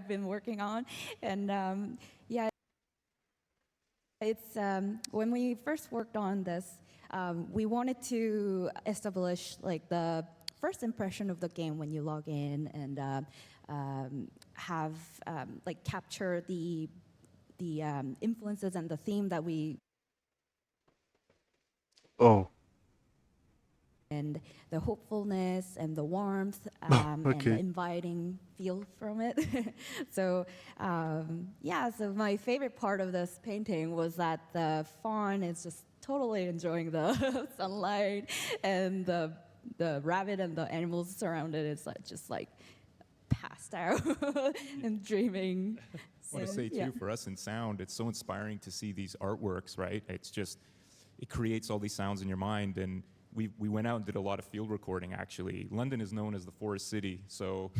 I've been working on. And yeah, it's when we first worked on this, we wanted to establish like the first impression of the game when you log in, and have like capture the influences and the theme that we Oh, and the hopefulness and the warmth and the okay. inviting feel from it. So yeah, so my favorite part of this painting was that the fawn is just totally enjoying the sunlight, and the rabbit and the animals surrounded is like just like passed out and dreaming. I want to say too, for us in sound, it's so inspiring to see these artworks, right? It's just, it creates all these sounds in your mind, and we went out and did a lot of field recording, actually. London is known as the forest city, so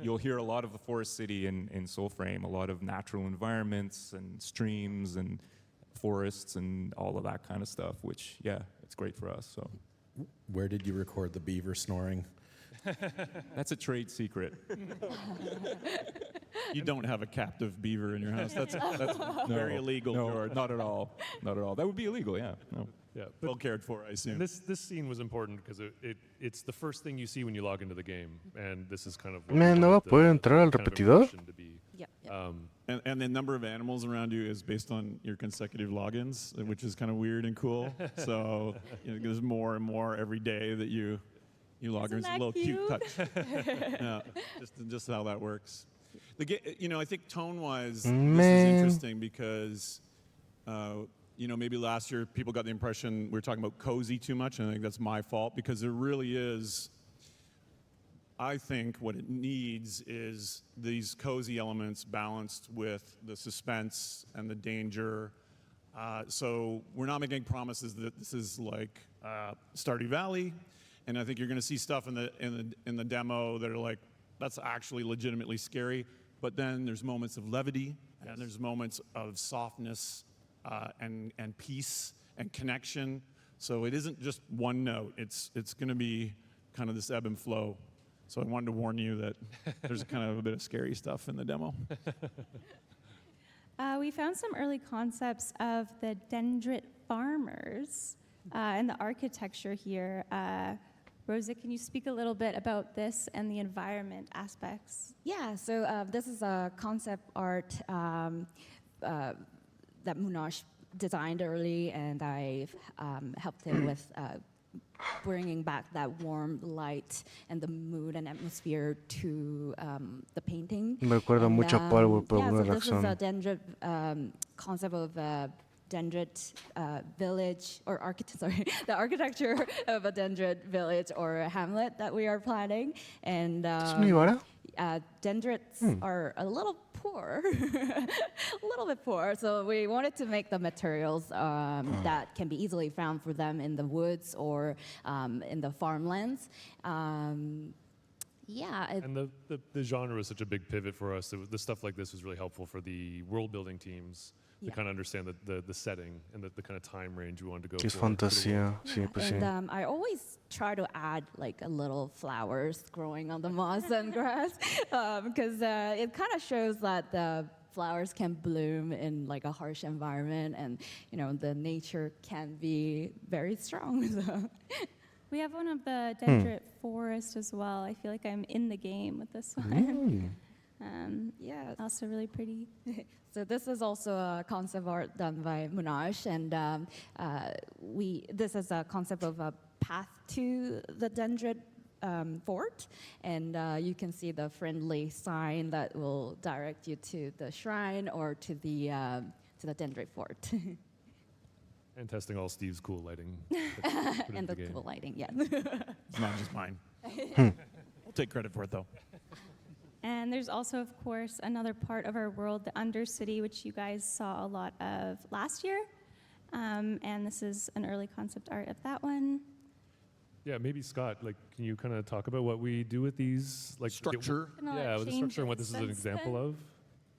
you'll hear a lot of the forest city in Soulframe, a lot of natural environments and streams and forests and all of that kind of stuff, which, yeah, it's great for us. So Where did you record the beaver snoring? that's a trade secret. You don't have a captive beaver in your house. That's very illegal, No, George. not at all. Not at all. That would be illegal, yeah. No. Yeah, Well cared for, I assume. this scene was important because it's the first thing you see when you log into the game, and this is kind of what Man, we ¿no va a wanted the poder entrar al kind of repetidor? impression to be. Yeah, yeah. And the number of animals around you is based on your consecutive logins, which is kind of weird and cool. So there's more and more every day that you log in. It's a little cute touch. Yeah, just how that works. I think tone-wise, this is Man. interesting because, maybe last year people got the impression we were talking about cozy too much, and I think that's my fault because there really is. I think what it needs is these cozy elements balanced with the suspense and the danger. So we're not making promises that this is like Stardew Valley, and I think you're going to see stuff in the demo that are like, that's actually legitimately scary. But then there's moments of levity, and there's moments of softness and peace and connection. So it isn't just one note. It's going to be kind of this ebb and flow. So I wanted to warn you that there's kind of a bit of scary stuff in the demo. We found some early concepts of the dendrit farmers and the architecture here. Rosa, can you speak a little bit about this and the environment aspects? Yeah, so this is a concept art that Munash designed early, and I helped him with bringing back that warm light and the mood and atmosphere to the painting. Me recuerda And, mucho a Power por yeah, alguna so this is a razón. dendrit concept of a dendrit village, or the architecture of a dendrit village or a hamlet that we are planning. And ¿Es una Ibarra? dendrits are a little poor, a little bit poor. So we wanted to make the materials that can be easily found for them in the woods or in the farmlands. Yeah. And the genre was such a big pivot for us. The stuff like this was really helpful for the world building teams to kind of understand the setting and the kind of time range we wanted to go Que es for. fantasía. Sí, pues sí. And I always try to add like a little flowers growing on the moss and grass because it kind of shows that the flowers can bloom in like a harsh environment, and the nature can be very strong. So. We have one of the dendrit forest as well. I feel like I'm in the game with this one. Yeah, Also really pretty. so this is also a concept art done by Munash, and this is a concept of a path to the dendrit fort, and you can see the friendly sign that will direct you to the shrine or to the dendrit fort. And testing all Steve's cool lighting. And the cool lighting, yeah. It's not just mine. I'll take credit for it, though. And there's also, of course, another part of our world, the Undercity, which you guys saw a lot of last year. And this is an early concept art of that one. Yeah, maybe Scott, can you kind of talk about what we do with these? Structure. Yeah, with the structure and what this is an example of?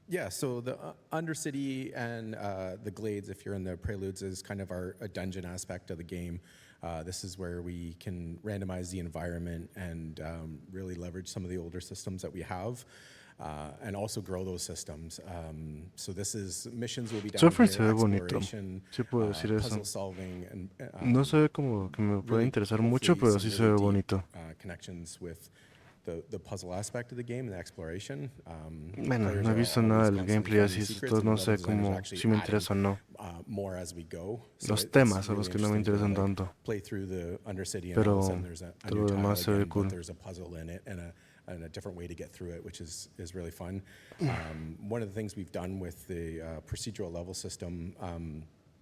Yeah, so the Undercity and the Glades, if you're in the Preludes, is kind of a dungeon aspect of the game. This is where we can randomize the environment and really leverage some of the older systems that we have. and also grow those systems. So this is missions will be down Software here, se ve bonito. exploration, Sí puedo decir eso. puzzle solving, and No se ve como que me puede really, interesar mucho, hopefully pero some sí se really ve deep, bonito. Connections with the puzzle aspect of the game and the exploration. Bueno, Players no he are visto always nada del constantly gameplay finding así, secrets, entonces and no the sé level designers cómo, are actually si me adding, interesa o no. more as we go. So Los it's temas son really los que no me interesting to, interesan like, tanto. play through the Undercity, and all of a Pero sudden there's a todo new lo tile demás se ve again, cool. but there's a puzzle in it and a different way to get through it, which is really fun. One of the things we've done with the procedural level system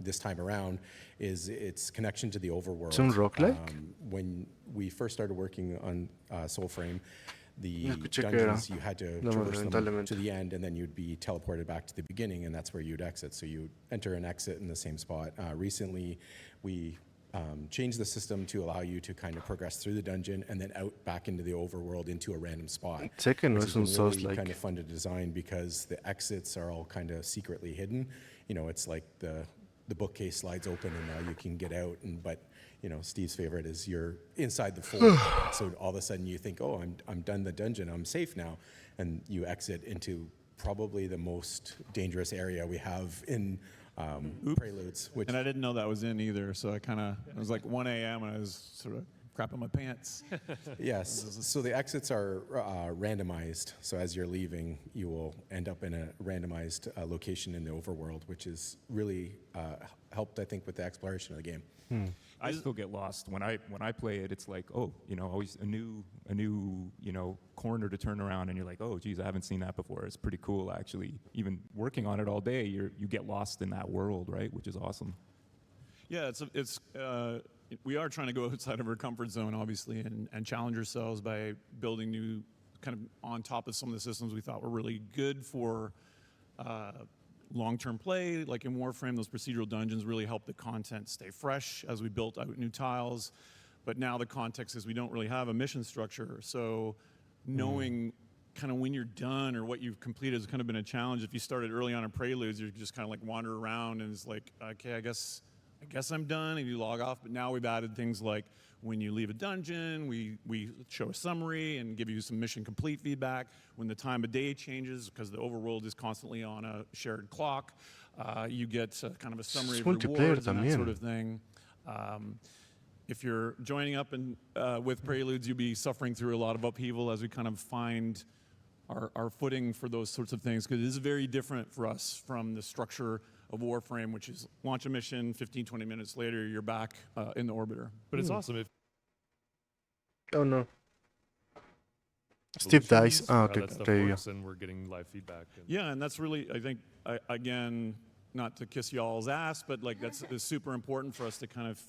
this time around is its connection to the overworld. ¿Es un roguelike? When we first started working on Soulframe, the Escuché que era. dungeons, you had to No, traverse them lamentablemente. to the end, and then you'd be teleported back to the beginning, and that's where you'd exit. So you enter and exit in the same spot. Recently, we changed the system to allow you to kind of progress through the dungeon and then out back into the overworld into a random spot. Sé que no Which es has un been really Souls-like. kind of fun to design because the exits are all kind of secretly hidden. You know, it's like the bookcase slides open and now you can get out. But you know, Steve's favorite is you're inside the fort. So all of a sudden you think, oh, I'm done the dungeon, I'm safe now, and you exit into probably the most dangerous area we have in Preludes. Which And I didn't know that was in either, so it was like 1 a.m. and I was sort of crapping my pants. Yes. So the exits are randomized. So as you're leaving, you will end up in a randomized location in the overworld, which is really helped, I think, with the exploration of the game. I still get lost when I play it. It's like, oh, you know, always a new you know, corner to turn around, and you're like, oh, geez, I haven't seen that before. It's pretty cool, actually. Even working on it all day, you get lost in that world, right? Which is awesome. Yeah, we are trying to go outside of our comfort zone, obviously, and challenge ourselves by building new, kind of on top of some of the systems we thought were really good for long-term play. Like in Warframe, those procedural dungeons really help the content stay fresh as we built out new tiles. But now the context is we don't really have a mission structure. So knowing kind of when you're done or what you've completed has kind of been a challenge. If you started early on in Preludes, you just kind of like wander around and it's like, okay, I guess I'm done, and you log off. But now we've added things like when you leave a dungeon, we show a summary and give you some mission complete feedback. When the time of day changes, because the overworld is constantly on a shared clock, you get kind of a summary of multiplayer rewards and that también. sort of thing. If you're joining up with Preludes, you'll be suffering through a lot of upheaval as we kind of find our footing for those sorts of things, because it is very different for us from the structure of Warframe, which is launch a mission, 15, 20 minutes later, you're back in the orbiter. But it's awesome if Oh no. Steve dies. solutions Ah, for how ok, that stuff creí yo. works, and we're getting live feedback. And Yeah, and that's really, I think, again, not to kiss y'all's ass, but like that's is super important for us to kind of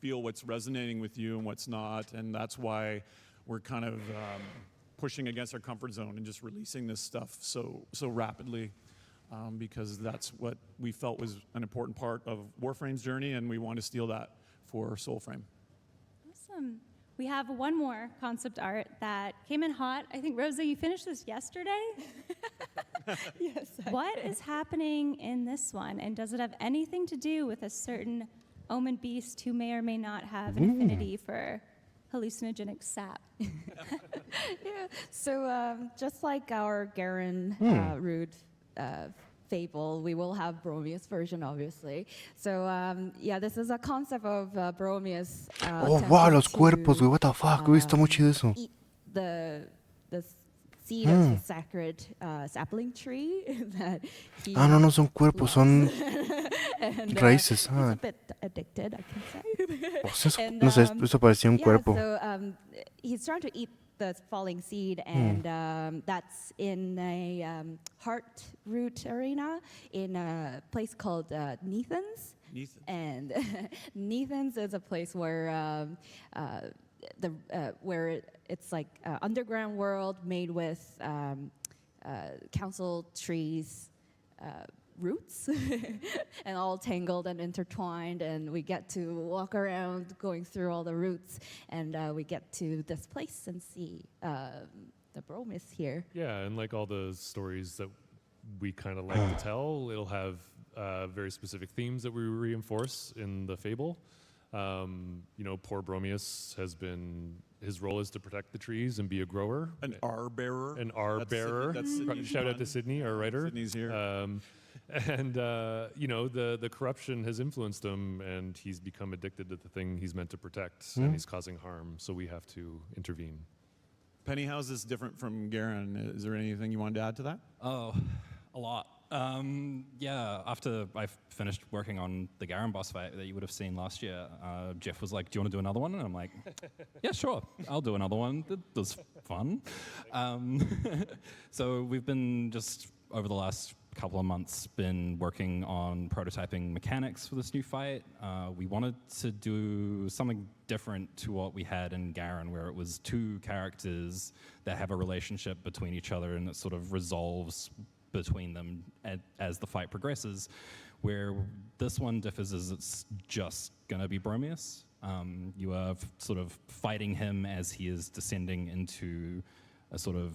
feel what's resonating with you and what's not, and that's why we're kind of pushing against our comfort zone and just releasing this stuff so rapidly, because that's what we felt was an important part of Warframe's journey, and we want to steal that for Soulframe. Awesome. We have one more concept art that came in hot. I think, Rosa, you finished this yesterday? Yes. What is happening in this one? And does it have anything to do with a certain omen beast who may or may not have an affinity for hallucinogenic sap? Yeah. So just like our Garen Rude fable, we will have Bromius version, obviously. So yeah, this is a concept of Bromius. Oh, wow, los cuerpos, güey, what the fuck, güey, está muy chido eso. Eat the seed of the sacred sapling tree that he Ah, no son cuerpos, son and, raíces. he's Ah, a bit addicted, I can say. pues eso, And, no sé, eso parecía un yeah, cuerpo. So he's trying to eat the falling seed, and that's in a heart root arena in a place called Neathans. And Neathans is a place where where it's like underground world made with council trees. Roots and all tangled and intertwined, and we get to walk around going through all the roots, and we get to this place and see the Bromis here. yeah, and like all the stories that we kind of like to tell, it'll have very specific themes that we reinforce in the fable. You know, poor Bromius has been his role is to protect the trees and be a grower. An R bearer. An R That's bearer. That's Sydney's Shout out pun. to Sydney, our writer. Sydney's here. And the corruption has influenced him, and he's become addicted to the thing he's meant to protect, and he's causing harm. So we have to intervene. Penny, how is this different from Garen? Is there anything you wanted to add to that? Oh, a lot. Yeah, after I finished working on the Garen boss fight that you would have seen last year, Jeff was like, "Do you want to do another one?" And I'm like, "Yeah, sure, I'll do another one. That was fun." So we've been just over the last couple of months been working on prototyping mechanics for this new fight. We wanted to do something different to what we had in Garen, where it was two characters that have a relationship between each other and it sort of resolves between them as the fight progresses, where this one differs is it's just gonna be Bromius. You are sort of fighting him as he is descending into a sort of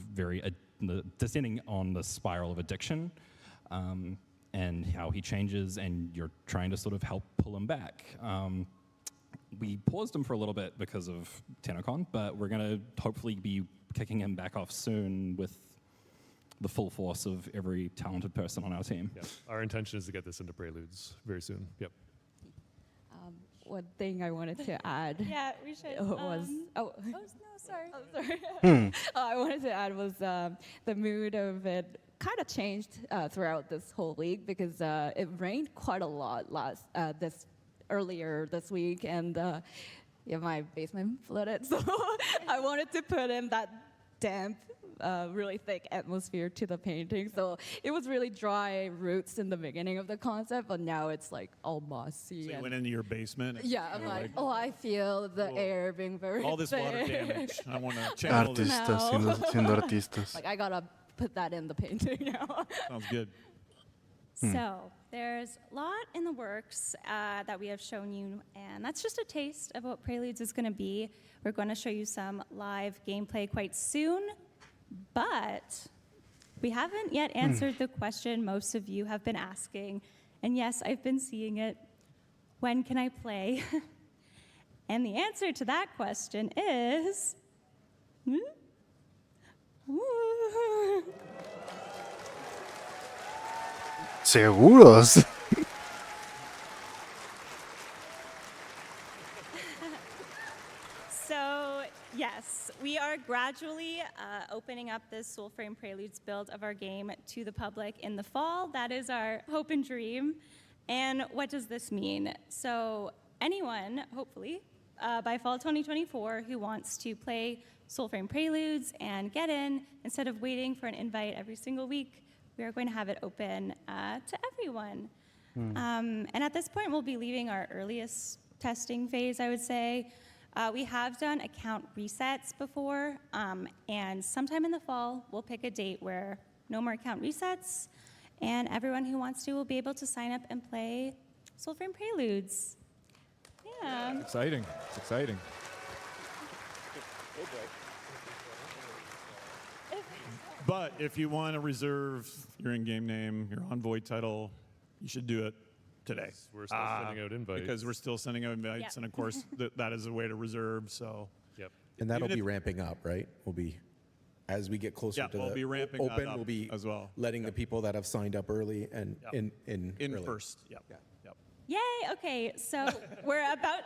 descending on the spiral of addiction, and how he changes, and you're trying to sort of help pull him back. We paused him for a little bit because of TennoCon, but we're gonna hopefully be kicking him back off soon with the full force of every talented person on our team. Yeah. Our intention is to get this into Preludes very soon. Yep. One thing I wanted to add Yeah, we should. was Oh, no, sorry. sorry. I wanted to add was the mood of it kind of changed throughout this whole week because it rained quite a lot earlier this week, and my basement flooded, so I wanted to put in that damp, really thick atmosphere to the painting. So it was really dry roots in the beginning of the concept, but now it's like all mossy. So you and went into your basement. yeah, I'm like, I feel the air being very All this water thick. damage. I want to channel this. Artistas, siendo artistas. Like I gotta put that in the painting now. Sounds good. So there's a lot in the works that we have shown you, and that's just a taste of what Preludes is going to be. We're going to show you some live gameplay quite soon, but we haven't yet answered the question most of you have been asking. And yes, I've been seeing it. When can I play? And the answer to that question is... ¿Seguros? So, yes, we are gradually opening up this Soulframe Preludes build of our game to the public in the fall. That is our hope and dream. And what does this mean? So, anyone, hopefully, by fall 2024, who wants to play Soulframe Preludes and get in, instead of waiting for an invite every single week, we are going to have it open to everyone. And at this point, we'll be leaving our earliest testing phase, I would say. We have done account resets before, and sometime in the fall, we'll pick a date where no more account resets, and everyone who wants to will be able to sign up and play Soulframe Preludes. Yeah. Exciting. It's exciting. But if you want to reserve your in-game name, your Envoy title, you should do it today. We're still sending out invites. Because we're still sending out invites, Yep. and of course, that is a way to reserve, so. Yep. And that'll Even be if- ramping up, right? We'll be, as we get closer Yeah, to we'll the be ramping that open, up we'll be as well. letting the people that have signed up early and Yep. in In early. first, yep. Yeah. Yep. Yay! Okay, so we're about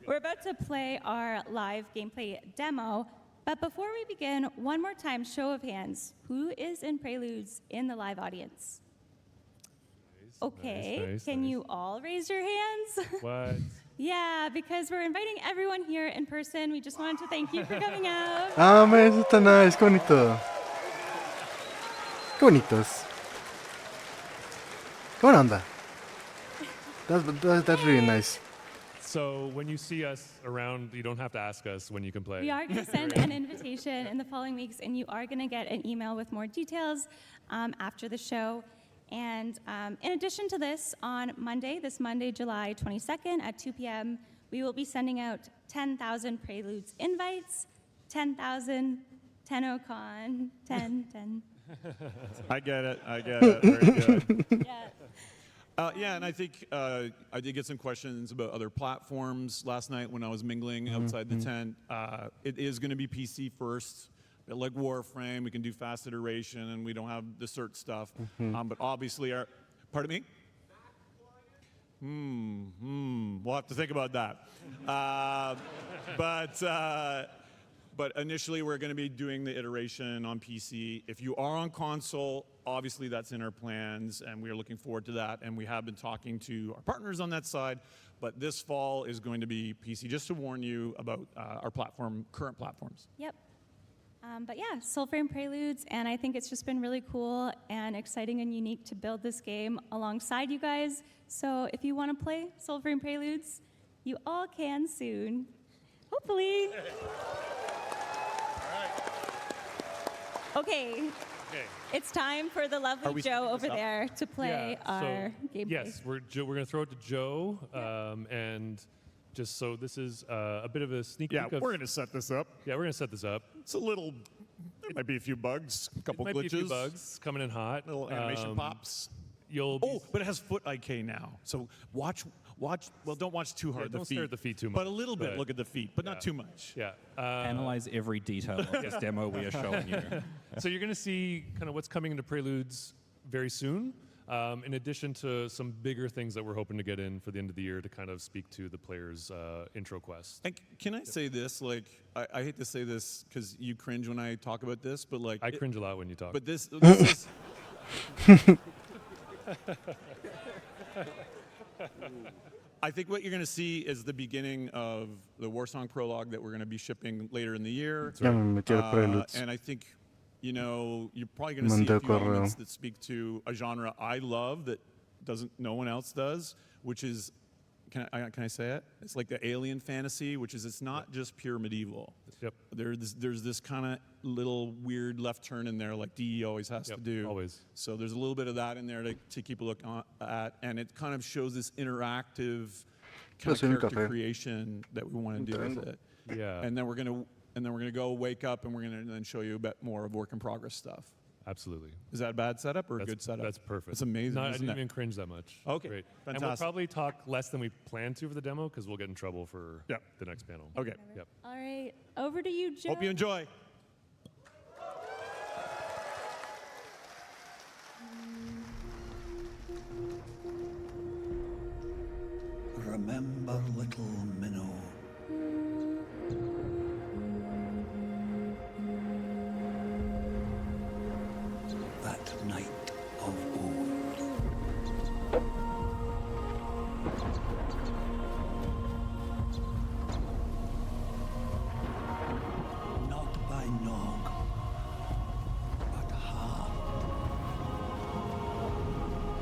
we're about to play our live gameplay demo. But before we begin, one more time, show of hands. Who is in Preludes in the live audience? Okay, nice, can nice. you all raise your hands? What? Yeah, because we're inviting everyone here in person. We just wanted to thank you for coming out. Ah, man, eso está nice. Qué bonito. Qué bonitos. Qué buena onda. That's really nice. So when you see us around, you don't have to ask us when you can play. We are going to send an invitation in the following weeks, and you are going to get an email with more details after the show. And in addition to this, on Monday, July 22nd at 2 p.m., we will be sending out 10,000 Preludes invites, 10,000 TennoCon, 10. I get it. Very good. Yeah. Yeah, and I think I did get some questions about other platforms last night when I was mingling outside the tent. It is going to be PC first. Like Warframe, we can do fast iteration, and we don't have the cert stuff. But obviously, pardon me? We'll have to think about that. But initially, we're going to be doing the iteration on PC. If you are on console, obviously that's in our plans, and we are looking forward to that. And we have been talking to our partners on that side. But this fall is going to be PC, just to warn you about our current platforms. Yep. But yeah, Soulframe Preludes, and I think it's just been really cool and exciting and unique to build this game alongside you guys. So if you want to play Soulframe Preludes, you all can soon. Hopefully. Okay. It's time for the lovely Joe over there to play our gameplay. Yes, we're going to throw it to Joe, and just so this is a bit of a sneak peek. Yeah, we're going to set this up. Yeah, we're going to set this up. It's a little. There might be a few bugs, a couple Might glitches, be a few bugs coming in hot. little animation pops. You'll But it has foot IK now, so watch. Well, don't watch too hard. don't stare at the feet too but much, a little bit. but- Look at the feet, but not too much. Yeah. Analyze every detail of this demo we are showing you. So you're going to see kind of what's coming into Preludes very soon, in addition to some bigger things that we're hoping to get in for the end of the year to kind of speak to the player's intro quest. And can I say this? Like, I hate to say this because you cringe when I talk about this, but like, I cringe a lot when you talk. But this is. I think what you're going to see is the beginning of the Warsong prologue that we're going to be shipping later in the year. Ya me metí al Preludes. And I think, you're probably going to see a Mandé few correo. elements that speak to a genre I love that no one else does, which is, can I say it? It's like the alien fantasy, which is it's not just pure medieval. Yep. There's this kind of little weird left turn in there, like DE always has to do. Always. So there's a little bit of that in there to keep a look at, and it kind of shows this interactive kind of Pues en mi character café. creation that we want to do with it. Yeah. And then we're gonna go wake up, and we're gonna then show you a bit more of work in progress stuff. Absolutely. Is that a bad setup or a That's, good setup? That's perfect. It's amazing. No, I isn't didn't it? even cringe that much. Okay, Great. And we'll fantastic. probably talk less than we plan to for the demo because we'll get in trouble for Yep. the next panel. Okay. Yep. All right, over to you, Joe. Hope you enjoy. Remember little Minnow. That night of old. Not by Nog, but heart.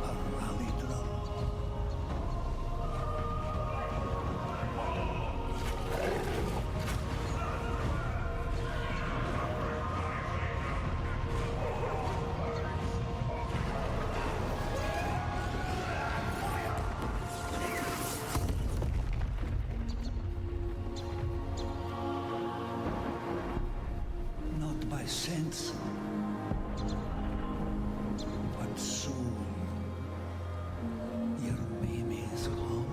A rally drum. Not by sense, but soul. Your baby's home.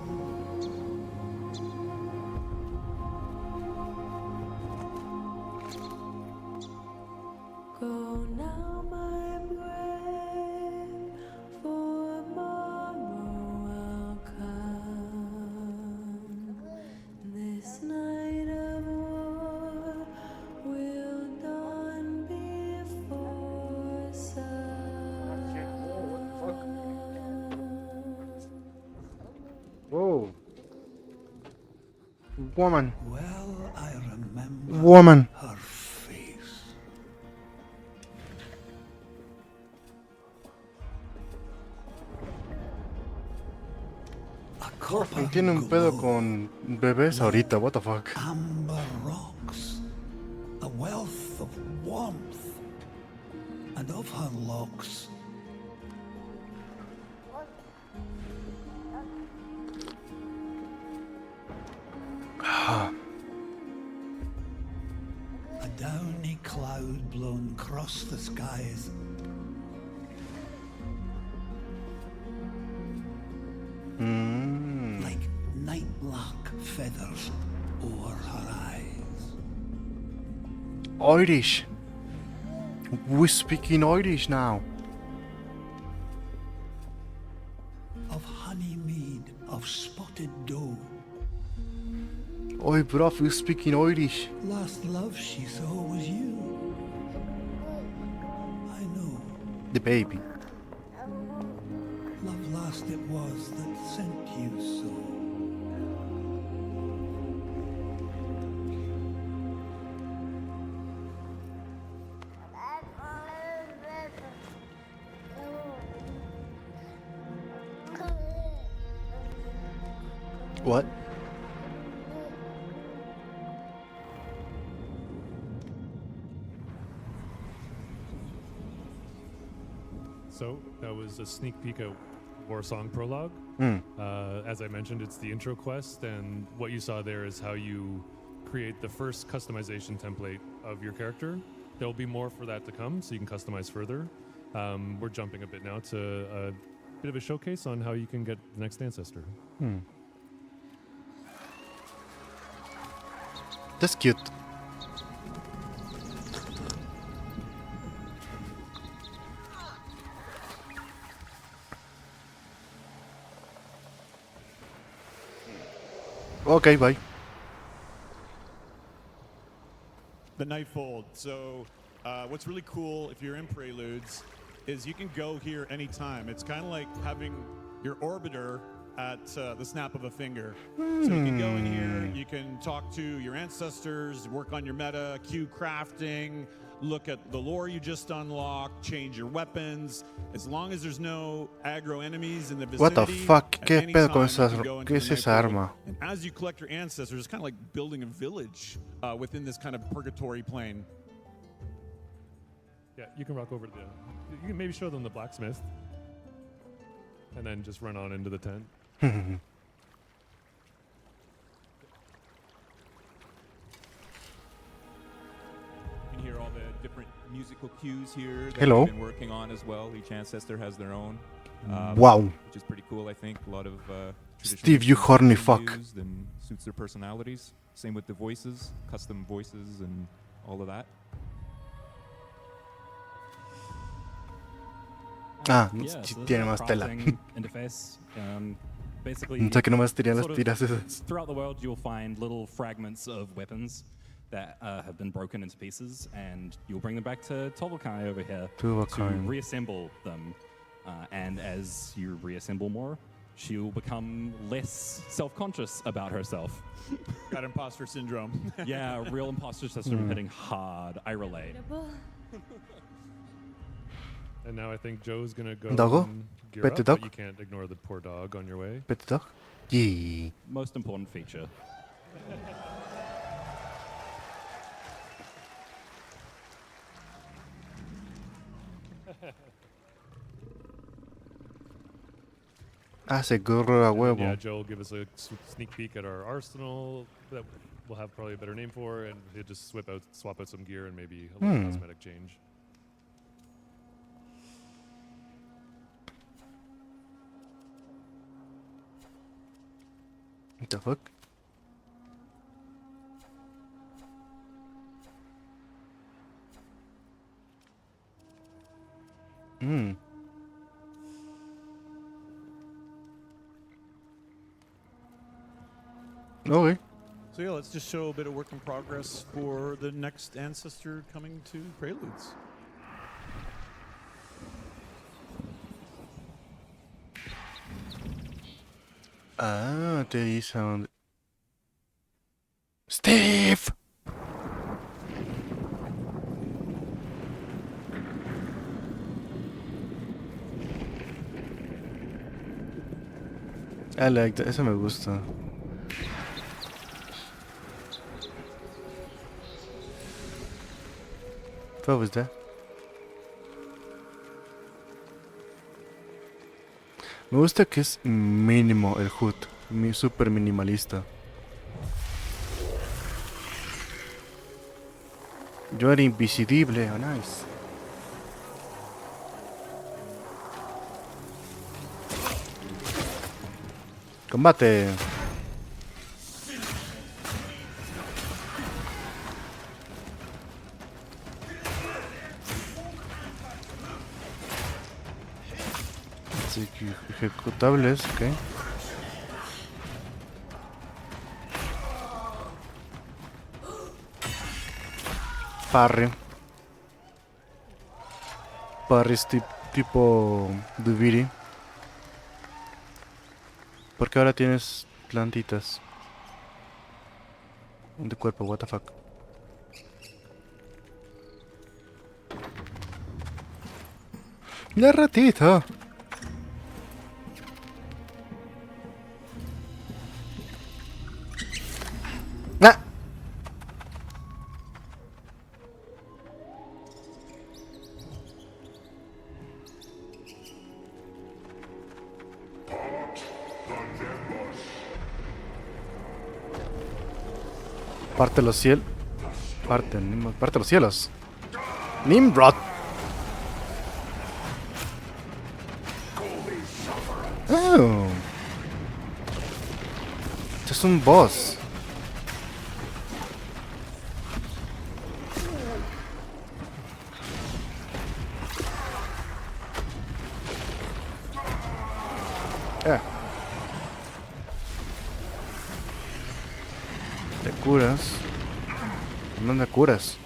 Go now, my brave, for tomorrow will come. This night of war will dawn before sun. Whoa. Woman. Well, I remember Woman. her face. A copper Tiene un pedo glow, con bebés ahorita, what the fuck. amber rocks, a wealth of warmth, and of her locks. A downy cloud blown across the skies. feathers o'er her eyes. Irish. We speak in Irish now. Of honey mead, of spotted doe, Oi, bruv, we speak in Irish. last love she saw was you. I know, The baby. love last it was that sent you so. What? So that was a sneak peek at Warsong Prologue. As I mentioned, it's the intro quest, and what you saw there is how you create the first customization template of your character. There will be more for that to come, so you can customize further. We're jumping a bit now to a bit of a showcase on how you can get the next ancestor. That's cute. Okay, bye. The Nightfold. So, what's really cool if you're in Preludes is you can go here anytime. It's kind of like having your orbiter at the snap of a finger. So you can go in here, you can talk to your ancestors, work on your meta, queue crafting, look at the lore you just unlocked, change your weapons. As long as there's no aggro enemies in the vicinity. What the fuck? at ¿Qué any pedo con time, esa? you can go into ¿Qué the es esa Nightfold. arma? And as you collect your ancestors, it's kind of like building a village within this kind of purgatory plane. Yeah, you can rock over to the. You can maybe show them the blacksmith, and then just run on into the tent. You can hear all the different musical cues here that Hello. we've been working on as well. Each ancestor has their own. Wow. Which is pretty cool, I think. A lot of traditional Steve, you instruments horny being fuck. used and suits their personalities. Same with the voices, custom voices and all of that. Ah, Yeah, so this tiene is más our tela. crafting interface. Basically, O sea que nomás tenía las sort of tiras esas. throughout the world, you'll find little fragments of weapons that have been broken into pieces, and you'll bring them back to Tolvakai over here to Tolvakai. reassemble them. And as you reassemble more, she'll become less self-conscious about herself. Got imposter syndrome. Yeah, real imposter syndrome hitting hard. I relate. And now I think Joe's gonna go Doggo? and gear Pet up, the but dog? you can't ignore the poor dog on your way. Pet dog? Yeah. Most important feature. Ah, se corre a And huevo. yeah, Joe will give us a sneak peek at our arsenal that we'll have probably a better name for, and he'll just swap out some gear and maybe a little cosmetic change. What the fuck? Okay. So yeah, let's just show a bit of work in progress for the next ancestor coming to Preludes. Ah, te dice a dónde. ¡Steve! I like that. Eso me gusta. What was that? Me gusta que es mínimo el HUD, super minimalista. Yo era invisible, oh nice. Combate. Ejecutables, ok. Parry. Parry es tipo Dubiri. Porque ahora tienes plantitas. De cuerpo, what the fuck. La ratita. ¡Ah! Parte los cielos. Parte los cielos. Nimrod. Oh. Este es un boss. Te curas. ¿Dónde curas?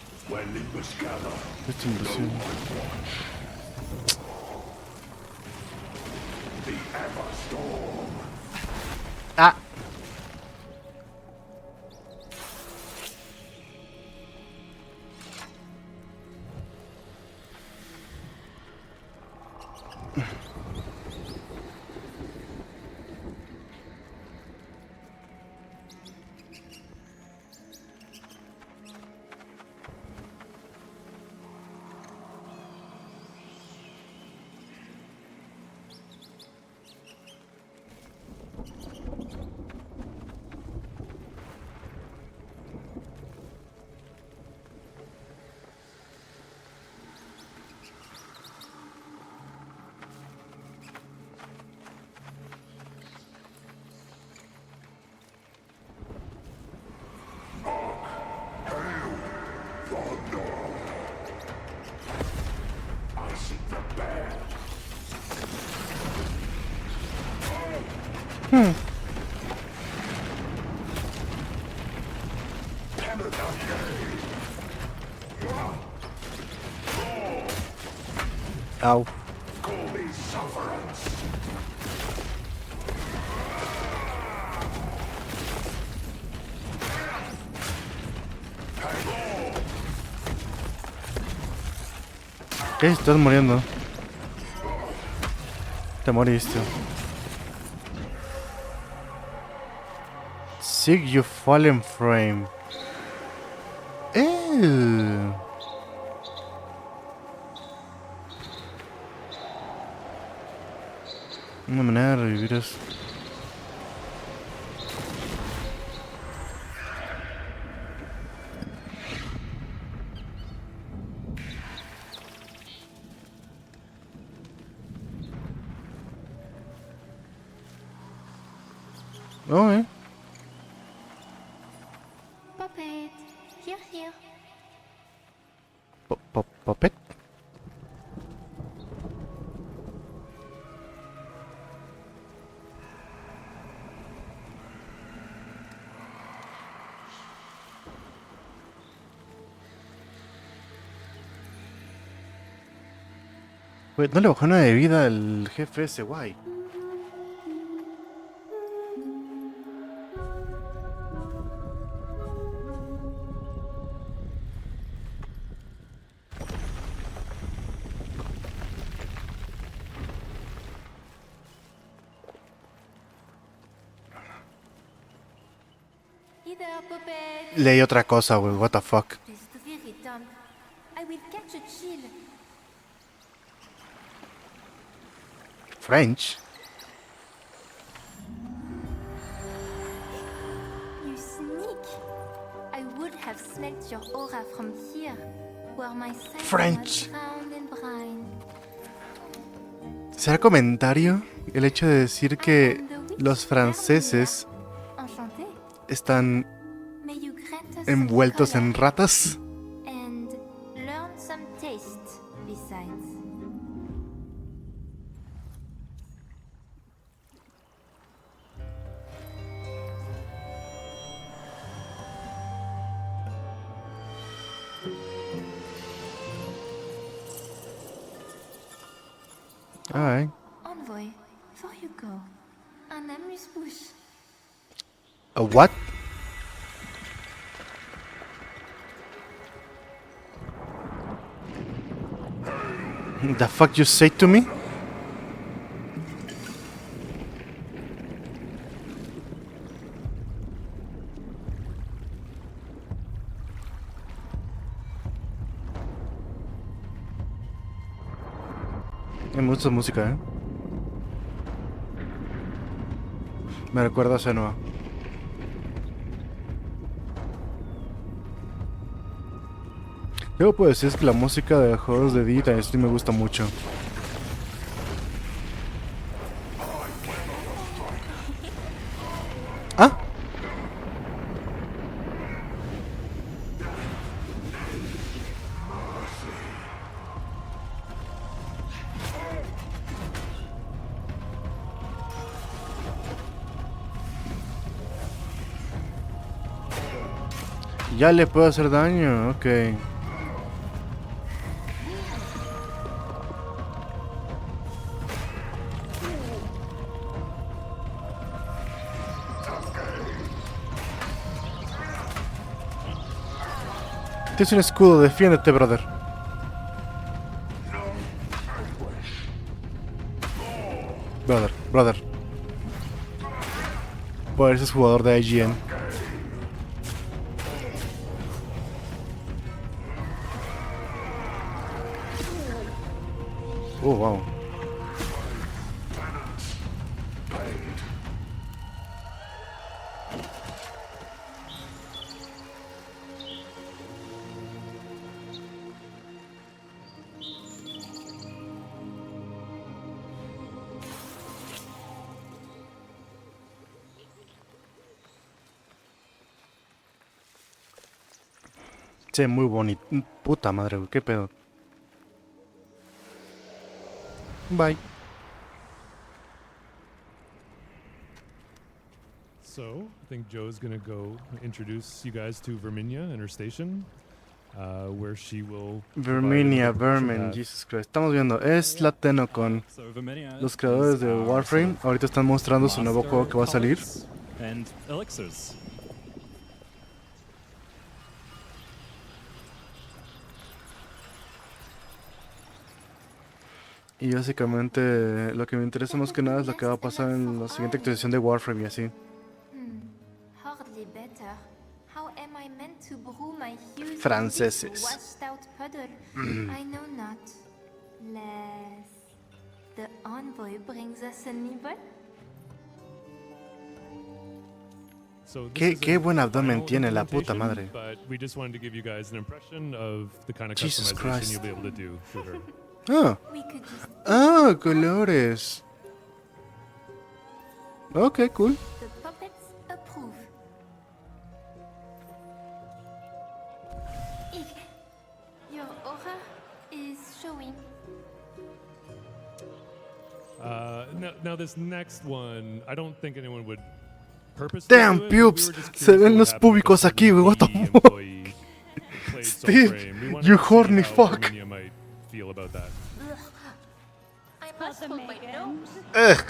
Esta inversión. Ah. Au. ¿Qué? Estás muriendo. Te moriste. Seek your fallen frame. Una manera de revivir eso. Oh, Puppet, here. Puppet. Güey, no le bajó nada de vida al jefe ese, guay. Hey there, Puppet. Leí otra cosa, güey, what the fuck. Please to hear it, I will catch a chill. French. You sneak. I would have smelt your aura from here, where my sight French. was drowned in brine. ¿Será comentario el hecho de decir que los franceses Enchanté. están May you grant us envueltos some en color ratas? and learn some taste besides. Alright. Envoy, for you go. Un amuse-bouche. A what? The fuck you say to me? Hay mucha música, ¿eh? Me recuerda a Senua. Yo puedo decir es que la música de juegos de Dita sí me gusta mucho. ¿Ah? Ya le puedo hacer daño, ok. Tienes un escudo, defiéndete, brother. Brother. Por eso es jugador de IGN. Oh, wow. Sí, muy bonito. Puta madre, güey, qué pedo. Bye. So, I think Joe's going to go introduce you guys to Verminia and her station, where she will. Verminia, Vermin, Jesus Christ. Estamos viendo, es la TennoCon. So Verminia Los creadores de is our Warframe sort of ahorita están mostrando su nuevo master juego que va a salir. colors and elixirs. Y básicamente lo que me interesa más que nada es lo que va a pasar en la siguiente actualización de Warframe y así. Hardly better. How am I meant to brew my hues Franceses. in this washed out puddle? I know not. Less. The envoy brings us a nibble? So Qué- this is qué a buen abdomen final tiene la puta implementation, madre. But we just wanted to give you guys an impression of the kind of Jesus customization Christ. you'll be able to do to her. Ah, We could just colores. Ok, cool. the puppets approve. Ik, your aura is showing. Now this next one, I don't think anyone would purposely Damn, do it, but we were pubes. just Se curious ven what los happened if a públicos aquí, güey. What the certain fuck? employee played Steve, Soulframe. We wanted you to see horny how fuck. Verminia might feel about that. I must hold my nose. Ugh.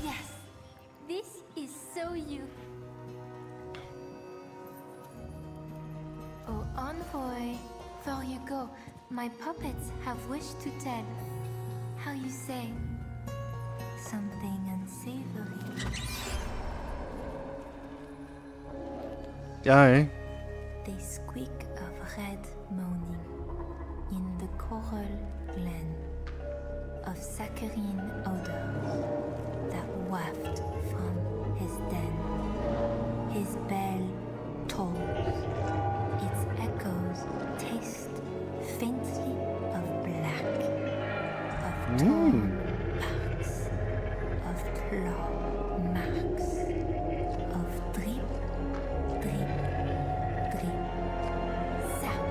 Yes, this is so you. Oh, envoy, for you go. My puppets have wished to tell. How you say? Something unsavory. Ya, They squeak of red moaning in the coral glen of saccharine odor that waft from his den. His bell tolls. Its echoes taste faintly of black, of torn barks, of claw marks, of drip, drip, drip, sap.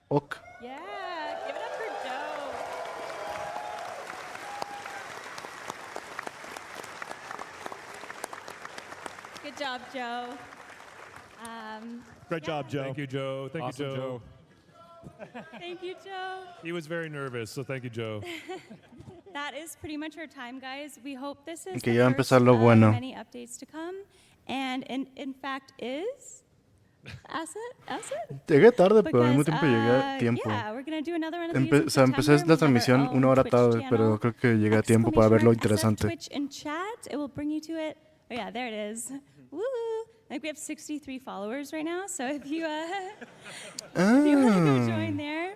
ok. Yeah, give it up for Joe. Good job, Joe. Great job, Joe. Thank you, Joe. Thank Awesome, you, Joe. Thank you, Joe. He was very nervous, so thank you, Joe. That is pretty much our time, guys. We hope this is Que the ya va a first empezar lo of bueno. many updates to come. And in fact is asset? Llegué tarde, pero al mismo Because, tiempo llegué a tiempo. Yeah, we're gonna do another one of these in O sea, empecé September. la We have our transmisión own 1 hora Twitch tarde, channel. pero creo que llegué a tiempo para ver lo interesante. Twitch and chat. It will bring you to it. Oh yeah, there it is. Woo! I think we have 63 followers right now. So if you if you want to go join there,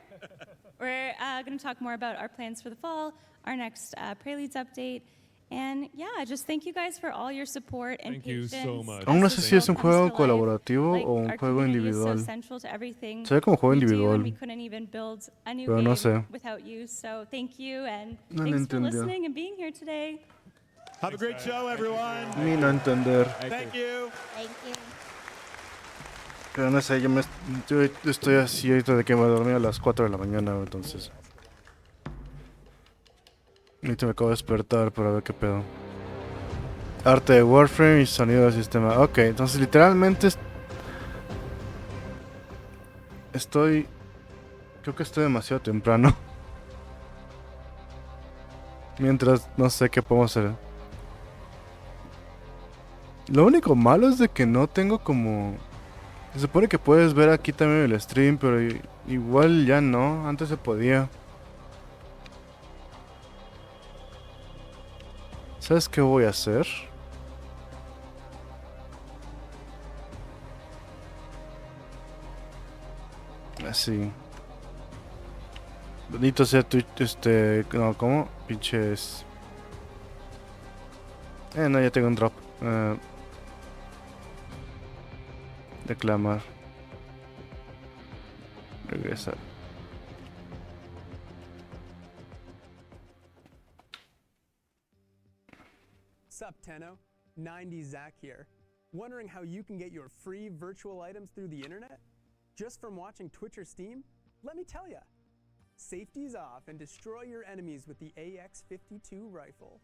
we're going to talk more about our plans for the fall, our next Preludes update. And yeah, just thank you guys for all your support and Thank you patience. so much. Aún no as sé this si es show un comes juego to life. colaborativo Like, o un our juego community is individual. so central to everything Se ve como juego we do, individual. and we couldn't even build a new Pero game no sé. without you. So thank you, and No thanks for entendió. listening and being here today. Have a great show, everyone. Ni no entender. Thank you. Thank you. Pero no sé, yo estoy así ahorita de que me dormí a las 4 de la mañana, entonces. Ahorita me acabo de despertar para ver qué pedo. Arte de Warframe y sonido del sistema. Ok, entonces literalmente estoy... Creo que estoy demasiado temprano. Mientras no sé qué podemos hacer. Lo único malo es de que no tengo como... Se supone que puedes ver aquí también el stream, pero igual ya no. Antes se podía. ¿Sabes qué voy a hacer? Así. Bendito sea Twitch, no, ¿cómo? Pinches... no, ya tengo un drop. Declamar. Regresar. Sup, Tenno? 90 Zach here. Wondering how you can get your free virtual items through the internet? Just from watching Twitch or Steam? Let me tell ya. Safety's off and destroy your enemies with the AX-52 rifle.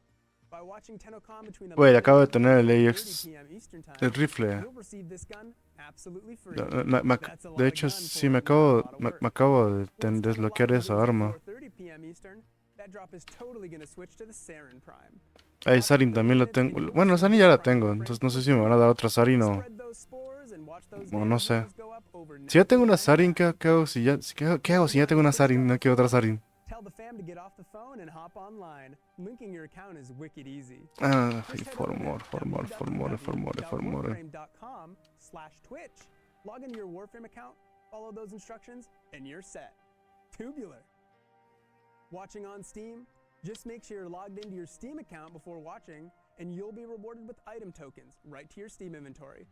By watching TennoCon between Güey, 11 acabo de tener el and AX, 30 p.m. Eastern Time, el rifle. you'll receive this gun absolutely free. That's a lot De of hecho, gun sí, for me not a lot of me work. acabo de Once TennoCon desbloquear esa begins at arma. 4:30 p.m. Eastern, that drop is totally gonna switch to the Sarin Prime. Ahí Sarin también lo tengo. Bueno, Sarin ya la tengo, entonces no sé si me van a dar otra Sarin o... O no sé. Si ya tengo una Sarin, ¿qué hago si ya... ¿Qué hago si ya tengo una Sarin? No quiero otra Sarin. Tell the fam to get off the phone and hop online. Linking your account is wicked easy. Ah, Just head for over more. www.warframe.com/twitch. Log into your Warframe account, follow those instructions, and you're set. Tubular. Watching on Steam? Just make sure you're logged into your Steam account before watching, and you'll be rewarded with item tokens right to your Steam inventory.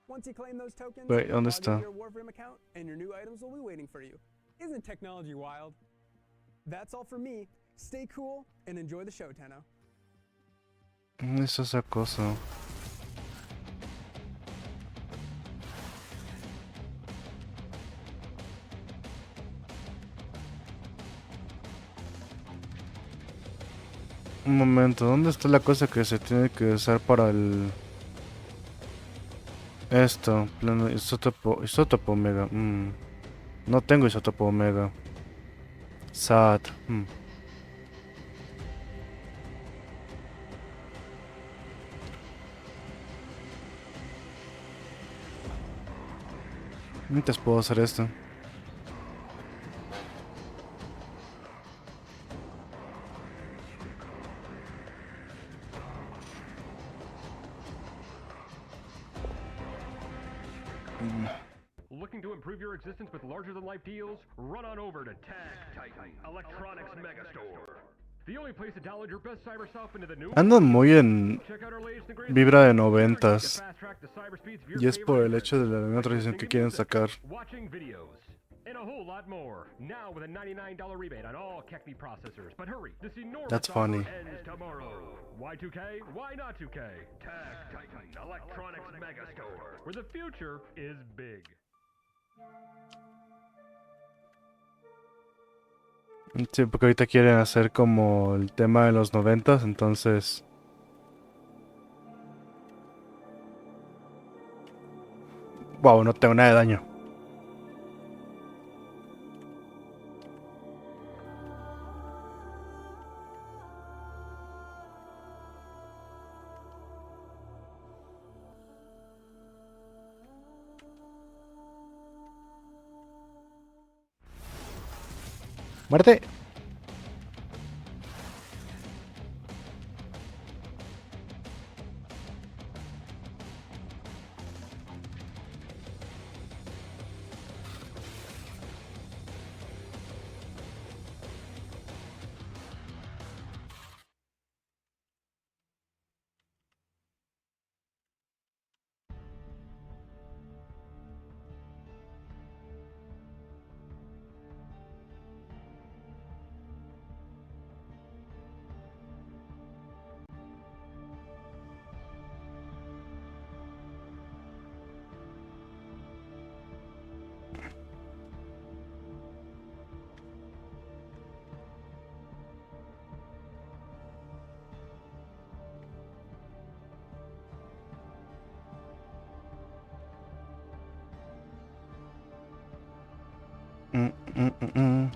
Once you claim those tokens, Wait, ¿dónde log into está? your Warframe account, and your new items will be waiting for you. Isn't technology wild? That's all from me. Stay cool and enjoy the show, Tenno. Es esa cosa. Un momento, ¿dónde está la cosa que se tiene que usar para el... Esto, plano isótopo omega. No tengo isótopo omega. Sad. Mientras puedo hacer esto. Looking to improve your existence with larger-than-life deals? Run on over to Titan, Electronics Megastore. The only place to download your best cyber stuff into the new... Andan muy en vibra de noventas. Y es por el hecho de la nueva transición que quieren sacar. Watching videos. And a whole lot more. Now with a $99 rebate on all Kekmi processors. But hurry, this enormous That's offer funny. ends tomorrow. Why 2K? Why not 2K? Titan, Electronics Megastore. Where the future is big. Sí, porque ahorita quieren hacer como el tema de los noventas, entonces... Wow, no tengo nada de daño. ¡Muerte! Mm, mm, mm, mm.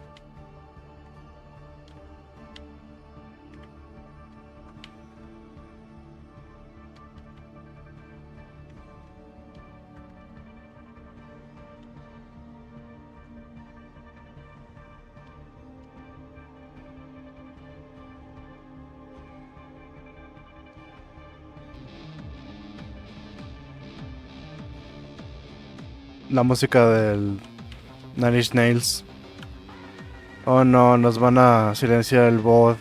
La música del Nine Inch Nails. Oh no, nos van a silenciar el bot.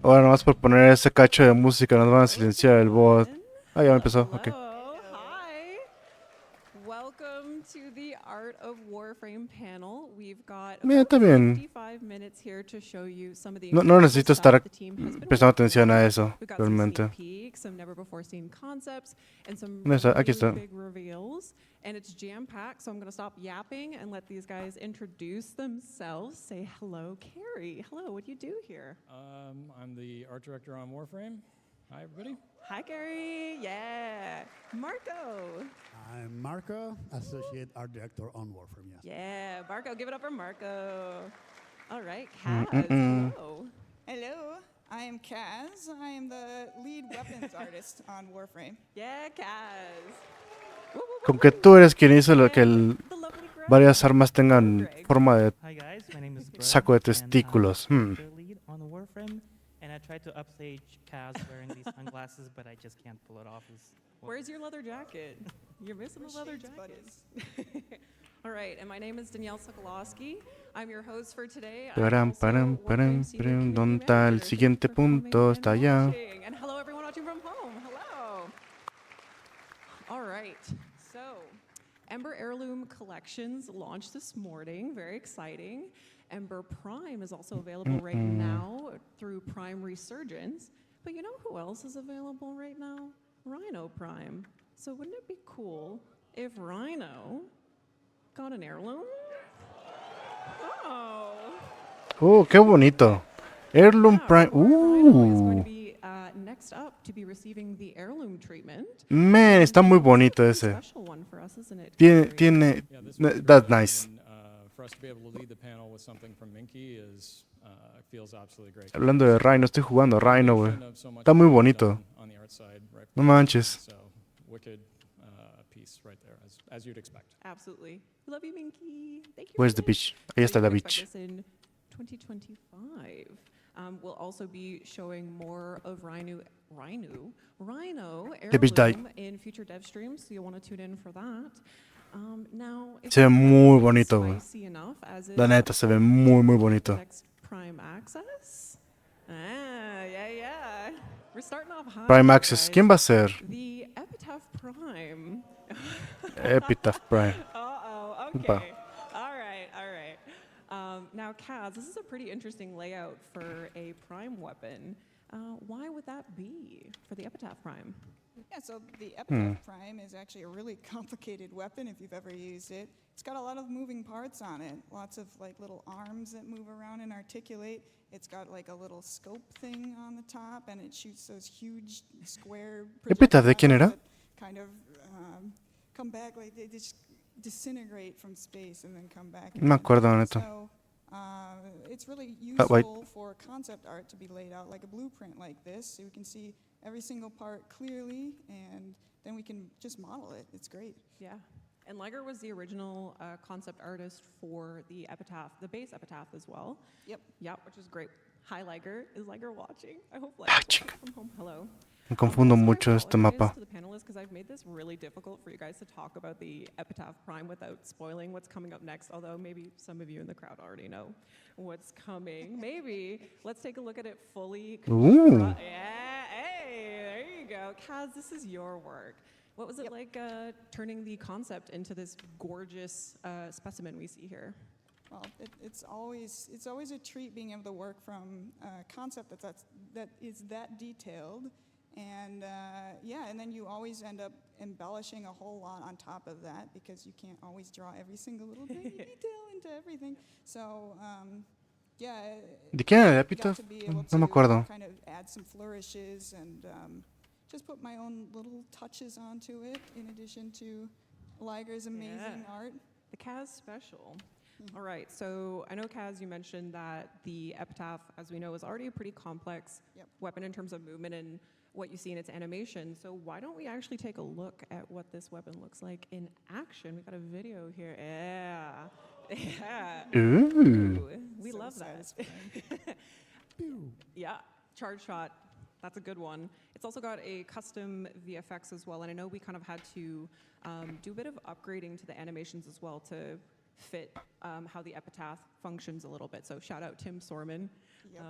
Ahora nomás por poner ese cacho de música nos van a silenciar el bot. Ah, ya me empezó, ok. Hello, hi. Welcome to the Art of Warframe panel. We've got Mira, about está bien. 55 minutes here to show you some of the No incredible necesito stuff estar the team has been prestando working atención on. a eso, We've got some realmente. sneak peeks, some never before seen concepts, and some ¿Dónde está? Aquí really está. big reveals. And it's jam-packed, so I'm going to stop yapping and let these guys introduce themselves. Say hello, Carrie. Hello, what do you do here? I'm the art director on Warframe. Hi, everybody. Hi, Carrie. Yeah. Marco. I'm Marco, Associate Art Director on Warframe, yes. Yeah, Marco, give it up for Marco. All right, Mm, Kaz, hello. Hello, I am Kaz. I am the lead weapons artist on Warframe. Yeah, Kaz. Con que tú eres quien hizo lo que varias armas tengan forma de Hi guys, my name is Greg, saco de and, testículos. I'm the lead on Warframe, and I tried to upstage Kaz wearing these sunglasses, but I just can't pull it off. Where's your leather jacket? You're missing the leather jacket. All right, and my name is Danielle Sokolowski. I'm your host for today. I'm Param, also param, param, Warframe Senior param. Community ¿Dónde está el Manager. siguiente Thank you for punto? coming Está and allá. watching. And hello, everyone watching from home. Hello. All right, so Ember Heirloom Collections launched this morning. Very exciting. Ember Prime is also available right now through Prime Resurgence. But you know who else is available right now? Rhino Prime. So wouldn't it be cool if Rhino got an heirloom? Oh. Qué bonito. Heirloom Prime. Next up to be receiving the heirloom treatment. Man, está muy bonito ese. Special one for us, isn't it? Tiene. That's nice. For us to be able to lead the panel with something from Minky is feels absolutely great. Hablando de Rhino, estoy jugando Rhino, güey. Está muy bonito. No manches. So, wicked piece right there, as you'd expect. Absolutely. We love you, Minky. Thank you. Where's the beach? Ahí está la beach. In 2025. We'll also be showing more of Rhino The beach died. heirloom in future dev streams, so you'll want to tune in for that. Now, if Se ve it's muy bonito, güey. spicy enough, as La is neta, se ve muy, muy bonito. next Prime Access. Yeah. We're starting off high. Prime here, Access. guys. ¿Quién va a ser? The Epitaph Prime. Epitaph Prime. Uh-oh, Opa. okay. All right. Now, Now, Kaz, this is a pretty interesting layout for a prime weapon. Why would that be for the Epitaph Prime? Yeah, so the Epitaph Prime is actually a really complicated weapon if you've ever used it. It's got a lot of moving parts on it, lots of like little arms that move around and articulate. It's got like a little scope thing on the top, and it shoots those huge square ¿Epitaph de quién era? that kind of come back, like they just disintegrate from space and then come back. No me acuerdo, neta. So it's really wait. useful for concept art to be laid out like a blueprint like this, so we can see every single part clearly, and then we can just model it. It's great. Yeah. And Liger was the original concept artist for the Epitaph, the base Epitaph as well. Yep. Yeah, which is great. Hi, Liger. Is Liger watching? I hope Liger's watching from home. Hello. Me confundo mucho este mapa. To the panelists, because I've made this really difficult for you guys to talk about the Epitaph Prime without spoiling what's coming up next, although maybe some of you in the crowd already know what's coming. Maybe let's take a look at it fully. Ooh. Yeah, hey, there you go. Kaz, this is your work. What was it like turning the concept into this gorgeous specimen we see here? Well, it's always a treat being able to work from a concept that is that detailed, and and then you always end up embellishing a whole lot on top of that because you can't always draw every single little tiny detail into everything. So ¿De quién era el got Epitaph? to be able No me to acuerdo. kind of add some flourishes and just put my own little touches onto it in addition to Liger's amazing art. The Kaz special. All right, so I know, Kaz, you mentioned that the Epitaph, as we know, is already a pretty complex weapon in terms of movement and what you see in its animation. So why don't we actually take a look at what this weapon looks like in action? We got a video here. Yeah. Yeah. Ooh. We love that. Yeah, charge shot. That's a good one. It's also got a custom VFX as well, and I know we kind of had to do a bit of upgrading to the animations as well to fit how the Epitaph functions a little bit. So shout out Tim Sorman. Yep.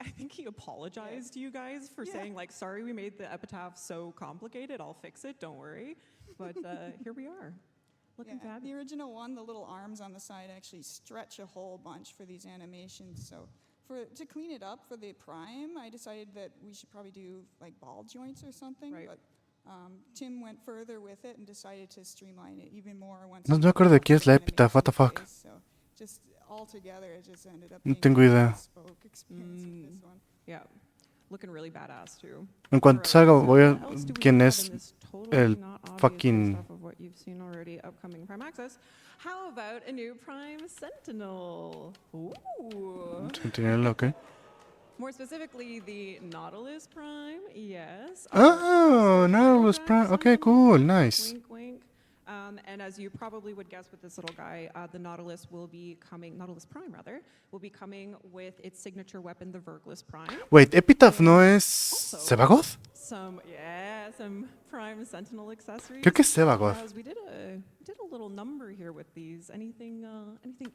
I think he apologized to you guys for saying like, sorry, we made the Epitaph so complicated. I'll fix it. Don't worry. But here we are. Looking fabulous. The original one, the little arms on the side actually stretch a whole bunch for these animations. So to clean it up for the Prime, I decided that we should probably do like ball joints or something. Right. But Tim went further with it and decided to streamline it even more once. No me acuerdo de quién es la Epitaph. What the fuck? So just all together, it just ended up No being tengo a idea. bespoke experience with this one. Yeah. Looking really badass too. En cuanto salga voy a... What else do we ¿Quién have es in this totally el not obvious fucking... stuff of what you've seen already upcoming Prime Access? How about a new Prime Sentinel? Ooh. Sentinel, ok. More specifically, the Nautilus Prime. Yes. Oh, Nautilus Prime. Okay, cool, nice. Wink, wink. And as you probably would guess with this little guy, the Nautilus Prime will be coming with its signature weapon, the Vergless Prime. Wait, Epitaph no es Sevagoth? Some Prime Sentinel accessories. Creo que es Sevagoth. As we did a little number here with these. Anything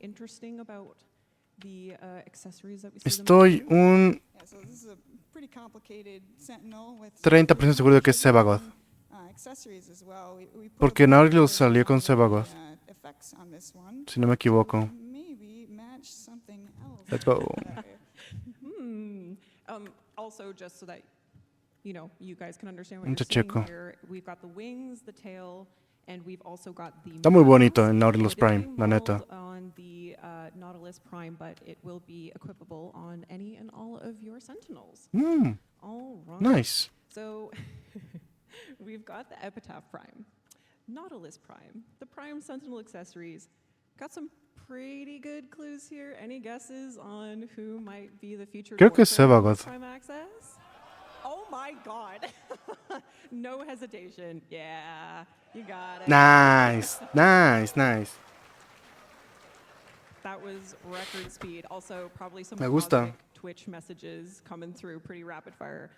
interesting about the accessories that we see? Estoy un So this is a pretty complicated Sentinel with 30% seguro de que es Sevagoth. accessories as well. We put Porque Nautilus salió con Sevagoth. effects on this one. Si no me equivoco. Maybe match something else. Let's go. Also, just so that you guys can understand what Mucho you're seeing checo. here, we've got the wings, the tail, and we've also got the. Está muy bonito mouth. el Nautilus It is being Prime, la neta. modeled on the Nautilus Prime, but it will be equipable on any and all of your Sentinels. All right. Nice. So we've got the Epitaph Prime, Nautilus Prime, the Prime Sentinel accessories. Got some pretty good clues here. Any guesses on who might be the featured Creo que es warfare Sevagoth. Prime Access? Oh my God. No hesitation. Yeah, you got it. Nice, nice, nice. That was record speed. Also, probably some Me gusta. cosmic Twitch messages coming through pretty rapid fire.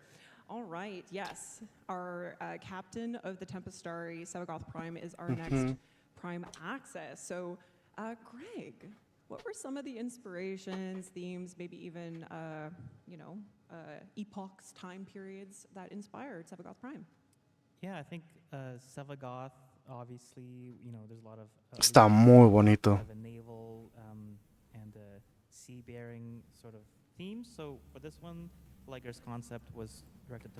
All right, yes. Our captain of the Tempest Starry, Sevagoth Prime, is our next Prime Access. So, Greg, what were some of the inspirations, themes, maybe even, epochs, time periods that inspired Sevagoth Prime? Yeah, I think Sevagoth, obviously, there's a lot of Está muy bonito. the naval and sea-bearing sort of theme. So for this one, Liger's concept was directed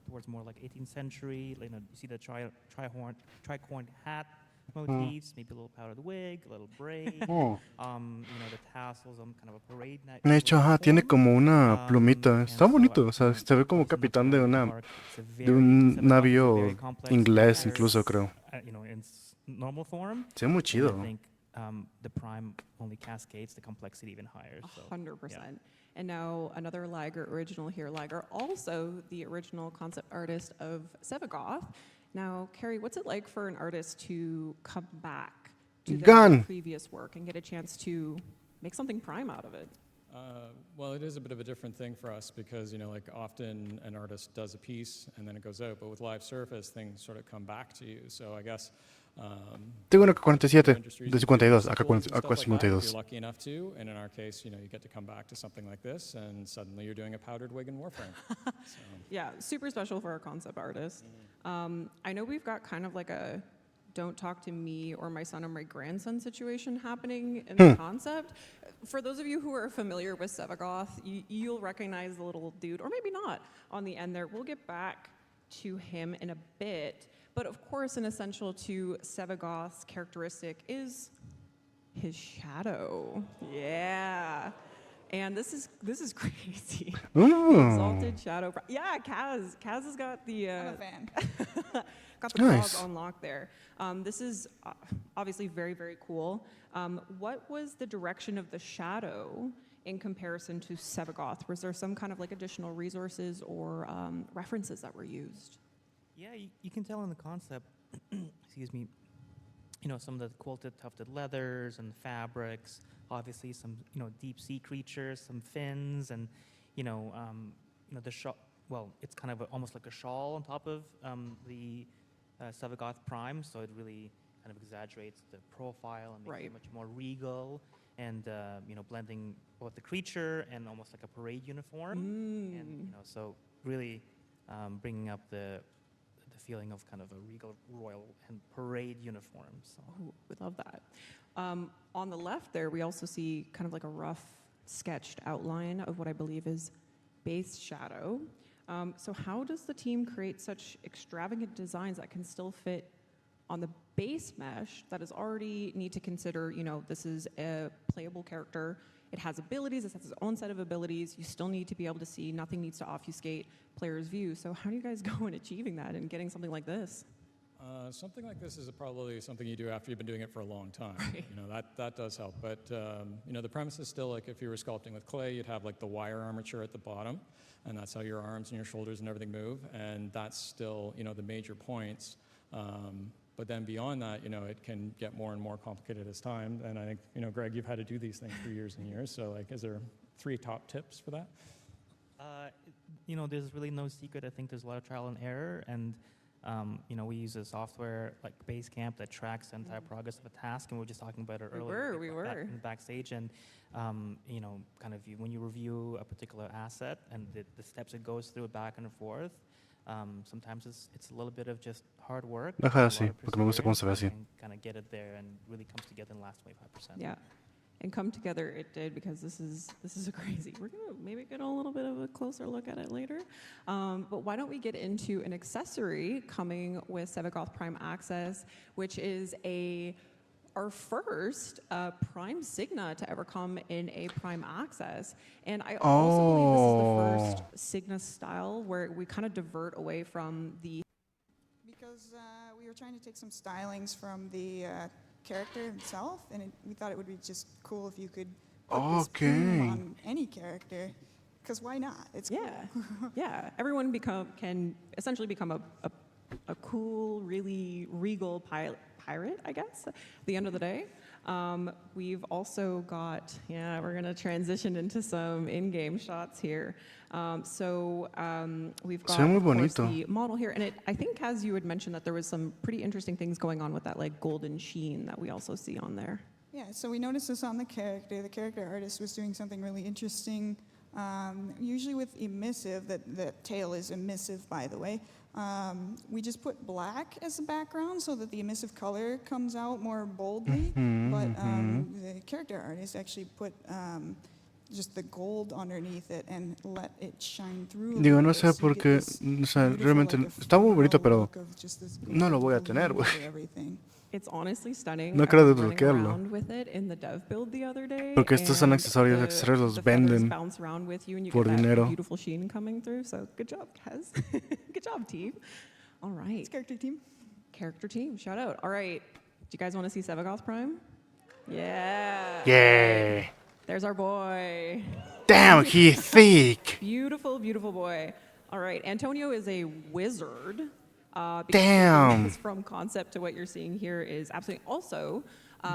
towards more like 18th century. You see the tricorn hat motifs, maybe a little powdered wig, a little braid. Oh. The tassels on kind of a parade. De hecho, tiene como una plumita. Está bonito, o sea, se ve como capitán de un navío inglés, incluso creo. In normal form. Se ve muy chido. I think the prime only cascades the complexity even higher. 100%. And now another Liger original here. Liger, also the original concept artist of Sevagoth. Now, Carrie, what's it like for an artist to come back to their previous work and get a chance to make something prime out of it? Well, it is a bit of a different thing for us because, like often an artist does a piece and then it goes out, but with Live Surface, things sort of come back to you. So I guess tengo una 47 de 52, acá 52. If you're lucky enough to, and in our case, you get to come back to something like this, and suddenly you're doing a powdered wig and Warframe. Yeah, super special for our concept artist. I know we've got kind of like a don't talk to me or my son or my grandson situation happening in the concept. For those of you who are familiar with Sevagoth, you'll recognize the little dude, or maybe not, on the end there. We'll get back to him in a bit. But of course, an essential to Sevagoth's characteristic is his shadow. Yeah. And this is crazy. The exalted shadow. Yeah, Kaz has got the I'm a fan. got the claws on lock there. This is obviously very, very cool. What was the direction of the shadow in comparison to Sevagoth? Was there some kind of like additional resources or references that were used? Yeah, you can tell in the concept, excuse me, some of the quilted tufted leathers and fabrics, obviously some, deep sea creatures, some fins, and, the shawl, well, it's kind of almost like a shawl on top of the Sevagoth Prime, so it really kind of exaggerates the profile and makes it much more regal and, blending both the creature and almost like a parade uniform. And, so really bringing up the feeling of kind of a regal, royal, and parade uniform. So we love that. On the left there, we also see kind of like a rough sketched outline of what I believe is base shadow. So how does the team create such extravagant designs that can still fit on the base mesh that is already need to consider, this is a playable character. It has abilities, it has its own set of abilities. You still need to be able to see, nothing needs to obfuscate players' view. So how do you guys go in achieving that and getting something like this? Something like this is probably something you do after you've been doing it for a long time. Right. That does help. But, the premise is still like if you were sculpting with clay, you'd have like the wire armature at the bottom, and that's how your arms and your shoulders and everything move. And that's still, the major points. But then beyond that, it can get more and more complicated as time. And I think, Greg, you've had to do these things for years and years. So, is there 3 top tips for that? There's really no secret. I think there's a lot of trial and error. And, we use a software like Basecamp that tracks the entire progress of a task. And we were just talking about it earlier. We were. In backstage. And, kind of when you review a particular asset and the steps it goes through back and forth, sometimes it's a little bit of just hard work. Deja así, porque me gusta cómo se ve así. And kind of get it there and really comes together in the last 25%. Yeah, and come together it did because this is a crazy. We're gonna maybe get a little bit of a closer look at it later. But why don't we get into an accessory coming with Sevagoth Prime Access, which is our first Prime Signa to ever come in a Prime Access. And I also believe this is the first Signa style where we kind of divert away from the... Because we were trying to take some stylings from the character himself, and we thought it would be just cool if you could put this plume on any character. Because why not? It's cool. Yeah, everyone can essentially become a cool, really regal pirate, I guess, at the end of the day. We've also got, we're going to transition into some in-game shots here. We've got, of course, the model here. And I think, as you had mentioned, that there was some pretty interesting things going on with that like golden sheen that we also see on there. Yeah, so we noticed this on the character. The character artist was doing something really interesting. Usually with emissive, the tail is emissive, by the way. We just put black as the background so that the emissive color comes out more boldly. But the character artist actually put just the gold underneath it and let it shine through. Digo, no sé por qué, o sea, realmente está muy bonito, pero no lo voy a tener, güey. It's honestly stunning. No I creo was running desbloquearlo. around with it in the dev build the other day, Porque estos son and accesorios, the accesorios los feathers venden bounce around with you and you por get that dinero. beautiful sheen coming through. So good job, Kaz. Good job, team. All right. It's character team. Character team. Shout out. All right. Do you guys want to see Sevagoth Prime? Yeah. Yeah. Right. There's our boy. Damn, he's thick. Beautiful, beautiful boy. All right. Antonio is a wizard. Because Damn. From concept to what you're seeing here is absolutely also.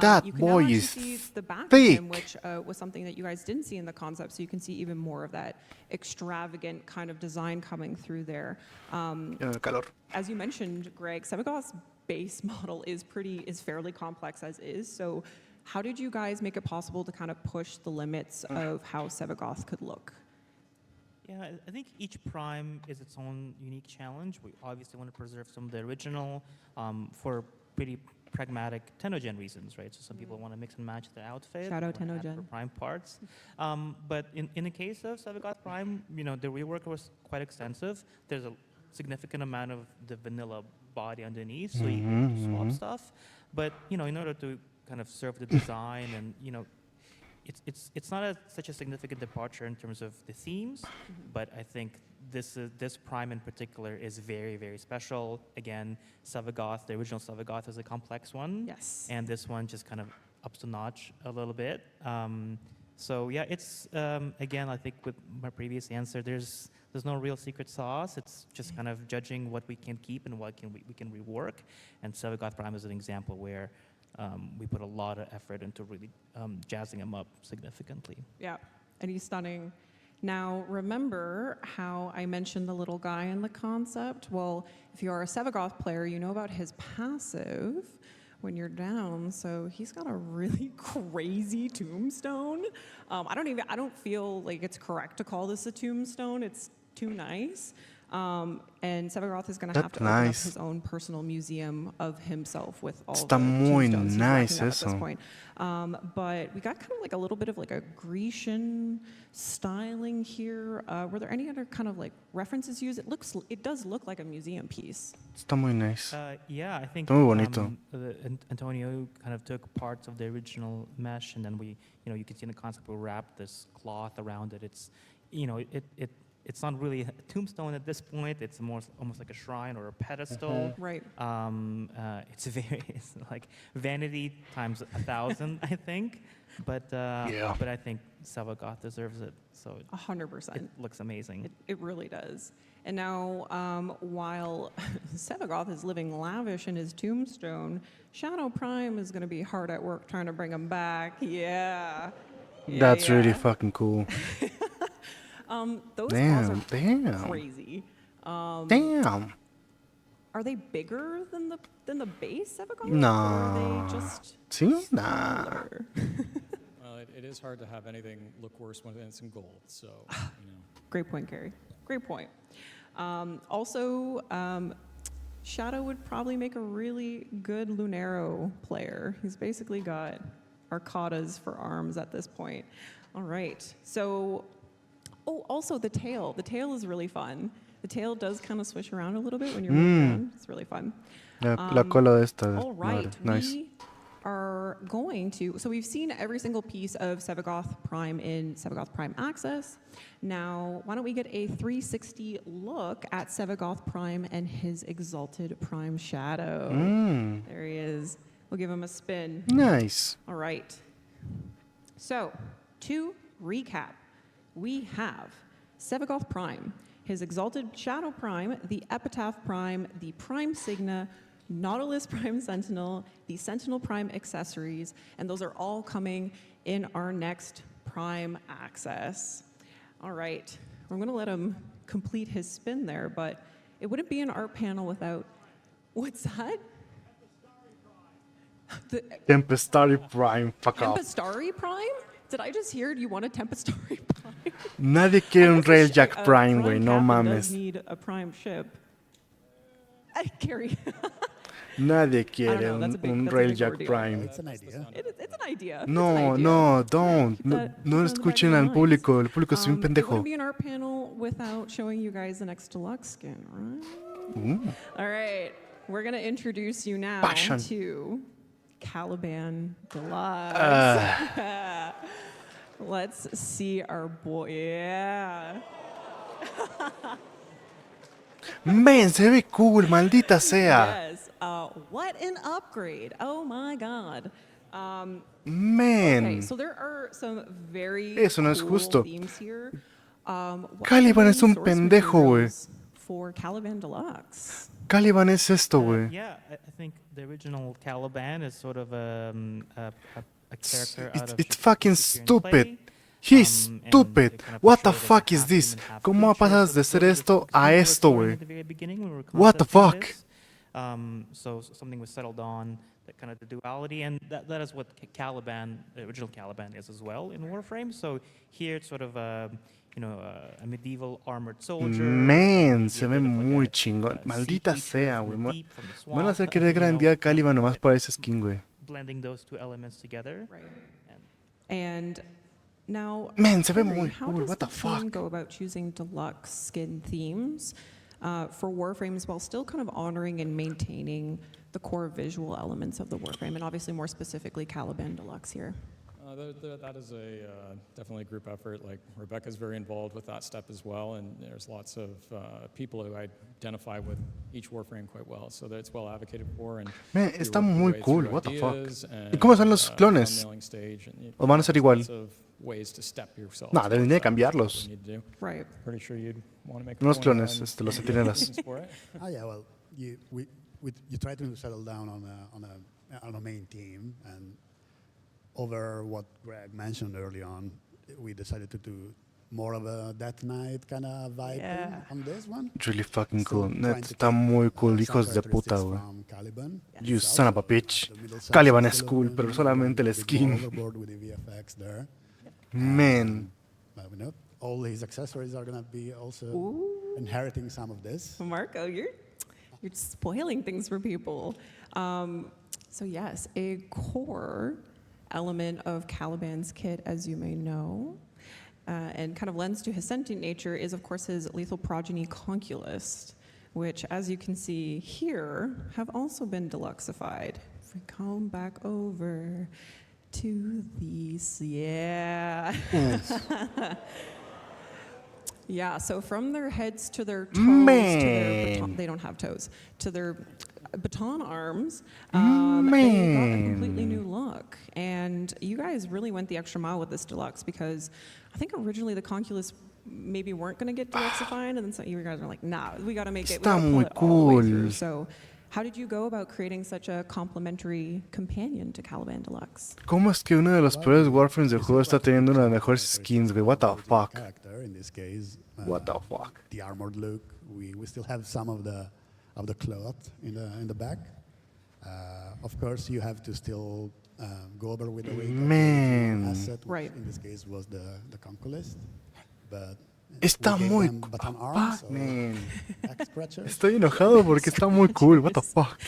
That you can boy now actually is see the back of thick. him, which was something that you guys didn't see in the concept. So you can see even more of that extravagant kind of design coming through there. As you mentioned, Greg, Sevagoth's base model is fairly complex as is. So how did you guys make it possible to kind of push the limits of how Sevagoth could look? Yeah, I think each prime is its own unique challenge. We obviously want to preserve some of the original for pretty pragmatic TennoGen reasons, right? So some people want to mix and match their outfit. Shout out wanna add TennoGen. for prime parts. But in the case of Sevagoth Prime, the rework was quite extensive. There's a significant amount of the vanilla body underneath, so you can swap stuff. But in order to kind of serve the design and it's not such a significant departure in terms of the themes, but I think this prime in particular is very, very special. Again, Sevagoth, the original Sevagoth, is a complex one. Yes. And this one just kind of ups the notch a little bit. So yeah, it's again, I think with my previous answer, there's no real secret sauce. It's just kind of judging what we can keep and what we can rework. And Sevagoth Prime is an example where we put a lot of effort into really jazzing him up significantly. Yeah, and he's stunning. Now, remember how I mentioned the little guy in the concept? Well, if you are a Sevagoth player, you know about his passive when you're down. So he's got a really crazy tombstone. I don't feel like it's correct to call this a tombstone. It's too nice. And Sevagoth is going to have to open up his own personal museum of himself with all Está the muy tombstones he's nice racking up at eso. this point. But we got kind of like a little bit of like a Grecian styling here. Were there any other kind of like references used? It does look like a museum piece. Está muy nice. Yeah, I think Está muy bonito. Antonio kind of took parts of the original mesh, and then you can see in the concept we wrapped this cloth around it. It's, it's not really a tombstone at this point. It's almost like a shrine or a pedestal. Right. It's like vanity times 1,000, I think. But I think Sevagoth deserves it. So 100%. It looks amazing. It really does. And now, while Sevagoth is living lavish in his tombstone, Shadow Prime is going to be hard at work trying to bring him back. Yeah. That's really fucking cool. Those claws are damn. crazy. Damn. Are they bigger than the base Sevagoth? No. Or are they just Nah. smaller? Well, it is hard to have anything look worse when it's in gold. So, Great point, Gary. Great point. Shadow would probably make a really good Lunaro player. He's basically got arcadas for arms at this point. All right. So, also the tail. The tail is really fun. The tail does kind of swish around a little bit when you're moving around. It's really fun. La cola de esta. All right. Nice. We are going to, so we've seen every single piece of Sevagoth Prime in Sevagoth Prime Access. Now, why don't we get a 360 look at Sevagoth Prime and his Exalted Prime Shadow. There he is. We'll give him a spin. Nice. All right. So, to recap, we have Sevagoth Prime, his Exalted Shadow Prime, the Epitaph Prime, the Prime Signa, Nautilus Prime Sentinel, the Sentinel Prime accessories, and those are all coming in our next Prime Access. All right, we're going to let him complete his spin there, but it wouldn't be an art panel without, what's that? Tempestari Prime, fuck off. Tempestari Prime? Did I just hear you want a Tempestari Prime? Nadie quiere un Railjack Prime, güey, no Captain does mames. need a Prime ship. Carrie. Nadie I don't quiere know, that's a big, un that's a big Railjack ordeal. Prime. It's an idea. It's an idea. It's an No, idea. no, don't. Keep No, that- keep no that in the back of escuchen your al minds. público. El público es un It pendejo. wouldn't be an art panel without showing you guys the next deluxe skin, right? All right, we're gonna introduce you now Passion. to Caliban Deluxe. Let's see our boy. Yeah. Men, se ve cool, maldita sea. Yes. What an upgrade! Oh my God. Okay, Men. so there are some very Eso no es cool justo. themes here. What Caliban are es the un source pendejo, güey. materials for Caliban Deluxe? Caliban es esto, güey. Yeah, I think the original Caliban is sort of a character out of It's fucking Shakespearean stupid. play. He's And stupid. it kind of What the portrayed as a fuck is half this? human, half ¿Cómo creature. pasas So de those ser are the esto things a we were esto, exploring güey? at the very beginning when we were What the concepting fuck? this. So something was settled on, that kind of the duality, and that is what Caliban, the original Caliban, is as well in Warframe. So here it's sort of a medieval armored soldier. Men, se ve muy chingón. Maldita sea, güey. Van a hacer querer grandear Caliban nomás para ese skin, güey. Blending those two elements together. Right. And now, Man, se ve Henry, muy how cool. does What the team fuck? go about choosing deluxe skin themes for Warframes while still kind of honoring and maintaining the core visual elements of the Warframe, and obviously more specifically Caliban Deluxe here? That is definitely a group effort. Like Rebecca's very involved with that step as well, and there's lots of people who identify with each Warframe quite well, so that it's well advocated for. And Man, we está work our muy way cool. through What the fuck? ideas ¿Y cómo son and, los clones? thumbnailing stage, and ¿O van a ser igual? lots of ways to step yourself No, towards deberían de that. cambiarlos. That's what we need to do. Right. Pretty sure you'd want to make a Unos point clones, on los the centinelas. reasons for it. Oh yeah, well, you try to settle down on a main team, and over what Greg mentioned early on, we decided to do more of a Death Knight kind of vibe Yeah. on this one. It's really fucking cool. Still Net, trying to está take, muy cool, some hijos de puta, characteristics güey. from Caliban. You Itself, son of a so, bitch. the middle section Caliban is es still cool, open, pero we solamente el go skin. overboard with the VFX there. Man. But we know all his accessories are gonna be also inheriting some of this. Marco, you're spoiling things for people. So yes, a core element of Caliban's kit, as you may know, and kind of lends to his sentient nature, is of course his lethal progeny Conculus, which, as you can see here, have also been deluxified. If we come back over to these, yeah. Yeah, so from their heads to their toes, to their baton, they don't have toes, to their baton arms, they got a completely new look. And you guys really went the extra mile with this deluxe, because I think originally the Conculus maybe weren't going to get deluxified, and then so you guys are like, nah, we got to make it, we Está gotta pull muy it all the way cool. through. So how did you go about creating such a complementary companion to Caliban Deluxe? ¿Cómo es que uno de los peores Warframes del juego está teniendo una de las mejores skins, güey? What the fuck? Character in this case. What the fuck? The armored look. We still have some of the cloth in the back. Of course, you have to still go over with the weight Man. of the asset, which Right. in this case was the Conquest. But Está we gave muy them baton arms, fuck, or man. back scratchers. Estoy enojado porque está muy cool. What the fuck?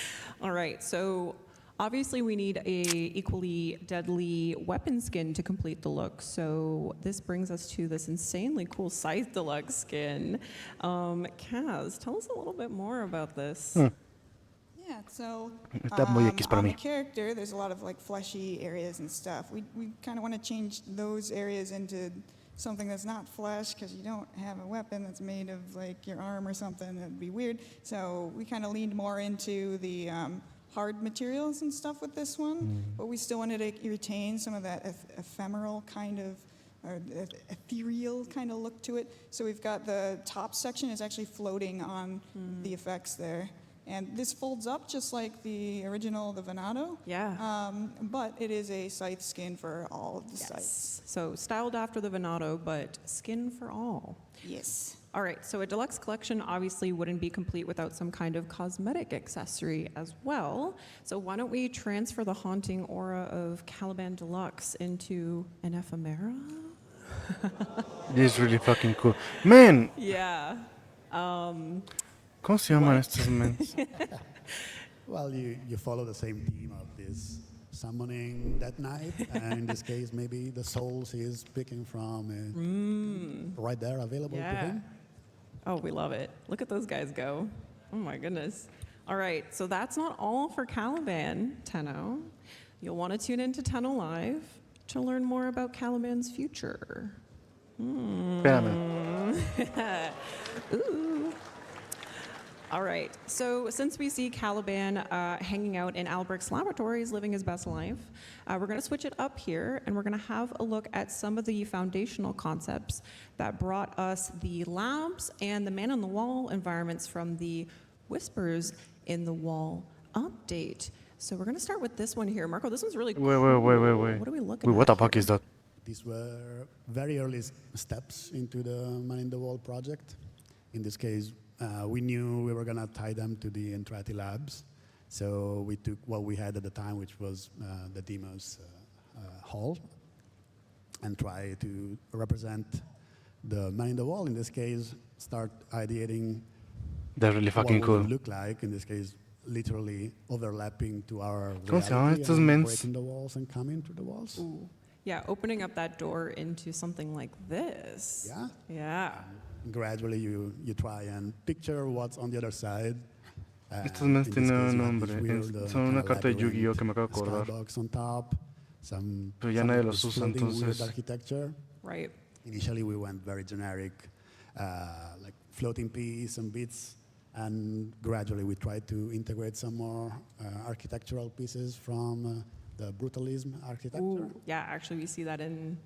All right, so obviously we need a equally deadly weapon skin to complete the look. So this brings us to this insanely cool Scythe Deluxe skin. Kaz, tell us a little bit more about this. Yeah, so Está muy X para on mí. the character, there's a lot of like fleshy areas and stuff. We kind of want to change those areas into something that's not flesh, because you don't have a weapon that's made of like your arm or something. That'd be weird. So we kind of leaned more into the hard materials and stuff with this one, but we still wanted to retain some of that ephemeral kind of, or ethereal kind of look to it. So we've got the top section is actually floating on the effects there. And this folds up just like the original, the Venato. Yeah. But it is a scythe skin for all of the scythes. So styled after the Venato, but skin for all. Yes. All right, so a deluxe collection obviously wouldn't be complete without some kind of cosmetic accessory as well. So why don't we transfer the haunting aura of Caliban Deluxe into an ephemera? This is really fucking cool. Man, Yeah. ¿cómo se llaman estos men? Well, you follow the same theme of this summoning that night, and in this case, maybe the souls he is picking from right there available to him. Oh, we love it. Look at those guys go. Oh my goodness. All right, so that's not all for Caliban, Tenno. You'll want to tune into Tenno Live to learn more about Caliban's future. Espérame. Ooh. All right, so since we see Caliban hanging out in Albrecht's laboratories, living his best life, we're going to switch it up here, and we're going to have a look at some of the foundational concepts that brought us the labs and the man-on-the-wall environments from the Whispers in the Wall update. So we're going to start with this one here. Marco, this one's really cool. Wait. What are we looking at What the fuck is that? These were very early steps into the Man in the Wall project. In this case, we knew we were going to tie them to the Entrati labs. So we took what we had at the time, which was the Demos hall, and try to represent the Man in the Wall. In this case, start ideating They're really fucking what cool. would it look like. In this case, literally overlapping to our ¿Cómo se llaman reality estos and mens? breaking the walls and coming through the walls. Ooh. Yeah, opening up that door into something like this. Yeah. Yeah. Gradually, you try and picture what's on the other side. Estos mens In this tienen case, un you have nombre. this weird, Son una kinda carta de Yu-Gi-Oh que me acabo de labyrinth, acordar. skybox on top, some Pero ya some nadie of los this usa, floating weird entonces. architecture. Right. Initially, we went very generic, like floating piece and bits, and gradually we tried to integrate some more architectural pieces from the brutalism architecture. Ooh, yeah, actually we see that we're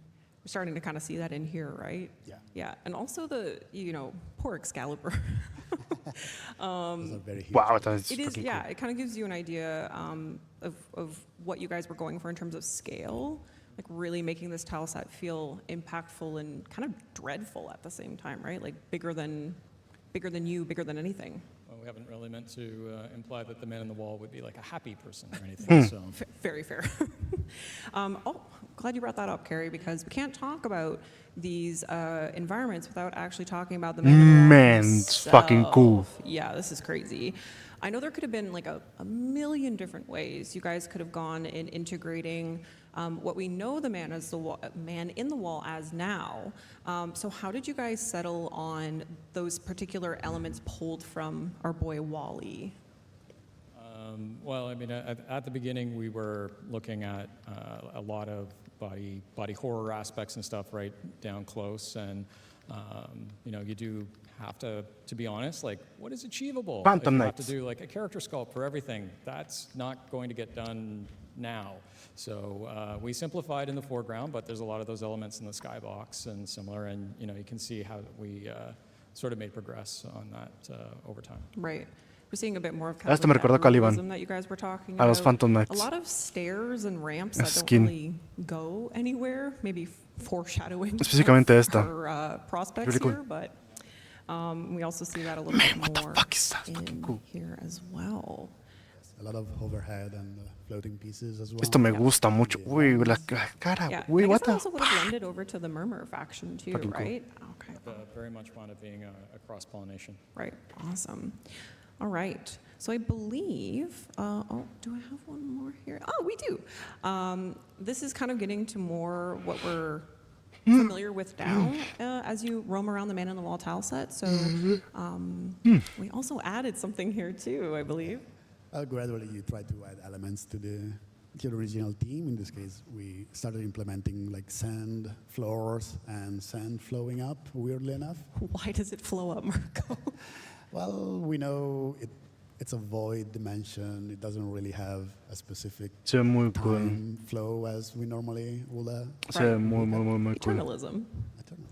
starting to kind of see that in here, right? Yeah. Yeah, and also poor Excalibur. Those are very huge. Wow, that's It is, fucking yeah, cool. it kind of gives you an idea of what you guys were going for in terms of scale, like really making this tile set feel impactful and kind of dreadful at the same time, right? Like bigger than you, bigger than anything. Well, we haven't really meant to imply that the man in the wall would be like a happy person or anything. So. Very fair. Glad you brought that up, Carrie, because we can't talk about these environments without actually talking about the man in the wall Man's fucking cool. himself. Yeah, this is crazy. I know there could have been like a million different ways you guys could have gone in integrating what we know the man in the wall as now. So how did you guys settle on those particular elements pulled from our boy Wally? Well, I mean, at the beginning, we were looking at a lot of body horror aspects and stuff right down close, and you do have to be honest, like, what is achievable? Phantom if you have Knights. to do like a character sculpt for everything, that's not going to get done now. So we simplified in the foreground, but there's a lot of those elements in the skybox and similar, and you can see how we sort of made progress on that over time. Right. We're seeing a bit more of kind Esto of me like recordó that a Caliban. realism that you guys were talking A los about. Phantom Knights. A lot of stairs and ramps that don't Skin. really go anywhere. Maybe foreshadowing Específicamente esta. for prospects Really cool. here, but we also see that a little bit more in cool. here as well. A lot of overhead and floating pieces as well. Esto me gusta mucho. Uy, la cara. Yeah, Uy, I what guess it the? also would have blended over to the Murmur faction too, Fucking cool. right? Okay. Very much wound up being a cross-pollination. Right. Awesome. All right. So I believe, do I have one more here? Oh, we do. This is kind of getting to more what we're familiar with now as you roam around the Man on the Wall tile set. So we also added something here too, I believe. Gradually, you try to add elements to the original theme. In this case, we started implementing like sand floors and sand flowing up, weirdly enough. Why does it flow up, Marco? Well, we know it's a void dimension. It doesn't really have a specific Se ve muy cool. time flow as we normally would. Se ve muy cool.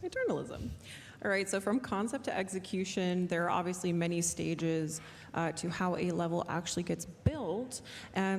Eternalism. All right, so from concept to execution, there are obviously many stages to how a level actually gets built.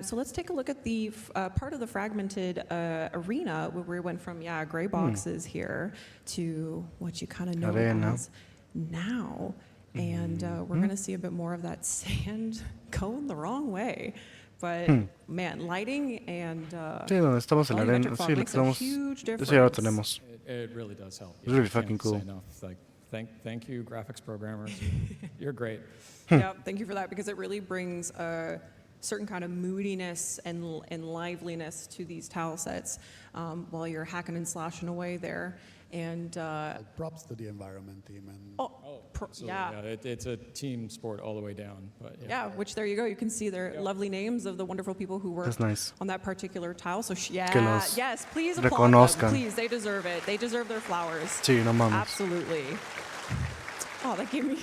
So let's take a look at the part of the fragmented arena where we went from, gray boxes here to what you kind of know Arena. as now. And we're going to see a bit more of that sand going the wrong way. But man, lighting and Sí, donde estamos en la arena. volumetric fog Sí, lo makes que a tenemos. huge Eso ya lo difference. tenemos. It really does help. It's really I fucking can't cool. say enough. Like, thank you, graphics programmers. You're great. Yeah, thank you for that because it really brings certain kind of moodiness and liveliness to these tile sets while you're hacking and slashing away there. And props to the environment team and it's a team sport all the way down. But yeah, which there you go. You can see their lovely names of the wonderful people who work on that particular tile. So yes, please applaud them. Please, they deserve it. They deserve their flowers. Sí, no mames. Absolutely. Oh, that gave me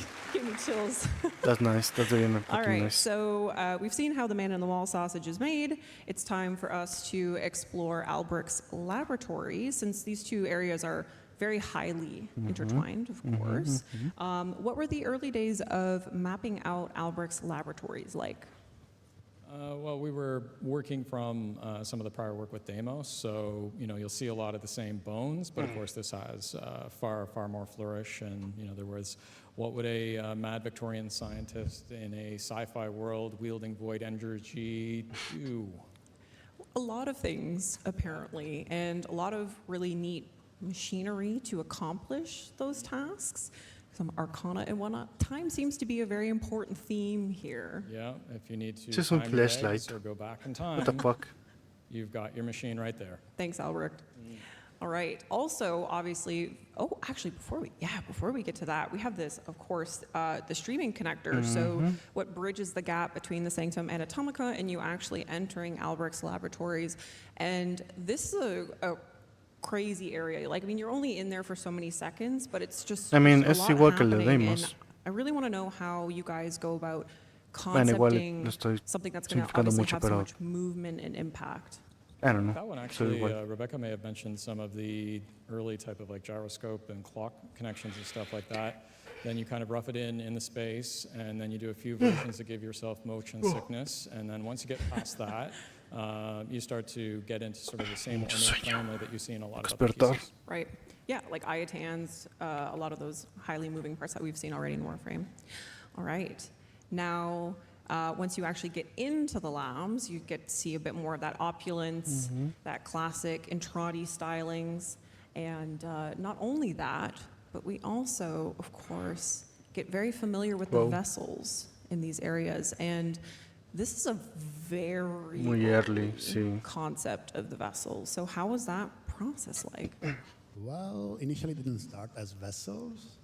chills. That's nice. That's really nice. All right, so we've seen how the man-in-the-wall sausage is made. It's time for us to explore Albrecht's laboratory, since these two areas are very highly intertwined, of course. What were the early days of mapping out Albrecht's laboratories like? Well, we were working from some of the prior work with Deimos, so you'll see a lot of the same bones, but of course this has far more flourish. And there was, what would a mad Victorian scientist in a sci-fi world wielding void energy do? A lot of things, apparently, and a lot of really neat machinery to accomplish those tasks. Some arcana and whatnot. Time seems to be a very important theme here. Yeah, if you need to Just some time your flashlight. eggs or go back in time, What the fuck? you've got your machine right there. Thanks, Albrecht. All right. Also, obviously, actually, before we get to that, we have this, of course, the streaming connector. So what bridges the gap between the Sanctum Anatomica and you actually entering Albrecht's laboratories. And this is a crazy area. Like, I mean, you're only in there for so many seconds, but it's just I mean, a es lot igual que el de happening, Deimos. and I really want to know how you guys go about Bueno, igual concepting lo estoy something that's going to simplificando obviously mucho, have so pero much movement and impact. I don't know. That one So actually, igual. Rebecca may have mentioned some of the early type of like gyroscope and clock connections and stuff like that. Then you kind of rough it in the space, and then you do a few versions to give yourself motion sickness. And then once you get past that, you start to get into sort of the same ornate family that you see in a lot of other pieces. Right. Yeah, like iotans, a lot of those highly moving parts that we've seen already in Warframe. All right. Now, once you actually get into the labs, you get to see a bit more of that opulence, that classic Entrati stylings. And not only that, but we also, of course, get very familiar with the vessels in these areas. And this is a very Muy early, sí. concept of the vessels. So how was that process like? Well, initially it didn't start as vessels.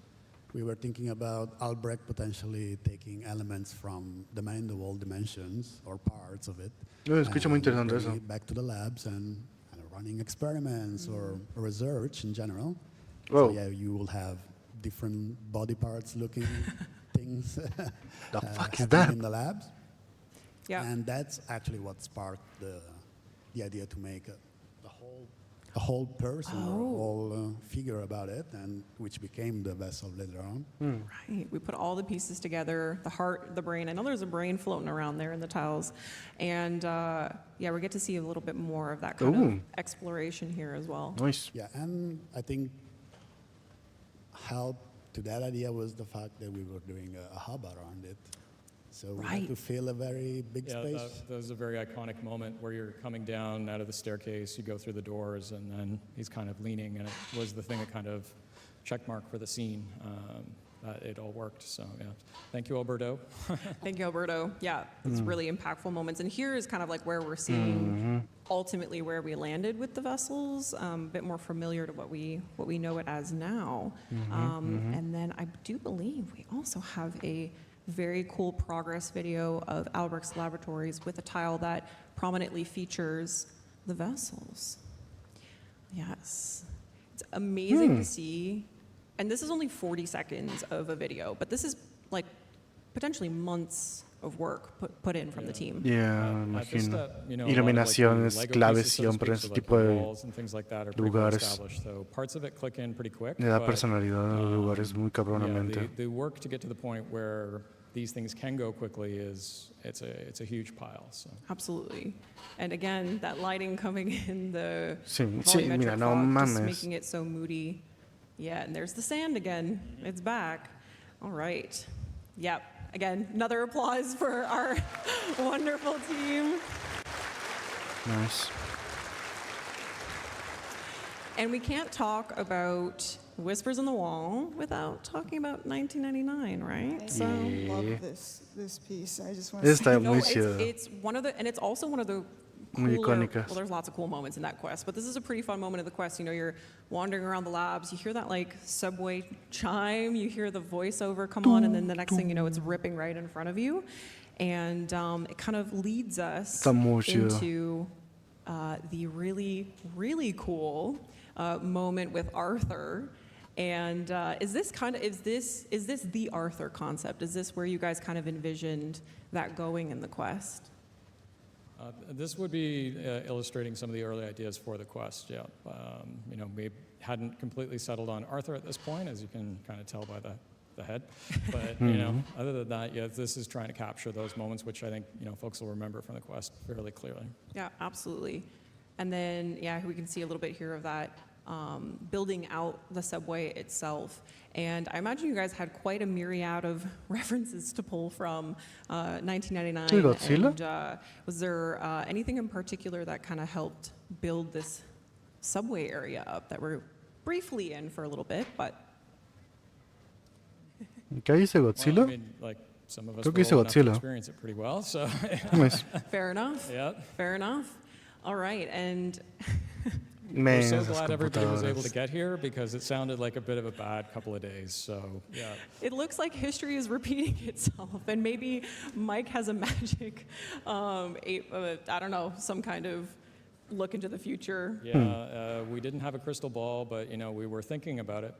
We were thinking about Albrecht potentially taking elements from the man-in-the-wall dimensions or parts of it. Escucha muy interesante bringing eso. it back to the labs and running experiments or research in general. Whoa. So yeah, you will have different body parts looking things The fuck is happening that? in the labs. Yeah. And that's actually what sparked the idea to make a whole person or a whole figure about it, and which became the vessel later on. Right. We put all the pieces together, the heart, the brain. I know there's a brain floating around there in the tiles. And yeah, we get to see a little bit more of that kind of exploration here as well. Nice. Yeah, and I think help to that idea was the fact that we were doing a hub around it. So we had to fill a very big space. That was a very iconic moment where you're coming down out of the staircase, you go through the doors, and then he's kind of leaning, and it was the thing that kind of checkmark for the scene. That it all worked. So yeah, thank you, Alberto. Thank you, Alberto. Yeah, it's really impactful moments. And here is kind of like where we're seeing ultimately where we landed with the vessels, a bit more familiar to what we know it as now. And then I do believe we also have a very cool progress video of Albrecht's laboratories with a tile that prominently features the vessels. Yes, it's amazing to see. And this is only 40 seconds of a video, but this is like potentially months of work put in from the team. Yeah, imagino. Iluminación es clave siempre en ese tipo de lugares. Le da personalidad a los lugares muy cabronamente. The work to get to the point where these things can go quickly it's a huge pile. So. Absolutely. And again, that lighting coming in, the volumetric mira, no fog, just mames. making it so moody. Yeah, and there's the sand again. It's back. All right. Yep. Again, another applause for our wonderful team. Nice. And we can't talk about Whispers on the Wall without talking about 1999, right? I love this piece. I just want to Está say. muy chida. It's one of the, and it's also one of the Muy cooler, icónicas. well, there's lots of cool moments in that quest, but this is a pretty fun moment of the quest. You know, you're wandering around the labs, you hear that like subway chime, you hear the voiceover come on, and then the next thing you know, it's ripping right in front of you. And it kind of leads us Está muy chido. into the really, really cool moment with Arthur. And is this the Arthur concept? Is this where you guys kind of envisioned that going in the quest? This would be illustrating some of the early ideas for the quest, yeah. You know, we hadn't completely settled on Arthur at this point, as you can kind of tell by the head. But, you know, other than that, yeah, this is trying to capture those moments, which I think, you know, folks will remember from the quest fairly clearly. Yeah, absolutely. And then, yeah, we can see a little bit here of that building out the subway itself. And I imagine you guys had quite a myriad of references to pull from 1999. Godzilla? And was there anything in particular that kind of helped build this subway area up that we're briefly in for a little bit, but... ¿Qué dice Godzilla? Well, I mean, like, some of us Creo que were dice old enough to Godzilla. experience it pretty well, so... Nice. Fair enough. Yeah. Fair enough. All right, and... We're so esas glad everybody was able computadoras. to get here because it sounded like a bit of a bad couple of days, so, yeah. It looks like history is repeating itself, and maybe Mike has a magic, I don't know, some kind of look into the future. Yeah, we didn't have a crystal ball, but, you know, we were thinking about it.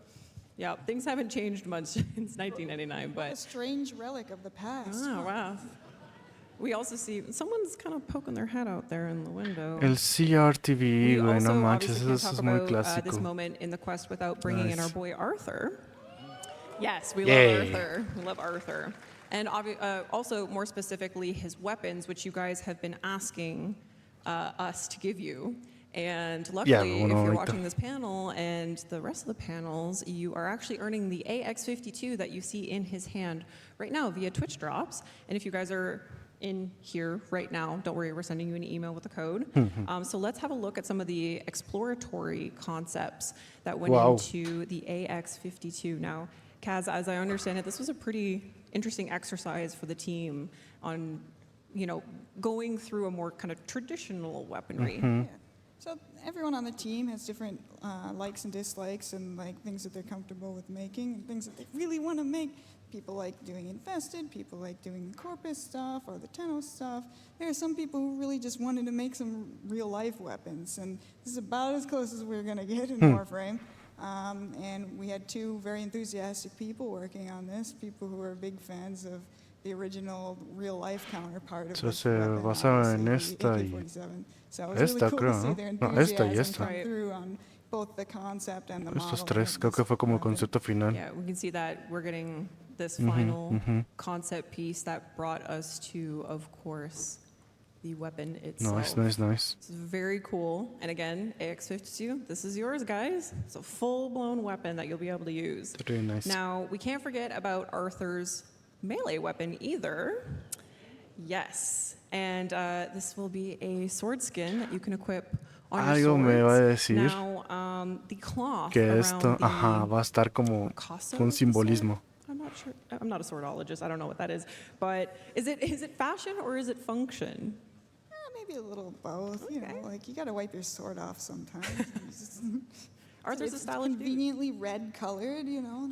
Yeah, things haven't changed much since 1999, A but... strange relic of the past. Oh, wow. We also see, someone's kind of poking their head out there in the window. El CRTV, We güey, no also manches, obviously eso can't es talk muy about this clásico. moment in the quest without bringing in Nice. our boy Arthur. Yes, we Yay. love Arthur. We love Arthur. And also, more specifically, his weapons, which you guys have been asking us to give you. And luckily, if you're watching this panel and the rest of the panels, you are actually earning the AX52 that you see in his hand right now via Twitch drops. And if you guys are in here right now, don't worry, we're sending you an email with a code. So let's have a look at some of the exploratory concepts that went into the AX52. Now, Kaz, as I understand it, this was a pretty interesting exercise for the team on, you know, going through a more kind of traditional weaponry. Yeah. So everyone on the team has different likes and dislikes and like things that they're comfortable with making and things that they really want to make. People like doing infested, people like doing the Corpus stuff or the Tenno stuff. There are some people who really just wanted to make some real life weapons, and this is about as close as we're going to get in Warframe. And we had two very enthusiastic people working on this, people who are big fans of the original real life counterpart of So this se weapon, basaba en obviously, the esta y AK-47. So it was really esta, cool creo, to see ¿no? their No, esta y enthusiasm esta. come through on both the concept and the Estos model. tres, creo que fue como el concepto final. Yeah, we can see that we're getting this final concept piece that brought us to, of course, the weapon itself. Nice. It's very cool. And again, AX52, this is yours, guys. It's a full-blown weapon that you'll be able to use. Very nice. Now, we can't forget about Arthur's melee weapon either. Yes. And this will be a sword skin that you can equip on your Algo me va a swords. decir Now, the cloth que around esto, the va a estar como costa un of the sword? simbolismo. I'm not sure. I'm not a swordologist. I don't know what that is. But is it fashion or is it function? Maybe a little both. You know, like you got to wipe your sword off sometimes. Arthur's a it's stylish dude. conveniently red colored. You know,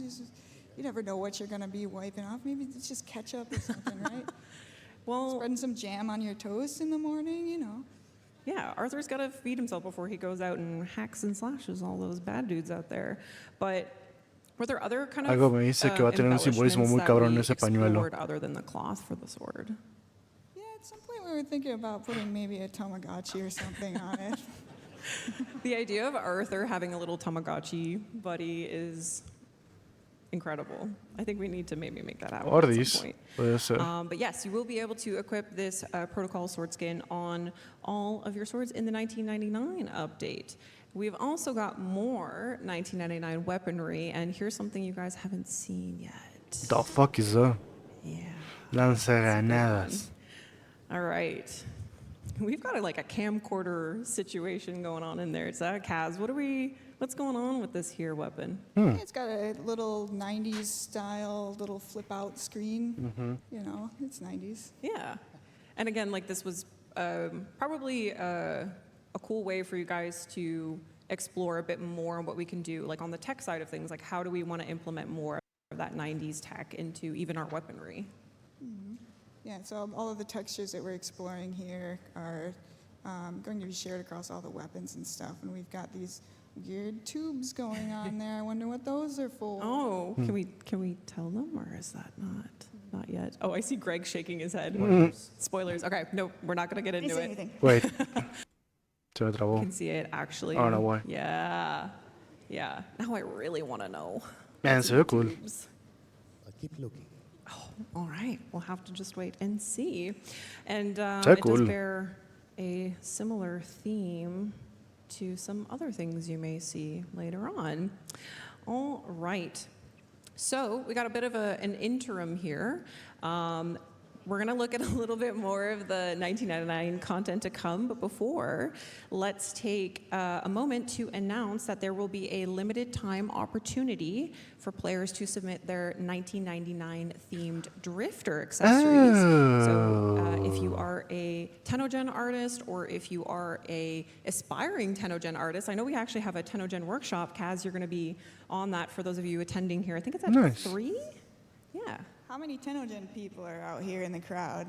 you never know what you're gonna be wiping off. Maybe it's just ketchup or something, right? Well, spreading some jam on your toast in the morning. You know. Yeah, Arthur's got to feed himself before he goes out and hacks and slashes all those bad dudes out there. But were there other kind of Algo me dice que va a tener un simbolismo muy cabrón ese pañuelo. other than the cloth for the sword? Yeah, at some point we were thinking about putting maybe a Tamagotchi or something on it. The idea of Arthur having a little Tamagotchi buddy is incredible. I think we need to maybe make that happen at Ordis, some point. puede ser. But yes, you will be able to equip this protocol sword skin on all of your swords in the 1999 update. We've also got more 1999 weaponry, and here's something you guys haven't seen yet. The fuck is that? Yeah. Lanzagranadas. All right. We've got like a camcorder situation going on in there. It's Kaz. What are we What's going on with this here weapon? It's got a little 90s style, little flip out screen. You know, it's 90s. Yeah. And again, like this was probably a cool way for you guys to explore a bit more on what we can do, like on the tech side of things, like how do we want to implement more of that 90s tech into even our weaponry? Yeah, so all of the textures that we're exploring here are going to be shared across all the weapons and stuff. And we've got these weird tubes going on there. I wonder what those are for. Oh, can we tell them, or is that not yet? Oh, I see Greg shaking his head. Spoilers. Okay, no, we're not gonna get into it. Anything. Wait. Se me You trabó. can see it actually. Oh, no way. Yeah. Yeah. Now I really want to know. Man, se ve cool. I'll keep looking. All right, we'll have to just wait and see. And Se ve it does cool. bear a similar theme to some other things you may see later on. All right. So we got a bit of an interim here. We're going to look at a little bit more of the 1999 content to come, but before, let's take a moment to announce that there will be a limited time opportunity for players to submit their 1999 themed drifter accessories. So if you are a TennoGen artist, or if you are a aspiring TennoGen artist, I know we actually have a TennoGen workshop. Kaz, you're going to be on that for those of you attending here. I think it's at 3? Yeah. How many TennoGen people are out here in the crowd?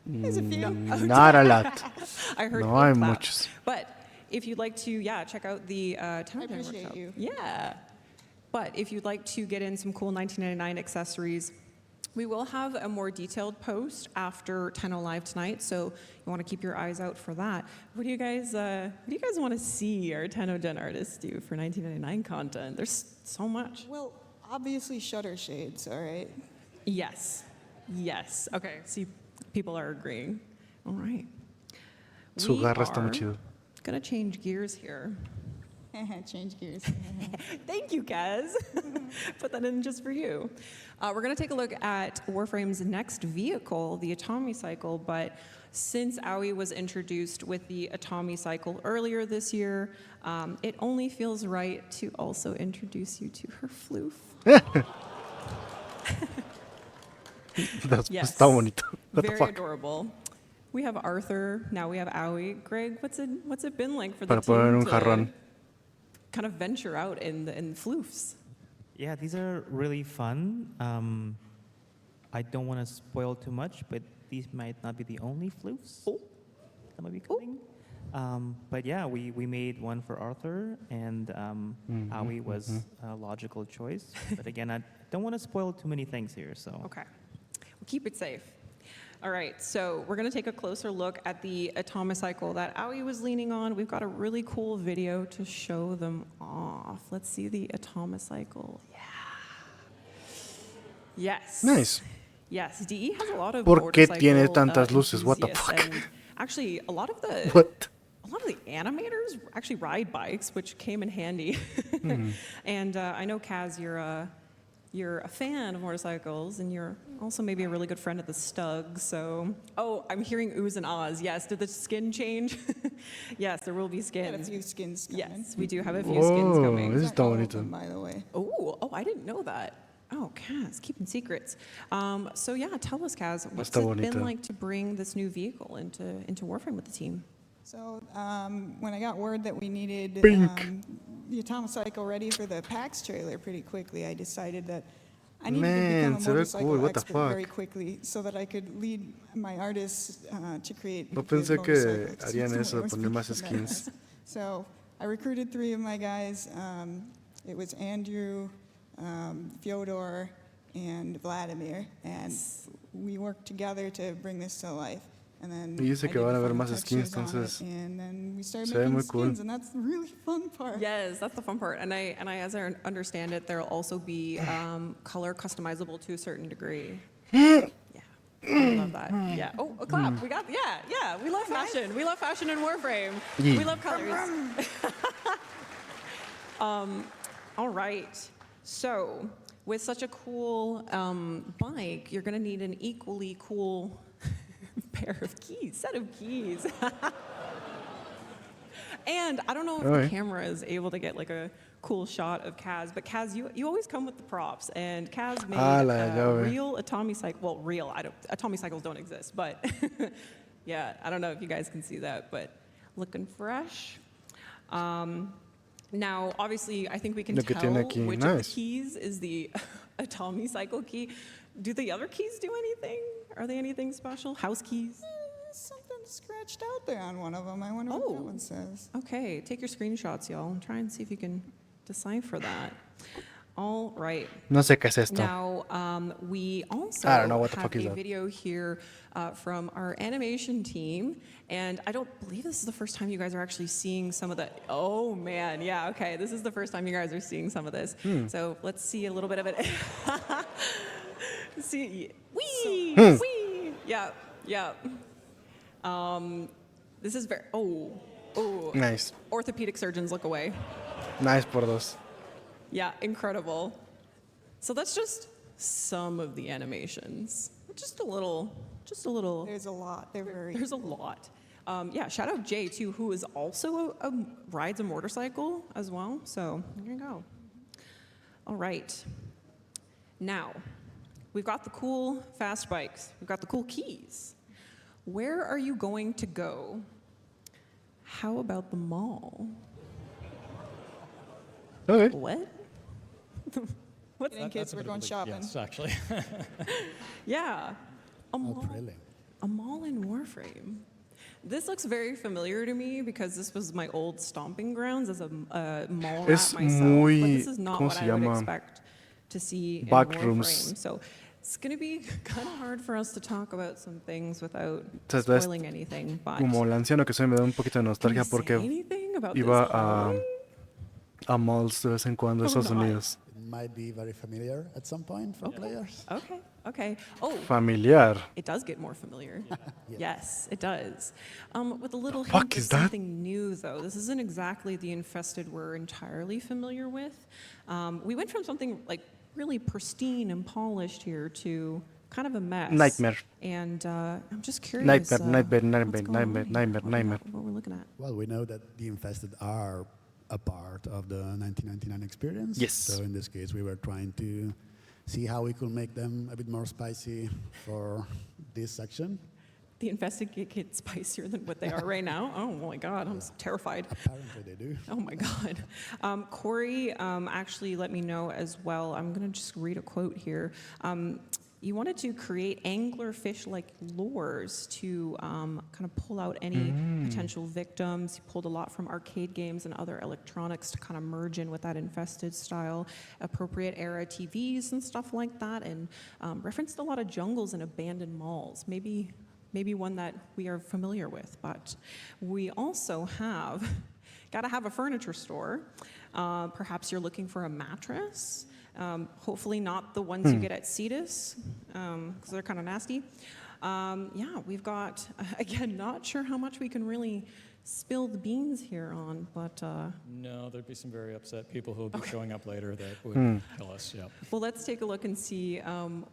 There's a few. Not a lot. I heard No hay clap. muchos. But if you'd like to, check out the TennoGen appreciate workshop. you. Yeah. But if you'd like to get in some cool 1999 accessories, we will have a more detailed post after Tenno Live tonight, so you want to keep your eyes out for that. What do you guys want to see our TennoGen artists do for 1999 content? There's so much. Well, obviously shutter shades, all right? Yes. Yes. Okay. See, people are agreeing. All right. Su We garra está muy are chido. gonna change gears here. Change gears. Thank you, Kaz. Put that in just for you. We're going to take a look at Warframe's next vehicle, the Atomy Cycle, but since Aoi was introduced with the Atomy Cycle earlier this year, it only feels right to also introduce you to her floof. Yes. Está bonito. What the Very fuck? adorable. We have Arthur, now we have Aoi. Greg, what's it been like for the Para poner team un to jarrón. kind of venture out in floofs? Yeah, these are really fun. I don't want to spoil too much, but these might not be the only floofs that might be coming. But yeah, we made one for Arthur, and Aoi was a logical choice. But again, I don't want to spoil too many things here, so. Okay. We'll keep it safe. All right, so we're going to take a closer look at the Atomicycle that Aoi was leaning on. We've got a really cool video to show them off. Let's see the Atomicycle. Yeah. Yes. Nice. Yes, DE has a lot of ¿Por qué tiene motorcycle, tantas luces? What the enthusiasts, fuck? and actually, a lot of the What? a lot of the animators actually ride bikes, which came in handy. And I know, Kaz, you're a fan of motorcycles, and you're also maybe a really good friend of the Stug. So, oh, I'm hearing oohs and ahs. Yes, did the skin change? Yes, there will be skins. Got a few skins coming. Yes, we do have a few skins coming. Eso está bonito. By the way. Oh, I didn't know that. Oh, Kaz, keeping secrets. So yeah, tell us, Kaz, what's Está it been bonito. like to bring this new vehicle into Warframe with the team? So when I got word that we needed the Atomicycle ready for the PAX trailer pretty quickly, I decided that I needed Man, to se become a ve motorcycle cool. What the expert fuck? very quickly so that I could lead my artists to create No good pensé que motorcycles. harían Don't eso, worry, poner más we're speaking from skins. that. So I recruited 3 of my guys. It was Andrew, Fyodor, and Vladimir, and we worked together to bring this to life. And then Y dice I que did van a the haber fun más skins, textures on it, entonces and then we started se ve making muy cool. skins, and that's the really fun part. Yes, that's the fun part. And I, as I understand it, there'll also be color customizable to a certain degree. Yeah, I love that. Yeah. Oh, a clap. We got. Yeah. We love fashion. We love fashion in Warframe. Yeah. We love colors. All right. So, with such a cool bike, you're going to need an equally cool set of keys. And I don't know if the camera is able to get like a cool shot of Kaz, but Kaz, you always come with the props, and Kaz made a real Atomi cycle. Well, real. Atomi cycles don't exist, but yeah, I don't know if you guys can see that, but looking fresh. Now, obviously, I think we can tell which of the keys is the Atomi cycle key. Do the other keys do anything? Are they anything special? House keys? Something scratched out there on one of them. I wonder what that one says. Okay, take your screenshots, y'all, and try and see if you can decipher that. All right. No sé qué es esto. Now, we also I don't know what the have fuck is a that. video here from our animation team, and I don't believe this is the first time you guys are actually seeing some of the. Oh man, yeah, okay, this is the first time you guys are seeing some of this. So let's see a little bit of it. See, wee, wee, yeah, yeah. This is very. Oh, nice. Orthopedic surgeons look away. Nice por dos. Yeah, incredible. So that's just some of the animations. Just a little. There's a lot. There's a lot. Yeah, shout out Jay too, who is also rides a motorcycle as well. So there you go. All right. Now, we've got the cool fast bikes. We've got the cool keys. Where are you going to go? How about the mall? Okay. What? What's that? Kids, we're going shopping. Yes, actually. Yeah. A mall. Really? A mall in Warframe. This looks very familiar to me because this was my old stomping grounds as a mall rat myself. But this is not what I would expect to see in Warframe. So it's going to be kind of hard for us to talk about some things without spoiling anything. But como el anciano que soy me da un poquito de nostalgia porque iba a malls de vez en cuando en Estados Unidos. It might be very familiar at some point for players. Okay. Oh. Familiar. It does get more familiar. Yes, it does. With a little hint of something new, though. This isn't exactly the infested we're entirely familiar with. We went from something like really pristine and polished here to kind of a mess. Nightmare. And I'm just curious. Nightmare. What we're looking at. Well, we know that the infested are a part of the 1999 experience. Yes. So in this case, we were trying to see how we could make them a bit more spicy for this section. The infested get spicier than what they are right now. Oh my God, I'm terrified. Apparently they do. Oh my God. Corey actually let me know as well. I'm going to just read a quote here. You wanted to create anglerfish-like lures to kind of pull out any potential victims. You pulled a lot from arcade games and other electronics to kind of merge in with that infested style, appropriate era TVs and stuff like that, and referenced a lot of jungles and abandoned malls. Maybe one that we are familiar with, but we also have, got to have a furniture store. Perhaps you're looking for a mattress. Hopefully not the ones you get at Cetus, because they're kind of nasty. Yeah, we've got, again, not sure how much we can really spill the beans here on, but... No, there'd be some very upset people who will be showing up later that would tell us, yeah. Well, let's take a look and see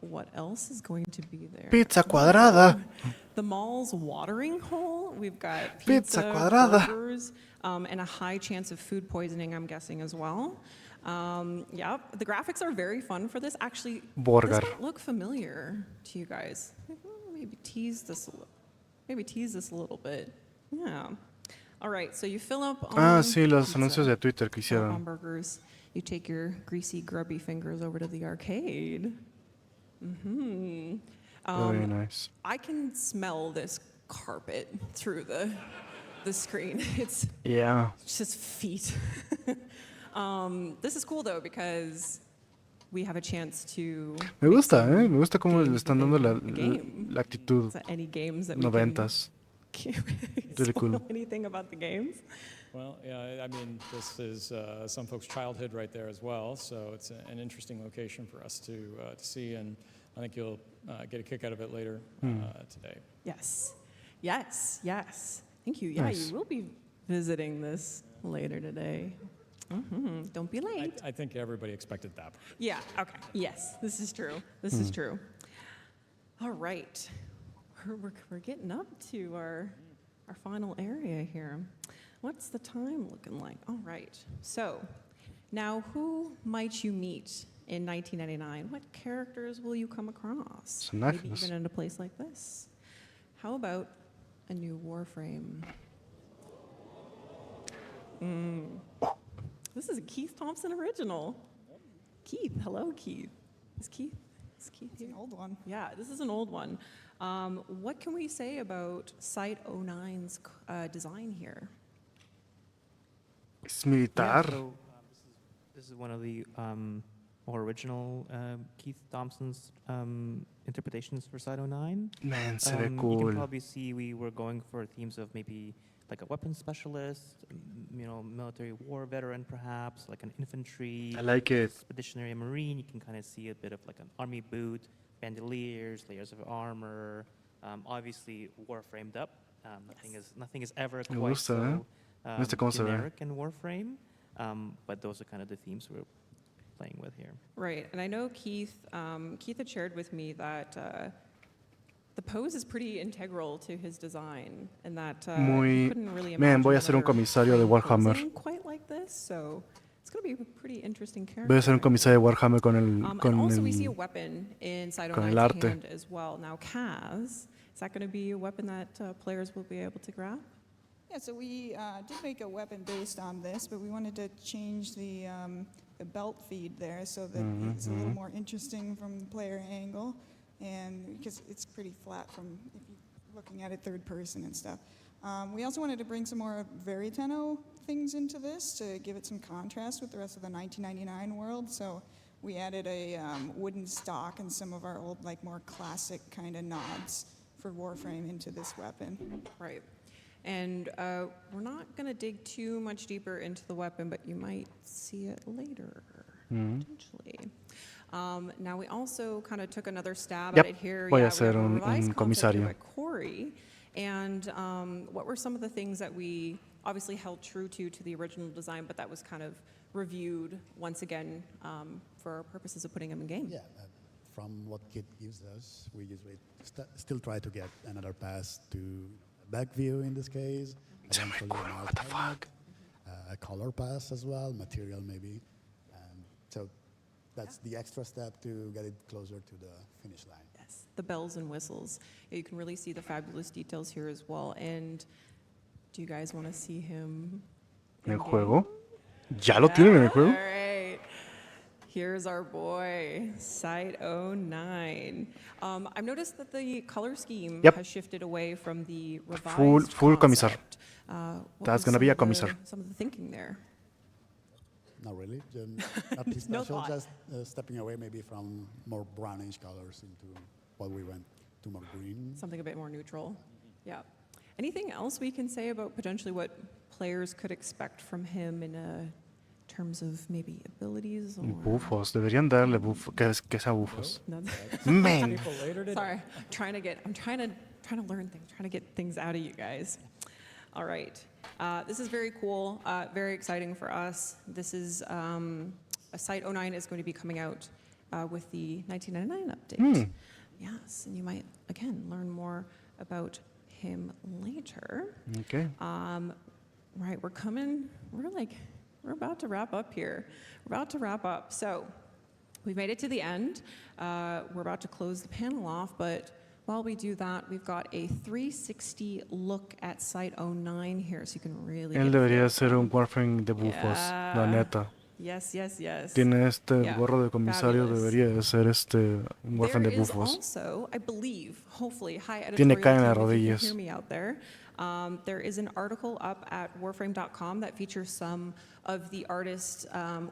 what else is going to be there. Pizza cuadrada. The mall's watering hole. We've got Pizza cuadrada. burgers, and a high chance of food poisoning, I'm guessing, as well. Yeah, the graphics are very fun for this. Actually, Burger. this might look familiar to you guys. Maybe tease this a little bit. Yeah. All right, so you fill up on sí, los pizza, anuncios de Twitter que or hicieron. hamburgers. You take your greasy, grubby fingers over to the arcade. Very nice. I can smell this carpet through the screen. It's just feet. This is cool though because we have a chance to. Me gusta cómo le están dando la actitud. Any games that 90s. Really cool. Anything about the games? Well, yeah, I mean, this is some folks' childhood right there as well, so it's an interesting location for us to see, and I think you'll get a kick out of it later today. Yes. Thank you. Yeah, Nice. you will be visiting this later today. Don't be late. I think everybody expected that. Yeah, okay. Yes, this is true. This is true. All right. We're getting up to our final area here. What's the time looking like? All right. So, now who might you meet in 1999? What characters will you come across? Maybe Personajes. even in a place like this. How about a new Warframe? This is a Keith Thompson original. Keith, hello, Keith. Is Keith here? It's an old one. Yeah, this is an old one. What can we say about Site 09's design here? Es militar. So, this is one of the more original Keith Thompson's interpretations for Site 09. Man, se ve You cool. can probably see we were going for themes of maybe like a weapons specialist, military war veteran perhaps, like an infantry. I like it. Expeditionary marine. You can kind of see a bit of like an army boot, bandoliers, layers of armor. Obviously, Warframed up. Nothing is ever Me quite gusta, so ¿Viste cómo se ve? generic in Warframe. But those are kind of the themes we're playing with here. Right, and I know Keith had shared with me that the pose is pretty integral to his design, and that he Muy. couldn't really Man, voy a imagine ser un another comisario de frame Warhammer. posing quite like this, so it's going to be a pretty interesting character. Voy a ser un comisario de Warhammer con And also we see a el. weapon inside con el Online's arte. hand as well. Now, Kaz, is that going to be a weapon that players will be able to grab? Yeah, so we did make a weapon based on this, but we wanted to change the belt feed there so that it's a little more interesting from the player angle, and because it's pretty flat from if you're looking at it third person and stuff. We also wanted to bring some more very Tenno things into this to give it some contrast with the rest of the 1999 world. So we added a wooden stock and some of our old, like more classic kind of nods for Warframe into this weapon. Right. And we're not going to dig too much deeper into the weapon, but you might see it later, potentially. Now, we also kind of took another stab Yep, at it here. voy a we ser have a un revised concept here comisario. by Corey. And what were some of the things that we obviously held true to the original design, but that was kind of reviewed once again for purposes of putting them in game? Yeah, from what Kit gives us, we usually still try to get another pass to back view in this case. Eventually an alt helmet, a color pass as well, material maybe. So that's the extra step to get it closer to the finish line. Yes, the bells and whistles. You can really see the fabulous details here as well. And do you guys want to see him ¿En el in-game? juego? ¿Ya lo tienen en el juego? All right. Here's our boy, Site 09. I've noticed that the color scheme Yep. has shifted away from the revised Full commissar. concept. What That's was gonna be some a of commissar. some of the thinking there? Not really, nothing No special, thought. just stepping away maybe from more brownish colors into what we went to more green. Something a bit more neutral. Yeah. Anything else we can say about potentially what players could expect from him in terms of maybe abilities or Bufos, deberían darle bufos, que sea bufos. No. Man. Sorry, I'm trying to learn things, trying to get things out of you guys. All right, this is very cool, very exciting for us. This is a Site 09 is going to be coming out with the 1999 update. Yes, and you might again learn more about him later. Okay. Right, we're about to wrap up here. We're about to wrap up. So we've made it to the end. We're about to close the panel off, but while we do that, we've got a 360 look at Site 09 here, so you can really Él get a debería feel ser for un Warframe de bufos, la Yeah. neta. Yes, yes, yes. Tiene este Yeah, gorro de comisario, fabulous. debería de ser un Warframe There de is bufos. also, I believe, hopefully, hi Tiene editorial cara en las team, if you rodillas. can hear me out there. There is an article up at warframe.com that features some of the artist's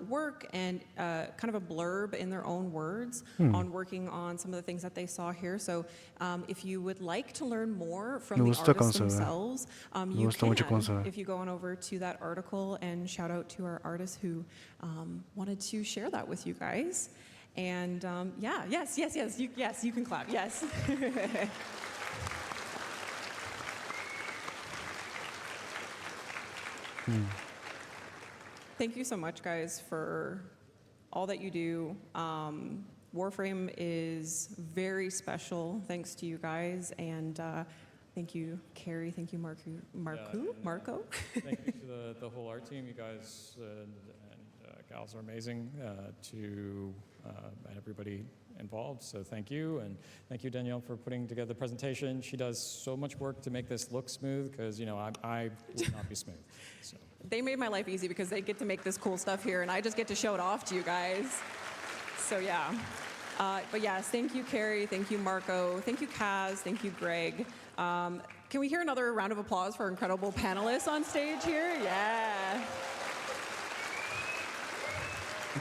work and kind of a blurb in their own words on working on some of the things that they saw here. So if you would like to learn more from Me the gusta cómo artists se ve. themselves, Me you gusta mucho cómo se can ve. if you go on over to that article, and shout out to our artists who wanted to share that with you guys. And yeah, yes, you can clap, yes. Thank you so much, guys, for all that you do. Warframe is very special, thanks to you guys, and thank you, Carrie. Thank you, Marco. Thank you to the whole art team. You guys and gals are amazing. To everybody involved, so thank you, and thank you, Danielle, for putting together the presentation. She does so much work to make this look smooth, because I would not be smooth. So. They made my life easy because they get to make this cool stuff here, and I just get to show it off to you guys. So yeah. But yes, thank you, Carrie. Thank you, Marco. Thank you, Kaz. Thank you, Greg. Can we hear another round of applause for our incredible panelists on stage here? Yeah.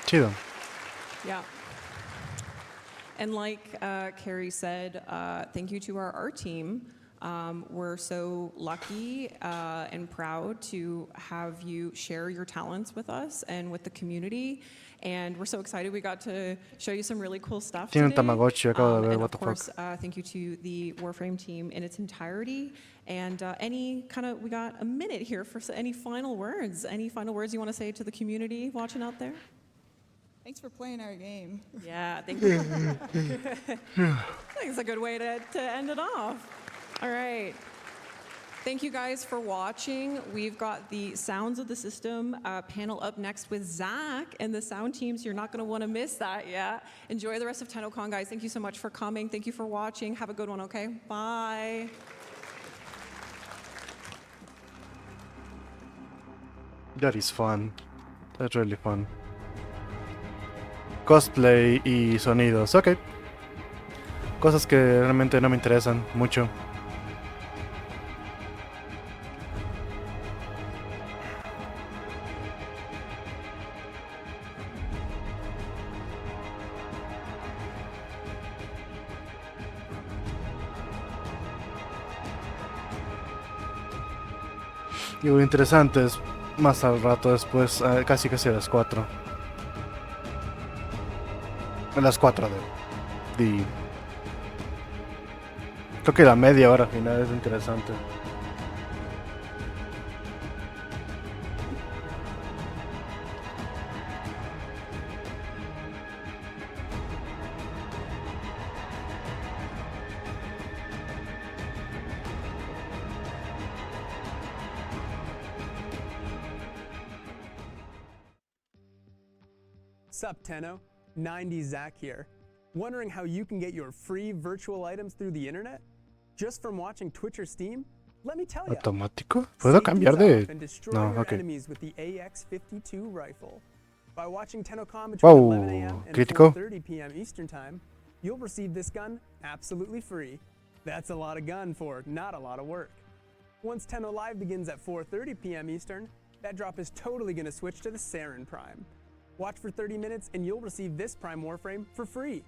Chido. Yeah. And like Carrie said, thank you to our art team. We're so lucky and proud to have you share your talents with us and with the community. And we're so excited we got to show you some really cool stuff Tiene un today. Tamagotchi, acabo de ver, And what of the course, fuck. thank you to the Warframe team in its entirety. And we got a minute here for any final words. Any final words you want to say to the community watching out there? Thanks for playing our game. Yeah, thank you. I think it's a good way to end it off. All right. Thank you guys for watching. We've got the Sounds of the System panel up next with Zach and the sound teams. You're not going to want to miss that, yeah? Enjoy the rest of TennoCon, guys. Thank you so much for coming. Thank you for watching. Have a good one, okay? Bye. That is fun. That's really fun. Cosplay y sonidos, ok. Cosas que realmente no me interesan mucho. Y lo interesante es más al rato después, casi a las 4. A las 4 de... Creo que la media hora final es interesante. Sup, Tenno? 90 Zach here. Wondering how you can get your free virtual items through the internet? Just from watching Twitch or Steam? Let me tell you. ¿Automático? ¿Puedo cambiar de...? No, ok. Enemies with the AX-52 rifle. By watching TennoCon between 11 a.m. and crítico. 4:30 p.m. Eastern Time, you'll receive this gun absolutely free. That's a lot of gun for not a lot of work. Once Tenno Live begins at 4:30 p.m. Eastern, that drop is totally going to switch to the Saren Prime. Watch for 30 minutes and you'll receive this Prime Warframe for free.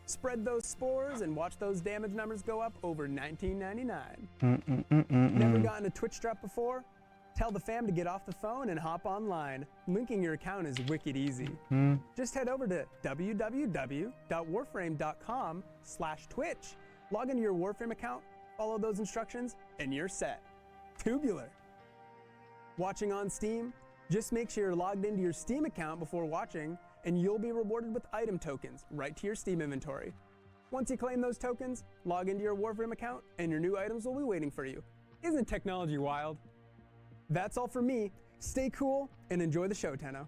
Spread those spores and watch those damage numbers go up over $19.99. Never gotten a Twitch drop before? Tell the fam to get off the phone and hop online. Linking your account is wicked easy. Just head over to www.warframe.com/Twitch. Log into your Warframe account, follow those instructions, and you're set. Tubular. Watching on Steam? Just make sure you're logged into your Steam account before watching, and you'll be rewarded with item tokens right to your Steam inventory. Once you claim those tokens, log into your Warframe account, and your new items will be waiting for you. Isn't technology wild? That's all for me. Stay cool and enjoy the show, Tenno.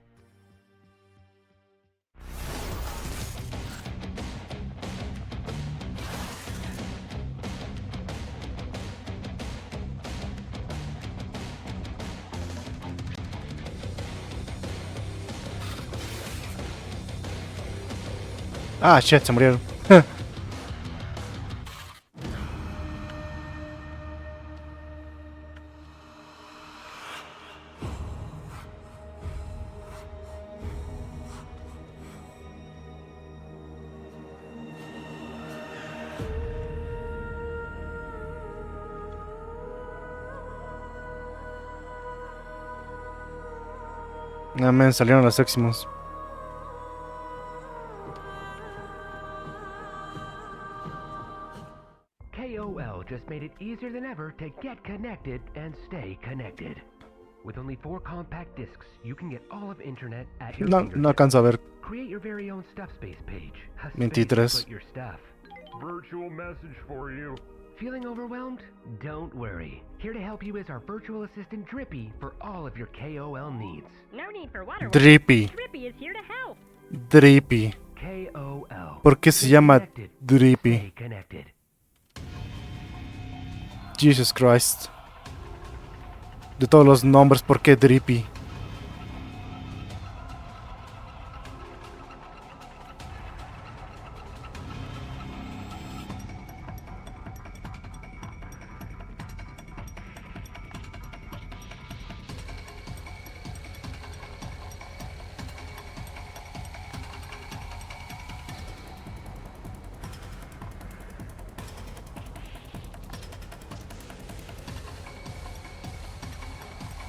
Ah, shit, se murieron. Ah, men, salieron los Eximus. KOL just made it easier than ever to get connected and stay connected. With only 4 compact discs, you can get all of internet at your No, fingertips. no alcanzo a ver. Create your very own stuff space page. A space to 23. put your stuff. Virtual message for you. Feeling overwhelmed? Don't worry. Here to help you is our virtual assistant Drippy for all of your KOL needs. No need for water. Drippy. Drippy is here to help. Drippy. KOL. ¿Por qué se llama Drippy? Stay connected. Jesus Christ. De todos los nombres, ¿por qué Drippy?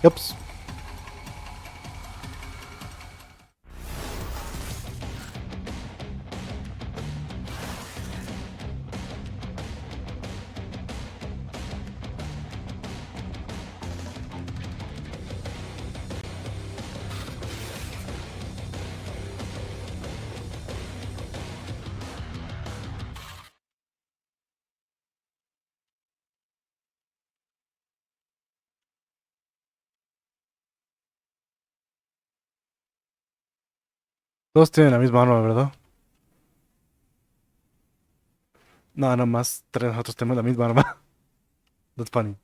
Oops. Todos tienen la misma arma, ¿verdad? No, nada más tres de nosotros tenemos la misma arma. That's funny.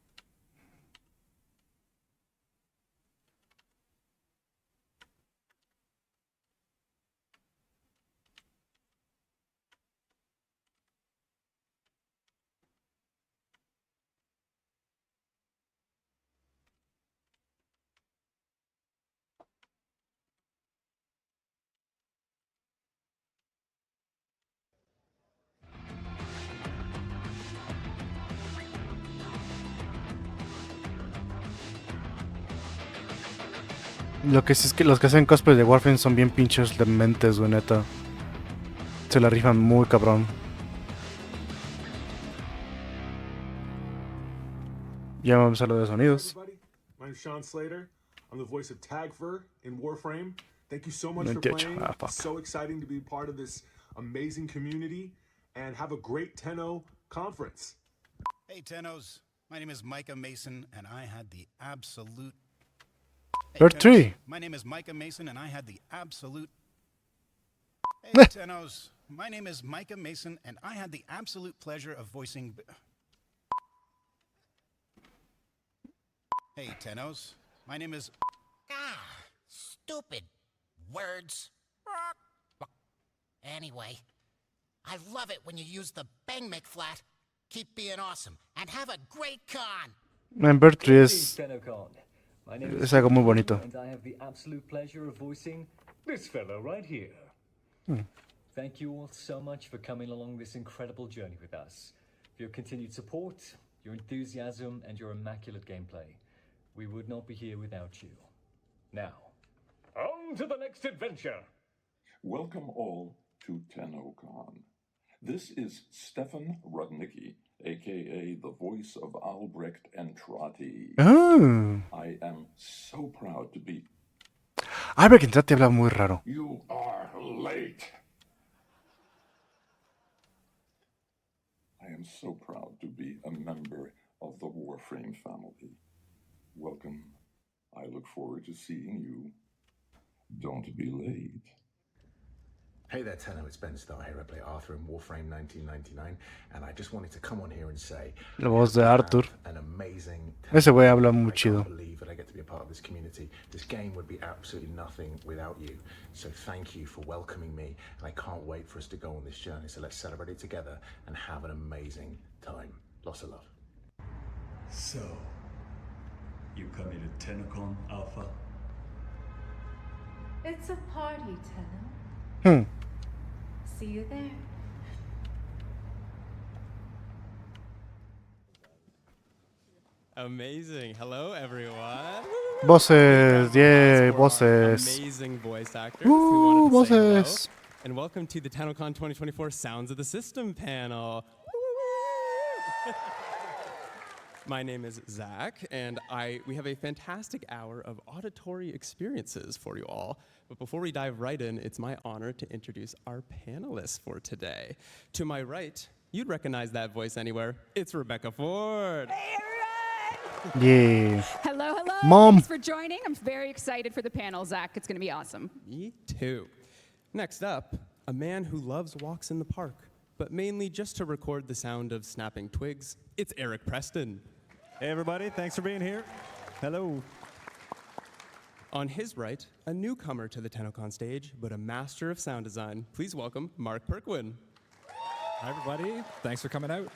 Lo que sí es que los que hacen cosplay de Warframe son bien pinches dementes, güey, neta. Se la rifan muy cabrón. Ya vamos a lo de sonidos. My name's Sean Slater. I'm the voice of Tagfer in Warframe. Thank you so much for 98. playing. Ah, fuck. It's so exciting to be part of this amazing community and have a great Tenno conference. Hey, Tennos. My name is Micah Mason, and I had the absolute... Bird tree. My name is Micah Mason, and I had the absolute... Hey, Tennos. My name is Micah Mason, and I had the absolute pleasure of voicing... Hey, Tennos. My name is... Stupid words. Anyway, I love it when you use the Bang McFlat. Keep being awesome, and have a great con. Man, Bird tree es algo muy bonito. And I have the absolute pleasure of voicing this fellow right here. Thank you all so much for coming along this incredible journey with us. For your continued support, your enthusiasm, and your immaculate gameplay. We would not be here without you. Now, on to the next adventure. Welcome all to TennoCon. This is Stefan Rudnicki, aka the voice of Albrecht and Trotty. Oh. I am so proud to be. Albrecht and Trotty habla muy raro. You are late. I am so proud to be a member of the Warframe family. Welcome. I look forward to seeing you. Don't be late. Hey there, Tenno, it's Ben Starr here. I play Arthur in Warframe 1999, and I just wanted to come on here and say... La voz de Arthur. An amazing... Ese güey habla muy I chido. can't believe that I get to be a part of this community. This game would be absolutely nothing without you. So thank you for welcoming me, and I can't wait for us to go on this journey. So let's celebrate it together and have an amazing time. Lots of love. So, you coming to TennoCon, Alpha? It's a party, Tenno. Hmm. See you there. Amazing. Hello, everyone. Voces, yeah, voces. Amazing voice actors who wanted to say hello. Voces. And welcome to the TennoCon 2024 Sounds of the System panel. My name is Zach, and we have a fantastic hour of auditory experiences for you all. But before we dive right in, it's my honor to introduce our panelists for today. To my right, You'd recognize that voice anywhere. It's Rebecca Ford. Yeah. Hello, hello. Mom. Thanks for joining. I'm very excited for the panel, Zach. It's going to be awesome. Me too. Next up, a man who loves walks in the park, but mainly just to record the sound of snapping twigs. It's Eric Preston. Hey, everybody. Thanks for being here. Hello. On his right, a newcomer to the TennoCon stage, but a master of sound design. Please welcome Mark Perquin. Hi, everybody. Thanks for coming out.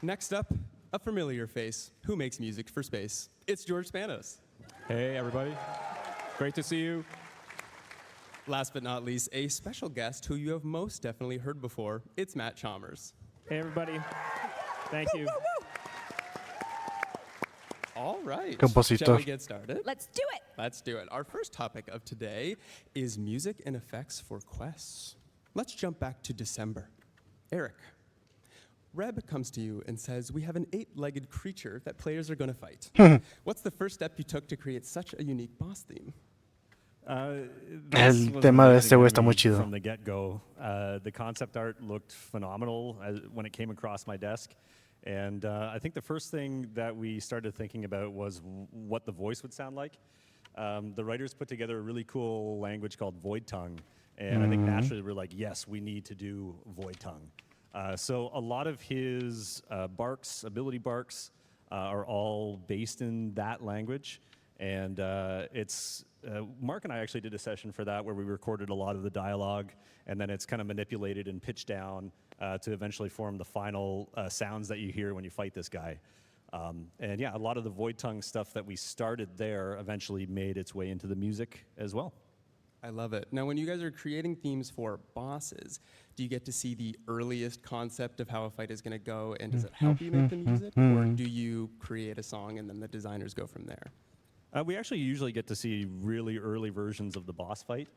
Next up, a familiar face who makes music for space. It's George Spanos. Hey, everybody. Great to see you. Last but not least, a special guest who you have most definitely heard before. It's Matt Chalmers. Hey, everybody. Thank you. All right. Compositor. Shall we get started? Let's do it. Let's do it. Our first topic of today is music and effects for quests. Let's jump back to December. Eric, Reb comes to you and says, we have an 8-legged creature that players are going to fight. What's the first step you took to create such a unique boss theme? El tema de este güey está muy chido. From the get-go, the concept art looked phenomenal when it came across my desk. And I think the first thing that we started thinking about was what the voice would sound like. The writers put together a really cool language called Void Tongue. And I think naturally we're like, yes, we need to do Void Tongue. So a lot of his barks, ability barks, are all based in that language. And Mark and I actually did a session for that where we recorded a lot of the dialogue, and then it's kind of manipulated and pitched down to eventually form the final sounds that you hear when you fight this guy. And yeah, a lot of the Void Tongue stuff that we started there eventually made its way into the music as well. I love it. Now, when you guys are creating themes for bosses, do you get to see the earliest concept of how a fight is going to go, and does it help you make the music, or do you create a song and then the designers go from there? We actually usually get to see really early versions of the boss fight.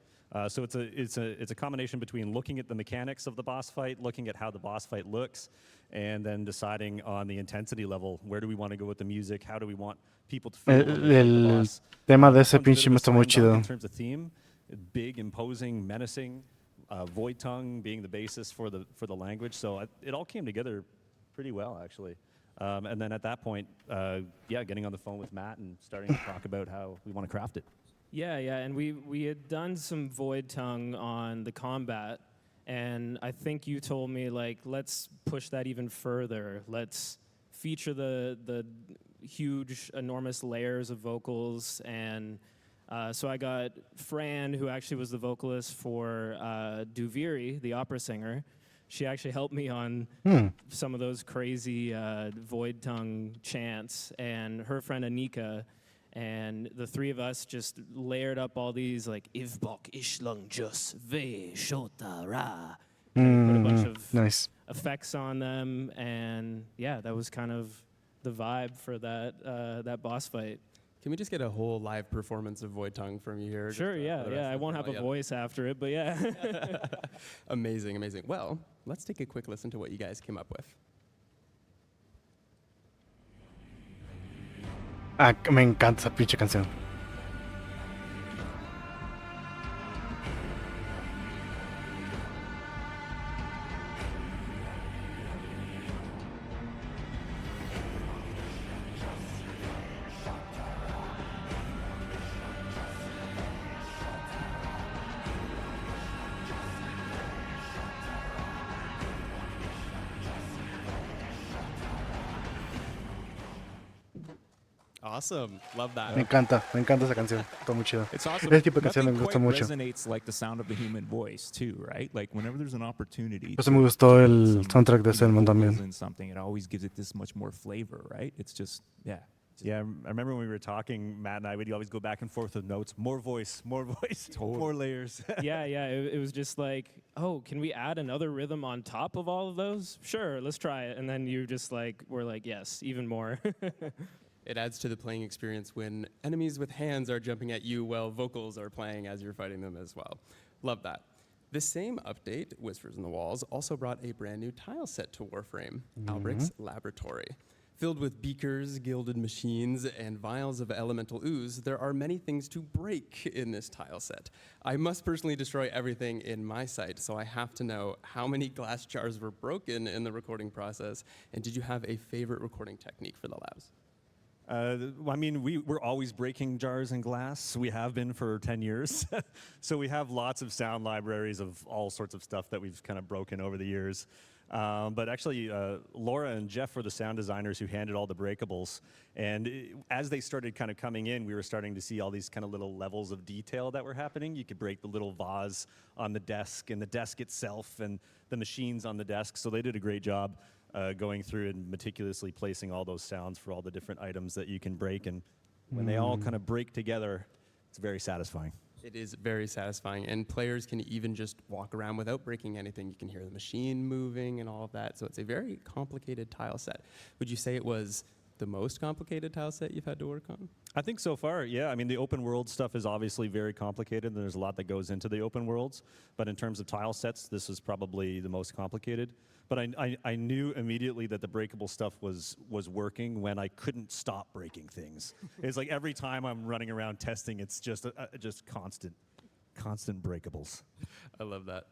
So it's a combination between looking at the mechanics of the boss fight, looking at how the boss fight looks, and then deciding on the intensity level. Where do we want to go with the music? How do we want people to feel? El tema de ese pinche me está muy chido. In terms of theme, big, imposing, menacing, Void Tongue being the basis for the language. So it all came together pretty well, actually. And then at that point, getting on the phone with Matt and starting to talk about how we want to craft it. Yeah, and we had done some Void Tongue on the combat, and I think you told me, like, let's push that even further. Let's feature the huge, enormous layers of vocals, and so I got Fran, who actually was the vocalist for Duviri, the opera singer. She actually helped me on some of those crazy Void Tongue chants, and her friend Anika, and the three of us just layered up all these, like, Ivbok Ishlung Jus Ve Shota Ra. And put a bunch of effects on them, and yeah, that was kind of the vibe for that boss fight. Can we just get a whole live performance of Void Tongue from you here? Sure, yeah. I won't have a voice after it, but yeah. Amazing. Well, let's take a quick listen to what you guys came up with. Me encanta esa pinche canción. Awesome. Love that. Me encanta esa canción. Está muy chido. It's awesome. Ese tipo de canción me gusta Nothing quite mucho. resonates like the sound of the human voice too, right? Like whenever there's an opportunity. Pues me gustó el soundtrack de Selman también. Something, it always gives it this much more flavor, right? It's just, yeah. Yeah, I remember when we were talking, Matt and I would always go back and forth with notes. More voice, more layers. Yeah, it was just like, oh, can we add another rhythm on top of all of those? Sure, let's try it. And then you just like, we're like, yes, even more. It adds to the playing experience when enemies with hands are jumping at you while vocals are playing as you're fighting them as well. Love that. The same update, Whispers in the Walls, also brought a brand new tile set to Warframe, Albric's Laboratory. Filled with beakers, gilded machines, and vials of elemental ooze, there are many things to break in this tile set. I must personally destroy everything in my sight, so I have to know how many glass jars were broken in the recording process, and did you have a favorite recording technique for the labs? I mean, we're always breaking jars and glass. We have been for 10 years. So we have lots of sound libraries of all sorts of stuff that we've kind of broken over the years. But actually, Laura and Jeff were the sound designers who handled all the breakables. And as they started kind of coming in, we were starting to see all these kind of little levels of detail that were happening. You could break the little vase on the desk and the desk itself and the machines on the desk. So they did a great job going through and meticulously placing all those sounds for all the different items that you can break. And when they all kind of break together, it's very satisfying. It is very satisfying, and players can even just walk around without breaking anything. You can hear the machine moving and all of that, so it's a very complicated tile set. Would you say it was the most complicated tile set you've had to work on? I think so far, yeah. I mean, the open world stuff is obviously very complicated, and there's a lot that goes into the open worlds. But in terms of tile sets, this is probably the most complicated. But I knew immediately that the breakable stuff was working when I couldn't stop breaking things. It's like every time I'm running around testing, it's just constant breakables. I love that.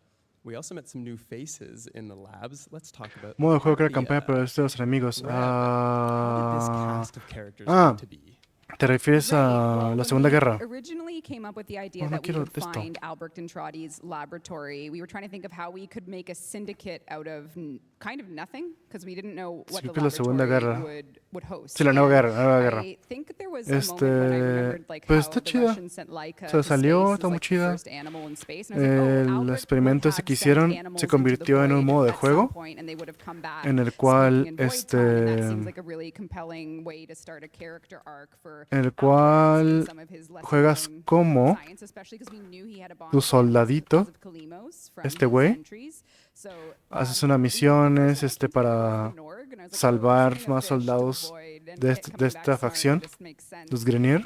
We also met some new faces in the labs. Let's talk about Modo de juego crea campaña para los enemigos. how did this cast of characters come to be? ¿Te refieres a la Segunda Guerra? Originally came up with the idea that we would find Albrecht and Trotti's laboratory. We were trying to think of how we could make a syndicate out of kind of nothing, because we didn't know what the laboratory would host. Sí, la Nueva Guerra. I think there was a moment when I remembered like pues how está the chida. Russians sent Laika Se to salió, space está as, muy like, the chida. first animal in space. And I was like, oh, El Albrecht experimento would ese have que sent hicieron animals se into the convirtió en un void modo de at some juego point, and they would have come back en el cual speaking in void time, and that seems like a really compelling way to start a character arc for en el cual juegas como tu soldadito, este güey. Haces unas misiones para salvar más soldados de esta facción, los Grenier,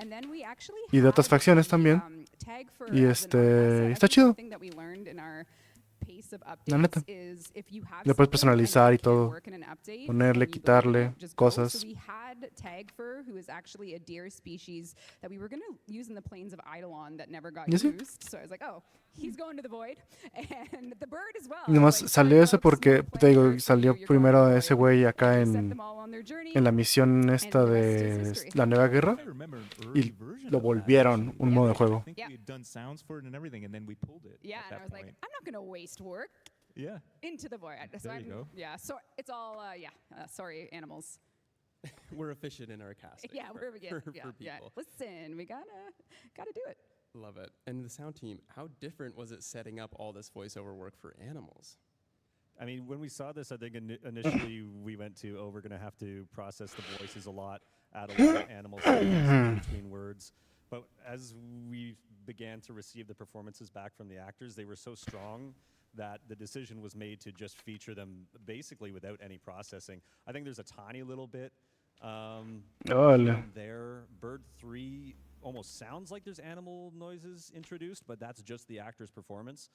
y de otras facciones también. Y está chido. La neta. Le puedes personalizar y todo. Ponerle, quitarle cosas. We had Tagfer, who is actually a deer species that we were going to use in the plains of Eidolon that never got used. So I was like, oh, he's going to the void. And the bird as well. Y nomás salió ese porque, te digo, salió primero ese güey acá en la misión esta de la Nueva Guerra. Y lo volvieron un modo de juego. Yeah, and I was like, I'm not going to waste work. Yeah. Into the void. So there you go. Yeah, so it's all, sorry, animals. We're efficient in our casting. Yeah, we're for people. Yeah. Listen, we gotta do it. Love it. And the sound team, how different was it setting up all this voiceover work for animals? I mean, when we saw this, I think initially we went to, we're going to have to process the voices a lot, add a lot of animal sounds between words. But as we began to receive the performances back from the actors, they were so strong that the decision was made to just feature them basically without any processing. I think there's a tiny little bit there. Bird 3 almost sounds like there's animal noises introduced, but that's just the actor's performance.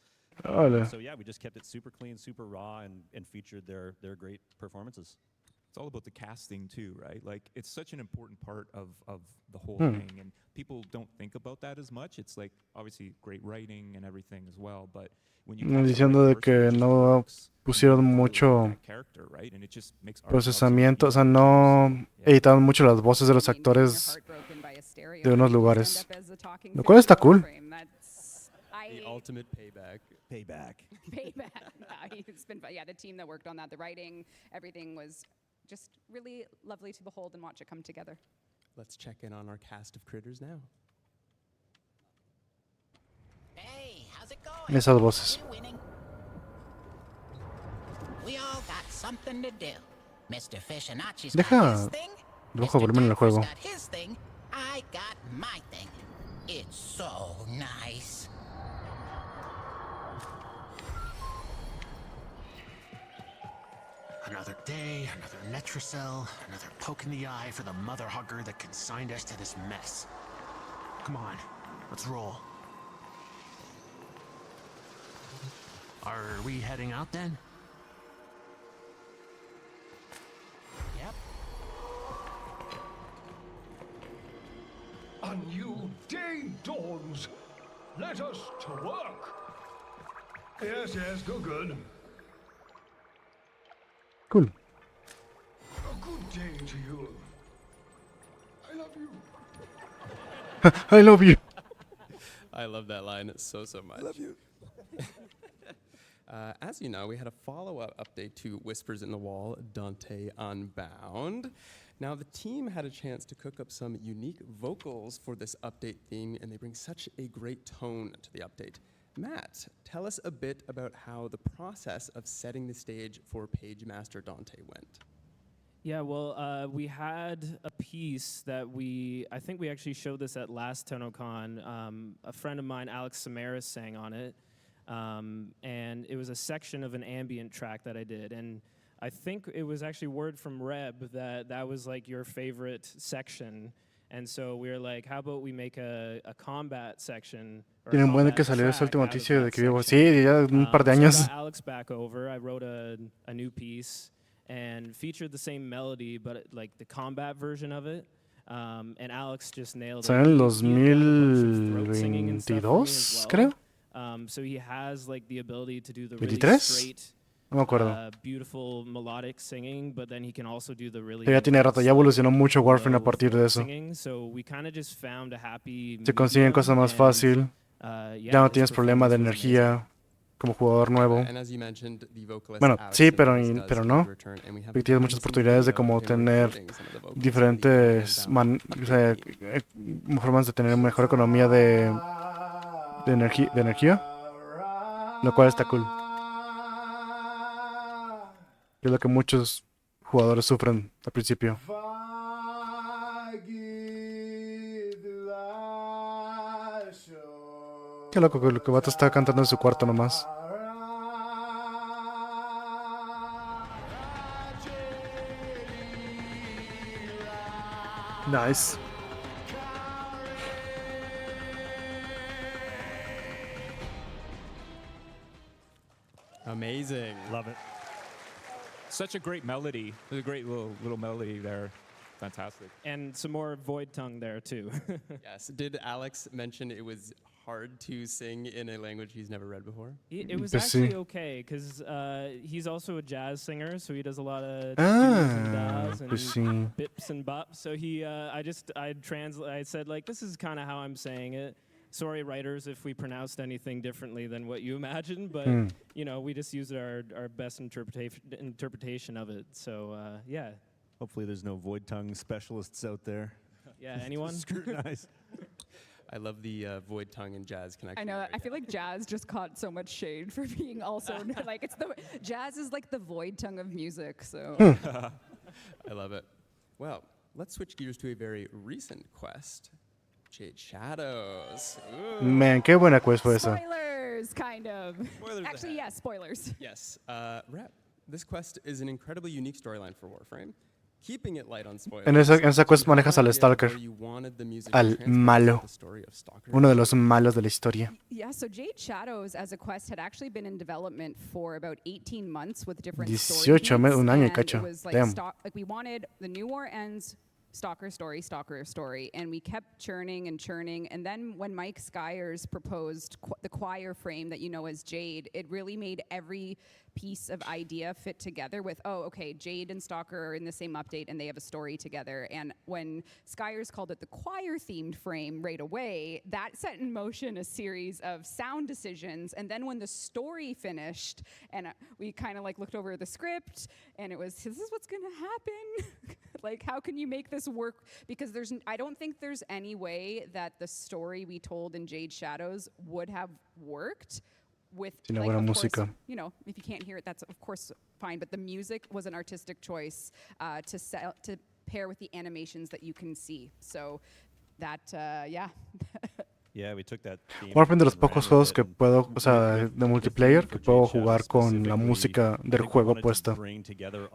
So yeah, we just kept it super clean, super raw, and featured their great performances. It's all about the casting too, right? Like, it's such an important part of the whole thing, and people don't think about that as much. It's like, obviously, great writing and everything as well, but when you diciendo de que no pusieron mucho procesamiento, o sea, no editaron mucho las voces de los actores de unos lugares, lo cual está cool. The ultimate payback. Payback. It's been fun. Yeah, the team that worked on that, the writing, everything was just really lovely to behold and watch it come together. Let's check in on our cast of critters now. Hey, how's it going? Esas voces. We all got something to do. Mr. Fishinacci's Deja got his thing. bajo volumen en el juego. Got his thing. I got my thing. It's so nice. Another day, another Netracell, another poke in the eye for the mother hugger that consigned us to this mess. Come on, let's roll. Are we heading out then? Yep. Let us to work. Yes, yes, go good. Cool. A good day to you. I love you. I love you. I love that line so much. I love you. As you know, we had a follow-up update to Whispers in the Wall, Dante Unbound. Now, the team had a chance to cook up some unique vocals for this update theme, and they bring such a great tone to the update. Matt, tell us a bit about how the process of setting the stage for Page Master Dante went. Yeah, well, we had a piece that I think we actually showed this at last TennoCon. A friend of mine, Alex Samaras, sang on it. And it was a section of an ambient track that I did. And I think it was actually word from Reb that was like your favorite section. And so we were like, how about we make a combat section? Tienen buen de que salió esa última noticia de que vivo. Sí, ya un par de años. So I got Alex back over. I wrote a new piece and featured the same melody, but like the combat version of it. And Alex just nailed it. Salió en 2022, creo. So he has like the ability to do the 23? really straight, No me acuerdo. beautiful melodic singing, but then he can also do the really. Ya tiene rato, ya evolucionó mucho Warframe a partir de eso. Singing, so we kind of just found a happy. Se consiguen cosas más fácil. Ya no tienes problema de energía como jugador nuevo. Bueno, sí, pero no. Porque tienes muchas oportunidades de como tener diferentes formas de tener mejor economía de energía, lo cual está cool. Es lo que muchos jugadores sufren al principio. Qué loco que el vato está cantando en su cuarto nomás. Nice. Amazing. Love it. Such a great melody. There's a great little melody there. Fantastic. And some more void tongue there too. Yes. Did Alex mention it was hard to sing in a language he's never read before? It was actually okay because he's also a jazz singer, so he does a lot of do's and das and bips and bops. So I said like, this is kind of how I'm saying it. Sorry, writers, if we pronounced anything differently than what you imagined, but you know, we just used our best interpretation of it. So yeah. Hopefully, there's no void tongue specialists out there. Yeah, anyone? Scrutinize. I love the void tongue and jazz connection. I know. Right I feel like jazz just caught so much shade for being also like jazz is like the void tongue of music. So I love it. Well, let's switch gears to a very recent quest. Jade Shadows. Ooh. Man, qué buena quest fue esa. Spoilers, kind of. Spoilers Actually, yes, spoilers. Yes. Rep, this quest is an incredibly unique storyline for Warframe. Keeping it light on spoilers. En esa quest manejas al Stalker, al malo, uno de los malos de la historia. Yeah, so Jade Shadows as a quest had actually been in development for about 18 months with different 18 meses, un año y cacho. It was like, we wanted the New War Ends Stalker story, and we kept churning, and then when Mike Skyers proposed the choir frame that you know as Jade, it really made every piece of idea fit together with, oh, okay, Jade and Stalker are in the same update and they have a story together. And when Skyers called it the choir-themed frame right away, that set in motion a series of sound decisions. And then when the story finished, and we kind of like looked over the script, and it was, this is what's gonna happen? Like, how can you make this work? Because I don't think there's any way that the story we told in Jade Shadows would have worked with, like, of course, you know, if you can't hear it, that's of course fine. But the music was an artistic choice to pair with the animations that you can see. So that, yeah. Yeah, we took that theme. Warframe de los pocos juegos que puedo, o sea, de multiplayer, que puedo jugar con la música del juego puesta.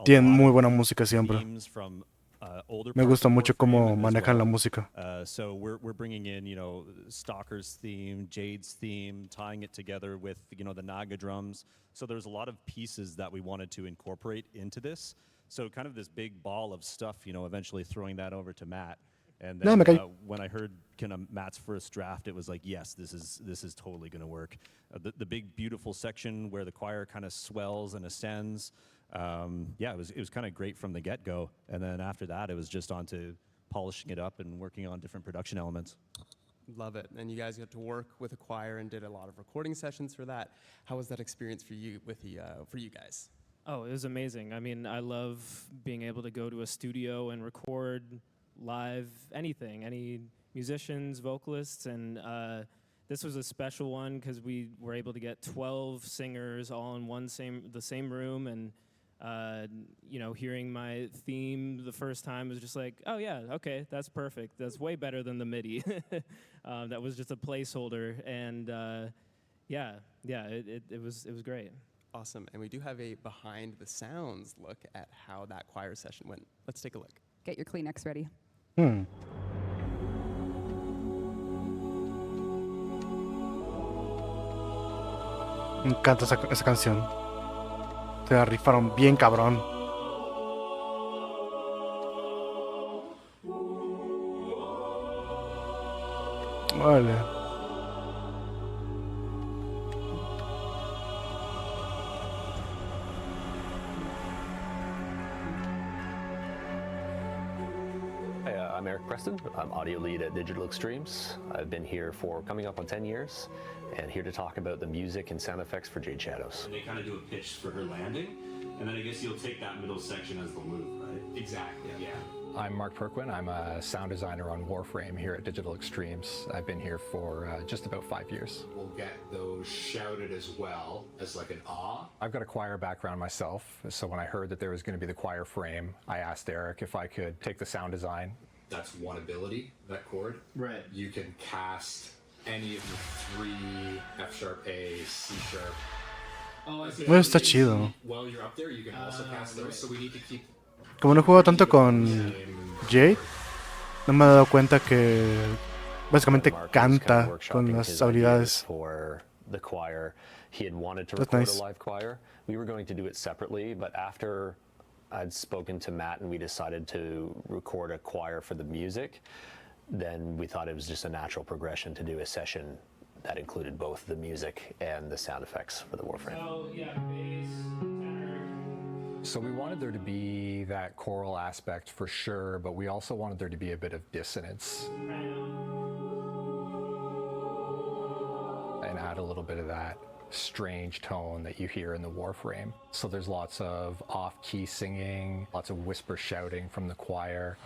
Tienen muy buena música siempre. Me gusta mucho cómo manejan la música. So we're bringing in, you know, Stalker's theme, Jade's theme, tying it together with, you know, the Naga drums. So there's a lot of pieces that we wanted to incorporate into this. So kind of this big ball of stuff, you know, eventually throwing that over to Matt. And No, then me cae. when I heard kind of Matt's first draft, it was like, yes, this is totally going to work. The big beautiful section where the choir kind of swells and ascends. Yeah, it was kind of great from the get-go. And then after that, it was just on to polishing it up and working on different production elements. Love it. And you guys got to work with a choir and did a lot of recording sessions for that. How was that experience for you for you guys? Oh, it was amazing. I mean, I love being able to go to a studio and record live anything, any musicians, vocalists, and this was a special one because we were able to get 12 singers all in the same room, and hearing my theme the first time was just like, oh yeah, okay, that's perfect. That's way better than the MIDI. That was just a placeholder, and it was great. Awesome. And we do have a behind the sounds look at how that choir session went. Let's take a look. Get your Kleenex ready. Me encanta esa canción. Se la rifaron bien cabrón. Vale. I'm Eric Preston. I'm audio lead at Digital Extremes. I've been here for coming up on 10 years and here to talk about the music and sound effects for Jade Shadows. They kind of do a pitch for her landing, and then I guess you'll take that middle section as the loop, right? Exactly, yeah. I'm Mark Perquin. I'm a sound designer on Warframe here at Digital Extremes. I've been here for just about 5 years. We'll get those shouted as well as like an ah. I've got a choir background myself, so when I heard that there was going to be the choir frame, I asked Eric if I could take the sound design. That's one ability, that chord. Right. You can cast any of the 3 F sharp A, C sharp. Oh, I see. Bueno, está chido. While you're up there, you can also cast those, so we need to keep. Como no juego tanto con Jade, no me he dado cuenta que básicamente canta con las habilidades. For the choir, he had wanted to That's record nice. a live choir. We were going to do it separately, but after I'd spoken to Matt and we decided to record a choir for the music, then we thought it was just a natural progression to do a session that included both the music and the sound effects for the Warframe. So yeah, bass, tenor. So we wanted there to be that choral aspect for sure, but we also wanted there to be a bit of dissonance. And add a little bit of that strange tone that you hear in the Warframe. So there's lots of off-key singing, lots of whisper shouting from the choir.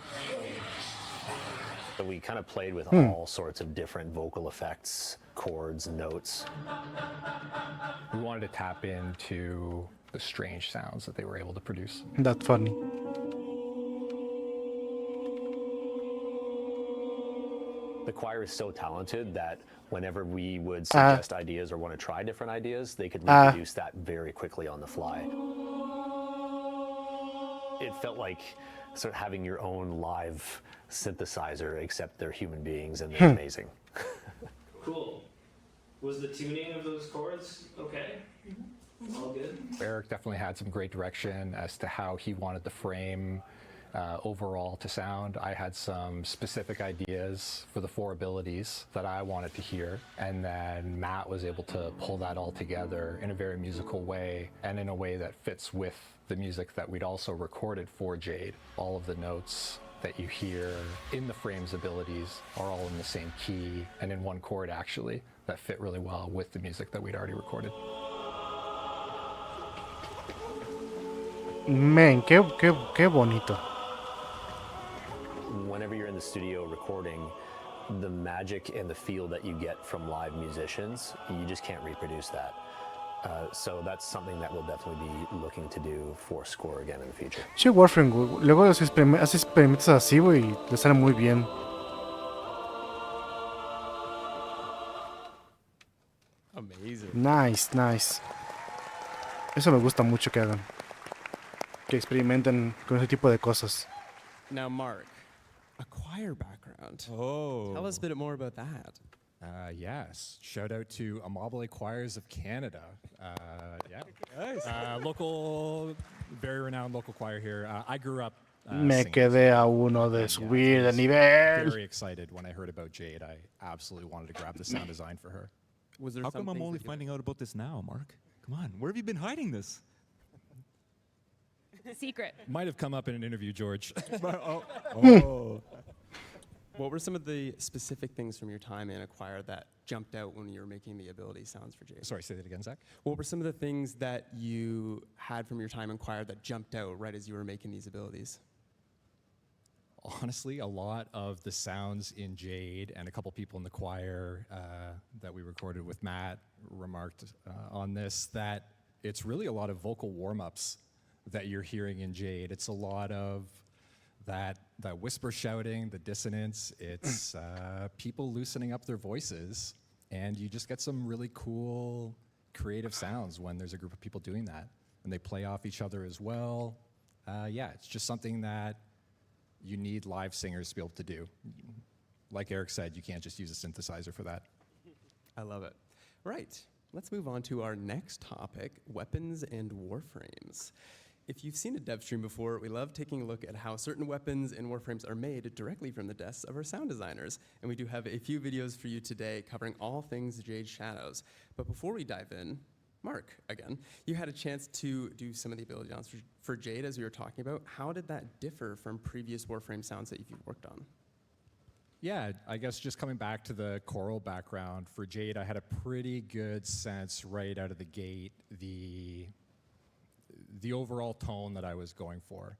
So we kind of played with all sorts of different vocal effects, chords, notes. We wanted to tap into the strange sounds that they were able to produce. That's funny. The choir is so talented that whenever we would suggest ideas or want to try different ideas, they could reproduce that very quickly on the fly. It felt like sort of having your own live synthesizer, except they're human beings and they're amazing. Cool. Was the tuning of those chords okay? All good? Eric definitely had some great direction as to how he wanted the frame overall to sound. I had some specific ideas for the 4 abilities that I wanted to hear, and then Matt was able to pull that all together in a very musical way and in a way that fits with the music that we'd also recorded for Jade. All of the notes that you hear in the frame's abilities are all in the same key and in one chord actually that fit really well with the music that we'd already recorded. Man, qué bonito. Whenever you're in the studio recording, the magic and the feel that you get from live musicians, you just can't reproduce that. So that's something that we'll definitely be looking to do for score again in the future. Che, Warframe, güey. Luego hace experimentos así, güey, y le sale muy bien. Amazing. Nice, nice. Eso me gusta mucho que hagan. Que experimenten con ese tipo de cosas. Now, Mark, a choir background. Oh. Tell us a bit more about that. Yes. Shout out to Amabile Choirs of Canada. Yeah. Nice. Local, very renowned local choir here. I grew up Me quedé a uno de subir de nivel. Very excited when I heard about Jade. I absolutely wanted to grab the sound design for her. Was there How come I'm only finding out about this now, Mark? Come on, where have you been hiding this? Secret. Might have come up in an interview, George. Oh. What were some of the specific things from your time in Acquire that jumped out when you were making the ability sounds for Jade? Sorry, say that again, Zach. What were some of the things that you had from your time in Acquire that jumped out right as you were making these abilities? Honestly, a lot of the sounds in Jade and a couple people in the choir that we recorded with Matt remarked on this, that it's really a lot of vocal warm-ups that you're hearing in Jade. It's a lot of that whisper shouting, the dissonance. It's people loosening up their voices, and you just get some really cool creative sounds when there's a group of people doing that, and they play off each other as well. Yeah, it's just something that you need live singers to be able to do. Like Eric said, you can't just use a synthesizer for that. I love it. Right, let's move on to our next topic, weapons and warframes. If you've seen a dev stream before, we love taking a look at how certain weapons and warframes are made directly from the desks of our sound designers. And we do have a few videos for you today covering all things Jade Shadows. But before we dive in, Mark, again, you had a chance to do some of the ability sounds for Jade, as we were talking about. How did that differ from previous Warframe sounds that you've worked on? Yeah, I guess just coming back to the choral background, for Jade, I had a pretty good sense right out of the gate, the overall tone that I was going for.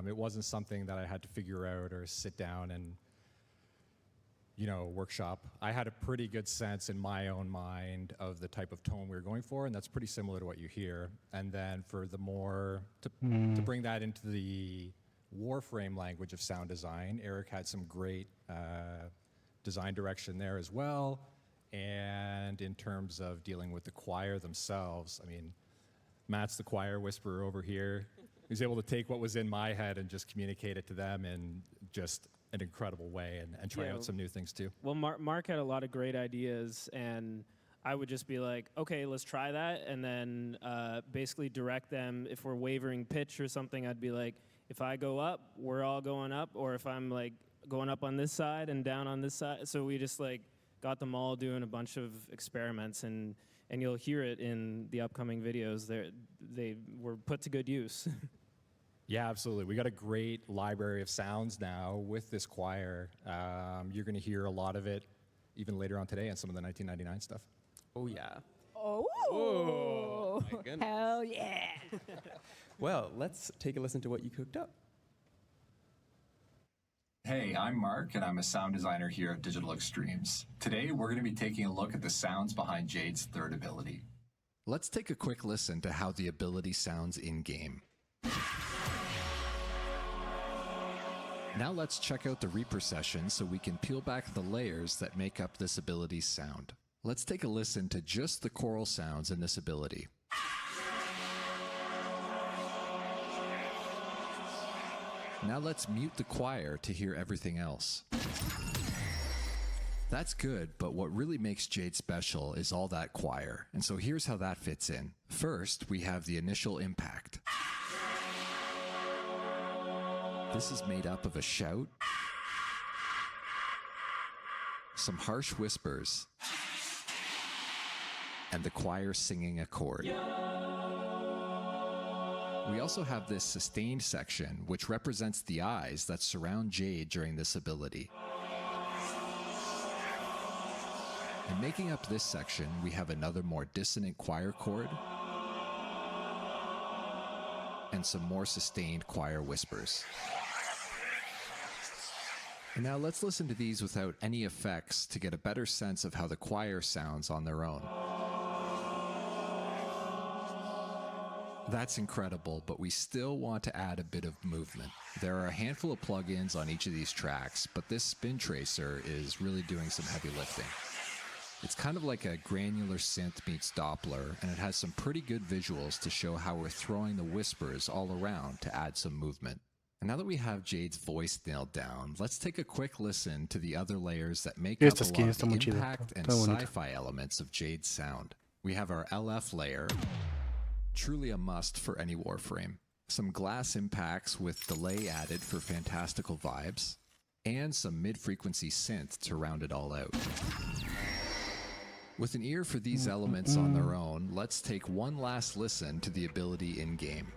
It wasn't something that I had to figure out or sit down and workshop. I had a pretty good sense in my own mind of the type of tone we were going for, and that's pretty similar to what you hear. And then for the more, to bring that into the Warframe language of sound design, Eric had some great design direction there as well. And in terms of dealing with the choir themselves, I mean, Matt's the choir whisperer over here. He was able to take what was in my head and just communicate it to them in just an incredible way and try out some new things too. Well, Mark had a lot of great ideas, and I would just be like, okay, let's try that, and then basically direct them. If we're wavering pitch or something, I'd be like, if I go up, we're all going up, or if I'm like going up on this side and down on this side. So we just like got them all doing a bunch of experiments, and you'll hear it in the upcoming videos. They were put to good use. Yeah, absolutely. We got a great library of sounds now with this choir. You're going to hear a lot of it even later on today and some of the 1999 stuff. Oh, yeah. Oh, my goodness. Hell yeah. Well, let's take a listen to what you cooked up. Hey, I'm Mark, and I'm a sound designer here at Digital Extremes. Today, we're going to be taking a look at the sounds behind Jade's third ability. Let's take a quick listen to how the ability sounds in-game. Now let's check out the Reaper session so we can peel back the layers that make up this ability's sound. Let's take a listen to just the choral sounds in this ability. Now let's mute the choir to hear everything else. That's good, but what really makes Jade special is all that choir, and so here's how that fits in. First, we have the initial impact. This is made up of a shout, some harsh whispers, and the choir singing a chord. We also have this sustained section, which represents the eyes that surround Jade during this ability. And making up this section, we have another more dissonant choir chord and some more sustained choir whispers. And now let's listen to these without any effects to get a better sense of how the choir sounds on their own. That's incredible, but we still want to add a bit of movement. There are a handful of plugins on each of these tracks, but this spin tracer is really doing some heavy lifting. It's kind of like a granular synth meets Doppler, and it has some pretty good visuals to show how we're throwing the whispers all around to add some movement. And now that we have Jade's voice nailed down, let's take a quick listen to the other layers that make up a lot of the impact and sci-fi elements of Jade's sound. We have our LF layer, truly a must for any Warframe. some glass impacts with delay added for fantastical vibes, and some mid-frequency synth to round it all out. With an ear for these elements on their own, let's take one last listen to the ability in-game.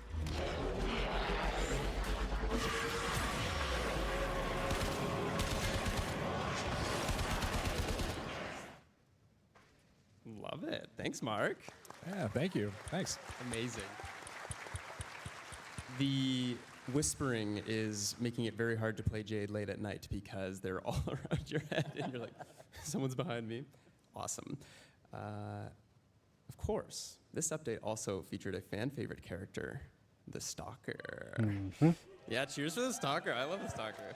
Love it. Thanks, Mark. Yeah, thank you. Thanks. Amazing. The whispering is making it very hard to play Jade late at night because they're all around your head and you're like, someone's behind me. Awesome. Of course, this update also featured a fan favorite character, the Stalker. Yeah, cheers for the Stalker. I love the Stalker.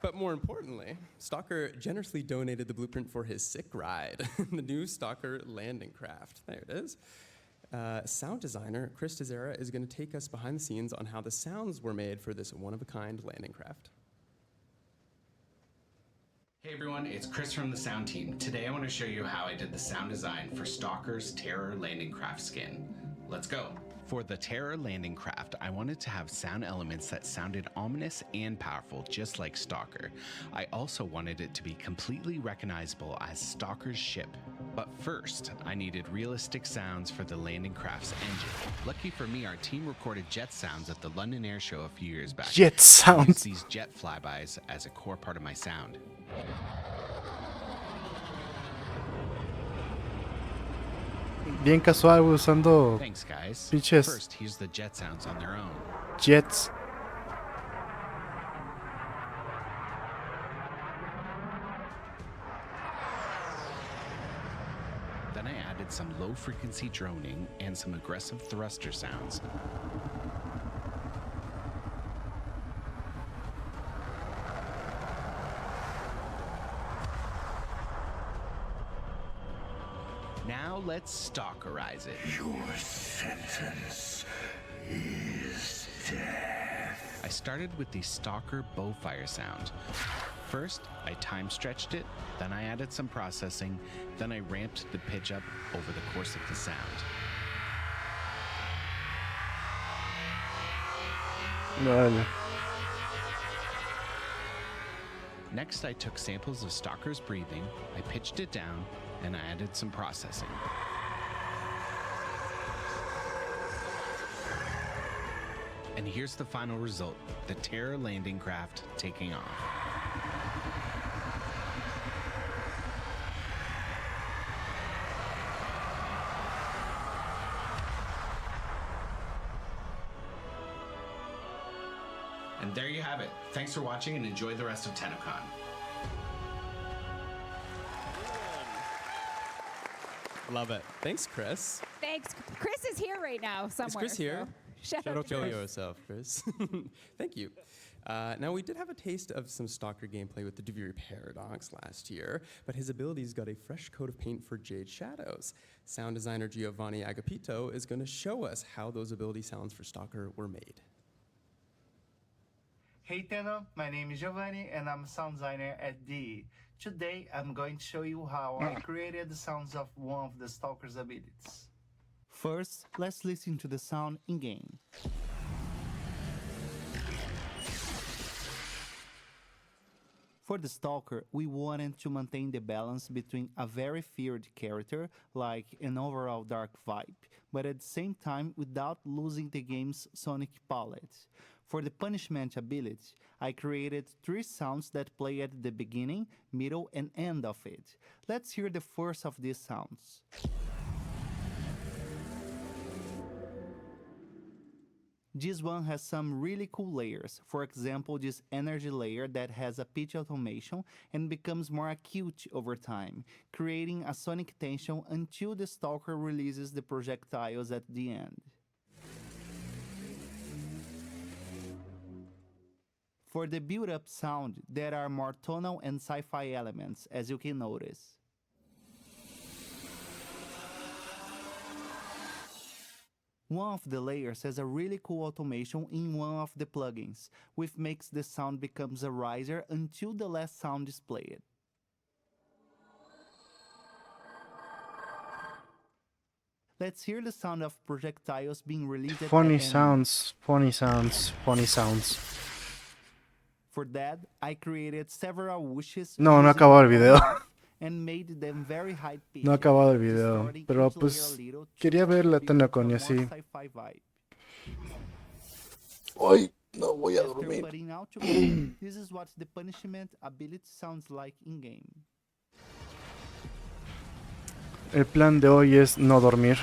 But more importantly, Stalker generously donated the blueprint for his sick ride, the new Stalker landing craft. There it is. Sound designer Chris Tezera is going to take us behind the scenes on how the sounds were made for this one-of-a-kind landing craft. Hey everyone, it's Chris from the sound team. Today I want to show you how I did the sound design for Stalker's Terror landing craft skin. Let's go. For the Terror landing craft, I wanted to have sound elements that sounded ominous and powerful, just like Stalker. I also wanted it to be completely recognizable as Stalker's ship. But first, I needed realistic sounds for the landing craft's engine. Lucky for me, our team recorded jet sounds at the London Air Show a few years back. Jet sounds. I used these jet flybys as a core part of my sound. Bien casual usando Thanks, guys. pinches First, here's the jet sounds on their own. jets. Then I added some low-frequency droning and some aggressive thruster sounds. Now let's Stalkerize it. Your sentence is death. I started with the Stalker bowfire sound. First, I time stretched it, then I added some processing, then I ramped the pitch up over the course of the sound. Vale. Next, I took samples of Stalker's breathing, I pitched it down, and I added some processing. And here's the final result, the Terror landing craft taking off. And there you have it. Thanks for watching and enjoy the rest of TennoCon. Love it. Thanks, Chris. Thanks. Chris is here right now somewhere. Is Chris here? So shout out to Show Chris. yourself, Chris. Thank you. Now, we did have a taste of some Stalker gameplay with the Duviri Paradox last year, but his abilities got a fresh coat of paint for Jade Shadows. Sound designer Giovanni Agapito is going to show us how those ability sounds for Stalker were made. Hey Tenno, my name is Giovanni and I'm a sound designer at DE. Today I'm going to show you how I created the sounds of one of the Stalker's abilities. First, let's listen to the sound in-game. For the Stalker, we wanted to maintain the balance between a very feared character, like an overall dark vibe, but at the same time without losing the game's sonic palette. For the punishment ability, I created 3 sounds that play at the beginning, middle, and end of it. Let's hear the first of these sounds. This one has some really cool layers, for example this energy layer that has a pitch automation and becomes more acute over time, creating a sonic tension until the Stalker releases the projectiles at the end. For the build-up sound, there are more tonal and sci-fi elements, as you can notice. One of the layers has a really cool automation in one of the plugins, which makes the sound becomes a riser until the last sound is played. Let's hear the sound of projectiles being released at Funny enemy. sounds, funny sounds, funny sounds. For that, I created several wishes No ha using acabado el my own video. mouth and made them very high pitched. No ha acabado el video, pero pues quería ver la TennoCon y así. Ay, no voy a After dormir. putting out to bed, this is what the punishment ability sounds like in game. El plan de hoy es no dormir.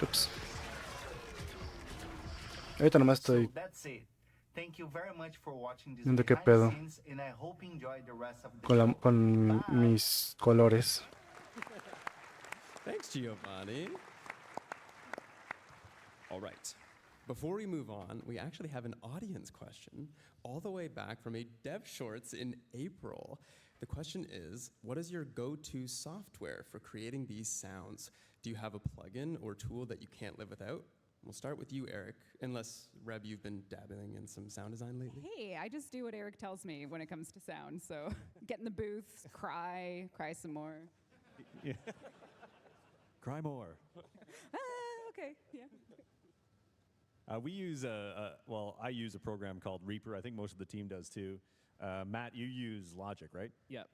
Ups. Ahorita nomás estoy So that's it. Thank you very much for watching this viendo qué behind the pedo scenes, and I hope you enjoy the rest of the con, show. con mis colores. Thanks, Giovanni. All right. Before we move on, we actually have an audience question all the way back from a Dev Shorts in April. The question is, what is your go-to software for creating these sounds? Do you have a plugin or tool that you can't live without? We'll start with you, Eric, unless, Reb, you've been dabbling in some sound design lately. Hey, I just do what Eric tells me when it comes to sound. So get in the booth, cry some more. Yeah. Cry more. Okay, yeah. We use I use a program called Reaper. I think most of the team does too. Matt, you use Logic, right? Yep.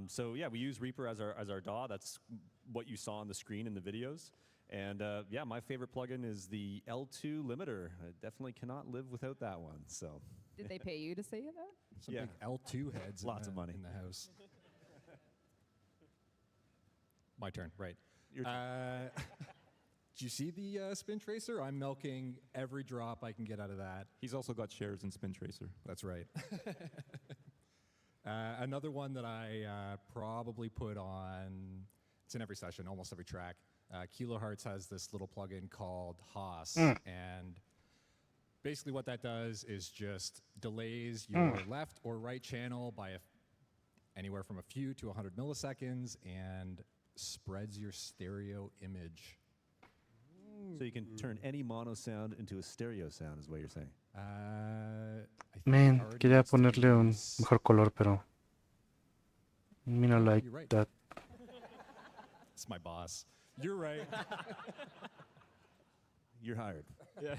So yeah, we use Reaper as our DAW. That's what you saw on the screen in the videos. And yeah, my favorite plugin is the L2 limiter. I definitely cannot live without that one. So. Did they pay you to say that? Some big L2 heads. Lots of money in the house. My turn, right? Your turn. Do you see the Spin Tracer? I'm milking every drop I can get out of that. He's also got shares in Spin Tracer. That's right. Another one that I probably put on, it's in every session, almost every track. Kilohertz has this little plugin called Haas, and basically what that does is just delays your left or right channel by anywhere from a few to 100 milliseconds and spreads your stereo image. So you can turn any mono sound into a stereo sound, is what you're saying. Man, quería ponerle un mejor color, pero me not like You're right. that. It's my boss. You're right. You're hired. Yeah.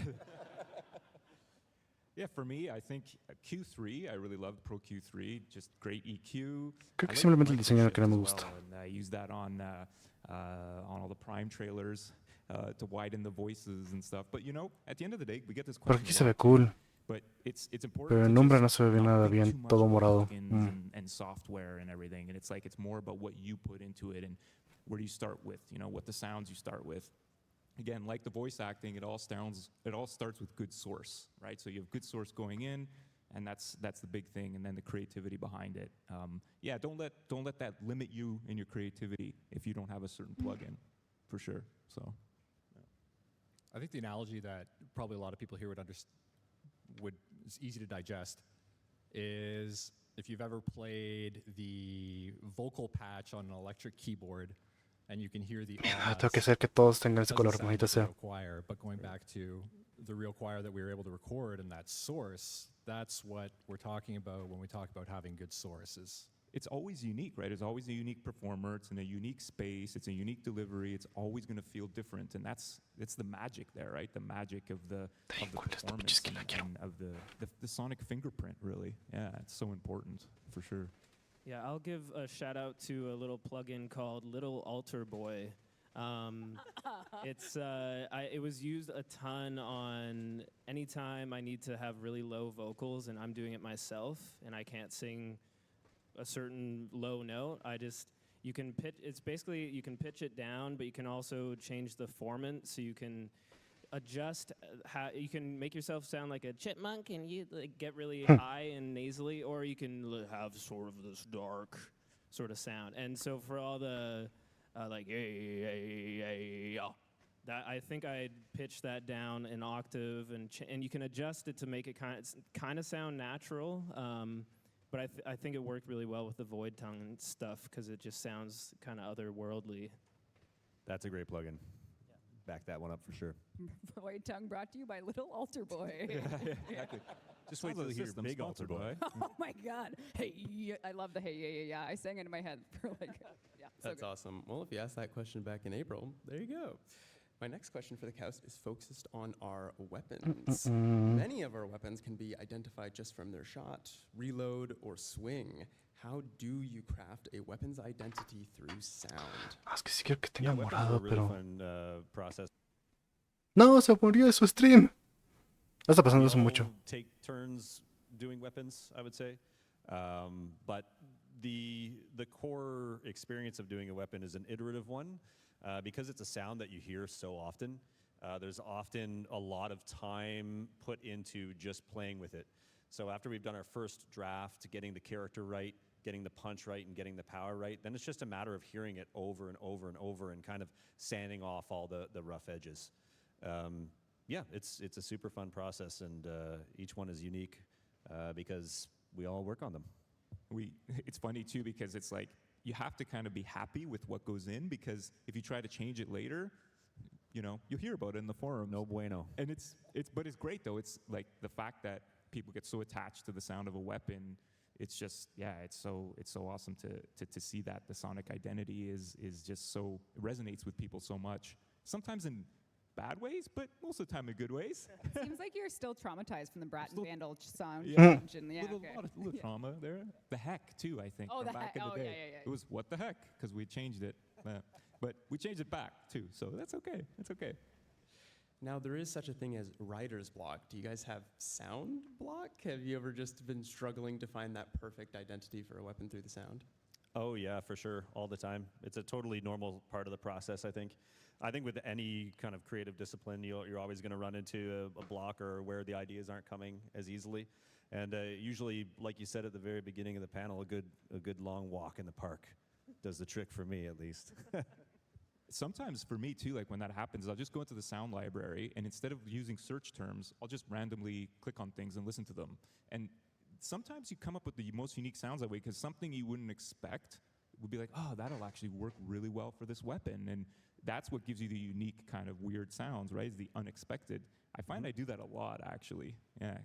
Yeah, for me, I think Q3, I really loved Pro Q3, just great EQ. Creo que simplemente el diseño que no me As gusta. well, and I use that on all the Prime trailers to widen the voices and stuff. But you know, at the end of the day, we get this Pero question. aquí se a ve lot, cool. But it's important. Pero to en Umbra just no se ve not nada think bien, too much todo about morado. plugins and software and everything. And it's like it's more about what you put into it and where do you start with. You know, what the sounds you start with. Again, like the voice acting, it all starts with good source, right? So you have good source going in, and that's the big thing, and then the creativity behind it. Yeah, don't let that limit you in your creativity if you don't have a certain plugin, for sure. So, I think the analogy that probably a lot of people here is easy to digest is if you've ever played the vocal patch on an electric keyboard and you can hear the Tengo que hacer que todos tengan ese color, maldita sea. choir, but going back to the real choir that we were able to record and that source, that's what we're talking about when we talk about having good sources. it's always unique, right? It's always a unique performer. It's in a unique space. It's a unique delivery. It's always going to feel different, and it's the magic there, right? The magic of the performance and of the sonic fingerprint, really. Yeah, it's so important for sure. Yeah, I'll give a shout out to a little plugin called Little Altar Boy. It was used a ton on anytime I need to have really low vocals and I'm doing it myself and I can't sing a certain low note. You can pitch it down, but you can also change the formant so you can adjust you can make yourself sound like a chipmunk and you get really high and nasally, or you can have sort of this dark sort of sound. And so for all the that I think I'd pitch that down an octave and you can adjust it to make it kind of sound natural. But I think it worked really well with the void tongue and stuff because it just sounds kind of otherworldly. That's a great plugin. Back that one up for sure. Void Tongue brought to you by Little Altar Boy. Yeah, exactly. Just wait till you hear Big Altar Boy. Oh my God. Hey, I love the hey, yeah. I sang it in my head for like, yeah. So That's good. awesome. Well, if you asked that question back in April, there you go. My next question for the Coust is focused on our weapons. Many of our weapons can be identified just from their shot, reload, or swing. How do you craft a weapon's identity through sound? Es que sí quiero que tenga weapons are morado, a really pero... fun process. No, se murió de su stream. Está pasando We eso all mucho. take turns doing weapons, I would say. But the core experience of doing a weapon is an iterative one. Because it's a sound that you hear so often, there's often a lot of time put into just playing with it. So after we've done our first draft, getting the character right, getting the punch right, and getting the power right, then it's just a matter of hearing it over and over and over and kind of sanding off all the rough edges. Yeah, it's a super fun process, and each one is unique because we all work on them. It's funny too because it's like you have to kind of be happy with what goes in, because if you try to change it later, you'll hear about it in the forum. No bueno. And it's great though. It's like the fact that people get so attached to the sound of a weapon. It's just, yeah, it's so awesome to see that the sonic identity is just so, it resonates with people so much. Sometimes in bad ways, but most of the time in good ways. Seems like you're still traumatized from the Brat and Vandal sound. Yeah, Yeah, okay. a little trauma there. The heck too, I think. Oh, from the back heck. in the Oh, day. yeah. It was what the heck, because we changed it. But we changed it back too, so that's okay. It's okay. Now, there is such a thing as writer's block. Do you guys have sound block? Have you ever just been struggling to find that perfect identity for a weapon through the sound? Oh yeah, for sure, all the time. It's a totally normal part of the process, I think. I think with any kind of creative discipline, you're always going to run into a block or where the ideas aren't coming as easily. And usually, like you said at the very beginning of the panel, a good long walk in the park does the trick for me, at least. Sometimes for me too, like when that happens, I'll just go into the sound library, and instead of using search terms, I'll just randomly click on things and listen to them. And sometimes you come up with the most unique sounds that way, because something you wouldn't expect would be like, oh, that'll actually work really well for this weapon. And that's what gives you the unique kind of weird sounds, right? Is the unexpected. I find I do that a lot, actually. Yeah.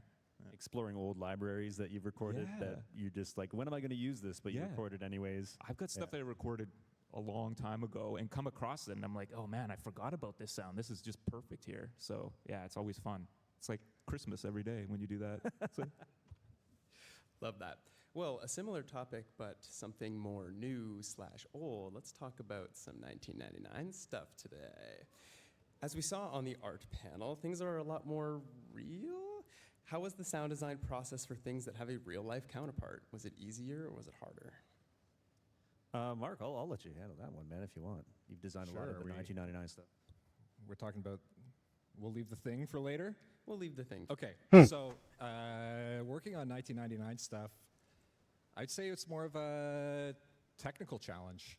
Exploring old libraries that you've recorded that you're just like, when am I going to use this? But you record it anyways. I've got stuff that I recorded a long time ago and come across it, and I'm like, oh man, I forgot about this sound. This is just perfect here. So yeah, it's always fun. It's like Christmas every day when you do that. Love that. Well, a similar topic, but something more new/old. Let's talk about some 1999 stuff today. As we saw on the art panel, things are a lot more real. How was the sound design process for things that have a real-life counterpart? Was it easier or was it harder? Mark, I'll let you handle that one, man, if you want. You've designed a lot of the 1999 stuff. We're talking about, we'll leave the thing for later? We'll leave the thing. Okay, so working on 1999 stuff, I'd say it's more of a technical challenge,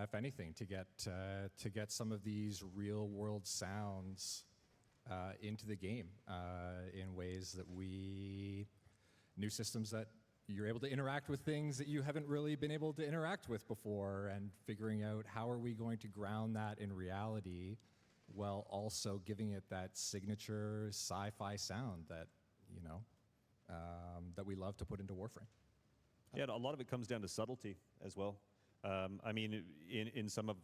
if anything, to get some of these real-world sounds into the game in ways that new systems that you're able to interact with things that you haven't really been able to interact with before, and figuring out how are we going to ground that in reality while also giving it that signature sci-fi sound that, that we love to put into Warframe. Yeah, a lot of it comes down to subtlety as well. I mean, in some of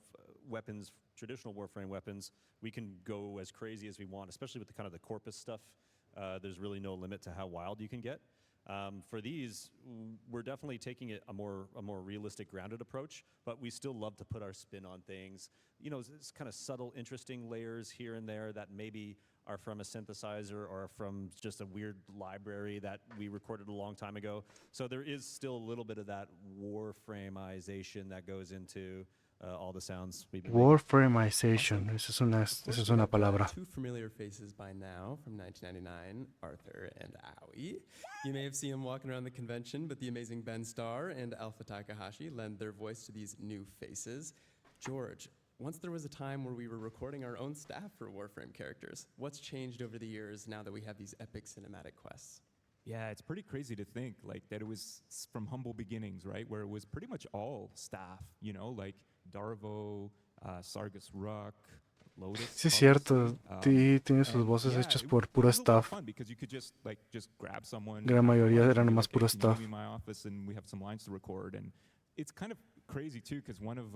weapons, traditional Warframe weapons, we can go as crazy as we want, especially with the kind of the corpus stuff. There's really no limit to how wild you can get. For these, we're definitely taking it a more realistic, grounded approach, but we still love to put our spin on things. It's kind of subtle, interesting layers here and there that maybe are from a synthesizer or from just a weird library that we recorded a long time ago. So there is still a little bit of that Warframeization that goes into all the sounds we've been making. Warframeization, esa es una palabra. Two familiar faces by now from 1999, Arthur and Aoi. You may have seen them walking around the convention, but the amazing Ben Starr and Alpha Takahashi lend their voice to these new faces. George, once there was a time where we were recording our own staff for Warframe characters. What's changed over the years now that we have these epic cinematic quests? Yeah, it's pretty crazy to think that it was from humble beginnings, right? Where it was pretty much all staff, like Darvo, Sargus Ruck, Lotus. Sí, es cierto. obviously. Tiene sus And voces yeah, hechas it por was puro a lot of staff. fun because you could just grab someone. Gran mayoría lunch eran and be nomás like, puro "Hey, can you staff. meet me in my office and we have some lines to record." And it's kind of crazy too, because one of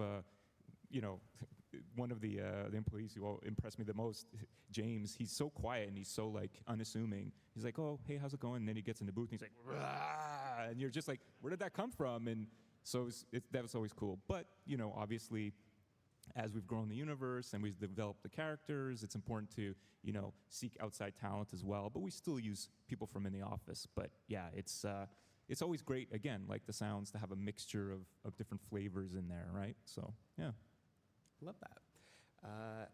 the employees who impressed me the most, James, he's so quiet and he's so like unassuming. He's like, "Oh, hey, how's it going?" And then he gets in the booth and he's like, "Rah!" And you're just like, where did that come from? And so that was always cool. But obviously, as we've grown the universe and we've developed the characters, it's important to seek outside talent as well. But we still use people from in the office. But yeah, it's always great, again, like the sounds, to have a mixture of different flavors in there, right? So yeah. Love that.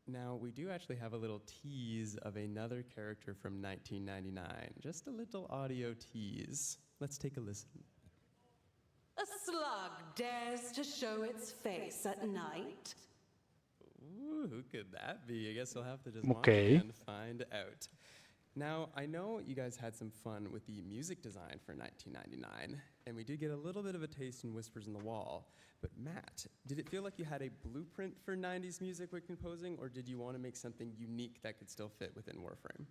Now, we do actually have a little tease of another character from 1999. Just a little audio tease. Let's take a listen. A slug dares to show its face at night. Ooh, who could that be? I guess we'll have to just Okay. watch and find out. Now, I know you guys had some fun with the music design for 1999, and we did get a little bit of a taste in Whispers in the Wall. But Matt, did it feel like you had a blueprint for 90s music when composing, or did you want to make something unique that could still fit within Warframe?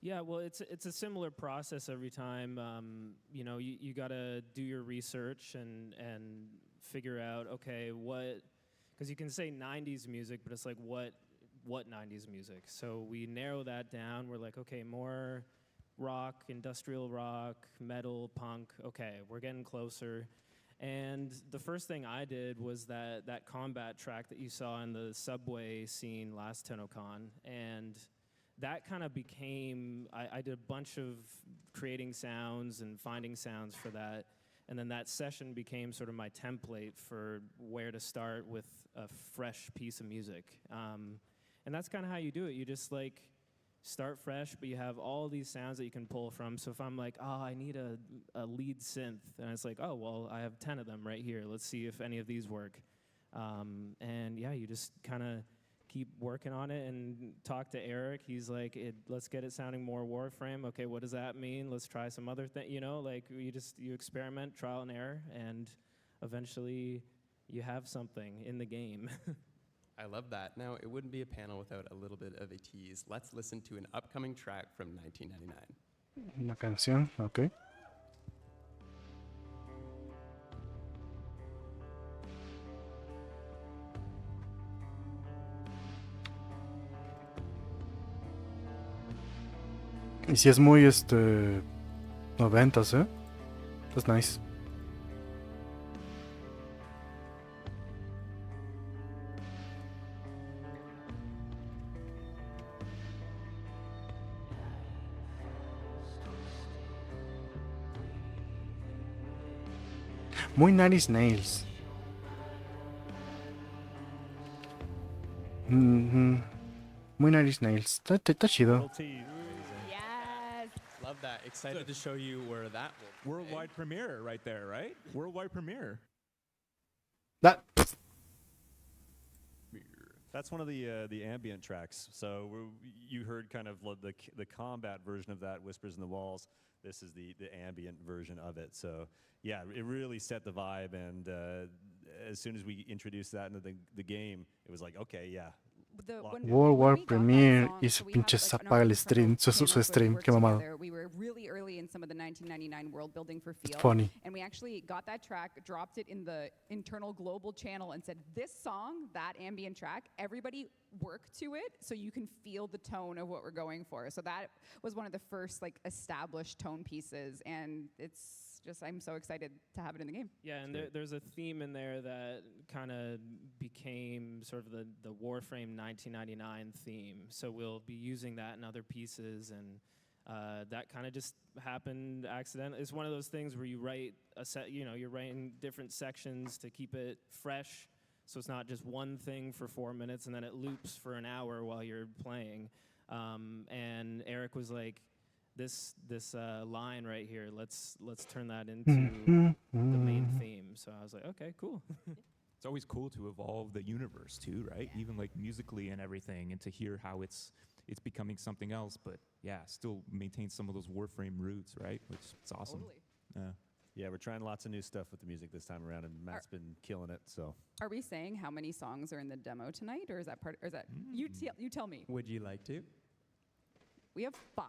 Yeah, well, it's a similar process every time. You got to do your research and figure out, okay, because you can say 90s music, but it's like what 90s music? So we narrow that down. We're like, okay, more rock, industrial rock, metal, punk. Okay, we're getting closer. And the first thing I did was that combat track that you saw in the subway scene last TennoCon, and that kind of became, I did a bunch of creating sounds and finding sounds for that, and then that session became sort of my template for where to start with a fresh piece of music. And that's kind of how you do it. You just like start fresh, but you have all these sounds that you can pull from. So if I'm like, oh, I need a lead synth, and it's like, oh, well, I have 10 of them right here. Let's see if any of these work. And yeah, you just kind of keep working on it and talk to Eric. He's like, let's get it sounding more Warframe. Okay, what does that mean? Let's try some other thing. Like you experiment, trial and error, and eventually you have something in the game. I love that. Now, it wouldn't be a panel without a little bit of a tease. Let's listen to an upcoming track from 1999. Una canción, ok. Y si es muy, noventas, ¿eh? That's nice. Muy Nine Inch Nails. Muy Nine Inch Nails. Está chido. Yes. Love that. Excited to show you where that will Worldwide premiere right there, right? Worldwide premiere. That's one of the ambient tracks. So you heard kind of the combat version of that, Whispers in the Walls. This is the ambient version of it. So yeah, it really set the vibe. And as soon as we introduced that into the game, it was like, okay, yeah. Worldwide Premiere y su pinche se apaga el stream, su stream, qué mamado. We were really early in some of the 1999 world building for Field. Funny. And we actually got that track, dropped it in the internal global channel and said, this song, that ambient track, everybody work to it so you can feel the tone of what we're going for. So that was one of the first like established tone pieces, and it's just, I'm so excited to have it in the game. Yeah, and there's a theme in there that kind of became sort of the Warframe 1999 theme. So we'll be using that in other pieces, and that kind of just happened accidentally. It's one of those things where you write you're writing different sections to keep it fresh, so it's not just one thing for 4 minutes and then it loops for an hour while you're playing. And Eric was like, this line right here, let's turn that into the main theme. So I was like, okay, cool. It's always cool to evolve the universe too, right? Yeah. Even like musically and everything, and to hear how it's becoming something else, but yeah, still maintain some of those Warframe roots, right? Which is awesome. Totally. Yeah. Yeah, we're trying lots of new stuff with the music this time around, and Matt's been killing it. So, Are we saying how many songs are in the demo tonight, or is that part? Or is that you tell me? Would you like to? We have 5.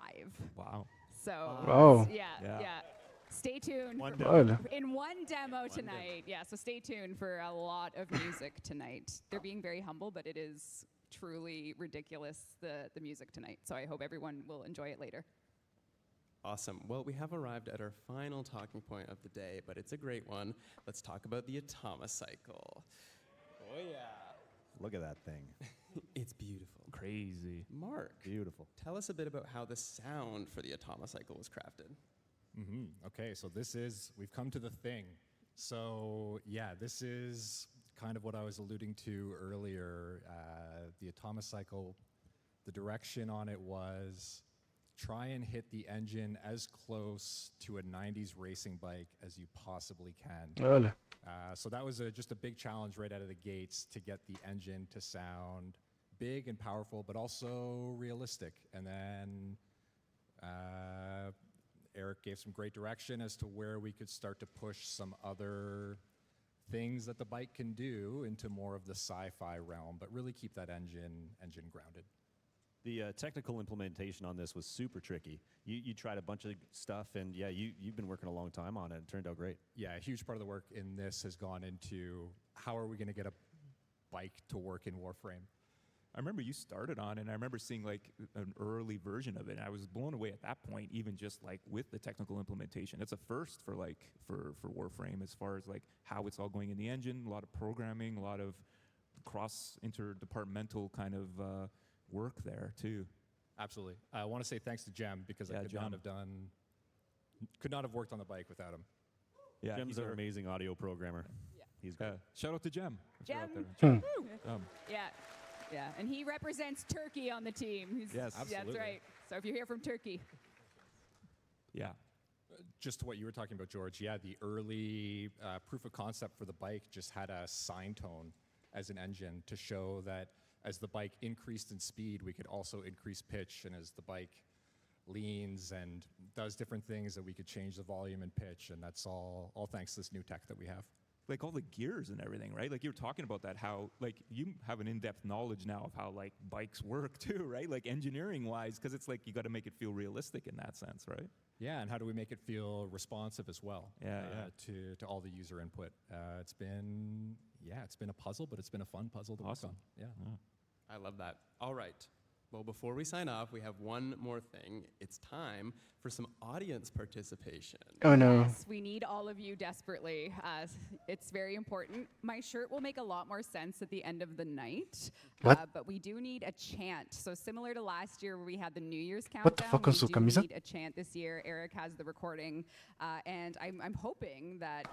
Wow. So Wow. yeah. Stay tuned. One demo. demo. In one demo tonight. Yeah, so stay tuned for a lot of music tonight. They're being very humble, but it is truly ridiculous, the music tonight. So I hope everyone will enjoy it later. Awesome. Well, we have arrived at our final talking point of the day, but it's a great one. Let's talk about the Atomocycle. Oh, yeah. Look at that thing. It's beautiful. Crazy. Mark, Beautiful. tell us a bit about how the sound for the Atomocycle was crafted. Okay, so we've come to the thing. So yeah, this is kind of what I was alluding to earlier. The Atomocycle, the direction on it was try and hit the engine as close to a 90s racing bike as you possibly can. Órale. So that was just a big challenge right out of the gates to get the engine to sound big and powerful, but also realistic. And then Eric gave some great direction as to where we could start to push some other things that the bike can do into more of the sci-fi realm, but really keep that engine grounded. The technical implementation on this was super tricky. You tried a bunch of stuff, and yeah, you've been working a long time on it. It turned out great. Yeah, a huge part of the work in this has gone into how are we going to get a bike to work in Warframe. I remember you started on, and I remember seeing like an early version of it. And I was blown away at that point, even just like with the technical implementation. It's a first for Warframe as far as like how it's all going in the engine, a lot of programming, a lot of cross interdepartmental kind of work there too. Absolutely. I want to say thanks to Jem because I could not have worked on the bike without him. Yeah, Jem's an amazing audio programmer. Yeah. He's good. Shout out to Jem. Jem. Yeah, and he represents Turkey on the team. Yes, that's right. So if you're here from Turkey. Yeah. Just to what you were talking about, George, yeah, the early proof of concept for the bike just had a sine tone as an engine to show that as the bike increased in speed, we could also increase pitch, and as the bike leans and does different things, that we could change the volume and pitch, and that's all thanks to this new tech that we have. Like all the gears and everything, right? Like you were talking about that, how like you have an in-depth knowledge now of how like bikes work too, right? Like engineering-wise, because it's like you got to make it feel realistic in that sense, right? Yeah, and how do we make it feel responsive as well? To all the user input. It's been a puzzle, but it's been a fun puzzle to work on. Yeah. I love that. All right. Well, before we sign off, we have one more thing. It's time for some audience participation. Oh no. Yes, we need all of you desperately. It's very important. My shirt will make a lot more sense at the end of the night. What? But we do need a chant. So similar to last year where we had the New Year's countdown, What the fuck on su we do camisa? need a chant this year. Eric has the recording. And I'm hoping that,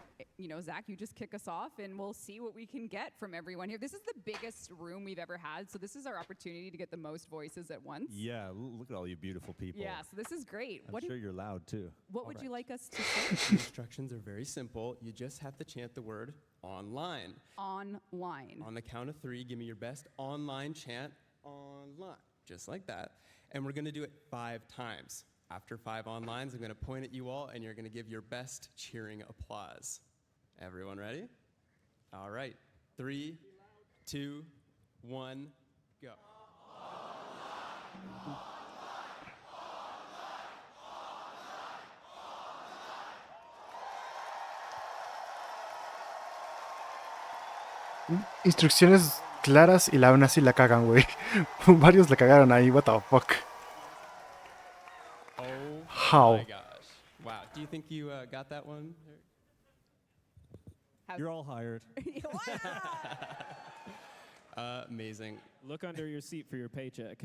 Zach, you just kick us off and we'll see what we can get from everyone here. This is the biggest room we've ever had. So this is our opportunity to get the most voices at once. Yeah, look at all you beautiful people. Yeah, so this is great. I'm sure you're loud too. What would you like us to The say? instructions are very simple. You just have to chant the word online. Online. On the count of 3, give me your best online chant, online. Just like that. And we're going to do it 5 times. After 5 onlines, I'm going to point at you all, and you're going to give your best cheering applause. Everyone ready? All right. 3, 2, 1, go. Instrucciones claras y aún así la cagan, güey. Varios la cagaron ahí, what the fuck. Oh How? my gosh. Wow. Do you think you got that one? You're all hired. Amazing. Look under your seat for your paycheck.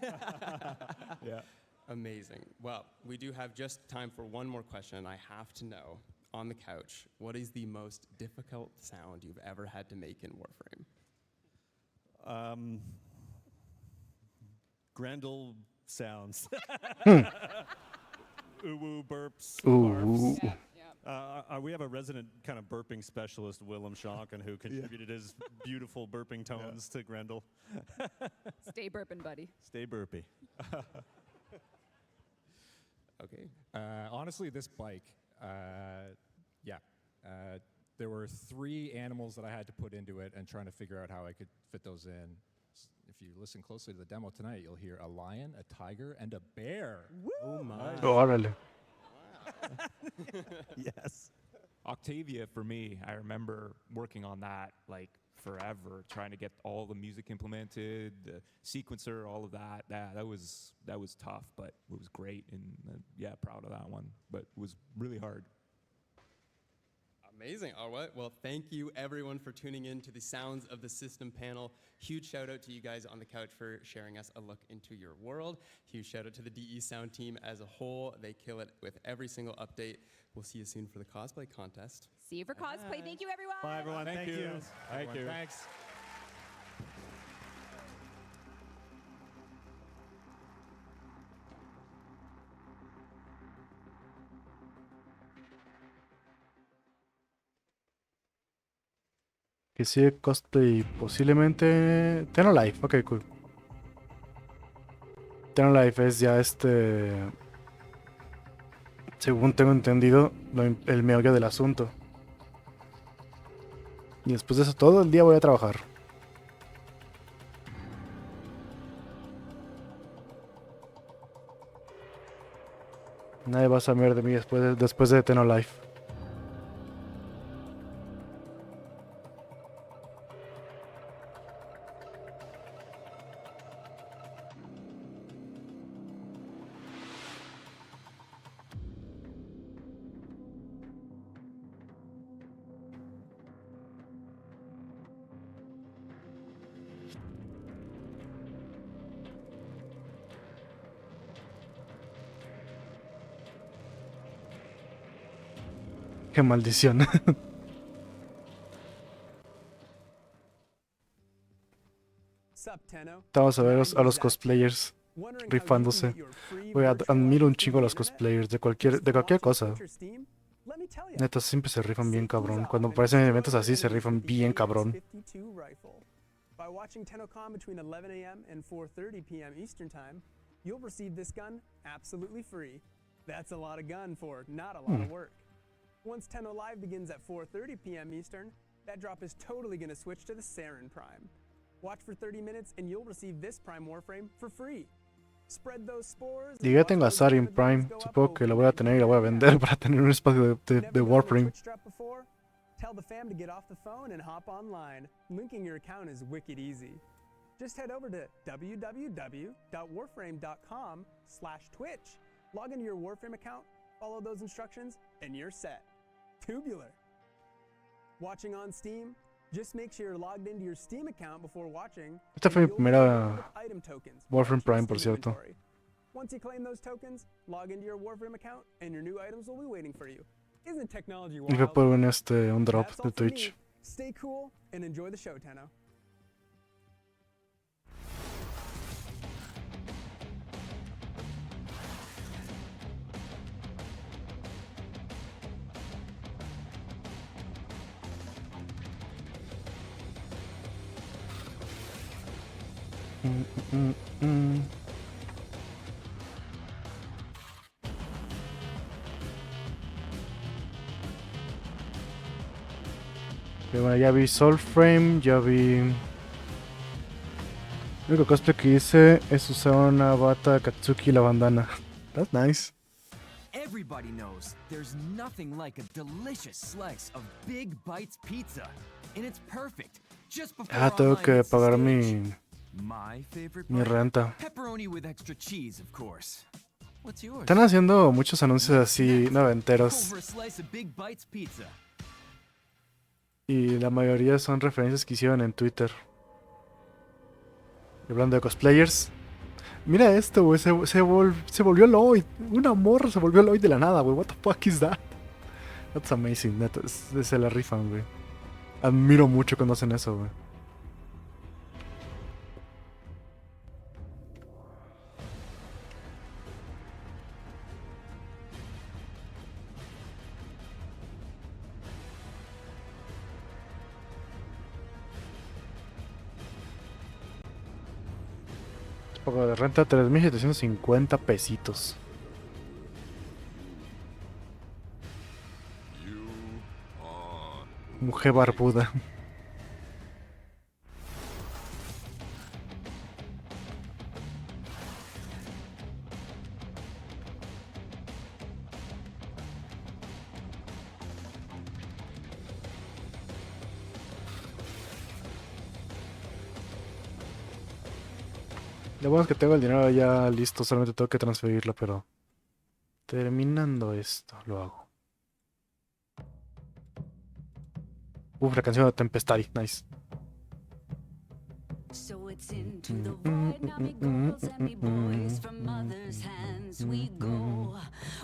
Yeah. Amazing. Well, we do have just time for one more question. I have to know, on the couch, what is the most difficult sound you've ever had to make in Warframe? Grendel sounds. Ooh, burps. Ooh. Barfs. We have a resident kind of burping specialist, Willem Schonken, who contributed his beautiful burping tones to Grendel. Stay burping, buddy. Stay burpy. Okay. Honestly, this bike, Yeah. There were 3 animals that I had to put into it and trying to figure out how I could fit those in. If you listen closely to the demo tonight, you'll hear a lion, a tiger, and a bear. Woo! Oh my. Órale. Yes. Octavia, for me, I remember working on that like forever, trying to get all the music implemented, the sequencer, all of that. That was tough, but it was great, and yeah, proud of that one. But it was really hard. Amazing. All right. Well, thank you everyone for tuning in to the Sounds of the System panel. Huge shout out to you guys on the couch for sharing us a look into your world. Huge shout out to the DE Sound team as a whole. They kill it with every single update. We'll see you soon for the cosplay contest. See you for cosplay. Thank you, everyone. Bye, everyone. Thank you. Thank you. Thanks. Que sigue cosplay posiblemente TennoLife. Ok, cool. TennoLife es ya según tengo entendido, el meollo del asunto. Y después de eso todo el día voy a trabajar. Nadie va a saber de mí después de TennoLife. Qué maldición. Vamos a ver a los cosplayers rifándose. Admiro un chingo a los cosplayers de cualquier cosa. Neta, siempre se rifan bien cabrón. Cuando aparecen en eventos así, se rifan bien cabrón. By watching TennoCon between 11 a.m. and 4:30 p.m. Eastern Time, you'll receive this gun absolutely free. That's a lot of gun for not a lot of work. Once Tenno Live begins at 4:30 p.m. Eastern, that drop is totally going to switch to the Sarin Prime. Watch for 30 minutes and you'll receive this Prime Warframe for free. Spread those spores. Y ya tengo a Sarin Prime. Supongo que la voy a tener y la voy a vender para tener un espacio de Warframe. Tell the fam to get off the phone and hop online. Linking your account is wicked easy. Just head over to www.warframe.com/twitch. Log into your Warframe account, follow those instructions, and you're set. Tubular. Watching on Steam? Just make sure you're logged into your Steam account before watching. Esta fue mi primera Warframe Prime, por cierto. Once you claim those tokens, log into your Warframe account, and your new items will be waiting for you. Isn't technology wild? Y fue por un drop de Twitch. Stay cool and enjoy the show, Tenno. Pero bueno, ya vi Soulframe, ya vi... El único cosplay que hice es usar una bata de Katsuki y la bandana. That's nice. Everybody knows there's nothing like a delicious slice of Big Bites pizza, and it's perfect. Just before Tengo que pagar mi bite, renta. pepperoni with extra cheese, of course. What's yours? Están haciendo muchos anuncios así noventeros. Over a slice of Big Bites pizza. Y la mayoría son referencias que hicieron en Twitter. Y hablando de cosplayers. Mira esto, güey. Se volvió Lloyd. Una morra se volvió Lloyd de la nada, güey. What the fuck is that? That's amazing. Neta, se la rifan, güey. Admiro mucho cuando hacen eso, güey. Pago de renta 3,750 pesitos. Mujer barbuda. Lo bueno es que tengo el dinero ya listo, solamente tengo que transferirlo, pero terminando esto, lo hago. La canción de Tempestari, nice. So it's into the void, now me girls and me boys, from mother's hands we go.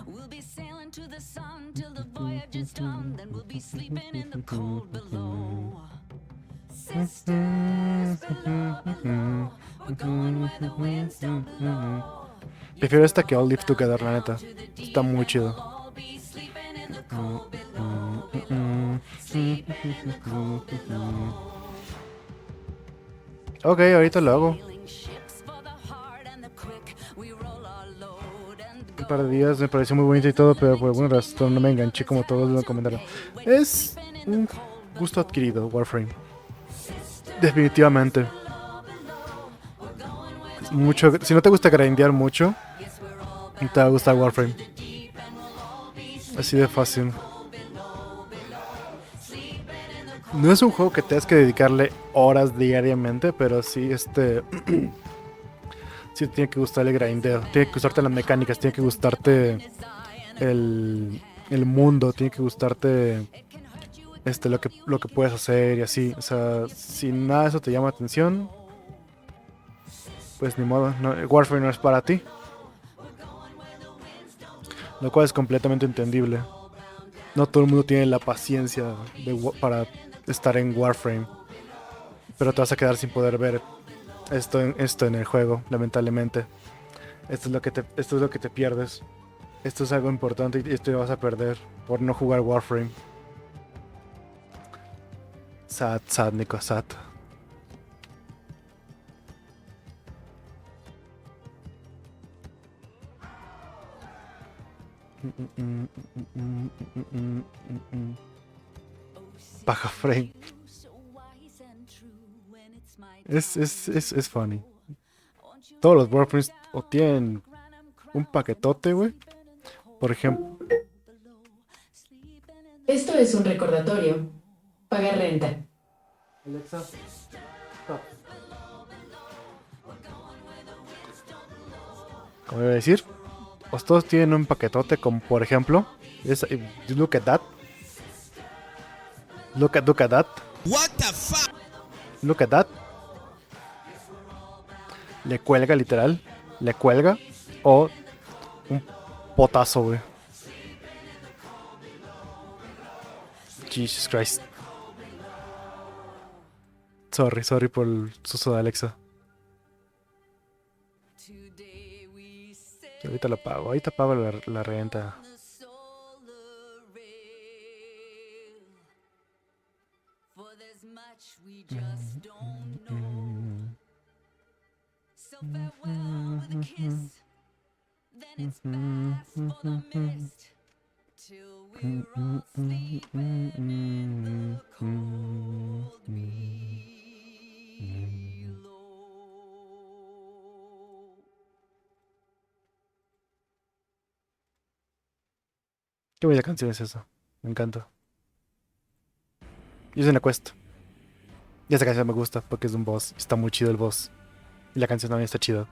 We'll be sailing to the sun till the voyage is done, then we'll be sleeping in the cold below. Sisters below, below, we're going where the winds don't blow. Prefiero esta que All Live Together, la neta. Está muy chido. Ok, ahorita lo hago. Un par de días me pareció muy bonito y todo, pero por alguna razón no me enganché como todos lo comentaron. Es un gusto adquirido, Warframe. Definitivamente. Mucho, si no te gusta grindear mucho, te va a gustar Warframe. Así de fácil. No es un juego que tengas que dedicarle horas diariamente, pero sí sí tiene que gustar el grindeo, tiene que gustarte las mecánicas, tiene que gustarte el mundo, tiene que gustarte lo que puedes hacer y así. O sea, si nada de eso te llama la atención, pues ni modo, no, Warframe no es para ti. Lo cual es completamente entendible. No todo el mundo tiene la paciencia para estar en Warframe. Pero te vas a quedar sin poder ver esto en el juego, lamentablemente. Esto es lo que te pierdes. Esto es algo importante y esto lo vas a perder por no jugar Warframe. Sad, Nico, sad. Baja frame. Es funny. Todos los Warframes o tienen un paquetote, güey. Por ejemplo. Esto es un recordatorio. Paga renta. Alexa, stop. Como iba a decir, pues todos tienen un paquetote, como por ejemplo, look at that. Look at that. What the fuck? Look at that. Le cuelga literal. Le cuelga. O un potazo, güey. Jesus Christ. Sorry por el susto de Alexa. Ahorita lo pago. Ahorita pago la renta. Farewell with a kiss, then it's back for the mist, till we're all sleeping in the cold below. Qué bella canción es esa. Me encanta. Y es una quest. Y esa canción me gusta porque es un boss. Está muy chido el boss. Y la canción también está chida.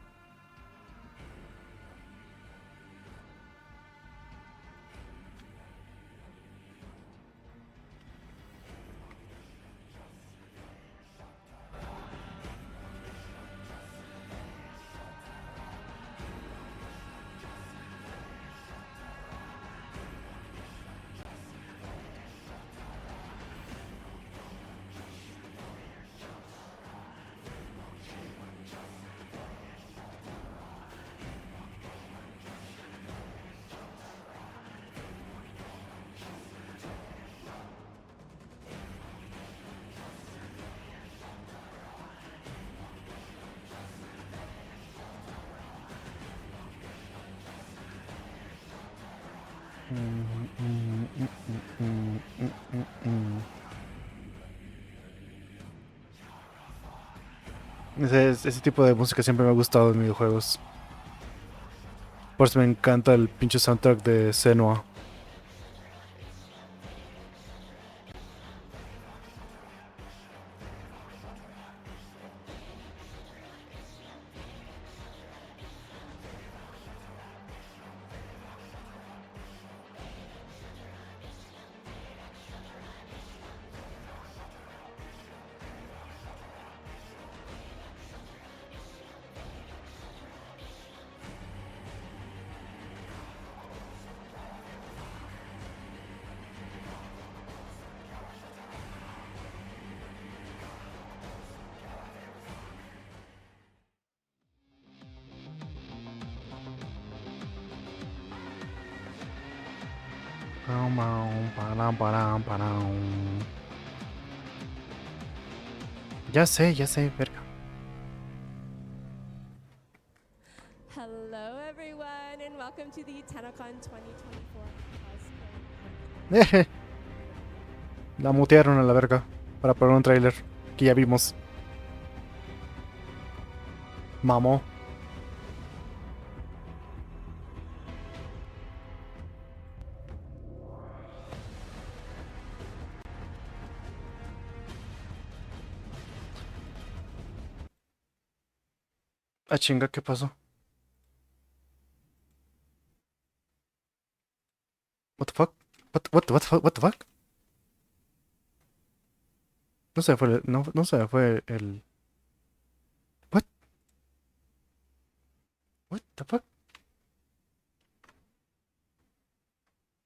Ese tipo de música siempre me ha gustado en videojuegos. Por eso me encanta el pinche soundtrack de Senua. Ya sé, verga. Hello, everyone, and welcome to the TennoCon 2024 cosplay. La mutearon a la verga para poner un trailer que ya vimos. Mamó. Ah, chinga, ¿qué pasó? What the fuck? What the fuck? No se fue no se fue el... What? What the fuck?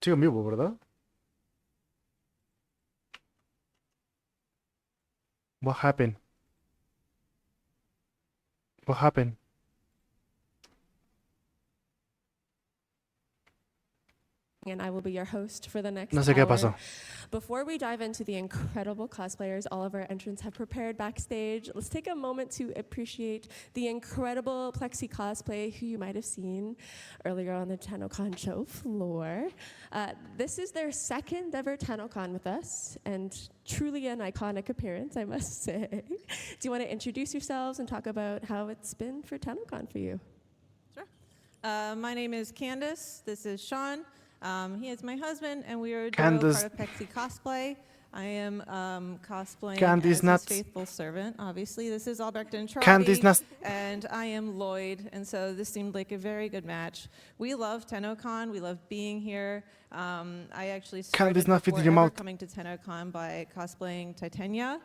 Sigo en vivo, ¿verdad? What happened? What happened? And I will be your host for the next No sé qué hour. pasó. Before we dive into the incredible cosplayers all of our entrants have prepared backstage, let's take a moment to appreciate the incredible Plexi cosplay who you might have seen earlier on the TennoCon show floor. This is their second ever TennoCon with us, and truly an iconic appearance, I must say. Do you want to introduce yourselves and talk about how it's been for TennoCon for you? My name is Candace. This is Sean. He is my husband, and we are a duo Candace. part of Plexi Cosplay. I am cosplaying Candy's as nuts. his faithful servant. Obviously, this is Albrecht and Candy's nuts. and I am Lloyd, and so this seemed like a very good match. We love TennoCon. We love being here. I actually Candy's started not fit before in your ever mouth. coming to TennoCon by cosplaying Titania,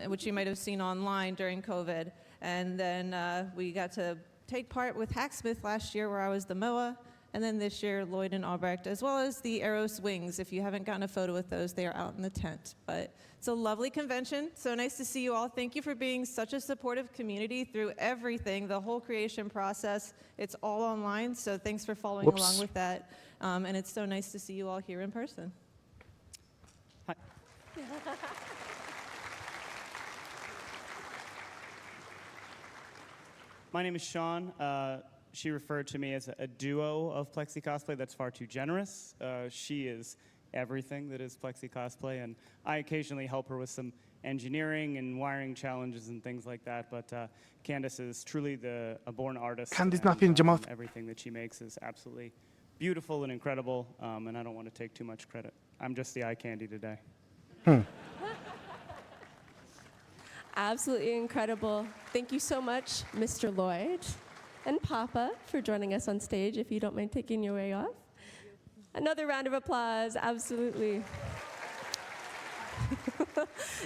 which you might have seen online during COVID. And then we got to take part with Hacksmith last year, where I was the MOA. And then this year, Lloyd and Albrecht, as well as the Eros Wings. If you haven't gotten a photo with those, they are out in the tent. But it's a lovely convention. So nice to see you all. Thank you for being such a supportive community through everything, the whole creation process. It's all online, so thanks for following along with that. And it's so nice to see you all here in person. Hi. My name is Sean. She referred to me as a duo of Plexi Cosplay. That's far too generous. She is everything that is Plexi Cosplay, and I occasionally help her with some engineering and wiring challenges and things like that, but Candace is truly a born artist. Candy's not in your mouth. Everything that she makes is absolutely beautiful and incredible, and I don't want to take too much credit. I'm just the eye candy today. Absolutely incredible. Thank you so much, Mr. Lloyd and Papa, for joining us on stage, if you don't mind taking your way off. Another round of applause, absolutely.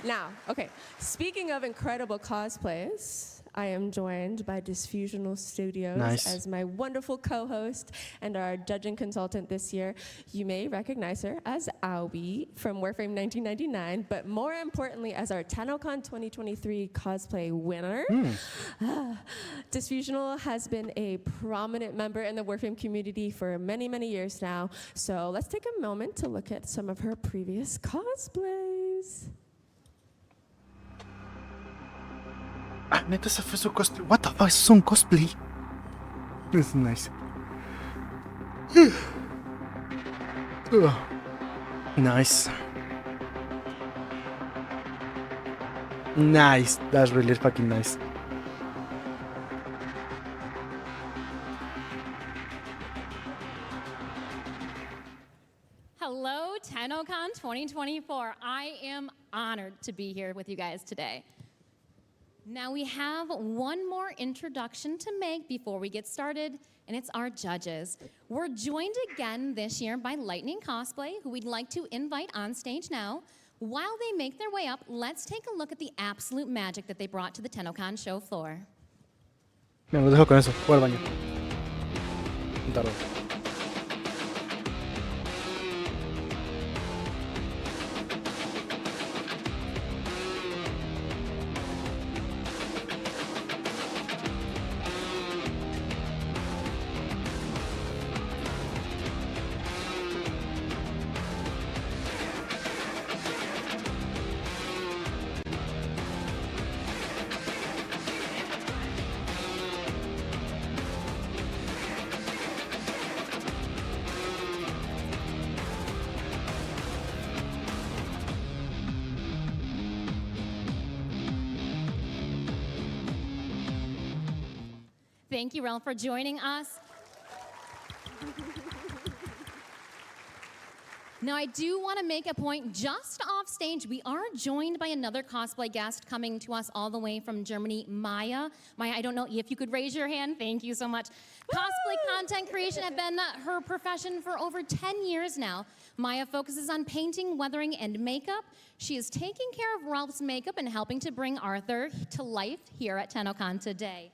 Now, okay, speaking of incredible cosplays, I am joined by Disfusional Studios as my wonderful co-host and our judging consultant this year. You may recognize her as Aoi from Warframe 1999, but more importantly as our TennoCon 2023 cosplay winner. Disfusional has been a prominent member in the Warframe community for many, many years now. So let's take a moment to look at some of her previous cosplays. Ah, neta, ese fue su cosplay. What the fuck, es un cosplay. It's nice. Nice. Nice. That's really fucking nice. Hello, TennoCon 2024. I am honored to be here with you guys today. Now we have one more introduction to make before we get started, and it's our judges. We're joined again this year by Lightning Cosplay, who we'd like to invite on stage now. While they make their way up, let's take a look at the absolute magic that they brought to the TennoCon show floor. Mira, lo dejo con eso. Voy al baño. Tarde. Thank you, Ralph, for joining us. Now, I do want to make a point just off stage. We are joined by another cosplay guest coming to us all the way from Germany, Maya. Maya, I don't know if you could raise your hand. Thank you so much. Cosplay content creation has been her profession for over 10 years now. Maya focuses on painting, weathering, and makeup. She is taking care of Ralph's makeup and helping to bring Arthur to life here at TennoCon today.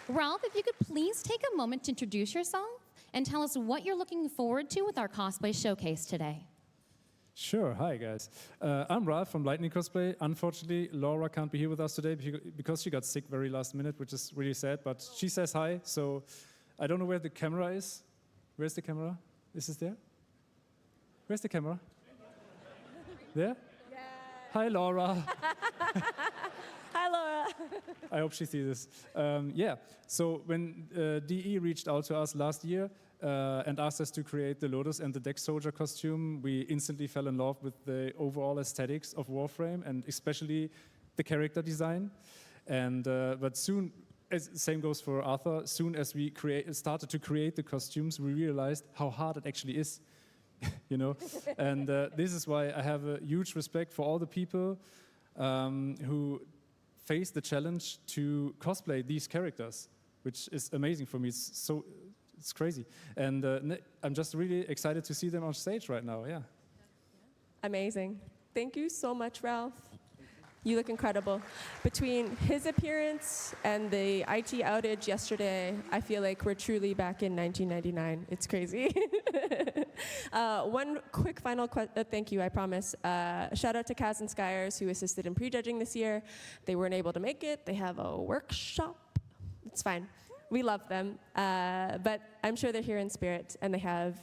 Ralph, if you could please take a moment to introduce yourself and tell us what you're looking forward to with our cosplay showcase today. Sure. Hi, guys. I'm Ralph from Lightning Cosplay. Unfortunately, Laura can't be here with us today because she got sick very last minute, which is really sad, but she says hi, so I don't know where the camera is. Where's the camera? Is it there? Where's the camera? There? Yeah. Hi, Laura. Hi, Laura. I hope she sees this. Yeah, so when DE reached out to us last year and asked us to create the Lotus and the Dex Soldier costume, we instantly fell in love with the overall aesthetics of Warframe and especially the character design. And but soon, same goes for Arthur, soon as we started to create the costumes, we realized how hard it actually is. You know, and this is why I have a huge respect for all the people who face the challenge to cosplay these characters, which is amazing for me. It's crazy, and I'm just really excited to see them on stage right now. Yeah. Amazing. Thank you so much, Ralph. You look incredible. Between his appearance and the IT outage yesterday, I feel like we're truly back in 1999. It's crazy. One quick final thank you, I promise. Shout out to Kaz and Skyers, who assisted in prejudging this year. They weren't able to make it. They have a workshop. It's fine. We love them. But I'm sure they're here in spirit, and they have,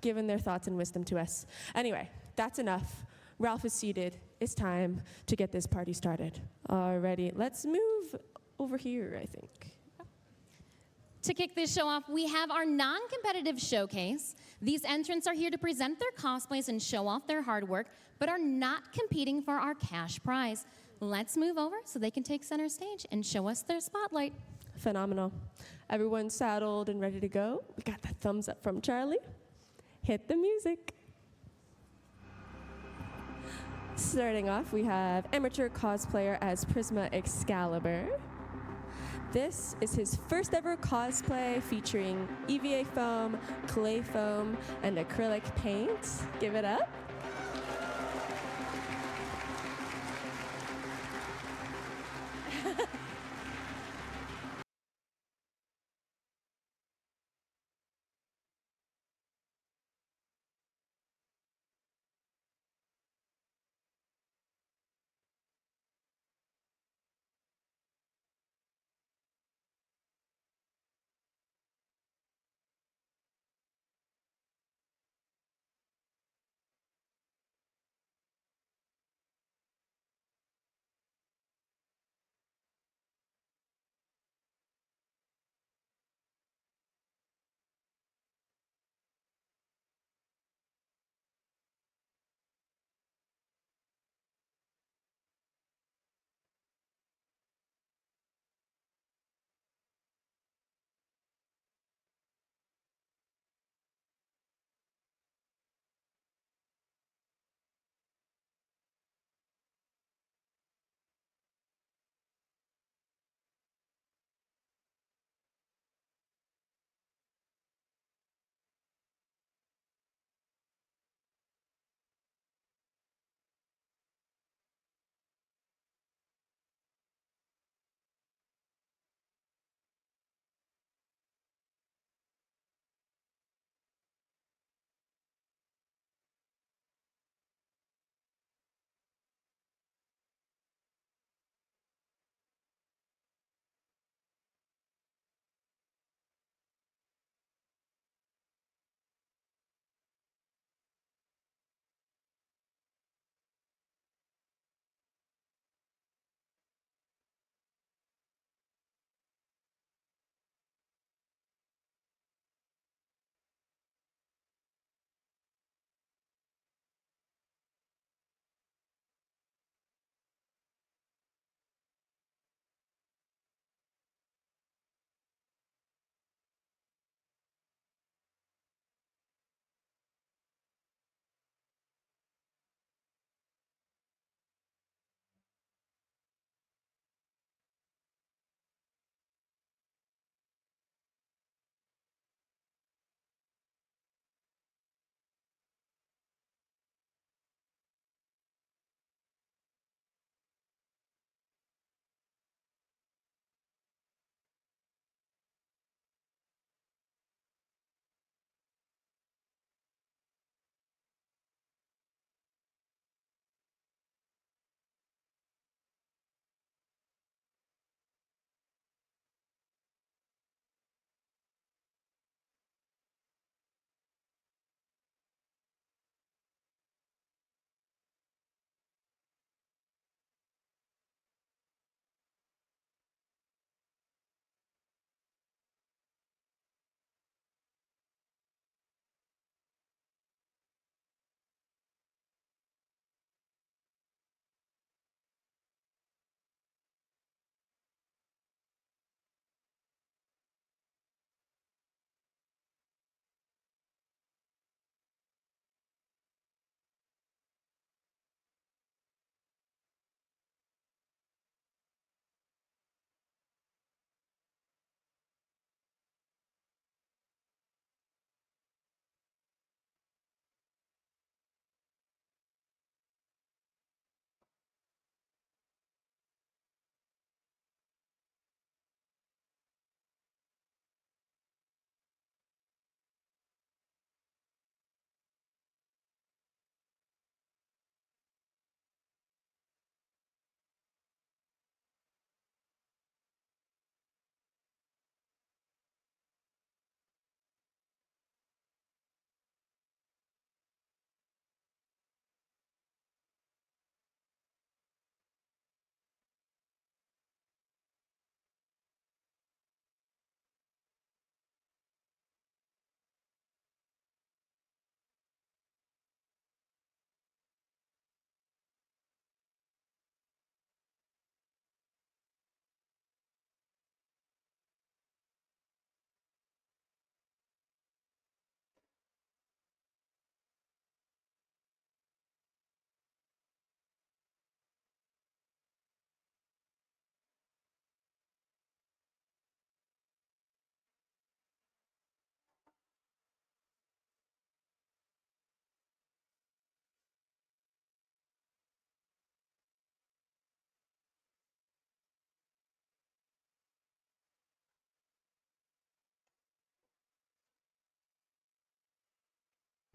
given their thoughts and wisdom to us. Anyway, that's enough. Ralph is seated. It's time to get this party started. Alrighty, let's move over here, I think. To kick this show off, we have our non-competitive showcase. These entrants are here to present their cosplays and show off their hard work, but are not competing for our cash prize. Let's move over so they can take center stage and show us their spotlight. Phenomenal. Everyone's saddled and ready to go. We got that thumbs up from Charlie. Hit the music. Starting off, we have amateur cosplayer as Prisma Excalibur. This is his first ever cosplay featuring EVA foam, clay foam, and acrylic paint. Give it up.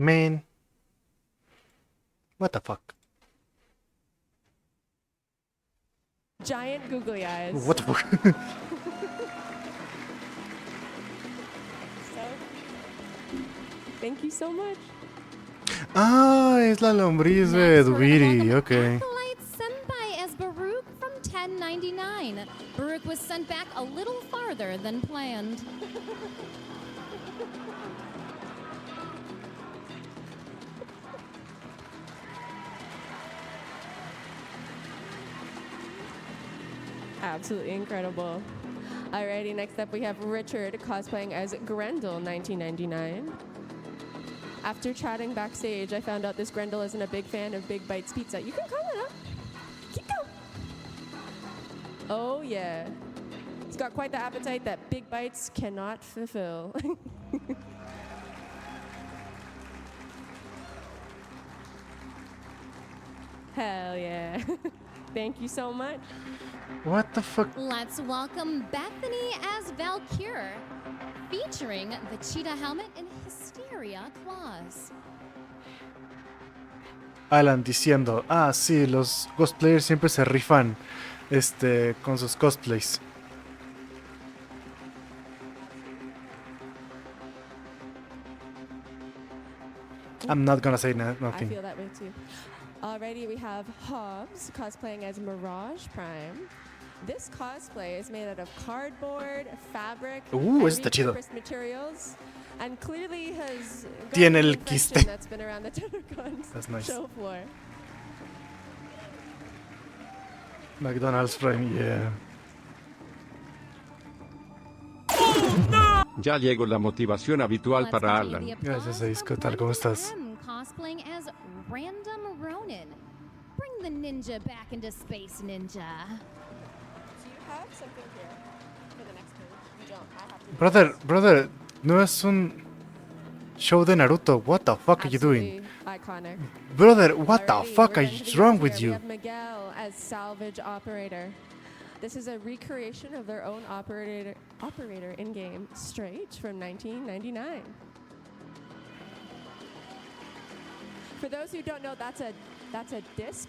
Man. What the fuck? Giant googly eyes. What the fuck? Thank you so much. Ah, es la lombriz de Dubiri. Okay. Acolyte Senpai as Baruch from 1099. Baruch was sent back a little farther than planned. Absolutely incredible. Alrighty, next up we have Richard cosplaying as Grendel 1999. After chatting backstage, I found out this Grendel isn't a big fan of Big Bites Pizza. You can call it up. Keep going. Oh yeah. He's got quite the appetite that Big Bites cannot fulfill. Hell yeah. Thank you so much. What the fuck? Let's welcome Bethany as Valkyr, featuring the cheetah helmet and hysteria claws. Alan diciendo, ah, sí, los cosplayers siempre se rifan con sus cosplays. I'm not gonna say nothing. I feel that way too. Already we have Hobbs cosplaying as Mirage Prime. This cosplay is made out of cardboard, fabric, and está chido. repurposed materials, and clearly has got Tiene an el infection quiste. that's been around the TennoCon That's nice. show floor. McDonald's Prime, yeah. Ya llegó la motivación habitual para Alan. Gracias, Aisco. ¿Tal? ¿Cómo estás? Cosplaying as Random Ronin. Bring the ninja back into Space Ninja. Do you have something here for the next page? You don't. I have to. Brother, no es un show de Naruto. What the fuck are you doing? Iconic. Brother, what the Alrighty, fuck we're are getting to the wrong end with here. you? We have Miguel as salvage operator. This is a recreation of their own operator in-game, straight from 1999. For those who don't know, that's a disc.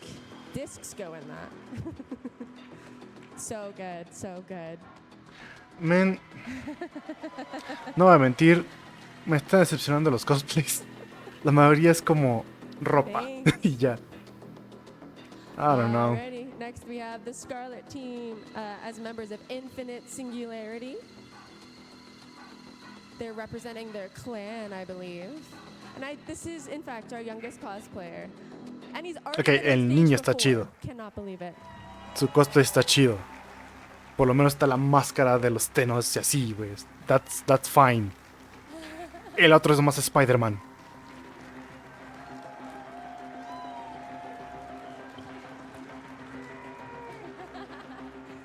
Discs go in that. So good, so good. Men, no voy a mentir, me están decepcionando los cosplays. La mayoría es como ropa y ya. I don't know. Alrighty, next we have the Scarlet Team as members of Infinite Singularity. They're representing their clan, I believe. And this is, in fact, our youngest cosplayer. And he's already Okay, been on el stage niño está before. chido. Cannot believe it. Su cosplay está chido. Por lo menos está la máscara de los tenos y así, güey. That's fine. El otro es más Spider-Man.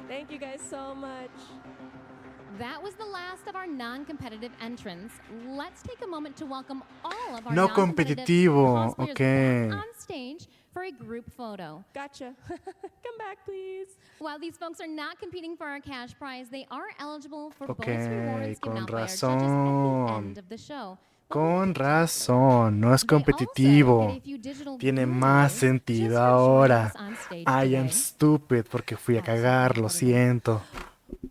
Thank you guys so much. That was the last of our non-competitive entrants. Let's take a moment to welcome all of our No non-competitive competitivo, cosplayers okay. back on stage for a group photo. Gotcha. Come back, please. While these folks are not competing for our cash prize, they are eligible for bonus Okay, rewards given con out by our judges at the razón. end of the show. Con razón, no es competitivo. Tiene más sentido ahora. I am stupid porque fui a cagar, lo siento.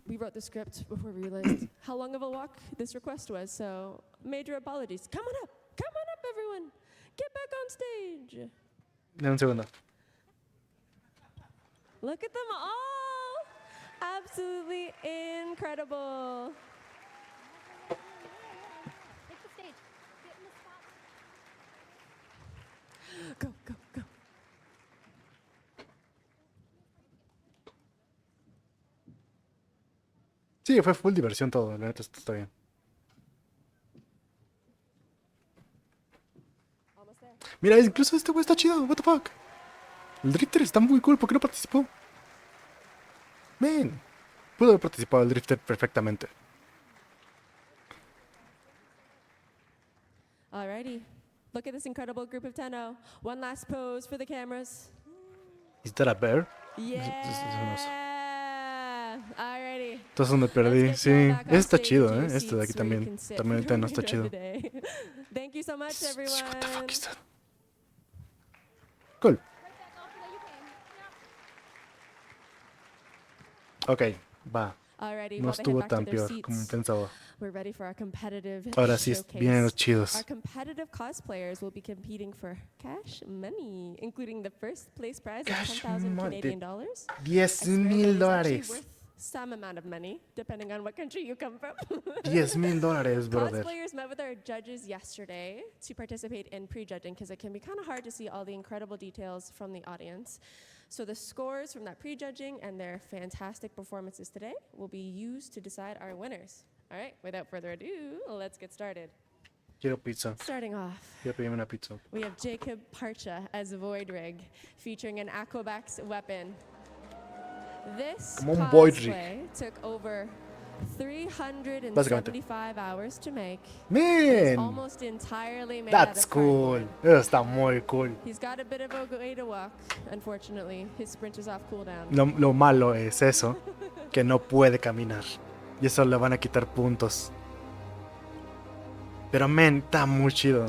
We wrote the script before we realized how long of a walk this request was, so major apologies. Come on up, everyone. Get back on stage. Dame un segundo. Look at them all. Absolutely incredible. Take the stage. Get in the spot. Go, go, go. Sí, fue full diversión todo, la neta, esto está bien. Mira, incluso este güey está chido, what the fuck. El Drifter está muy cool, ¿por qué no participó? Man, pudo haber participado el Drifter perfectamente. Alrighty. Look at this incredible group of Tenno. One last pose for the cameras. ¿Is that a bear? Yeah. Alrighty. Entonces me perdí, sí. Este está chido, este de aquí Seats where you también. can sit También for the no está remainder chido. of the day. Thank you so much, everyone. Cool. Ok, va. Alrighty, No while they head estuvo back to tan their peor seats, como pensaba. we're ready for our competitive Ahora sí showcase. vienen los chidos. Our competitive cosplayers will be competing for cash money, including the first place prize of 10,000 Canadian dollars. $10,000. Worth some amount of money, depending on what country you come from. $10,000, brother. Cosplayers met with our judges yesterday to participate in prejudging because it can be kind of hard to see all the incredible details from the audience. So the scores from that prejudging and their fantastic performances today will be used to decide our winners. All right, without further ado, let's get started. Quiero pizza. Starting off, Quiero pedirme una pizza. we have Jacob Parcha as Void Rig, featuring an Aquabax weapon. This Como un Void Rig. cosplay took over 375 hours to make. Man, Almost entirely made that's out of cool. cardboard. Eso está muy cool. He's got a bit of a way to walk, unfortunately. His sprint is off cooldown. Lo malo es eso, que no puede caminar. Y eso le van a quitar puntos. Pero men, está muy chido.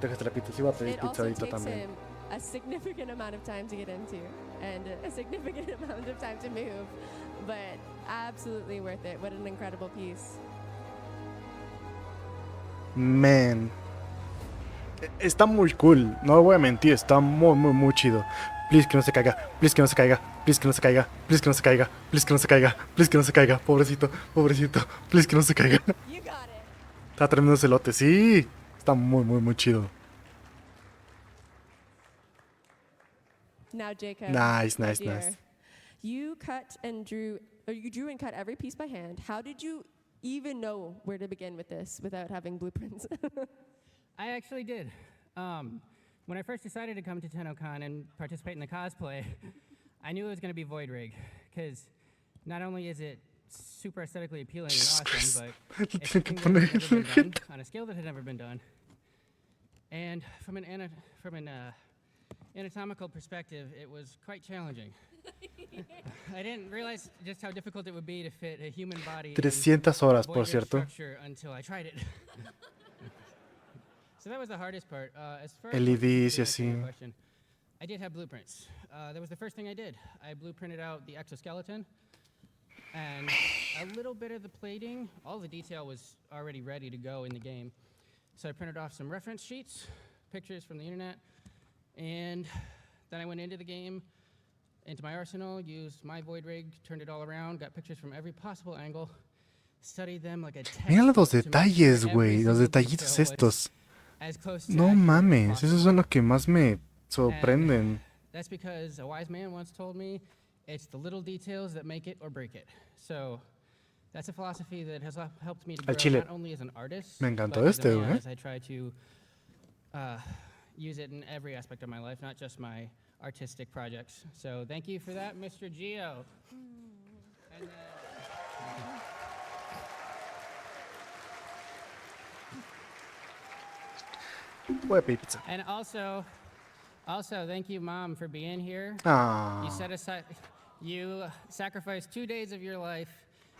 Dejaste la pizza, sí voy a pedir It also pizza ahorita takes también. him a significant amount of time to get into and a significant amount of time to move, but absolutely worth it. What an incredible piece. Man. Está muy cool, no voy a mentir, está muy chido. Please que no se caiga, please que no se caiga, please que no se caiga, please que no se caiga, please que no se caiga, please que no se caiga, pobrecito, please que no se caiga. Está tremendo ese lote, sí, está muy chido. Now, Jacob. Nice. dear, you drew and cut every piece by hand. How did you even know where to begin with this without having blueprints? I actually did. When I first decided to come to TennoCon and participate in the cosplay, I knew it was going to be Void Rig, because not only is it super aesthetically appealing and awesome, but it's something that had never been done on a scale that had never been done. And from an anatomical perspective, it was quite challenging. I didn't realize just how difficult it would be to fit a human body 300 horas, por Void Rig cierto. structure until I tried it. So that was the hardest part. As far as LEDs y to answer your así. question, I did have blueprints. That was the first thing I did. I blueprinted out the exoskeleton and a little bit of the plating. All the detail was already ready to go in the game. So I printed off some reference sheets, pictures from the internet, and then I went into the game, into my arsenal, used my Void Rig, turned it all around, got pictures from every possible angle, studied them like a Mira los textbook to make sure detalles, every güey, los single detallitos detail was estos. as close to No accurate as mames, possible. esos son los que más me sorprenden. That's because a wise man once told me, it's the little details that make it or break it. So that's a philosophy that has helped me to Al grow chile, not only as an artist, me encantó but as a este, man, güey. as I try to use it in every aspect of my life, not just my artistic projects. So thank you for that, Mr. Gio. And, Voy a pedir pizza. And also, thank you, Mom, for being here. Ah. You sacrificed 2 days of your life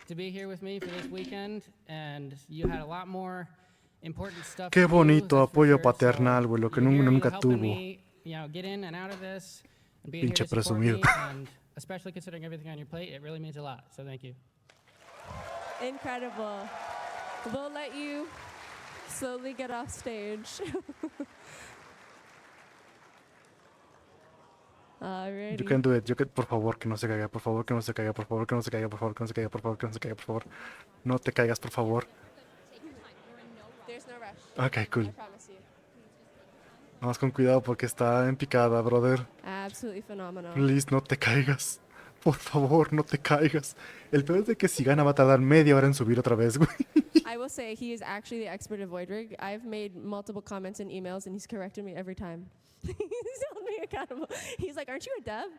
to be here with me for this weekend, and you had a lot more important stuff. Qué to do, bonito that's for apoyo sure. paternal, güey, lo que You're here, nunca you're helping tuvo. me, get in and out of this, and being here Pinche to support me, presumido. and especially considering everything on your plate, it really means a lot. So thank you. Incredible. We'll let you slowly get off stage. Alrighty. You can do it. Por favor, que no se caiga. Por favor, que no se caiga. Por favor, que no se caiga. Por favor, que no se caiga. Por favor, que no se caiga. Por favor. No te caigas, por favor. There's no rush. Ok, cool. I promise you. Vamos con cuidado porque está en picada, brother. Absolutely phenomenal. Please, no te caigas. Por favor, no te caigas. El peor es de que si gana va a tardar media hora en subir otra vez, güey. I will say he is actually the expert of Void Rig. I've made multiple comments and emails, and he's corrected me every time. He's held me accountable. He's like, "Aren't you a dev?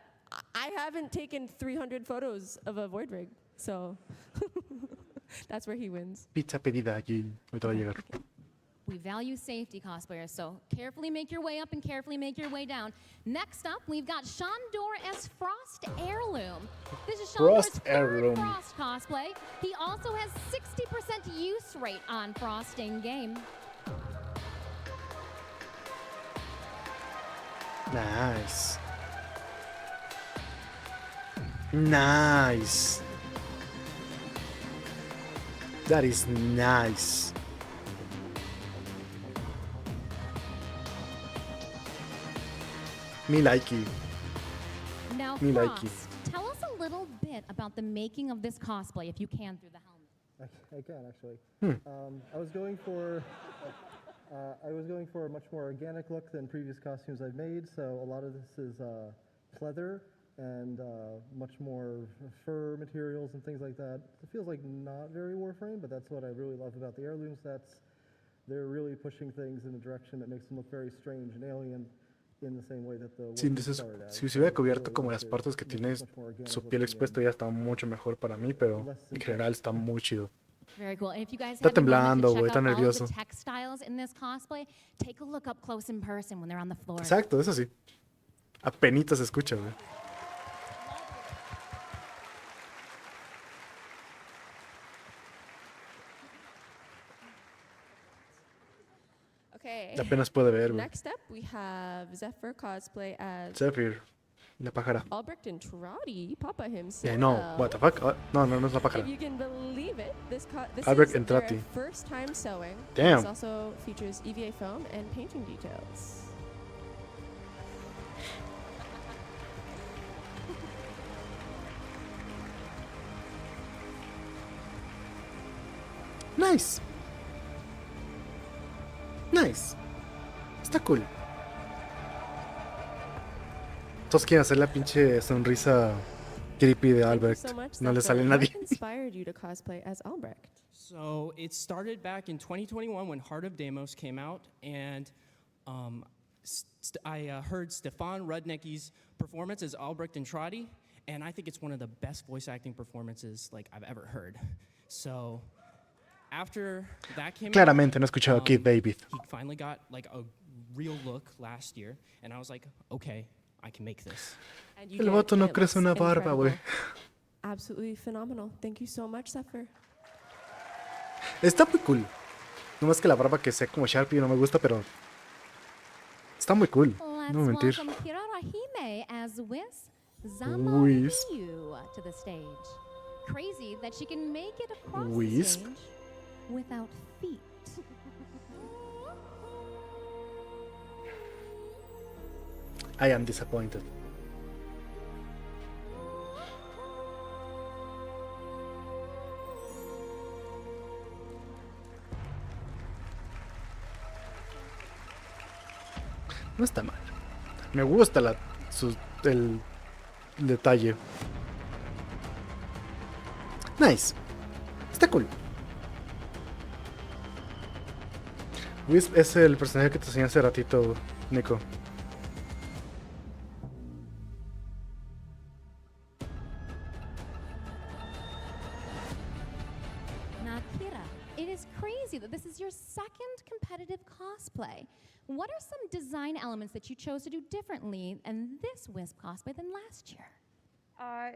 I haven't taken 300 photos of a Void Rig, so that's where he wins." Pizza pedida aquí. Ahorita va a llegar. We value safety, cosplayers, so carefully make your way up and carefully make your way down. Next up, we've got Shandor S. Frost Heirloom. This is Shandor's Frost third Heirloom. Frost cosplay. He also has 60% use rate on Frost in-game. Nice. Nice. That is nice. Me likey. Now, Me Frost, likey. tell us a little bit about the making of this cosplay, if you can, through the helmet. I can actually. Hmm. I was going for a much more organic look than previous costumes I've made. So a lot of this is pleather and much more fur materials and things like that. It feels like not very Warframe, but that's what I really love about the heirloom sets. They're really pushing things in a direction that makes them look very strange and alien. Sí, entonces, si se hubiera cubierto como las partes que tiene su piel expuesta, ya está mucho mejor para mí, pero en general está muy chido. Very cool. And if you guys Está have the moment temblando, to güey, check está out all of nervioso. the textiles in this cosplay, take a look up close in person when they're on the floor. Exacto, eso sí. Apenitas se escucha, güey. Okay. Apenas puede ver, güey. Next up, we have Zephyr cosplay as Zephyr, la pájara. Albrecht and Trotty, Papa himself. Yeah, no, what the fuck? No, no es la pájara. If you can believe it, this Albrecht is and their Trotty. first time sewing. Damn. This also features EVA foam and painting details. Nice. Nice. Está cool. Todos quieren hacer la pinche sonrisa creepy de Albrecht. No le sale a nadie. What inspired you to cosplay as Albrecht? So it started back in 2021 when Heart of Deimos came out, and I heard Stefan Rudnicki's performance as Albrecht and Trotty, and I think it's one of the best voice acting performances like I've ever heard. So after that came Claramente out, no he escuchado a Kid David. he finally got like a real look last year, and I was like, okay, I can make this. And you El did, vato and no it crece looks una barba, güey. incredible. Absolutely phenomenal. Thank you so much, Zephyr. Está muy cool. No más que la barba que sea como Sharpie no me gusta, pero está muy cool. Let's No voy a mentir. welcome Kira Rahime as Whis Whis. Zamahiu to the stage. Crazy that she can make it across Wisp. the stage without feet. I am disappointed. No está mal. Me gusta el detalle. Nice. Está cool. Wisp es el personaje que te enseñé hace ratito, Nico. Now, Kira, it is crazy that this is your second competitive cosplay. What are some design elements that you chose to do differently in this Wisp cosplay than last year?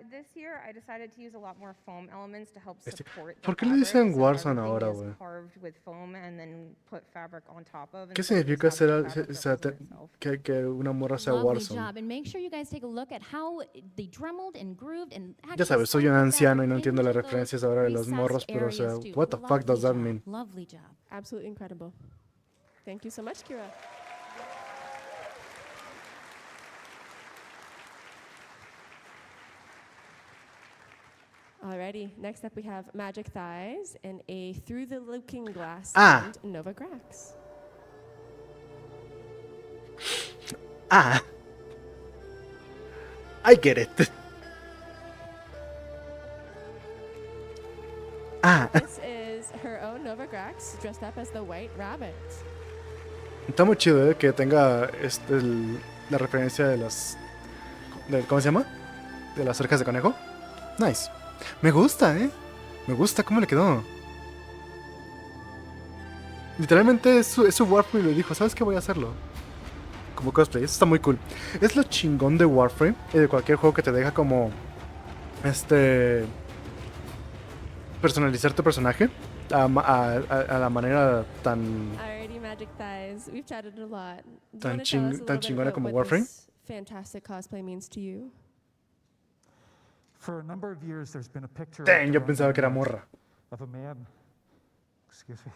This year, I decided to use a lot more foam elements to help support the ¿Por qué le fabric, dicen so Warzone everything ahora, is güey? carved with foam and then put fabric on top of. ¿Qué instead of significa just having ser, fabric o sea, que una morra sea Lovely Warzone? job. And make sure you guys take a look at how they dremeled and grooved and Ya actually sabes, soy un sewed anciano y no fabric entiendo las into those referencias ahora de los recessed morros, pero o sea, areas too. what the fuck does that mean? Lovely job. Absolutely incredible. Thank you so much, Kira. Alrighty, next up we have Magic Thighs and a Through the Looking Glass Ah. and Nova Grax. Ah. I get it. Ah. This is her own Nova Grax dressed up as the White Rabbit. Está muy chido, que tenga la referencia de ¿cómo se llama? De las orejas de conejo. Nice. Me gusta, Me gusta cómo le quedó. Literalmente es su Warframe y le dijo, ¿sabes qué? Voy a hacerlo. Como cosplay. Eso está muy cool. Es lo chingón de Warframe y de cualquier juego que te deja como personalizar tu personaje a la manera tan magic thighs. We've chatted a lot. Do Tan you want to tell us a tan little bit chingona about como what Warframe? this fantastic cosplay means to you? For a number of years, there's been a picture Damn, yo out there on pensaba que era the internet morra. of a man, excuse me,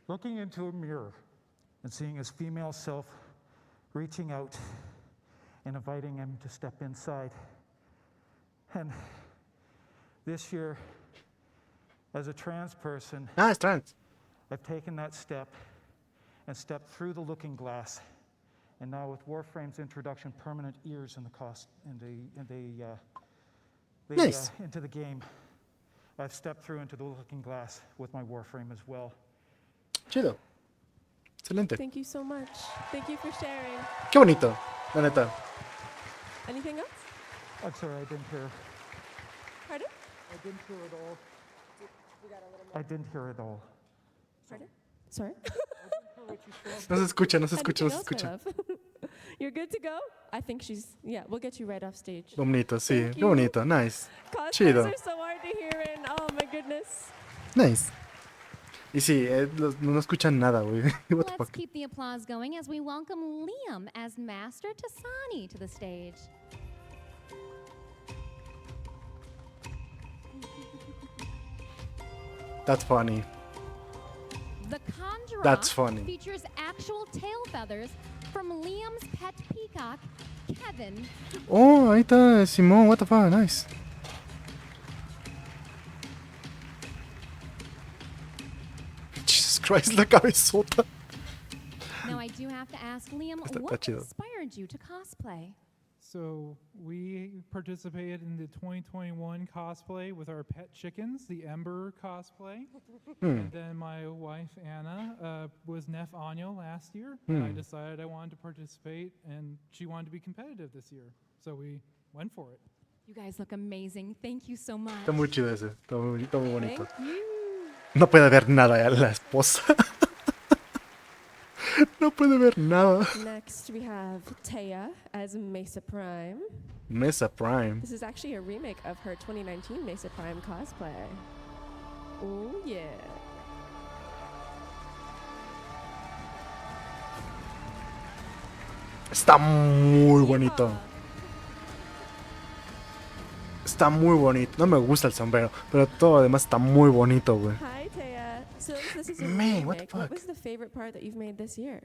looking into a mirror and seeing his female self reaching out and inviting him to step inside. And this year, as a trans person, it's trans. I've taken that step and stepped through the looking glass. And now with Warframe's introduction, permanent ears in the Nice. into the game, I've stepped through into the looking glass with my Warframe as well. Chido. Excelente. Thank you so much. Thank you for sharing. Qué bonito, la neta. Anything else? I'm sorry, I didn't hear. Pardon? I didn't hear it all. I didn't hear it all. Pardon? Sorry? No se escucha, no se escucha, no Anything se else, my escucha. love? You're good to go? I think she's, yeah, we'll get you right off stage. Bonito, sí, Thank qué you. bonito, nice. Cosplays Chido. are so hard to hear in. Oh my goodness. Nice. Y sí, no escuchan nada, güey. What the Let's fuck? keep the applause going as we welcome Liam as Master Tasani to the stage. That's funny. The Conjurer That's funny. features actual tail feathers from Liam's pet peacock, Kevin. Oh, ahí está Simón, what the fuck, nice. Jesus Christ, la cabezota. Now I do have to ask Liam, Está what chido. inspired you to cosplay? So we participated in the 2021 cosplay with our pet chickens, the Ember cosplay. And then my wife Anna was Nef Anyo last year, and I decided I wanted to participate, and she wanted to be competitive this year, so we went for it. You guys look amazing. Thank you so much. Está muy chido ese, está muy bonito. Thank you. No puede ver nada ya la esposa. No puede ver nada. Next, we have Taya as Mesa Prime. Mesa Prime. This is actually a remake of her 2019 Mesa Prime cosplay. Oh, yeah. Está muy bonito. Está muy bonito. No me gusta el sombrero, pero todo además está muy bonito, güey. Hi, Taya. So this is a Man, what the remake. What fuck? was the favorite part that you've made this year?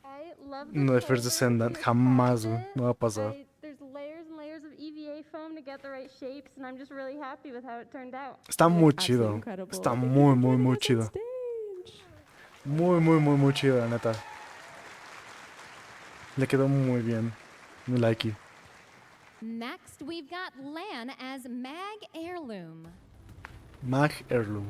I love No, de First Descendant, jamás, güey. No va a pasar. There's layers and layers of EVA foam to get the right shapes, and I'm just really happy with how it turned out. Está muy Absolutely chido. incredible. Está Thank you muy, for muy, joining muy us on chido. stage. Muy, muy, muy, muy chido, la neta. Le quedó muy bien. Muy likey. Next, we've got Lan as Mag Heirloom. Mag Heirloom.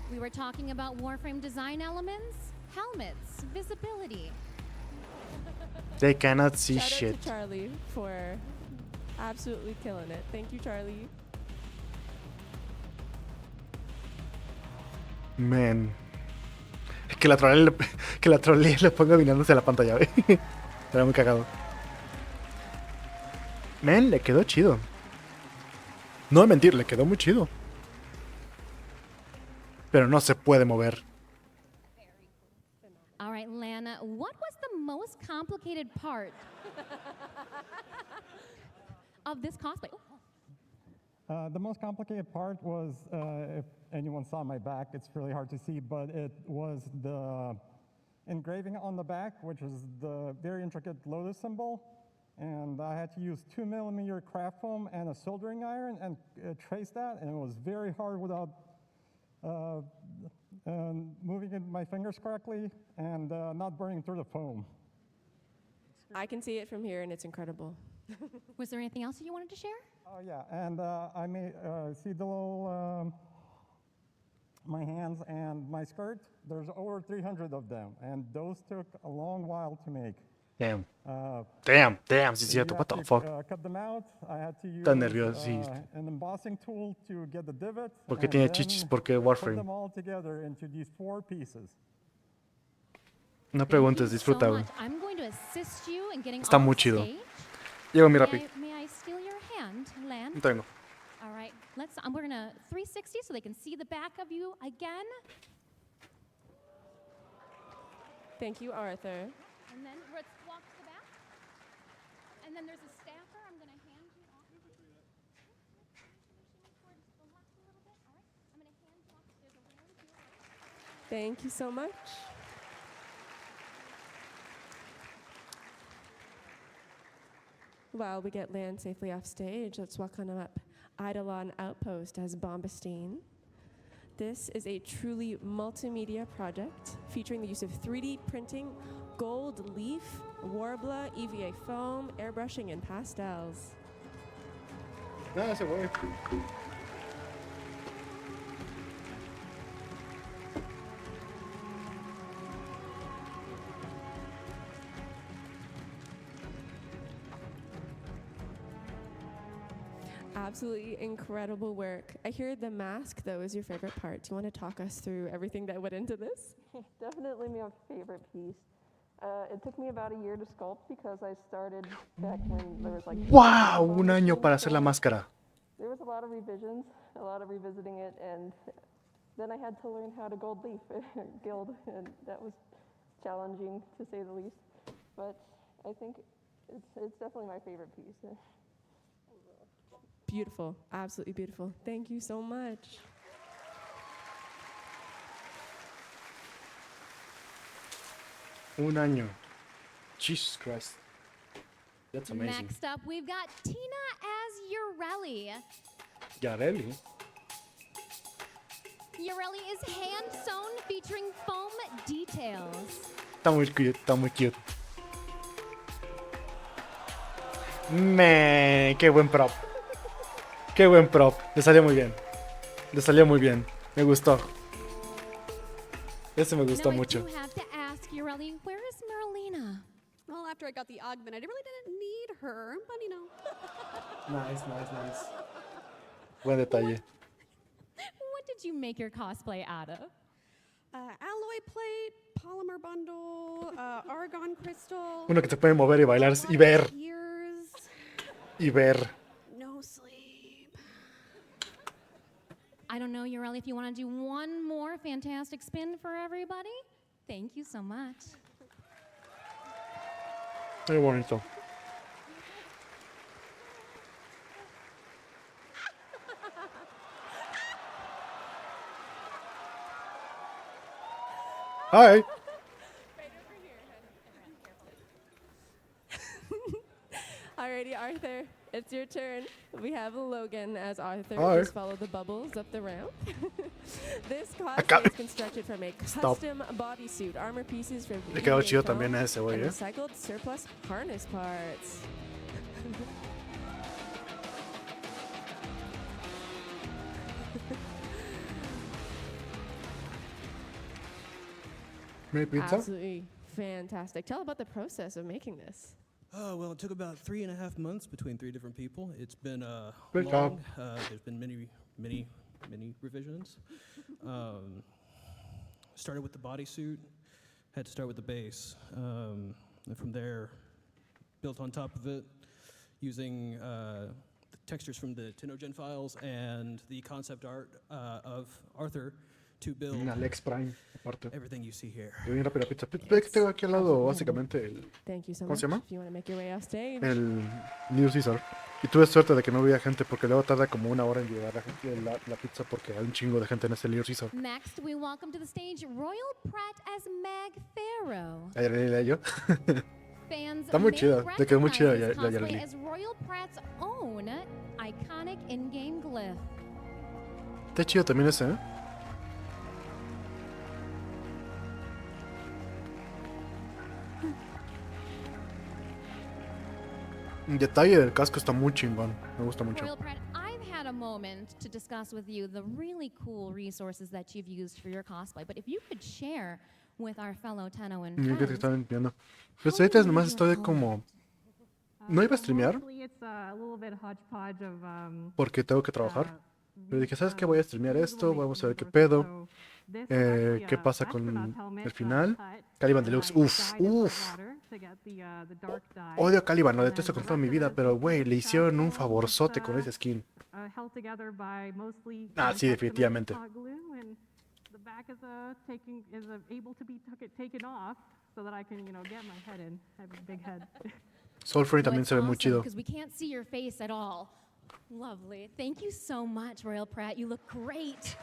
We were talking about Warframe design elements, helmets, visibility. They cannot see Shout shit. out to Charlie for absolutely killing it. Thank you, Charlie. Man. Que la trolee le ponga mirándose a la pantalla, güey. Era muy cagado. Man, le quedó chido. No voy a mentir, le quedó muy chido. Pero no se puede mover. All right, Lana, what was the most complicated part of this cosplay? The most complicated part was, if anyone saw my back, it's really hard to see, but it was the engraving on the back, which was the very intricate lotus symbol. And I had to use 2mm craft foam and a soldering iron and trace that, and it was very hard without moving my fingers correctly and not burning through the foam. I can see it from here, and it's incredible. Was there anything else that you wanted to share? Oh yeah, and I made see the little my hands and my skirt. There's over 300 of them, and those took a long while to make. Damn. Damn, sí es cierto. What the fuck? Cut them out. I had to use Tan nervioso, sí. an embossing tool to get the divot. Porque and tiene then chichis, porque put Warframe. them all together into these 4 pieces. No preguntes, disfruta, güey. I'm going to assist you in getting Está off muy chido. stage. Llego muy rápido. May I steal your hand, Lan? No tengo. All right, we're gonna 360 so they can see the back of you again. Thank you, Arthur. And then let's walk to the back. And then there's a staffer. I'm gonna hand you off. Towards the left a little bit. All right. I'm gonna hand you off. There's a ramp here. Thank you so much. While we get land safely off stage, let's walk on up Eidolon Outpost as Bombastine. This is a truly multimedia project featuring the use of 3D printing, gold leaf, warbler, EVA foam, airbrushing, and pastels. Nada, se fue. Absolutely incredible work. I hear the mask, though, is your favorite part. Do you want to talk us through everything that went into this? Definitely my favorite piece. It took me about a year to sculpt because I started back when there was like... ¡Wow! Un año para hacer la máscara. There was a lot of revisions, a lot of revisiting it, and then I had to learn how to gold leaf gild, and that was challenging to say the least. But I think it's definitely my favorite piece. Beautiful, absolutely beautiful. Thank you so much. Un año. Jesus Christ. That's amazing. Next up, we've got Tina as Urelli. Yareli. Urelli is hand-sewn featuring foam details. Está muy cute, está muy cute. Qué buen prop. Qué buen prop. Le salió muy bien. Le salió muy bien. Me gustó. Ese me gustó mucho. I have to ask Urelli, where is Merlina? Well, after I got the augment, I really didn't need her, but you know. Nice, nice, nice. Buen detalle. What did you make your cosplay out of? Alloy plate, polymer bundle, argon crystal. Uno que se puede mover y bailar y ver. Ears. Y ver. No sleep. I don't know, Urelli, if you want to do one more fantastic spin for everybody. Thank you so much. Muy bonito. Hi. Alrighty, Arthur, it's your turn. We have Logan as Arthur. Hi. Just follow the bubbles up the ramp. This cosplay is constructed from a custom bodysuit, armor pieces from Le quedó EVA chido foam, también a ese güey, and ¿eh? recycled surplus harness parts. Made pizza? Absolutely fantastic. Tell about the process of making this. Well, it took about 3.5 months between 3 different people. It's been Great long. job. There's been many revisions. Started with the bodysuit. Had to start with the base, and from there, built on top of it, using the textures from the TennoCon files and the concept art of Arthur to build Alex Prime, aparte. everything you see here. Y bien rápido la pizza. Ve que tengo aquí al lado básicamente el... Thank you so ¿Cómo much. se llama? If you want to make your way off stage. El New Caesar. Y tuve suerte de que no había gente porque luego tarda como una hora en llegar la pizza porque hay un chingo de gente en ese New Caesar. Next, we welcome to the stage Royal Pratt as Meg Pharaoh. Ayer leí yo. Fans Está muy may chida. Le quedó muy chida recognize la this cosplay Yareli. as Royal Pratt's own iconic in-game glyph. Está chido también ese, ¿eh? El detalle del casco está muy chingón. Me gusta mucho. Royal Pratt, I've had a moment to discuss with you the really cool resources that you've used for your cosplay, but if you could share with our fellow Tenno-and Mira que te friends, están limpiando. Pues ahorita nomás estoy como... No iba a streamear Mostly it's a little bit hodgepodge of porque tengo que trabajar. Pero dije, ¿sabes qué? Voy a streamear esto, vamos a ver qué pedo. ¿Qué pasa con el final? Caliban Deluxe, uff. Odio a Caliban, lo detesto con toda mi vida, pero güey, le hicieron un favorzote con ese skin. held together by mostly Ah, sí, definitivamente. hot glue, and the back is able to be taken off so that I can, get my head in. I have a big head. Soulframe también se ve muy chido. Because we can't see your face at all. Lovely. Thank you so much, Royal Pratt. You look great.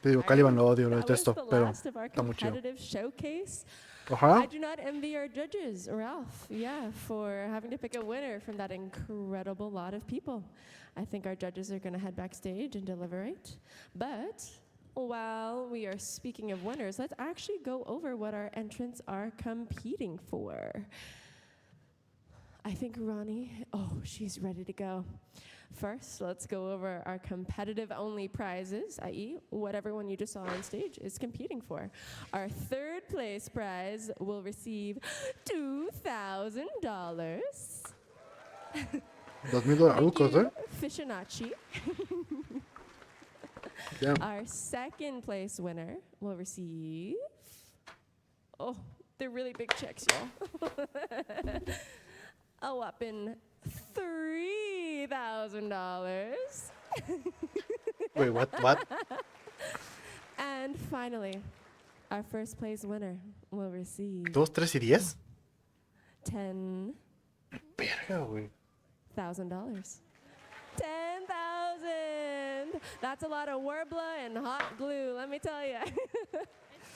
Te digo, Caliban lo odio, lo That was detesto, the pero last of our está muy chido. competitive showcase. Ajá. I do not envy our judges, Ralph, for having to pick a winner from that incredible lot of people. I think our judges are going to head backstage and deliberate. But while we are speaking of winners, let's actually go over what our entrants are competing for. I think Ronnie, she's ready to go. First, let's go over our competitive-only prizes, i.e. what everyone you just saw on stage is competing for. Our third place prize will receive $2,000. $2,000, ¿eh? Fishinacci. Damn. Our second place winner will receive... Oh, they're really big checks, y'all. A whopping $3,000. Wait, what? And finally, our first place winner will receive 2, 3 y 10. Verga, güey. $10,000. $10,000. That's a lot of Warbler and hot glue, let me tell you.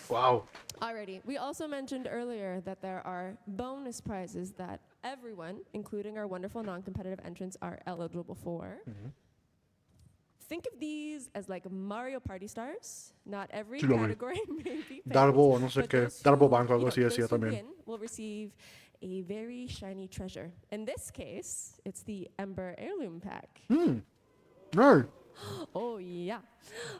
Wow. Alrighty. We also mentioned earlier that there are bonus prizes that everyone, including our wonderful non-competitive entrants, are eligible for. Think of these as like Mario Party stars. Not every Sí, lo vi. category may be picked, Darbo, no sé but qué. those Darbo who- Banco, algo you así know, decía those who también. win will receive a very shiny treasure. In this case, it's the Ember Heirloom Pack. No. Oh, yeah.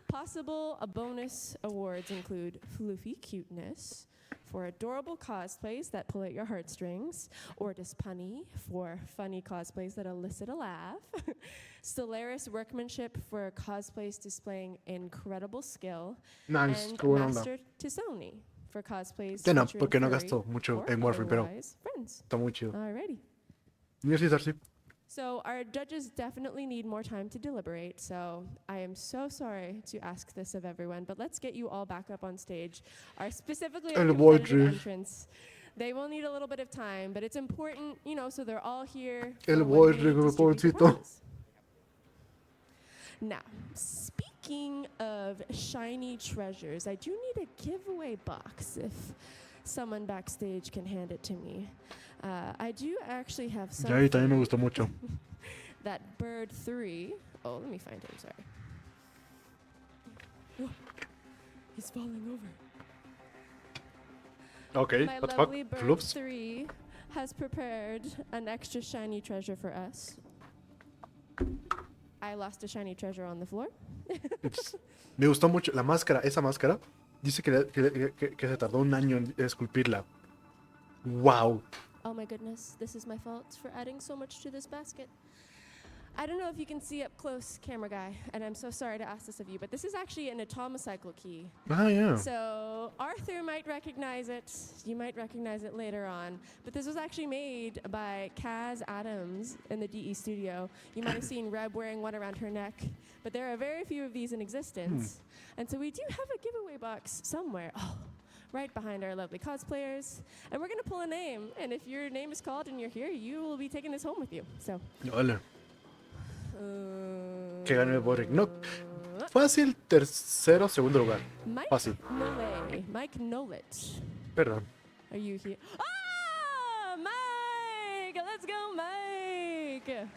Possible bonus awards include Floofy Cuteness for adorable cosplays that pull at your heartstrings, or Punny for funny cosplays that elicit a laugh, Stellaris Workmanship for cosplays displaying incredible skill, Nice, and qué buena onda. Master Tisoni for cosplays Ya no, featuring porque no furry gastó mucho or en Warframe, pero otherwise friends. está muy chido. Alrighty. Mira, sí, So our judges definitely need more time to deliberate, so I am so sorry to ask this of everyone, but let's get you all back up on stage. Specifically our El boy competitive dream. entrants. They will need a little bit of time, but it's important, so they're all here. El for when boy we dream, distribute the pobrecito. prizes. Now, speaking of shiny treasures, I do need a giveaway box if someone backstage can hand it to me. I do actually have Ya ahí también me something gustó mucho. that Bird 3. Oh, let me find him, sorry. Oh, he's falling over. Okay, My what the lovely fuck? Bird Flops? 3 has prepared an extra shiny treasure for us. I lost a shiny treasure on the floor. Me gustó mucho la máscara, esa máscara. Dice que se tardó un año en esculpirla. Wow. Oh my goodness, this is my fault for adding so much to this basket. I don't know if you can see up close, camera guy, and I'm so sorry to ask this of you, but this is actually an atomocycle key. Ah, yeah. So Arthur might recognize it. You might recognize it later on. But this was actually made by Kaz Adams in the DE studio. You might have seen Reb wearing one around her neck, but there are very few of these in existence. And so we do have a giveaway box somewhere. Oh, right behind our lovely cosplayers. And we're going to pull a name. And if your name is called and you're here, you will be taking this home with you. So. Hola. Que gane el Boric. No. Fácil, tercero, segundo lugar. Mike Fácil. Nole. Mike Nolet. Perdón. Are you here? Ah, Mike! Let's go, Mike!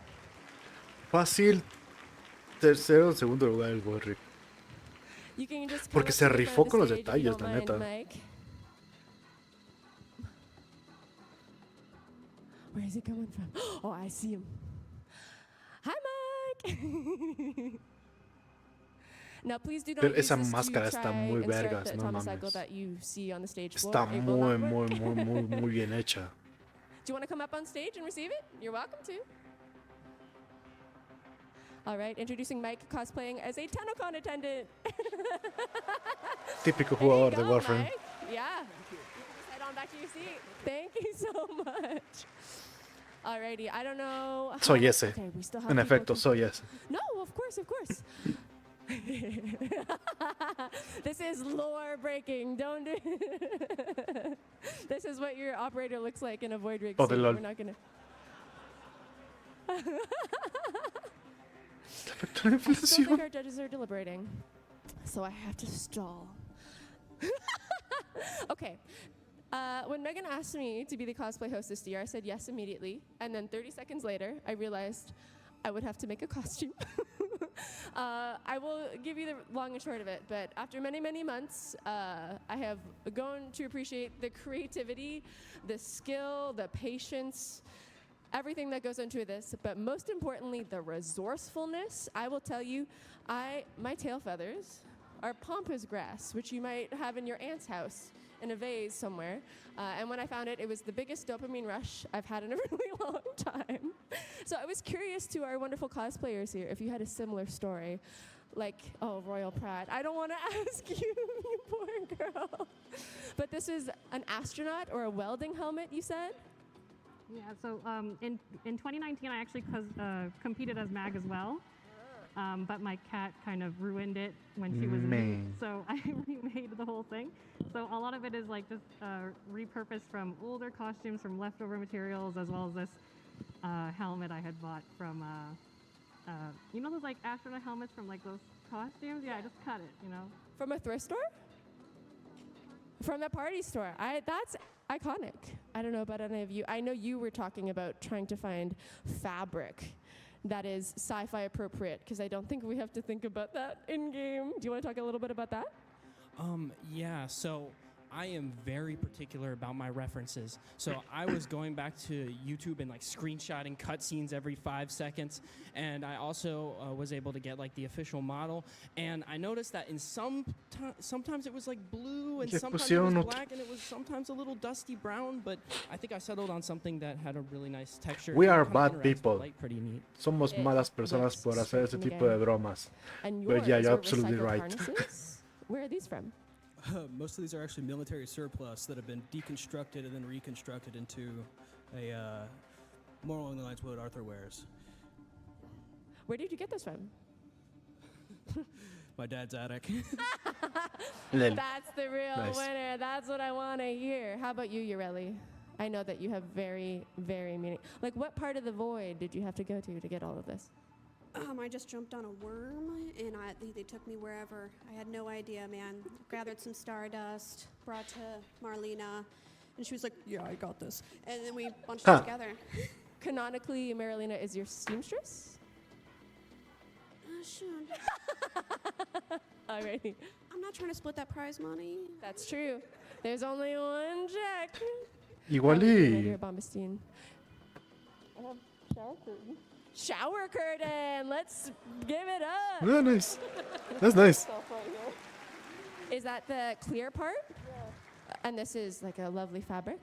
Fácil, tercero, segundo lugar el Boric. You can just come Porque up se to the front rifó of the con los stage if you detalles, don't la mind, neta. Mike. Where is he coming from? Oh, I see him. Hi, Mike! Now, please do not Pero use esa this to máscara está try muy and start vergas, the no atomocycle mames. that you see on the stage floor. Está It will muy, not muy, work. muy, muy, muy bien hecha. Do you want to come up on stage and receive it? You're welcome to. All right, introducing Mike cosplaying as a TennoCon attendant. Típico There you jugador de go, Warframe. Mike. Yeah. Just head head on back to your seat. Thank you so much. Alrighty, I don't know. Soy ese. Okay, we still have En people efecto, to- soy ese. No, of course, of course. This is lore breaking. Don't do. This is what your operator looks like in a void rig Oh, suit. de lol. We're not gonna. I still think our judges are deliberating, so I have to stall. Okay. When Megan asked me to be the cosplay host this year, I said yes immediately. And then 30 seconds later, I realized I would have to make a costume. I will give you the long and short of it, but after many, many months, I have grown to appreciate the creativity, the skill, the patience, everything that goes into this, but most importantly, the resourcefulness. I will tell you, my tail feathers are pampas grass, which you might have in your aunt's house in a vase somewhere. And when I found it, it was the biggest dopamine rush I've had in a really long time. So I was curious to our wonderful cosplayers here if you had a similar story. Like, oh, Royal Pratt. I don't want to ask you, you poor girl. But this is an astronaut or a welding helmet, you said? Yeah, so in 2019, I actually competed as Mag as well. But my cat kind of ruined it when she was Man. so I remade the whole thing. So a lot of it is like just repurposed from older costumes, from leftover materials, as well as this helmet I had bought from, you know those like astronaut helmets from like those costumes? Yeah, I just cut it, you know. From a thrift store? From the party store. That's iconic. I don't know about any of you. I know you were talking about trying to find fabric that is sci-fi appropriate, because I don't think we have to think about that in game. Do you want to talk a little bit about that? Yeah, so I am very particular about my references. So I was going back to YouTube and like screenshotting cutscenes every 5 seconds. And I also was able to get like the official model. And I noticed that in sometimes it was like blue and sometimes it was black and it was sometimes a little dusty brown. But I think I settled on something that had a really nice texture. We and are kinda bad interacts with people. light pretty neat. Somos malas personas por hacer ese tipo de bromas. And But yeah, yours you're were absolutely recycled right. harnesses? Where are these from? Most of these are actually military surplus that have been deconstructed and then reconstructed into a more along the lines of what Arthur wears. Where did you get this from? My dad's attic. That's the real Nice. winner. That's what I want to hear. How about you, Ureli? I know that you have very, very meaning. Like, what part of the void did you have to go to get all of this? I just jumped on a worm, and they took me wherever. I had no idea, man. Gathered some stardust, brought to Marlena, and she was like, "Yeah, I got this." And then we bunched it together. Canonically, Marilena is your seamstress? Sure. Alrighty. I'm not trying to split that prize money. That's true. There's only one check. Igualí. Bombastine. I have shower curtain. Shower curtain. Let's give it up. Yeah, nice. That's nice. Stuff right here. Is that the clear part? Yeah. And this is like a lovely fabric.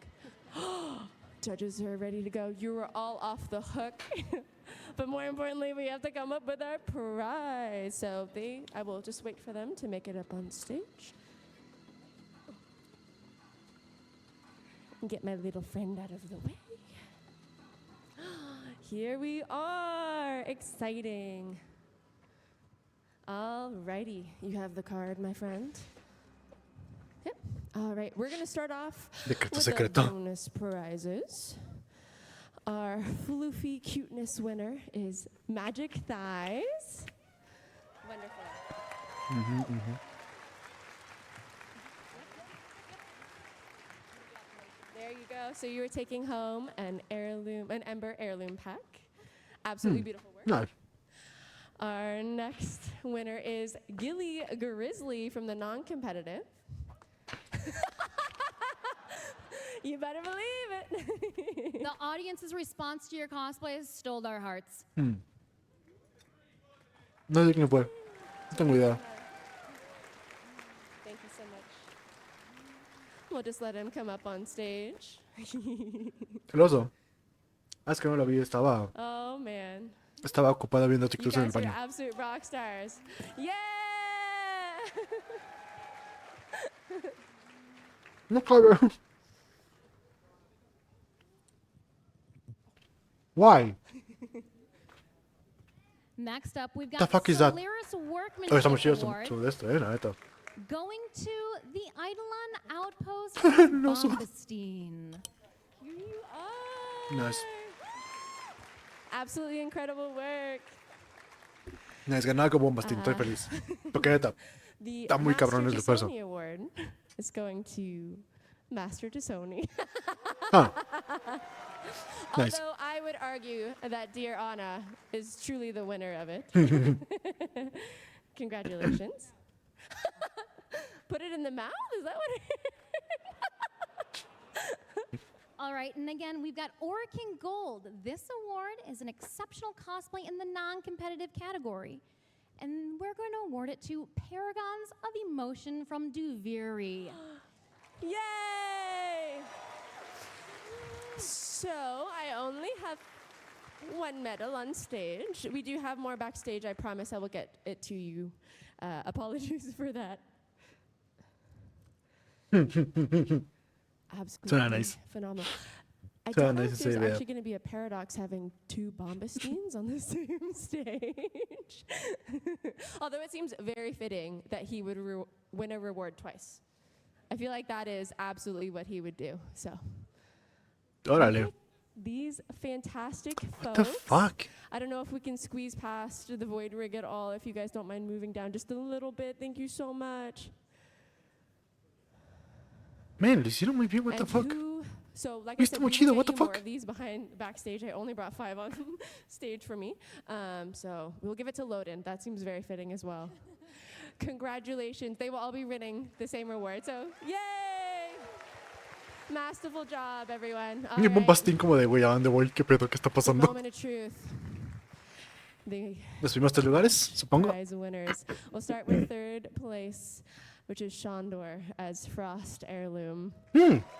Judges are ready to go. You were all off the hook. But more importantly, we have to come up with our prize. So I will just wait for them to make it up on stage. And get my little friend out of the way. Here we are. Exciting. Alrighty. You have the card, my friend. Yep. All right. We're going to start off with the bonus prizes. Our floofy cuteness winner is Magic Thighs. Wonderful. There you go. So you were taking home an Ember heirloom pack. Absolutely beautiful work. No. Our next winner is Gilly Grizzly from the non-competitive. You better believe it. The audience's response to your cosplays stole our hearts. No sé quién fue. No tengo idea. Thank you so much. We'll just let him come up on stage. El oso. Ah, es que no lo vi. Oh, man. Estaba ocupada viendo You TikToks en el guys are baño. absolute rock stars. Yeah! No, claro. Why? Next up, we've The got fuck is that? Solaris Oh, está muy Workmanship chido Award. su de esto, la neta. Going to the Eidolon Outpost No, so- Bombstein. Here you are. Nice. Absolutely incredible work. Nice, ganar con Bombastín, estoy feliz. Porque neta, The está muy cabrón el Master esfuerzo. Sony Award is going to Master to Sony. Ah. Nice. Although I would argue that Dear Anna is truly the winner of it. Congratulations. Put it in the mouth? Is that what it All right, and again, we've got Orakin Gold. This award is an exceptional cosplay in the non-competitive category. And we're going to award it to Paragons of Emotion from Duviri. Yay! So I only have one medal on stage. We do have more backstage. I promise I will get it to you. Apologies for that. Absolutely nice. phenomenal. I Suena don't know nice if esa there's idea. actually going to be a paradox having two Bombastines on the same stage. Although it seems very fitting that he would win a reward twice. I feel like that is absolutely what he would do. So. Órale. These fantastic What folks. the fuck? I don't know if we can squeeze past the void rig at all. If you guys don't mind moving down just a little bit. Thank you so much. Man, lo hicieron muy bien, what the And fuck? So, like I Está said, muy we chido, will what get the you more fuck? of these backstage. I only brought 5 on stage for me. So we'll give it to Loden. That seems very fitting as well. Congratulations. They will all be winning the same reward. So, yay! Masterful job, everyone. All Y right. Bombastín como de, güey, ¿a dónde voy? ¿Qué pedo? ¿Qué está The pasando? moment of truth. The Los primeros 3 lugares, supongo. prize winners. We'll start with third place, which is Shondor as Frost Heirloom.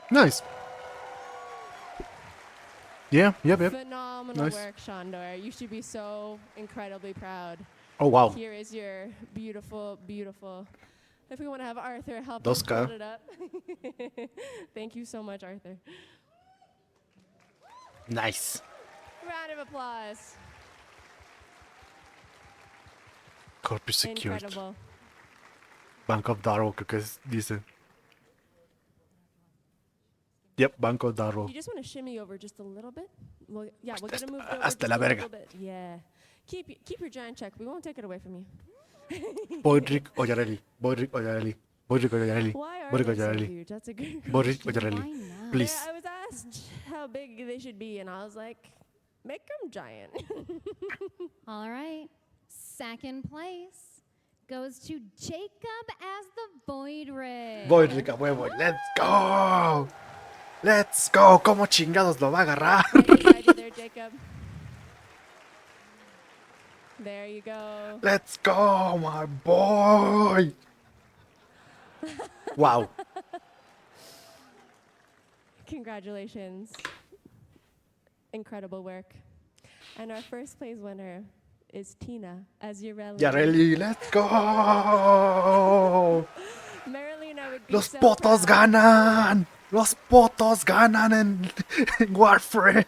Nice. Yeah, yep. Phenomenal Nice. work, Shondor. You should be so incredibly proud. Oh, wow. Here is your beautiful, beautiful. If we want to have Arthur help Dos us K. hold it up. Thank you so much, Arthur. Nice. Round of applause. Corpus Secured. Incredible. Bank of Darrow, creo que dice. Yep, Bank of Darrow. You just want to shimmy over just a little bit? We'll get him moved over hasta just la a verga. little bit. Yeah. Keep your giant check. We won't take it away from you. Boydrick Oyarelli. Boydrick Oyarelli. Boydrick Oyarelli. Why are Boydrick they so Oyarelli. huge? That's a good Boydrick question. Oyarelli. Please. I was asked how big they should be, and I was like, make them giant. All right. Second place goes to Jacob as the Void Rig. Boydrick a huevo. Let's go. Let's go. ¿Cómo chingados lo va a agarrar? There, Jacob. There you go. Let's go, my boy. Wow. Congratulations. Incredible work. And our first place winner is Tina as Yareli. Yareli, let's go. Marilena would be Los so potos proud. ganan. Los potos ganan en Warframe.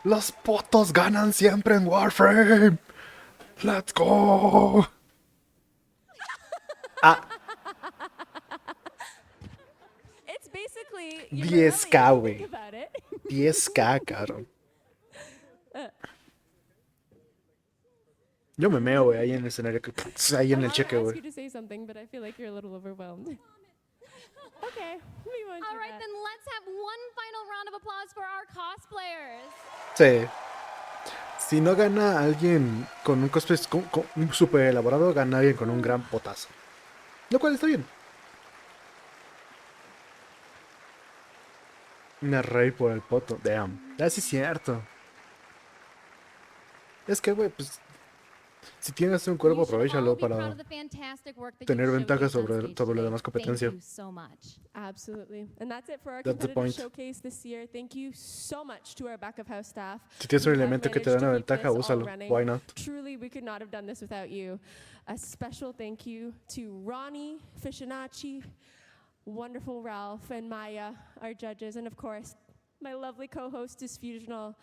Los potos ganan siempre en Warframe. Let's go. It's basically 10K, güey. Think about it. 10K, cabrón. Yo me meo, güey, ahí en el escenario. Ahí en el cheque, I ask güey. you to say something, but I feel like you're a little overwhelmed. Okay, we won't All do right, that. then let's have one final round of applause for our cosplayers. Sí. Si no gana alguien con un cosplay súper elaborado, gana alguien con un gran potazo. Lo cual está bien. Me reí por el poto. Damn. Ah, sí es cierto. Es que, güey, pues... Si tienes un cuerpo, aprovechalo para tener ventaja sobre la demás competencia. Thank you so much. Absolutely. And that's it for our That's the competitive point. showcase this year. Thank you so much to our back of house staff. Si tienes who un have elemento que te da managed una to keep ventaja, this all úsalo. running. Why not? Truly, we could not have done this without you. A special thank you to Ronnie Fishinacci, wonderful Ralph, and Maya, our judges, and of course, my lovely co-hostess Fusional,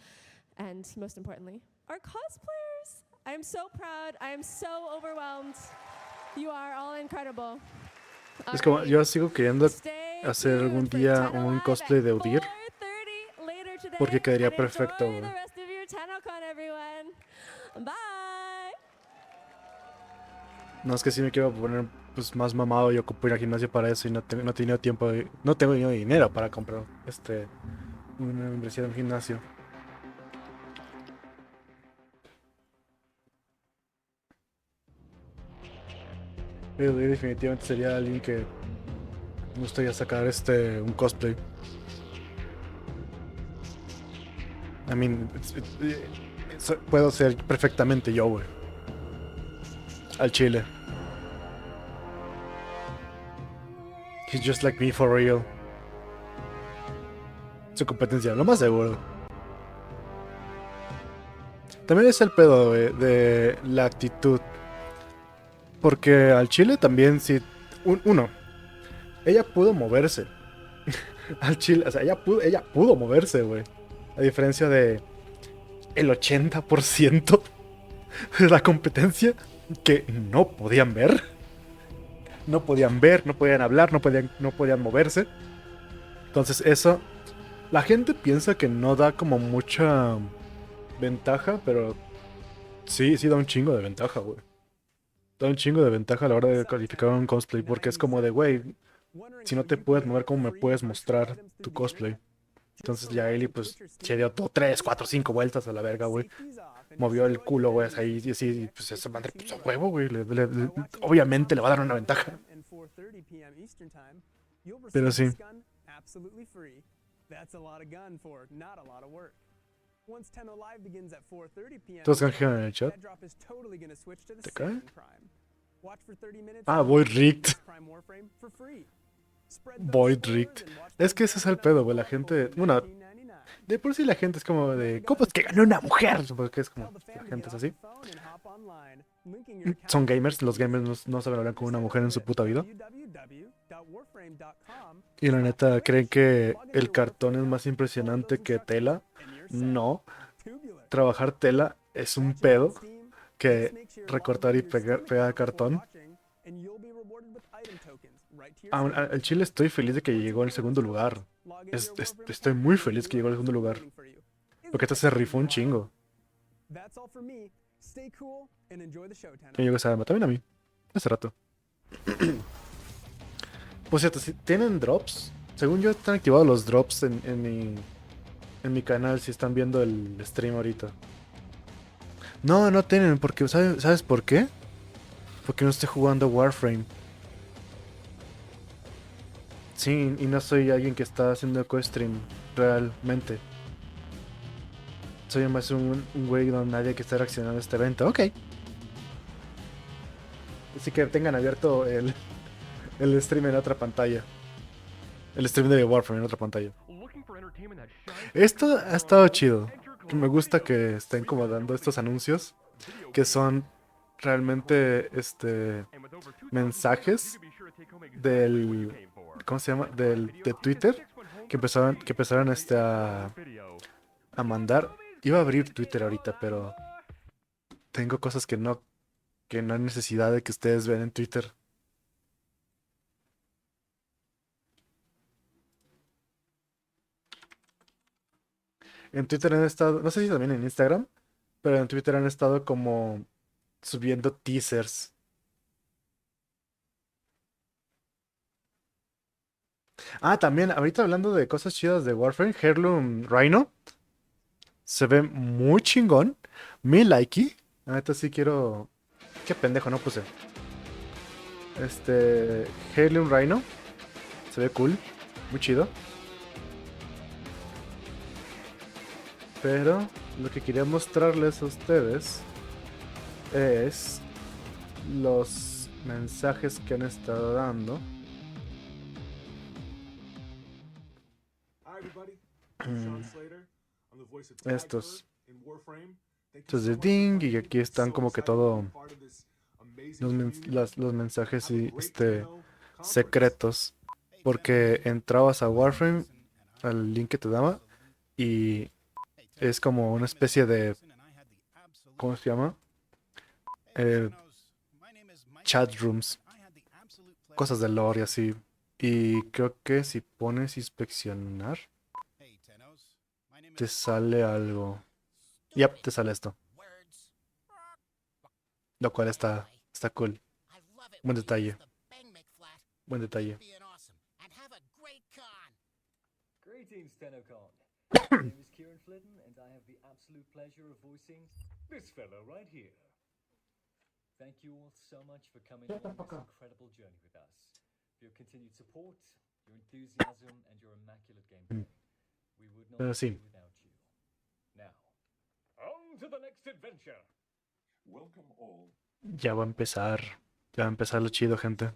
and most importantly, our cosplayers. I'm so proud. I am so overwhelmed. You are all incredible. Es como, yo sigo queriendo hacer algún día un cosplay de Udir, porque quedaría perfecto, güey. The rest of your TennoCon, everyone. Bye. No, es que sí me quiero poner pues más mamado y ocupo ir al gimnasio para eso y no he tenido tiempo, no tengo dinero para comprar una membresía de un gimnasio. Pero definitivamente sería alguien que me gustaría sacar un cosplay. I mean, puedo ser perfectamente yo, güey. Al chile. He's just like me for real. Su competencia, lo más seguro. También es el pedo, güey, de la actitud. Porque al chile también sí. Uno, ella pudo moverse. Al chile, o sea, ella pudo moverse, güey. A diferencia de el 80% de la competencia que no podían ver. No podían ver, no podían hablar, no podían moverse. Entonces eso, la gente piensa que no da como mucha ventaja, pero sí da un chingo de ventaja, güey. Da un chingo de ventaja a la hora de calificar un cosplay, porque es como de, güey, si no te puedes mover, ¿cómo me puedes mostrar tu cosplay? Entonces ya Eli pues se dio 3, 4, 5 vueltas a la verga, güey. Movió el culo, güey, ahí y así, pues esa madre puso huevo, güey. Obviamente le va a dar una ventaja. Pero sí. ¿Todos canjean en el chat? ¿Te cae? Ah, Void Rigged. Void Rigged. Es que ese es el pedo, güey. La gente. Bueno, de por sí la gente es como de. ¿Cómo es que ganó una mujer? Porque es como. La gente es así. Son gamers. Los gamers no saben hablar con una mujer en su puta vida. Y la neta, ¿creen que el cartón es más impresionante que tela? No. Trabajar tela es un pedo que recortar y pegar cartón. Al chile estoy feliz de que llegó al segundo lugar. Estoy muy feliz que llegó al segundo lugar. Porque esta se rifó un chingo. ¿Quién llegó esa arma? También a mí. Hace rato. Por cierto, si tienen drops, según yo están activados los drops en mi canal si están viendo el stream ahorita. No tienen, porque ¿sabes por qué? Porque no estoy jugando Warframe. Sí, y no soy alguien que está haciendo eco-stream realmente. Soy más un güey donde nadie que está reaccionando a este evento. Ok. Así que tengan abierto el stream en otra pantalla. El stream de Warframe en otra pantalla. Esto ha estado chido. Me gusta que estén como dando estos anuncios que son realmente mensajes del ¿cómo se llama? De Twitter que empezaron a mandar. Iba a abrir Twitter ahorita, pero tengo cosas que no hay necesidad de que ustedes vean en Twitter. En Twitter han estado, no sé si también en Instagram, pero en Twitter han estado como subiendo teasers. Ah, también, ahorita hablando de cosas chidas de Warframe, Heirloom Rhino se ve muy chingón. Mi likey. Ahorita sí quiero. Qué pendejo, no puse. Heirloom Rhino se ve cool, muy chido. Pero lo que quería mostrarles a ustedes es los mensajes que han estado dando. Estos de Ding, y aquí están como que todo los mensajes y secretos, porque entrabas a Warframe al link que te daba y es como una especie de, ¿cómo se llama? Eh, chat rooms, cosas de lore y así. Y creo que si pones inspeccionar, te sale algo. Yep, te sale esto. Lo cual está cool. Buen detalle. Buen detalle. Greetings, TennoCon. My name is Kieran Flitton, and I have the absolute pleasure of voicing this fellow right here. Thank you all so much for coming on this incredible journey with us. For your continued support, your enthusiasm, and your immaculate gameplay. We would not Pero be sí. without you. Now, on to the next adventure. Welcome all. Ya va a empezar. Ya va a empezar lo chido, gente.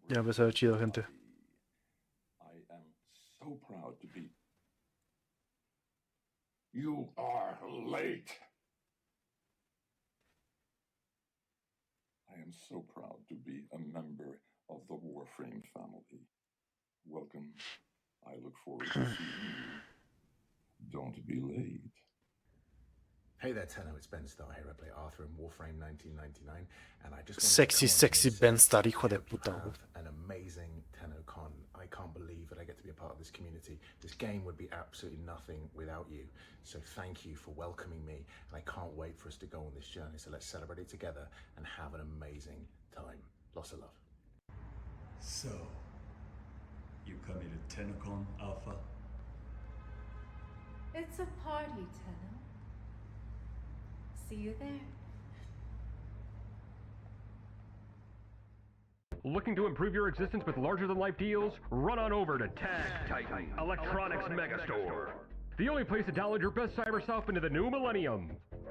Ya va a empezar lo chido, gente. I am so proud to be. You are late. I am so proud to be a member of the Warframe family. Welcome. I look forward to seeing you. Don't be late. Hey there, Tenno, it's Ben Starr here. I play Arthur in Warframe 1999, and I just Sexy Ben Starr, hijo de puta. An amazing TennoCon. I can't believe that I get to be a part of this community. This game would be absolutely nothing without you. So thank you for welcoming me, and I can't wait for us to go on this journey. So let's celebrate it together and have an amazing time. Lots of love. So, you coming to TennoCon, Alpha? It's a party, Tenno. See you there. Looking to improve your existence with larger-than-life deals? Run on over to Tag Titan, Electronics Megastore. The only place to download your best cyber stuff into the new millennium.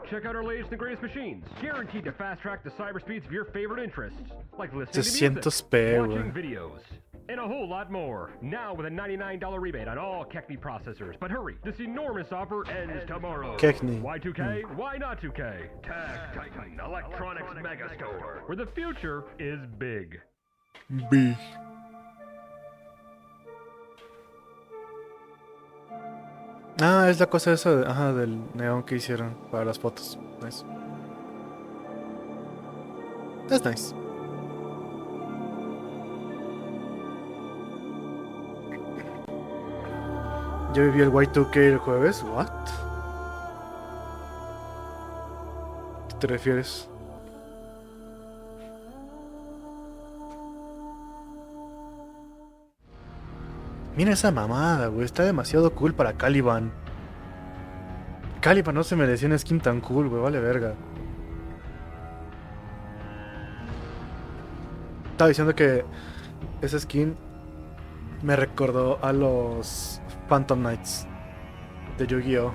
Check out our latest and greatest machines, guaranteed to fast-track the cyber speeds of your favorite interests, like listening to music, 600p, watching güey. videos, and a whole lot more. Now with a $99 rebate on all Kekni processors. But hurry, this enormous offer ends tomorrow. Kekni. Why 2K? Why not 2K? Tag Titan, Electronics Megastore, where the future is big. Big. Ah, es la cosa esa ajá, del neón que hicieron para las fotos. Nice. That's nice. Yo viví el Y2K el jueves. What? ¿Qué te refieres? Mira esa mamada, güey. Está demasiado cool para Caliban. Caliban no se merecía una skin tan cool, güey. Vale verga. Estaba diciendo que esa skin me recordó a los Phantom Knights de Yu-Gi-Oh!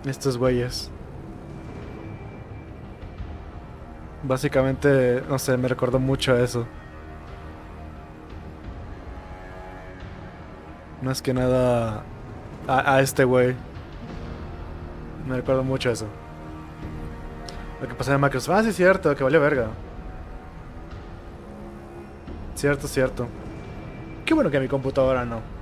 Estos güeyes. Básicamente, no sé, me recordó mucho a eso. Más que nada a este güey. Me recuerdo mucho a eso. Lo que pasa en Microsoft. Ah, sí, es cierto, que vale verga. Cierto, cierto. Qué bueno que mi computadora no.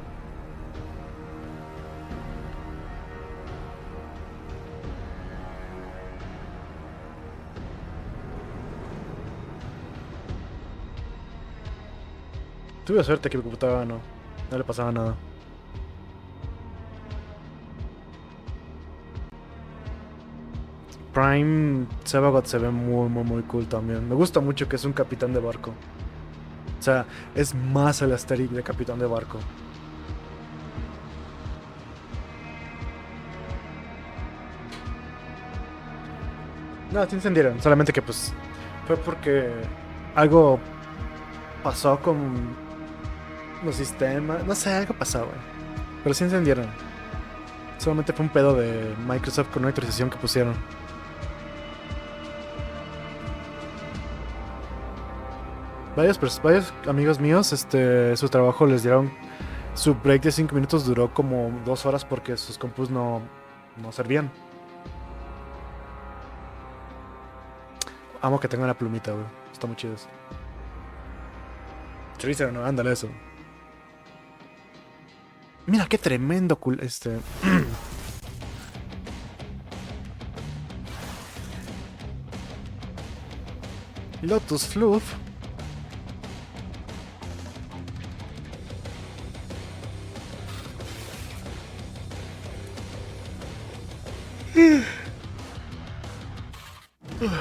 Tuve suerte que mi computadora no le pasaba nada. Prime Sebagot se ve muy cool también. Me gusta mucho que es un capitán de barco. O sea, es más el aesthetic de capitán de barco. No, se encendieron. Solamente que pues fue porque algo pasó con los sistemas. No sé, algo pasó, güey. Pero sí encendieron. Solamente fue un pedo de Microsoft con una actualización que pusieron. Varios amigos míos, su trabajo les dieron. Su break de 5 minutos duró como 2 horas porque sus compus no servían. Amo que tenga una plumita, güey. Está muy chido eso. Chorizo, no, ándale eso. Mira qué tremendo Lotus Fluff.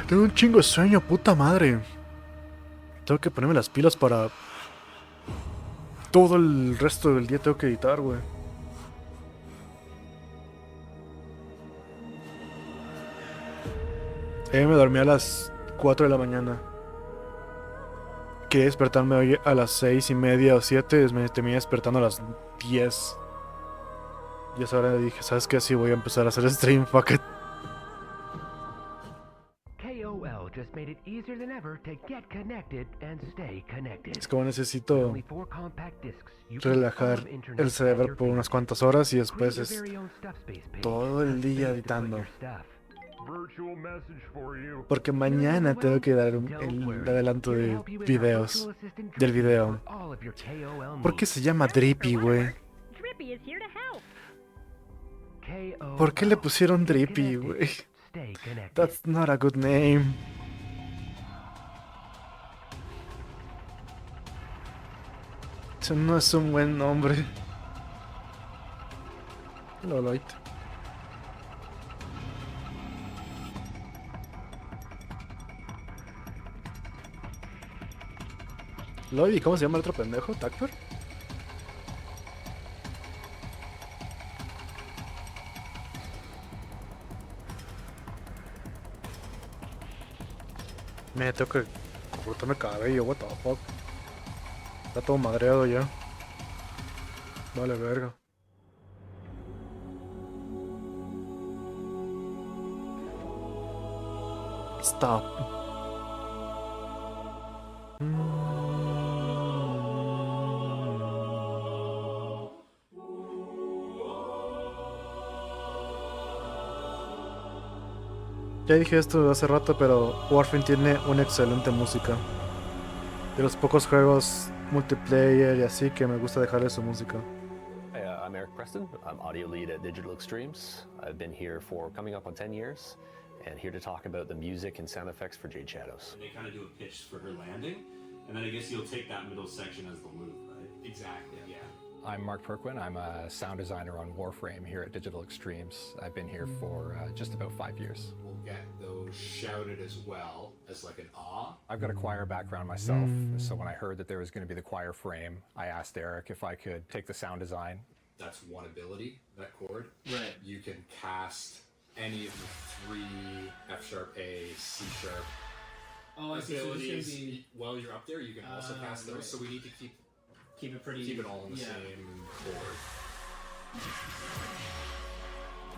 Tengo un chingo de sueño, puta madre. Tengo que ponerme las pilas para... Todo el resto del día tengo que editar, güey. Me dormí a las 4 de la mañana. Quería despertarme hoy a las 6:30 o 7. Me terminé despertando a las 10. Y a esa hora dije, ¿sabes qué? Sí, voy a empezar a hacer stream, fuck it. KOL just made it easier than ever to get connected and stay connected. Es como necesito relajar el cerebro por unas cuantas horas y después es todo el día editando. Porque mañana tengo que dar el adelanto de videos del video. ¿Por qué se llama Drippy, güey? ¿Por qué le pusieron Drippy, güey? That's not a good name. Eso no es un buen nombre. Loloit. Lloyd, ¿y cómo se llama el otro pendejo? ¿Tacfer? Me tengo que cortarme el cabello, what the fuck. Está todo madreado ya. Vale, verga. Stop. Ya dije esto hace rato, pero Warframe tiene una excelente música. De los pocos juegos multiplayer y así que me gusta dejarle su música. Hey, I'm Eric Preston. I'm audio lead at Digital Extremes. I've been here for coming up on 10 years and here to talk about the music and sound effects for Jade Shadows. They kind of do a pitch for her landing, and then I guess you'll take that middle section as the loop, right? Exactly, yeah. I'm Mark Perquin. I'm a sound designer on Warframe here at Digital Extremes. I've been here for just about 5 years. We'll get those shouted as well as like an awe. I've got a choir background myself, so when I heard that there was going to be the choir frame, I asked Eric if I could take the sound design. That's one ability, that chord. Right. You can cast any of the 3 F sharp A, C sharp abilities. While you're up there, you can also cast those. Right. So we need to keep it all in the same chord.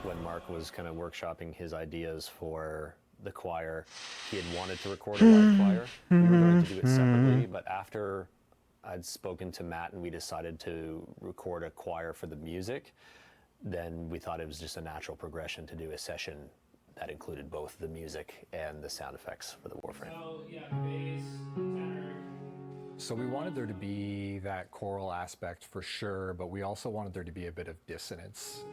When Mark was kind of workshopping his ideas for the choir, he had wanted to record a live choir. We were going to do it separately, but after I'd spoken to Matt and we decided to record a choir for the music, then we thought it was just a natural progression to do a session that included both the music and the sound effects for the Warframe. So, yeah, bass, tenor. So we wanted there to be that choral aspect for sure, but we also wanted there to be a bit of dissonance.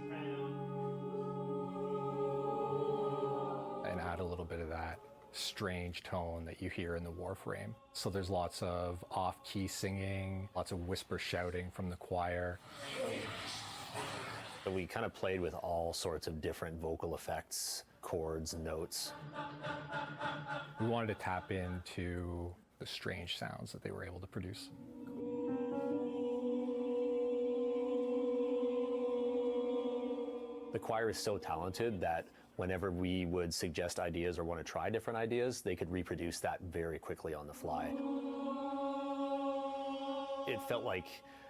And add a little bit of that strange tone that you hear in the Warframe. So there's lots of off-key singing, lots of whisper shouting from the choir. We kind of played with all sorts of different vocal effects, chords, notes. We wanted to tap into the strange sounds that they were able to produce. The choir is so talented that whenever we would suggest ideas or want to try different ideas, they could reproduce that very quickly on the fly. It felt like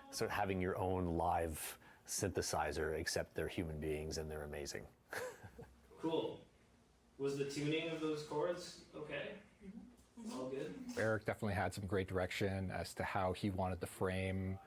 sort of having your own live synthesizer, except they're human beings and they're amazing. Cool. Was the tuning of those chords okay? All good? Eric definitely had some great direction as to how he wanted the frame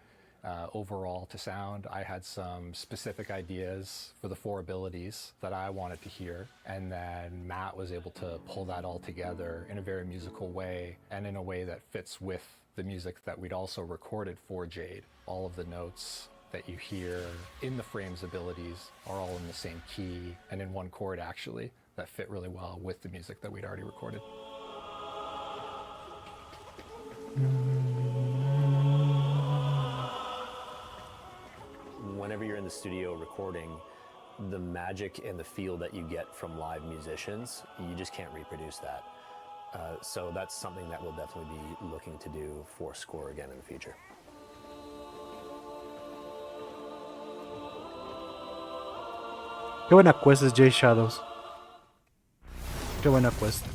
overall to sound. I had some specific ideas for the 4 abilities that I wanted to hear, and then Matt was able to pull that all together in a very musical way and in a way that fits with the music that we'd also recorded for Jade. All of the notes that you hear in the frame's abilities are all in the same key and in one chord actually that fit really well with the music that we'd already recorded. Whenever you're in the studio recording, the magic and the feel that you get from live musicians, you just can't reproduce that. So that's something that we'll definitely be looking to do for score again in the future. Qué buena quest es Jay Shadows. Qué buena quest.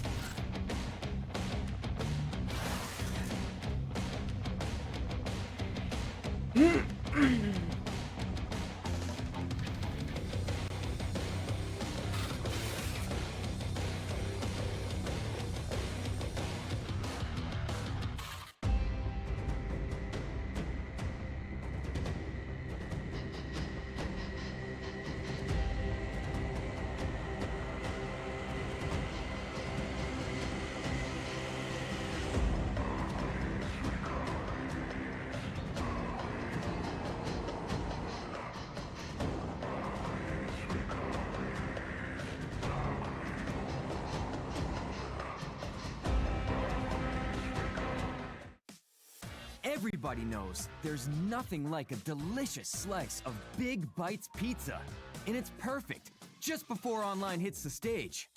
Everybody knows there's nothing like a delicious slice of Big Bites pizza. And it's perfect, just before Online hits the stage.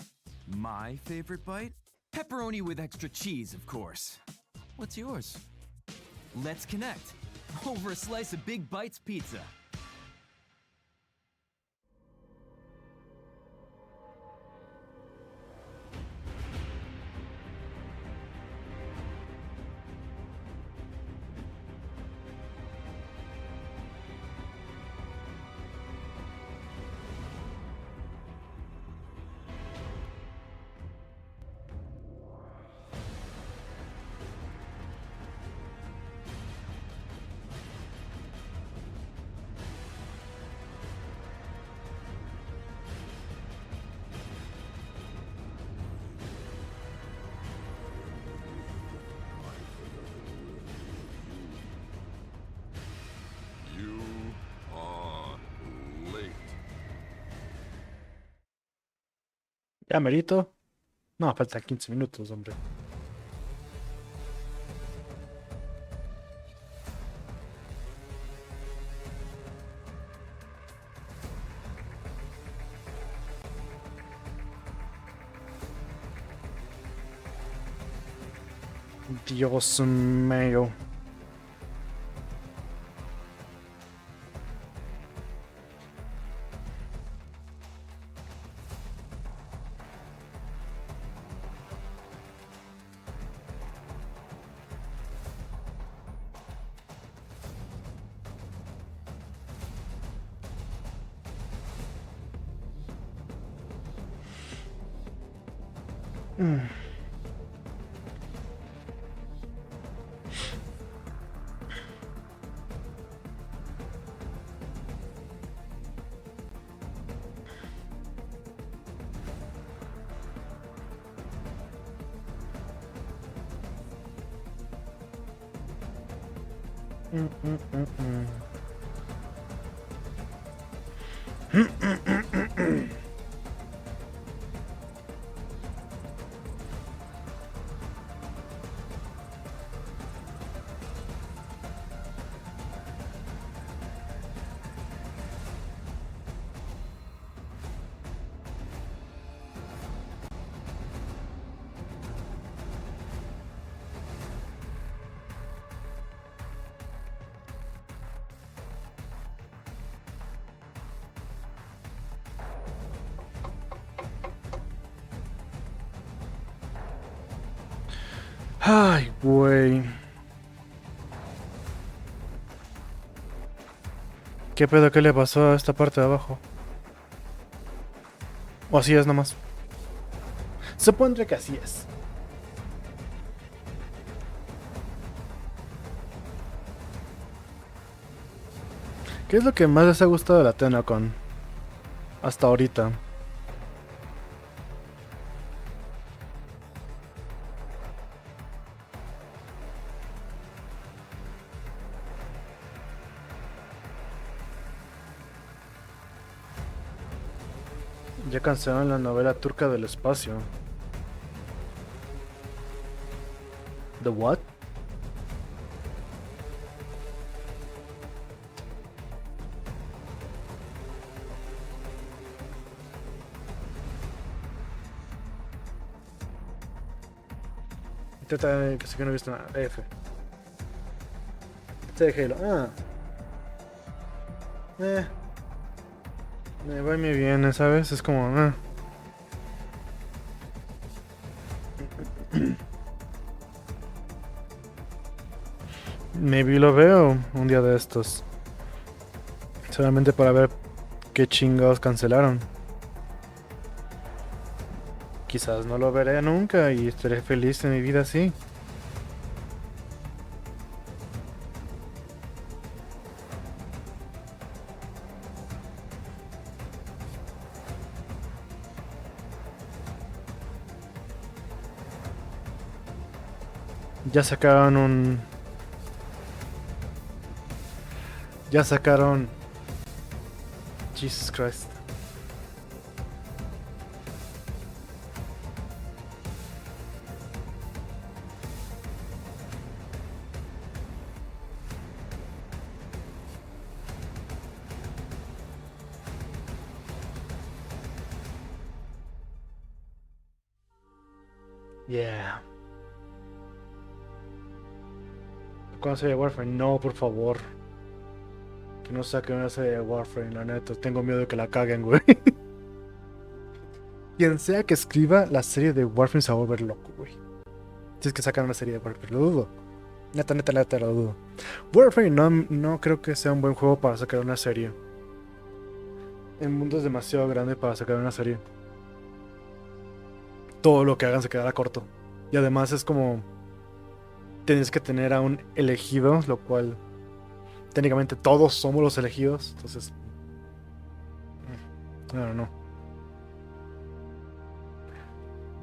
My favorite bite? Pepperoni with extra cheese, of course. What's yours? Let's connect over a slice of Big Bites pizza. ¿Ya merito? No, faltan 15 minutos, hombre. Dios mío. Ay, güey. ¿Qué pedo? ¿Qué le pasó a esta parte de abajo? O así es nomás. Supondré que así es. ¿Qué es lo que más les ha gustado de la TennoCon? Hasta ahorita. Ya cancelaron la novela turca del espacio. ¿The what? Trata que sé que no he visto nada. F. Este de Halo. Ah. Me va y me viene, ¿sabes? Es como. Maybe lo veo un día de estos. Solamente para ver qué chingados cancelaron. Quizás no lo veré nunca y estaré feliz en mi vida así. Ya sacaron un... Ya sacaron... Jesus Christ. Yeah. ¿Cuándo serie de Warframe? No, por favor. Que no saquen una serie de Warframe, la neta. Tengo miedo de que la caguen, güey. Quien sea que escriba la serie de Warframe se va a volver loco, güey. Si es que sacan una serie de Warframe, lo dudo. Neta, lo dudo. Warframe no creo que sea un buen juego para sacar una serie. El mundo es demasiado grande para sacar una serie. Todo lo que hagan se quedará corto. Y además es como... Tienes que tener a un elegido, lo cual... Técnicamente todos somos los elegidos. Entonces... No.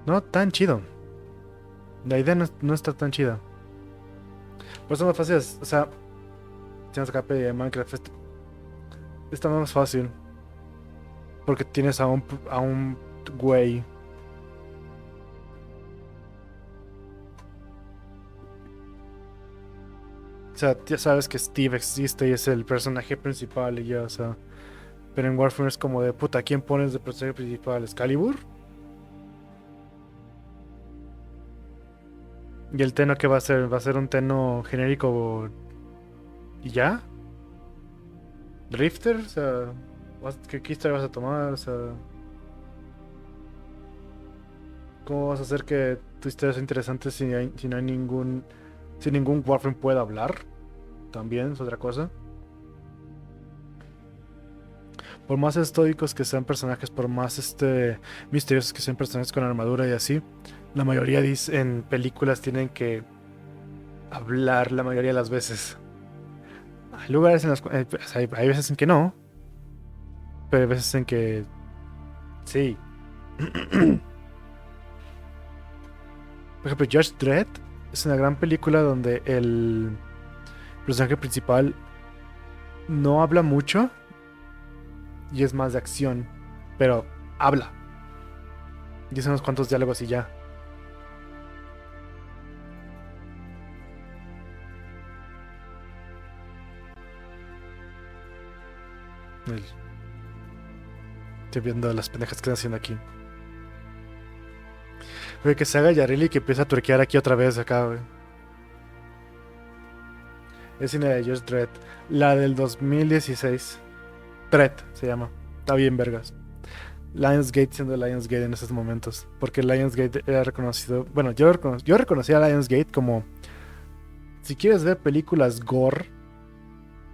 No tan chido. La idea no está tan chida. Por eso es más fácil, o sea... Si nos escape de Minecraft... Está más fácil. Porque tienes a un güey... O sea, ya sabes que Steve existe y es el personaje principal y ya, o sea... Pero en Warframe es como de puta, ¿quién pones de personaje principal? ¿Excalibur? ¿Y el Tenno qué va a ser? ¿Va a ser un Tenno genérico y ya? ¿Drifter? O sea, ¿qué historia vas a tomar? O sea, ¿cómo vas a hacer que tu historia sea interesante si no hay ningún... Si ningún Warframe puede hablar? También es otra cosa. Por más estoicos que sean personajes, por más misteriosos que sean personajes con armadura y así, la mayoría en películas tienen que hablar la mayoría de las veces. Hay lugares en los cuales pues, hay veces en que no, pero hay veces en que sí. Por ejemplo, Judge Dredd es una gran película donde el personaje principal no habla mucho y es más de acción, pero habla. Dice unos cuantos diálogos y ya. Estoy viendo las pendejas que están haciendo aquí. Güey, que se haga Yarili y que empiece a tuerquear aquí otra vez acá, güey. Es cine de Just Dredd. La del 2016. Dredd se llama. Está bien, vergas. Lionsgate siendo Lionsgate en esos momentos. Porque Lionsgate era reconocido. Bueno, yo reconocí a Lionsgate como. Si quieres ver películas gore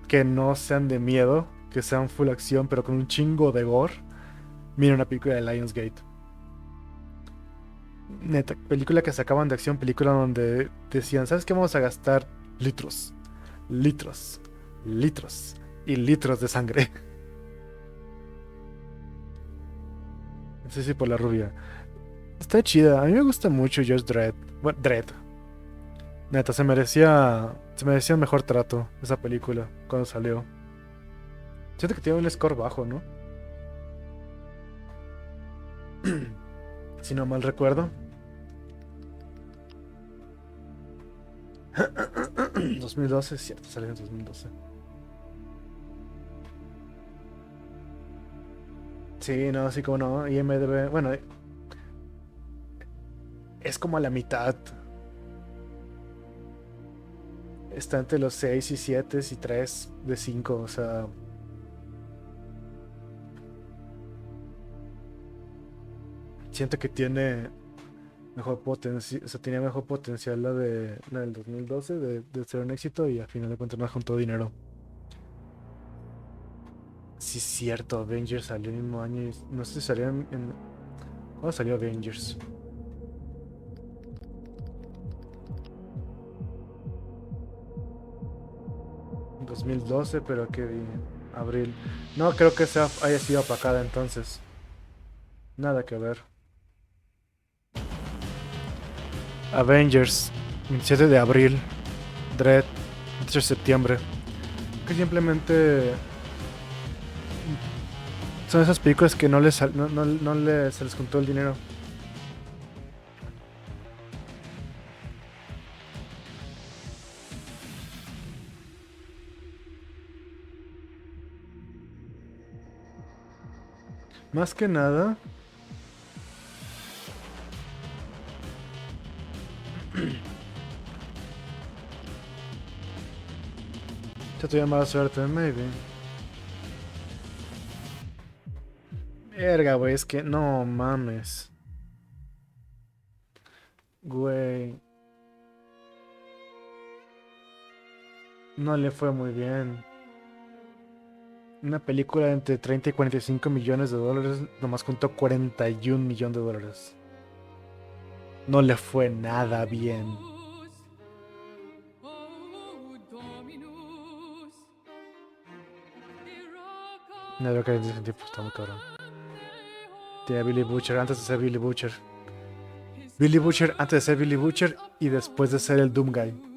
que no sean de miedo, que sean full acción, pero con un chingo de gore, mira una película de Lionsgate. Neta, película que sacaban de acción, película donde decían, ¿sabes qué? Vamos a gastar litros, litros, litros, y litros de sangre. Sí, sí, por la rubia. Está chida. A mí me gusta mucho Just Dredd. Bueno, Dredd. Neta, se merecía un mejor trato esa película cuando salió. Siento que tiene un score bajo, ¿no? Si no mal recuerdo. 2012, es cierto, salió en 2012. Sí, no, sí como no. IMDb, bueno, es como a la mitad. Está entre los 6 y 7 y 3 de 5, o sea. Siento que tiene mejor potencial, o sea, tenía mejor potencial la del 2012 de ser un éxito y al final de cuentas no juntó dinero. Sí, es cierto, Avengers salió el mismo año. No sé si salió ¿cuándo salió Avengers? En 2012, pero que vi abril. No creo que haya sido apacada entonces. Nada que ver. Avengers, 27 de abril. Dread, 8 de septiembre. Que simplemente son esas películas que se les juntó el dinero. Más que nada. Ya tuve mala suerte, maybe. Verga, güey, es que no mames. Güey. No le fue muy bien. Una película de entre 30 y 45 millones de dólares nomás juntó 41 millones de dólares. No le fue nada bien. No creo que en ese tiempo está muy cabrón. Tiene Billy Butcher antes de ser Billy Butcher. Billy Butcher antes de ser Billy Butcher y después de ser el Doom Guy.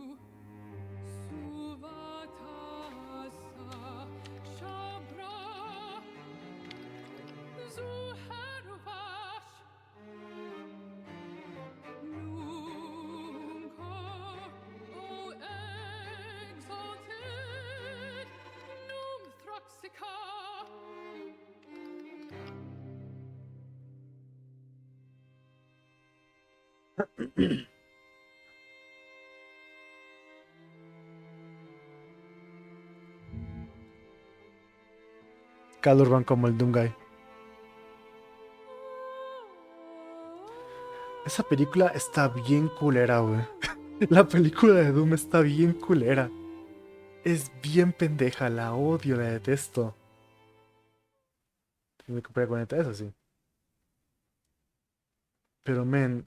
Cal Urban como el Doom Guy. Esa película está bien culera, güey. La película de Doom está bien culera. Es bien pendeja, la odio, la detesto. Me compré 40 eso sí. Pero, men,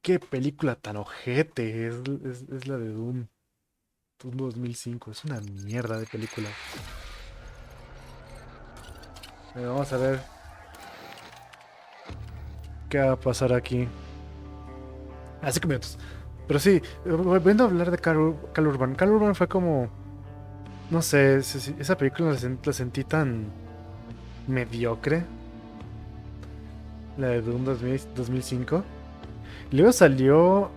qué película tan ojete es la de Doom. Doom 2005. Es una mierda de película. Vamos a ver qué va a pasar aquí. Hace 5 minutos. Pero sí, volviendo a hablar de Cal Urban. Cal Urban fue como. No sé, esa película la sentí tan mediocre. La de Doom 2005. Y luego salió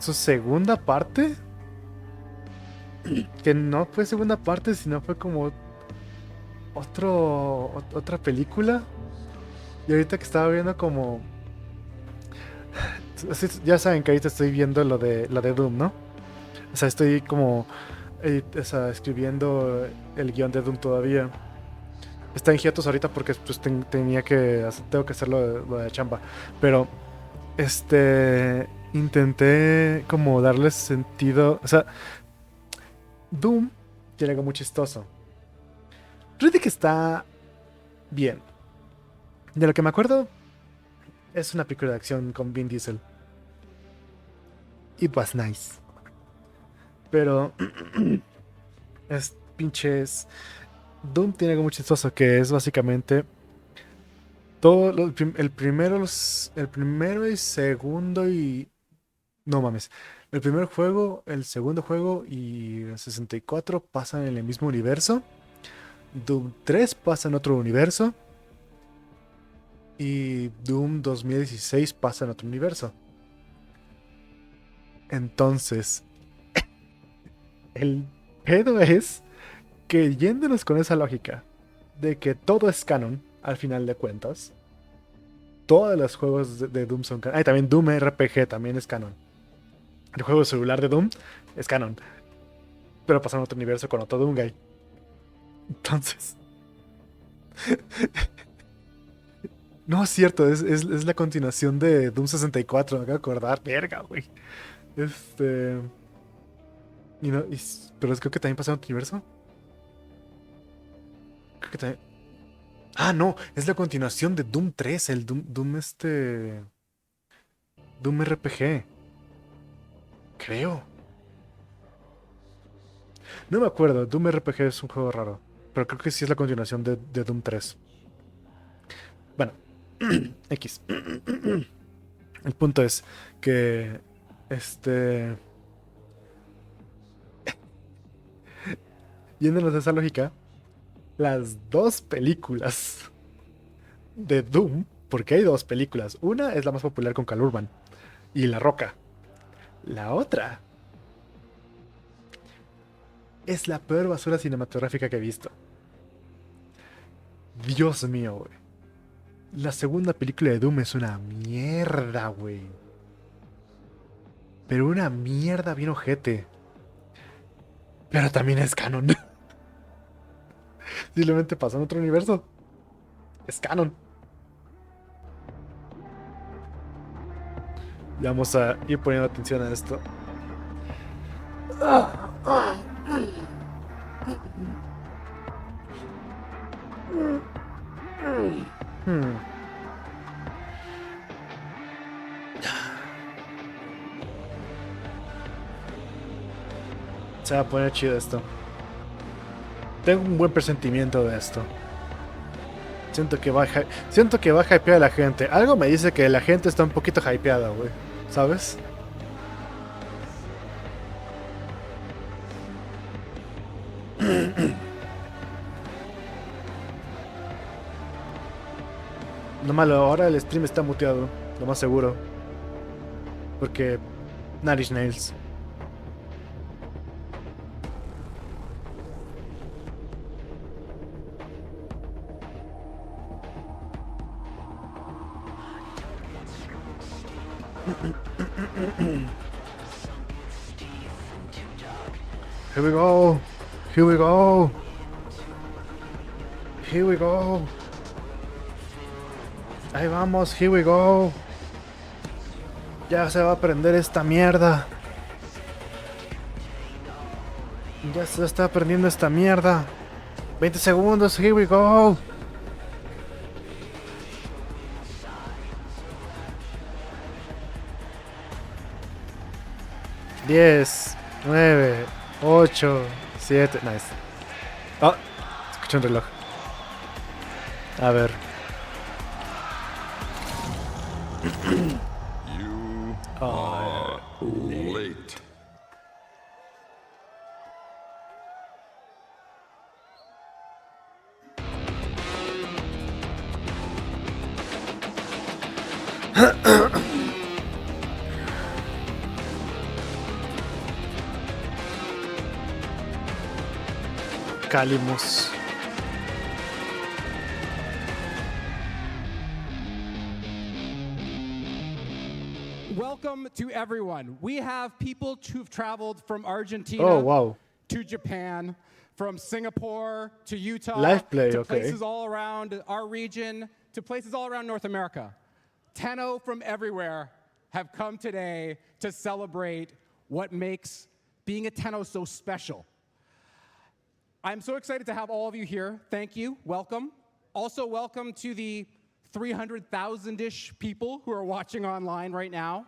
su segunda parte. Que no fue segunda parte, sino fue como otra película. Y ahorita que estaba viendo como. Ya saben que ahorita estoy viendo lo de Doom, ¿no? O sea, estoy como escribiendo el guión de Doom todavía. Está en hiatus ahorita porque pues, tengo que hacer lo de chamba. Pero intenté como darle sentido. O sea, Doom tiene algo muy chistoso. Riddick está bien. De lo que me acuerdo, es una película de acción con Vin Diesel. It was nice. Pero pinches... Doom tiene algo muy chistoso que es básicamente... Todo el primero, el primero y segundo y... No mames. El primer juego, el segundo juego y el 64 pasan en el mismo universo. Doom 3 pasa en otro universo. Y Doom 2016 pasa en otro universo. Entonces, el pedo es que yéndonos con esa lógica de que todo es canon, al final de cuentas, todos los juegos de Doom son canon. Ah, y también Doom RPG también es canon. El juego celular de Doom es canon. Pero pasa en otro universo con otro Doom Guy. Entonces... No, es cierto, es la continuación de Doom 64, me acabo de acordar. Verga, güey. Este... Y no, pero creo que también pasa en otro universo. Creo que también... Ah, no, es la continuación de Doom 3, el Doom RPG. Creo. No me acuerdo, Doom RPG es un juego raro. Pero creo que sí es la continuación de Doom 3. Bueno, X. El punto es que... Yéndonos de esa lógica, las dos películas de Doom, porque hay dos películas. Una es la más popular con Cal Urban y La Roca. La otra es la peor basura cinematográfica que he visto. Dios mío, güey. La segunda película de Doom es una mierda, güey. Pero una mierda bien ojete. Pero también es canon. Simplemente pasó en otro universo. Es canon. Y vamos a ir poniendo atención a esto. Se va a poner chido esto. Tengo un buen presentimiento de esto. Siento que va a hypear a la gente. Algo me dice que la gente está un poquito hypeada, güey. ¿Sabes? Lo malo, ahora el stream está muteado. Lo más seguro. Porque... Nine Inch Nails. Here we go. Here we go. Here we go. Ahí vamos, here we go. Ya se va a prender esta mierda. Ya se está prendiendo esta mierda. 20 segundos, here we go. Diez, 9, 8, 7. Nice. Oh, escuché un reloj. A ver. You are late. Calimos. Welcome to everyone. We have people who've traveled from Argentina Oh, wow. to Japan, from Singapore to Utah, Live play, to okay. places all around our region, to places all around North America. Tenno from everywhere have come today to celebrate what makes being a Tenno so special. I'm so excited to have all of you here. Thank you. Welcome. Also, welcome to the 300,000-ish people who are watching online right now.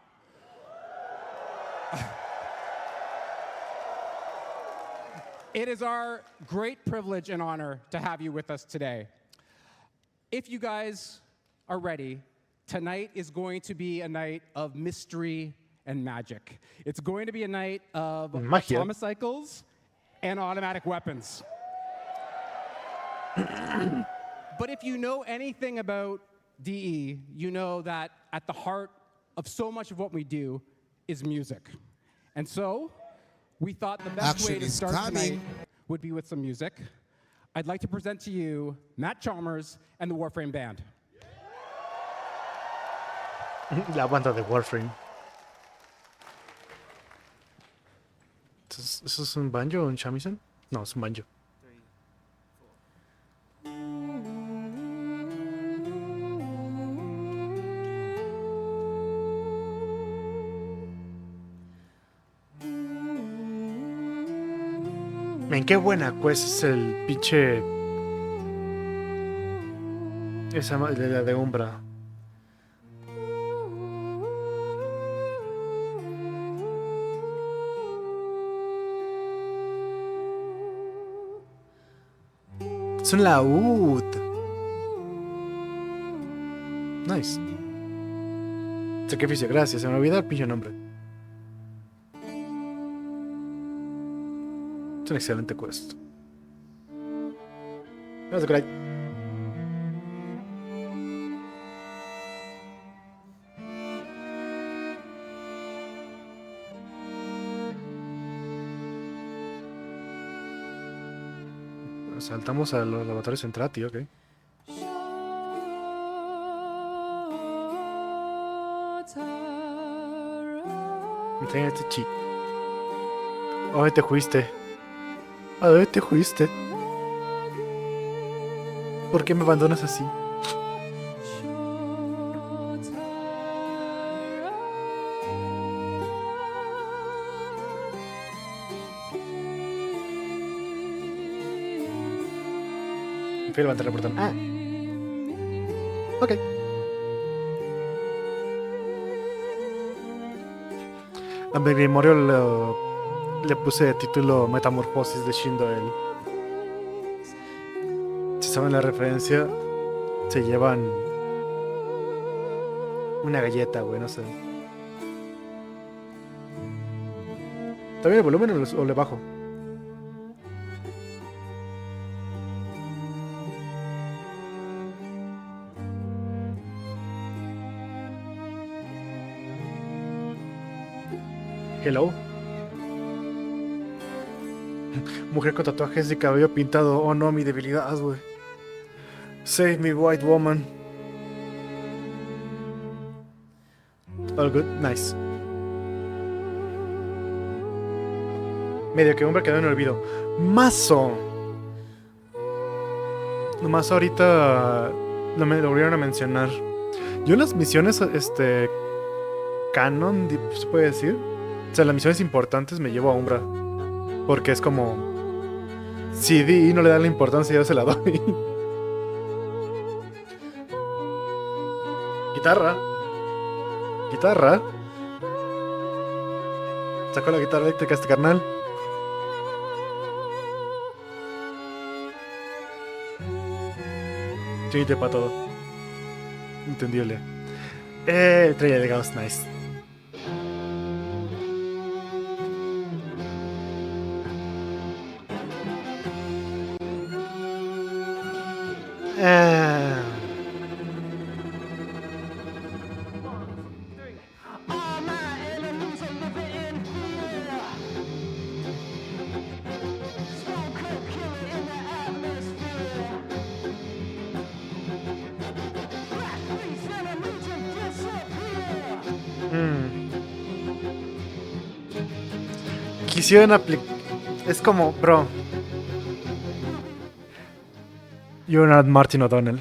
It is our great privilege and honor to have you with us today. If you guys are ready, tonight is going to be a night of mystery and magic. It's going to be a night of Magia. atomicycles and automatic weapons. But if you know anything about DE, you know that at the heart of so much of what we do is music. And so we thought the best way to start tonight would be with some music. I'd like to present to you Matt Chalmers and the Warframe Band. La banda de Warframe. ¿Eso es un banjo o un shamisen? No, es un banjo. Men, qué buena pues es el pinche... Esa la de Umbra. Es un laúd. Nice. Sacrificio, gracias. Se me olvidó el pinche nombre. Es un excelente quest. That's great. Saltamos a los laboratorios Centrati, ok. Me traen este chip. ¿A te fuiste? ¿A dónde te fuiste? ¿Por qué me abandonas así? Fui a levantar el portón. Ah. Ok. A mi Grimorio le puse de título Metamorfosis de Shindoel. Si saben la referencia, se llevan una galleta, güey, no sé. ¿Está bien el volumen o le bajo? Hello. Mujer con tatuajes de cabello pintado. Oh no, mi debilidad, güey. Save me, white woman. All good, nice. Medio que hombre quedó en el olvido. Mazo. Nomás ahorita lo volvieron a mencionar. Yo en las misiones, canon, se puede decir. O sea, las misiones importantes me llevo a Umbra. Porque es como... Si Di no le da la importancia, yo se la doy. Guitarra. Guitarra. Sacó la guitarra eléctrica este carnal. Chingite para todo. Entendible. Trailer de Ghost, nice. Quisieron aplicar... Es como, bro. You're not Martin O'Donnell.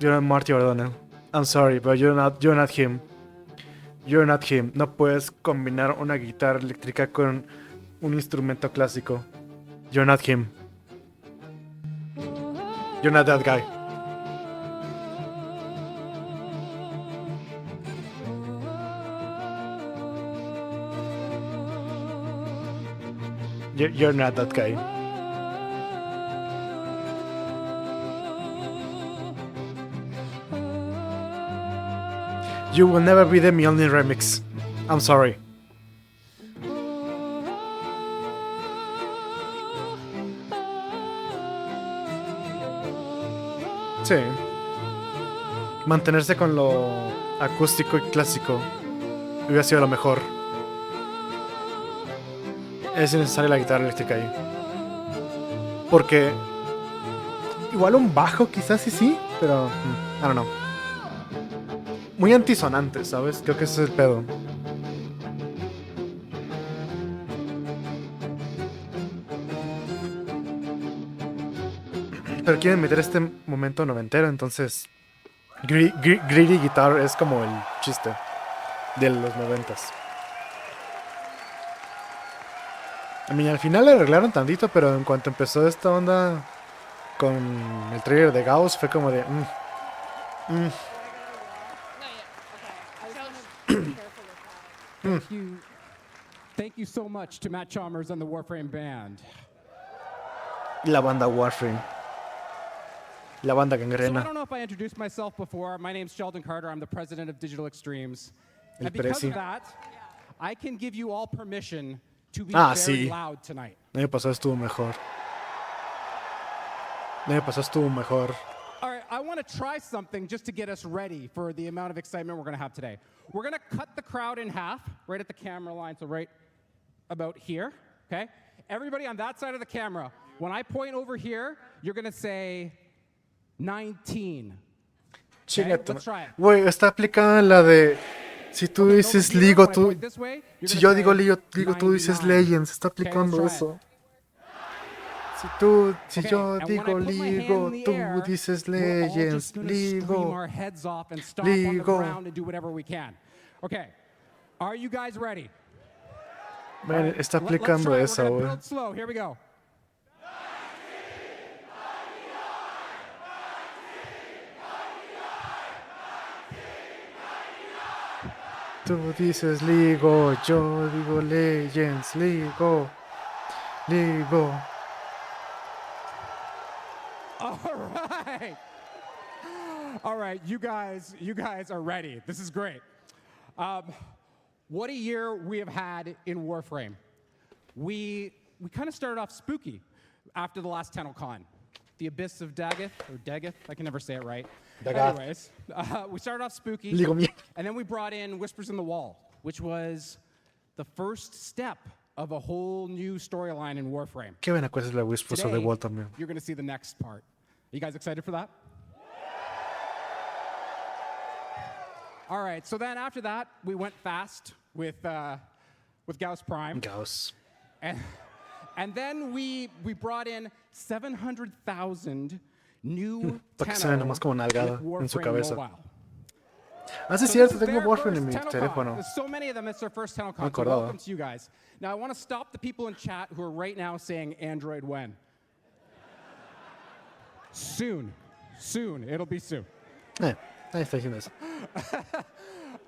You're not Marty O'Donnell. I'm sorry, but you're not him. You're not him. No puedes combinar una guitarra eléctrica con un instrumento clásico. You're not him. You're not that guy. You're not that guy. You will never be the Mjolnir remix. I'm sorry. Sí. Mantenerse con lo acústico y clásico hubiera sido lo mejor. Es innecesaria la guitarra eléctrica ahí. Porque igual un bajo quizás sí, pero I don't know. Muy antisonante, ¿sabes? Creo que ese es el pedo. Pero quieren meter este momento noventero, entonces greedy guitar es como el chiste de los 90s. A mí al final le arreglaron tantito, pero en cuanto empezó esta onda con el trailer de Gauss fue como de Thank you so much to Matt Chalmers and the Warframe Band. La banda Warframe. La banda So I gangrena. don't know if I introduced myself before. My name's Sheldon Carter. I'm the president of Digital Extremes. El And because presi. of that, I can give you all permission to be Ah, very sí. loud tonight. El año pasado estuvo mejor. El año pasado estuvo mejor. All right, I want to try something just to get us ready for the amount of excitement we're going to have today. We're going to cut the crowd in half, right at the camera line, so right about here, okay? Everybody on that side of the camera, when I point over here, you're going to say 19. Chinga tu let's try it. Güey, está aplicada la de si tú dices Ligo, tú. Si yo digo Ligo, tú dices Legends. Está aplicando eso. Si yo digo Ligo, tú dices Legends. Ligo. Our heads off and stomp on the ground and do whatever we can. Okay, are you guys ready? Man, está aplicando eso, We're gonna güey. build slow. Here we go. Tú dices Ligo, yo digo Legends. Ligo. Ligo. All right. All right, you guys are ready. This is great. What a year we have had in Warframe. We kind of started off spooky after the last TennoCon. The Abyss of Daggeth, or Daggeth, I can never say it right. Daggeth. Anyways, we started off spooky, Ligo mierda. and then we brought in Whispers in the Wall, which was the first step of a whole new storyline in Warframe. Qué buena cosa es la Whispers of the Today, Wall también. you're going to see the next part. Are you guys excited for that? All right, so then after that, we went fast with Gauss Prime. Gauss. And then we brought in 700,000 new Para que se vea Tenno nomás como nalgada with en su Warframe cabeza. Mobile. Ah, sí, So cierto, this is tengo their Warframe en first mi TennoCon. teléfono. There's so many of them, it's their first TennoCon. Me So acordaba. welcome to you guys. Now I want to stop the people in chat who are right now saying Android when. Soon. It'll be soon. Ahí está diciendo eso.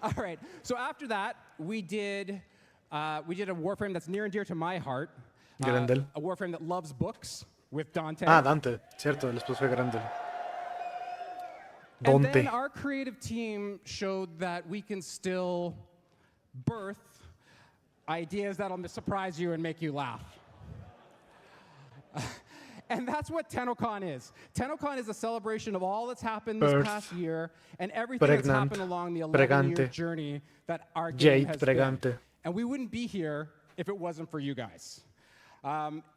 All right. So after that, we did a Warframe that's near and dear to my heart. Grendel. A Warframe that loves books with Dante. Ah, Dante. Cierto, el esposo de Grendel. And then Dante. our creative team showed that we can still birth ideas that'll surprise you and make you laugh. And that's what TennoCon is. TennoCon is a celebration of all that's happened this Birth. past year and everything that's Pregnant. happened along the 11-year Pregante. journey that our game Jade has Pregante. been. And we wouldn't be here if it wasn't for you guys.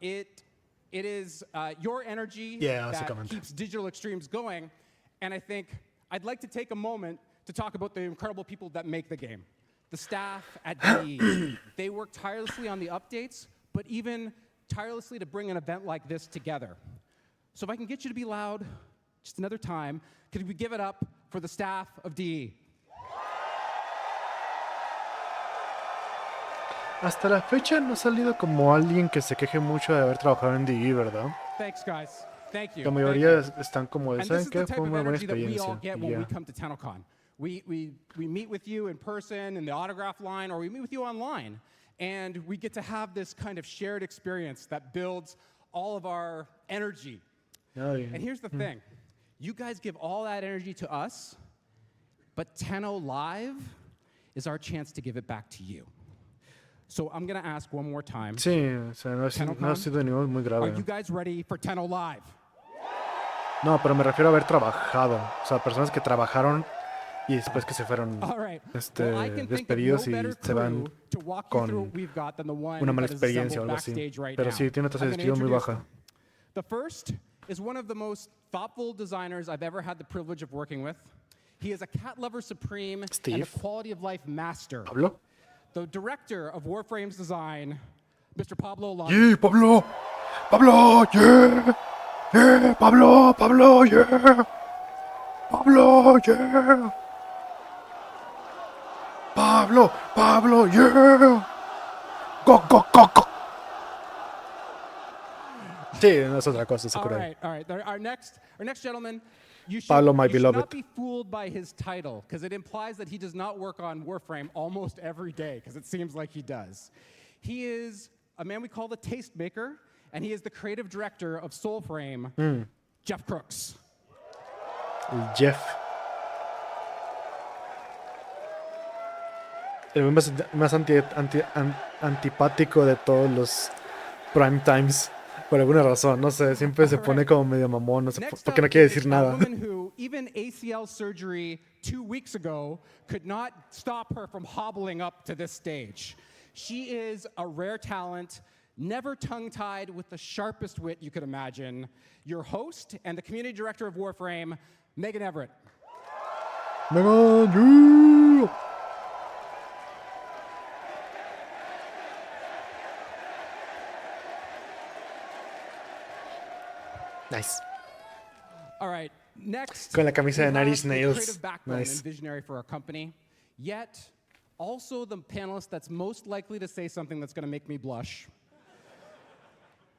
It is your energy that básicamente. keeps Digital Extremes going. And I think I'd like to take a moment to talk about the incredible people that make the game. The staff at DE. They work tirelessly on the updates, but even tirelessly to bring an event like this together. So if I can get you to be loud just another time, could we give it up for the staff of DE? Hasta la fecha no ha salido como alguien que se queje mucho de haber trabajado en DE, ¿verdad? Thanks, guys. Thank you. La Thank mayoría you. están como de, And this ¿saben is qué? the type Fue of una buena energy that we all experiencia. get Y when ya. we come to TennoCon. We meet with you in person in the autograph line, or we meet with you online. and we get to have this kind of shared experience that builds all of our energy. And here's the thing. You guys give all that energy to us, but Tenno Live is our chance to give it back to you. So I'm going to ask one more time. Sí, o sea, no ha sido de nivel muy grave. Are you guys ready for Tenno Live? No, pero me refiero a haber trabajado. O sea, personas que trabajaron y después que se fueron despedidos y se van con una mala experiencia o algo así. Pero sí, tiene una tasa de despido muy baja. The first is one of the most thoughtful designers I've ever had the privilege of working with. He is a cat lover supreme and a quality of life master. Pablo? The director of Warframe's design, Mr. Pablo Alonso. Yeah, Pablo! Pablo, yeah! Yeah, Pablo, Pablo, yeah! Pablo, yeah! Pablo, Pablo, yeah! Go, go, go, go! Sí, no es otra cosa, se All right. Our next gentleman, you should, Pablo, my you should beloved. not be fooled by his title, because it implies that he does not work on Warframe almost every day, because it seems like he does. He is a man we call the tastemaker, and he is the creative director of Soulframe, Jeff Crooks. Jeff. El más antipático de todos los prime times. Por alguna razón, no sé, siempre se pone como medio mamón, no sé por qué no quiere decir nada. A woman who, even ACL surgery 2 weeks ago, could not stop her from hobbling up to this stage. She is a rare talent, never tongue-tied, with the sharpest wit you could imagine. Your host and the community director of Warframe, Megan Everett. Megan, yeah! Nice. All right, next. Con la camisa de Nine Inch Nails. Creative backbone Nice. and visionary for our company, yet also the panelist that's most likely to say something that's going to make me blush.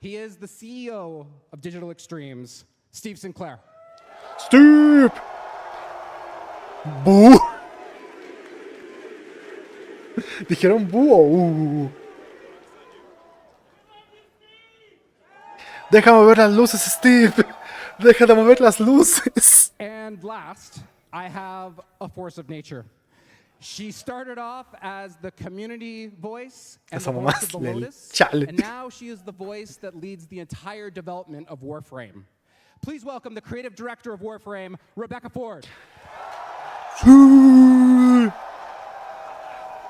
He is the CEO of Digital Extremes, Steve Sinclair. Steve! Boo! ¿Dijeron boo o Deja mover las luces, Steve. Deja de mover las luces. And last, I have a force of nature. She started off as the community voice and the voice of the Lotus, and now she is the voice that leads the entire development of Warframe. Please welcome the creative director of Warframe, Rebecca Ford.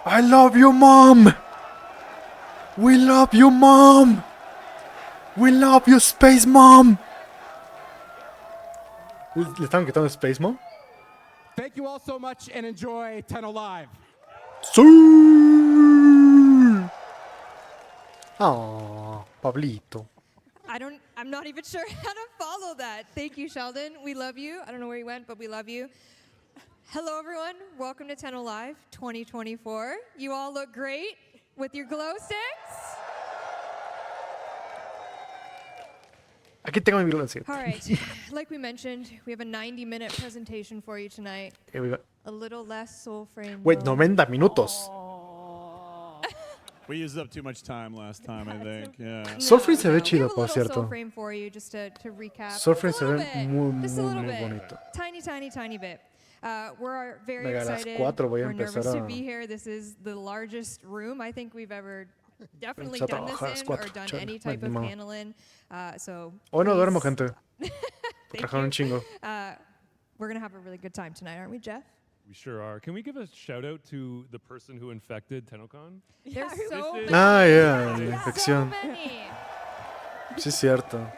I love you, Mom. We love you, Mom. We love you, Space Mom. ¿Le estaban quitando Space Mom? Thank you all so much and enjoy Tenno Live. Sí. Oh, Pablito. I'm not even sure how to follow that. Thank you, Sheldon. We love you. I don't know where you went, but we love you. Hello, everyone. Welcome to Tenno Live 2024. You all look great with your glow sticks. Aquí tengo mi violencia. All right. Like we mentioned, we have a 90-minute presentation for you tonight. Here we go. A little less Soulframe. Wait, 90 minutos. We used up too much time last time, I think. Yeah. Soulframe se ve chido, por cierto. Soulframe for you, just to recap. Soulframe se ve muy bonito. Tiny bit. We're very Venga, a las excited. 4 voy a We're nervous empezar to a- be here. This is the largest room I think we've ever definitely done this in or done any type of panel in. So Hoy no duermo, please- gente. Thank Trabajaron un chingo. We're gonna have a really good time tonight, aren't we, Jeff? We sure are. Can we give a shout out to the person who infected TennoCon? There's so many. Ah, yeah, la So infección. many. Sí, es cierto.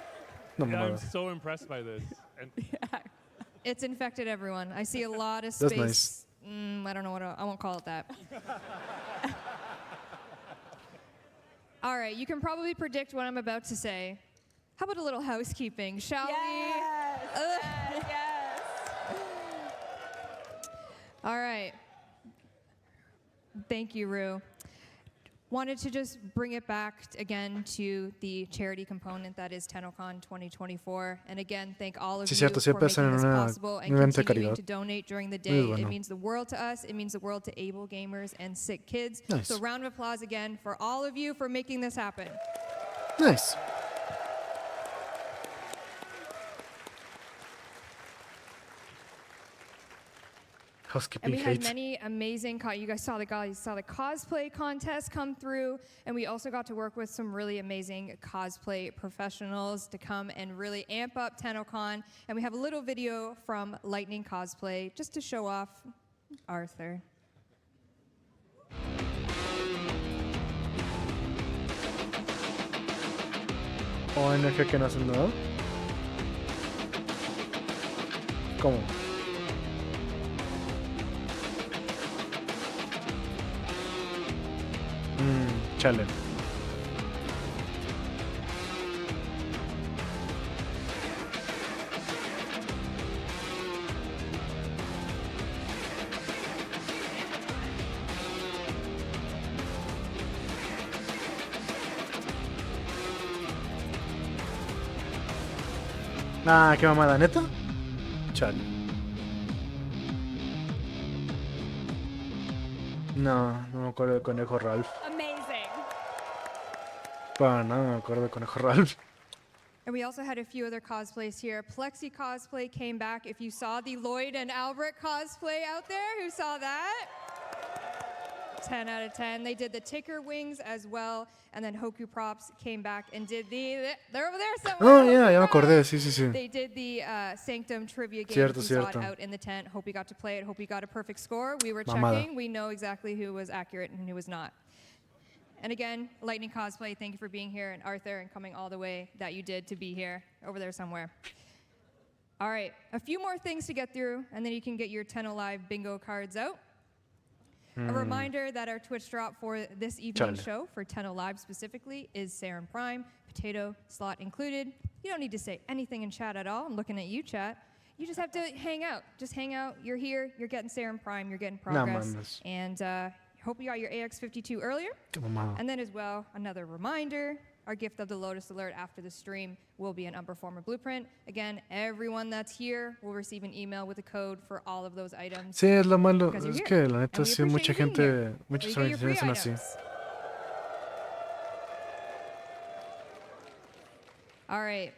No Yeah, I'm mames. so impressed by this. And It's infected everyone. I see a lot of That's space. I don't know what I won't call it that. All right, you can probably predict what I'm about to say. How about a little housekeeping, shall we? Yes. All right. Thank you, Rue. wanted to just bring it back again to the charity component that is TennoCon 2024. And again, thank all of Sí, you cierto, for siempre making hacen this un possible and evento de continuing caridad. to donate during the Muy day. bueno. It means the world to us. It means the world to able gamers and sick kids. Nice. So round of applause again for all of you for making this happen. Nice. And Housekeeping we had hate. many amazing, you guys saw the cosplay contest come through, and we also got to work with some really amazing cosplay professionals to come and really amp up TennoCon. And we have a little video from Lightning Cosplay just to show off Arthur. ONG que no hacen nada. ¿Cómo? Chale. Ah, qué mamada, ¿neta? Chale. No, no me acuerdo del conejo Ralph. Amazing. Para nada me acuerdo del conejo Ralph. And we also had a few other cosplays here. Plexi Cosplay came back. If you saw the Lloyd and Albert cosplay out there, who saw that? 10 out of 10. They did the ticker wings as well. And then Hoku Props came back and did they're over there somewhere. Oh, yeah, ya me acordé, sí, sí, sí. They did the Sanctum trivia game. Cierto, We saw cierto. it out in the tent. Hope you got to play it. Hope you got a perfect score. We were Mamada. checking. We know exactly who was accurate and who was not. And again, Lightning Cosplay, thank you for being here. And Arthur, and coming all the way that you did to be here, over there somewhere. All right, a few more things to get through, and then you can get your Tenno Live bingo cards out. A reminder that our Twitch drop for this evening's show, for Tenno Live specifically, is Saren Prime, potato slot included. You don't need to say anything in chat at all. I'm looking at you, chat. You just have to hang out. Just hang out. You're here. You're getting Saren Prime. You're getting progress. mames. And hope you got your AX52 earlier. Qué mamada. And then as well, another reminder, our gift of the Lotus Alert after the stream will be an Unperformer Blueprint. Again, everyone that's here will receive an email with a code for all of those items. Sí, es lo malo. because you're Es here. que la And neta we sí, appreciate mucha you being gente, here. muchas Where you get your organizaciones free son así. items. All right.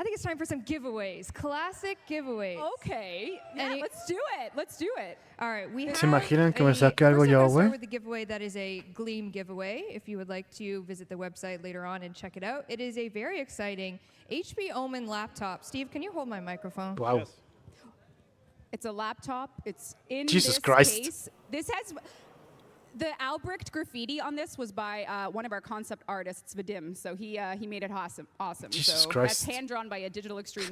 I think it's time for some giveaways. Classic giveaways. Okay. Yeah, let's do it. Let's do it. All right, we have ¿Se imaginan que me saque algo first yo, I'm gonna start güey? with the giveaway that is a Gleam giveaway. If you would like to visit the website later on and check it out, it is a very exciting HP Omen laptop. Steve, can you hold my microphone? Wow. It's a laptop. It's in Jesus this Christ. case. This has the Albrecht graffiti on this was by one of our concept artists, Vadim. So he made it awesome. Jesus so Christ. that's hand drawn by a digital extreme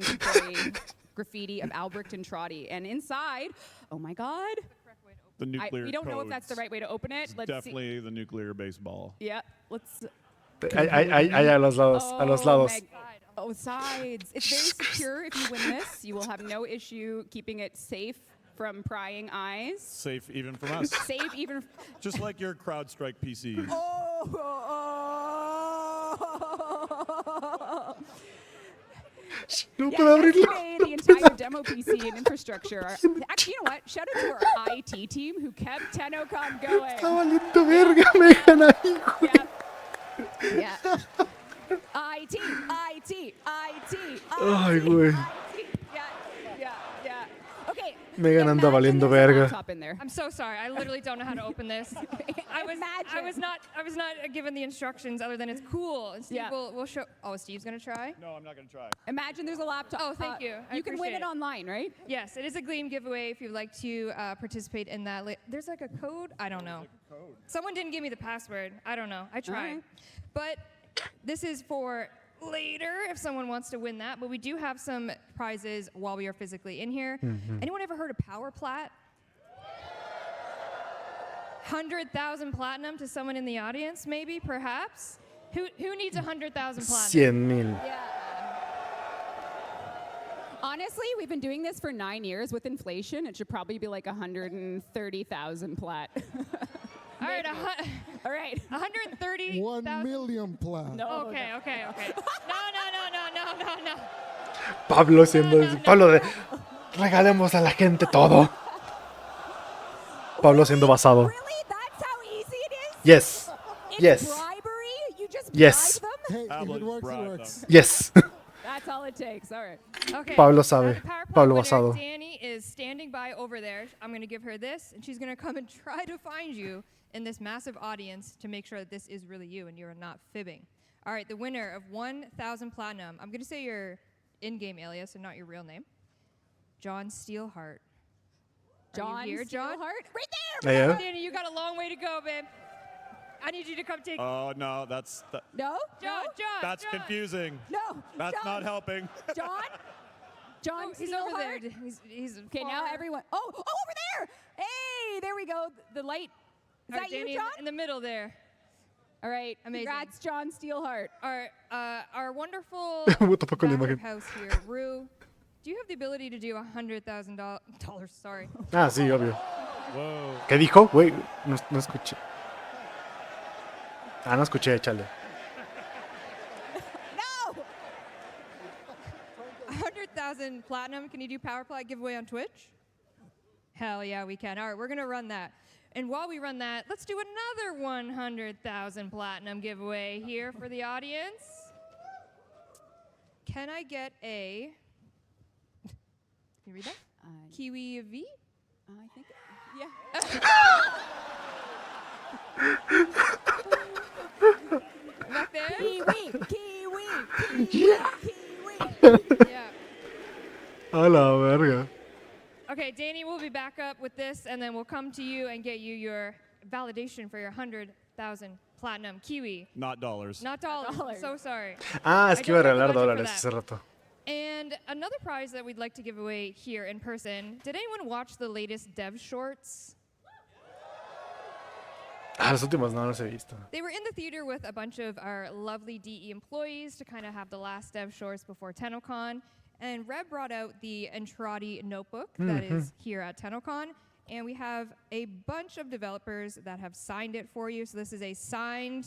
graffiti of Albrecht and Trotty. And inside, oh my God. The nuclear we don't know if codes. that's the right way to open it. It's Let's see. definitely the nuclear baseball. Yeah, let's. Ahí a los lados, a los lados. my God. Oh, sides. It's very secure. If you win this, you will have no issue keeping it safe from prying eyes. Safe even from us. Safe even. Just like your CrowdStrike PC. No Yeah, puedo abrirlo. yesterday, the entire demo PC and infrastructure. Actually, you know what? Shout out to our IT team who kept TennoCon going. Está valiendo verga, me dejan ahí, güey. Yeah. IT. Ay, güey. Yeah. Okay. Megan anda valiendo verga. Laptop in there. I'm so sorry. I literally don't know how to open this. I was not given the instructions other than it's cool. And Steve Yeah. will show. Oh, Steve's gonna try. No, I'm not going to try. Imagine there's a laptop. Oh, thank you. I You can win appreciate it online, right? Yes, it is a Gleam giveaway. If you'd like to participate in that, there's like a code. I don't know. Someone didn't give me the password. I don't know. I tried, Alright. but this is for later if someone wants to win that. But we do have some prizes while we are physically in here. Anyone ever heard of Power Plat? 100,000 platinum to someone in the audience, maybe, perhaps. Who needs 100,000 platinum? 100,000. Yeah. Honestly, we've been doing this for 9 years. With inflation, it should probably be like 130,000 plat. I All right, All right. 130. 1 million plus. No. Okay. No. Pablo siendo Pablo de regalemos a la gente todo. Pablo siendo basado. Really? That's how easy it is? Yes. It's Yes. bribery? You just Yes. bribe them? Hey, if it works, it works. Yes. That's all it takes. All right. Okay. Pablo now sabe. the Power Play Pablo winner, basado. Danny is standing by over there. I'm going to give her this, and she's going to come and try to find you in this massive audience to make sure that this is really you and you're not fibbing. All right, the winner of 1,000 platinum. I'm going to say your in-game alias and not your real name. John Steelheart. Are you here, John? Right there. Yeah. Danny, you got a long way to go, babe. I need you to come take. Oh no, that's No? John. that's confusing. No. That's John. not helping. John He's over there. Steelheart? He's Okay, now everyone. Oh, over there. Hey, there we go. The light. Is All that right, you, Danny, John? in the middle there. All right. Amazing. Congrats, John Steelheart. Our wonderful What the fuck con la backup imagen? house here, Rue. Do you have the ability to do $100,000? Sorry. Ah, sí, obvio. Whoa. ¿Qué dijo? Güey, no escuché. Ah, no escuché, chale. No. 100,000 platinum. Can you do Power Play giveaway on Twitch? Hell yeah, we can. All right, we're gonna run that. And while we run that, let's do another 100,000 platinum giveaway here for the audience. Can I get a? Can you read that? Kiwi V? I think. Yeah. Back there? Kiwi. Yeah. Yeah. A la verga. Okay, Danny, we'll be back up with this, and then we'll come to you and get you your validation for your 100,000 platinum Kiwi. Not dollars. Not dollars. I'm so sorry. Ah, es I que iba a don't have regalar the budget dólares for hace rato. And another prize that we'd like to give away here in person. Did anyone watch the latest Dev Shorts? Ah, las últimas no las he visto. They were in the theater with a bunch of our lovely DE employees to kind of have the last Dev Shorts before TennoCon. And Reb brought out the Entrati notebook that is here at TennoCon. And we have a bunch of developers that have signed it for you. So this is a signed,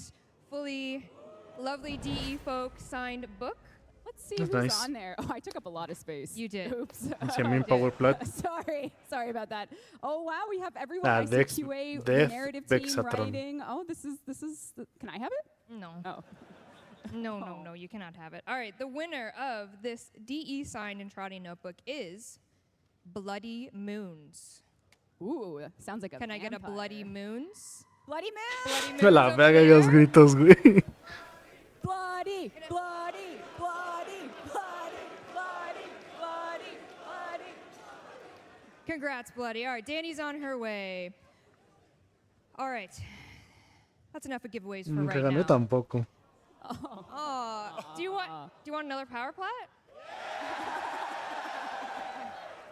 fully lovely DE folk signed book. Let's see That's who's nice. on there. Oh, I took up a lot of space. You did. Oops. Siamin Power Plat. Sorry about that. Oh wow, we have everyone. Ah, I see Dex- QA Def narrative team Bexatron. writing. Oh, this is. Can I have it? No. Oh. No, you cannot have it. All right, the winner of this DE signed Entrati notebook is Bloody Moons. Ooh, sounds like a Can I get a vampire. Bloody Moons? Bloody Moons? Bloody Moons A la over verga there. los gritos, güey. Bloody. Congrats, Bloody. All right, Danny's on her way. All right. That's enough of giveaways for right Regané now. tampoco. Do you want another power plat?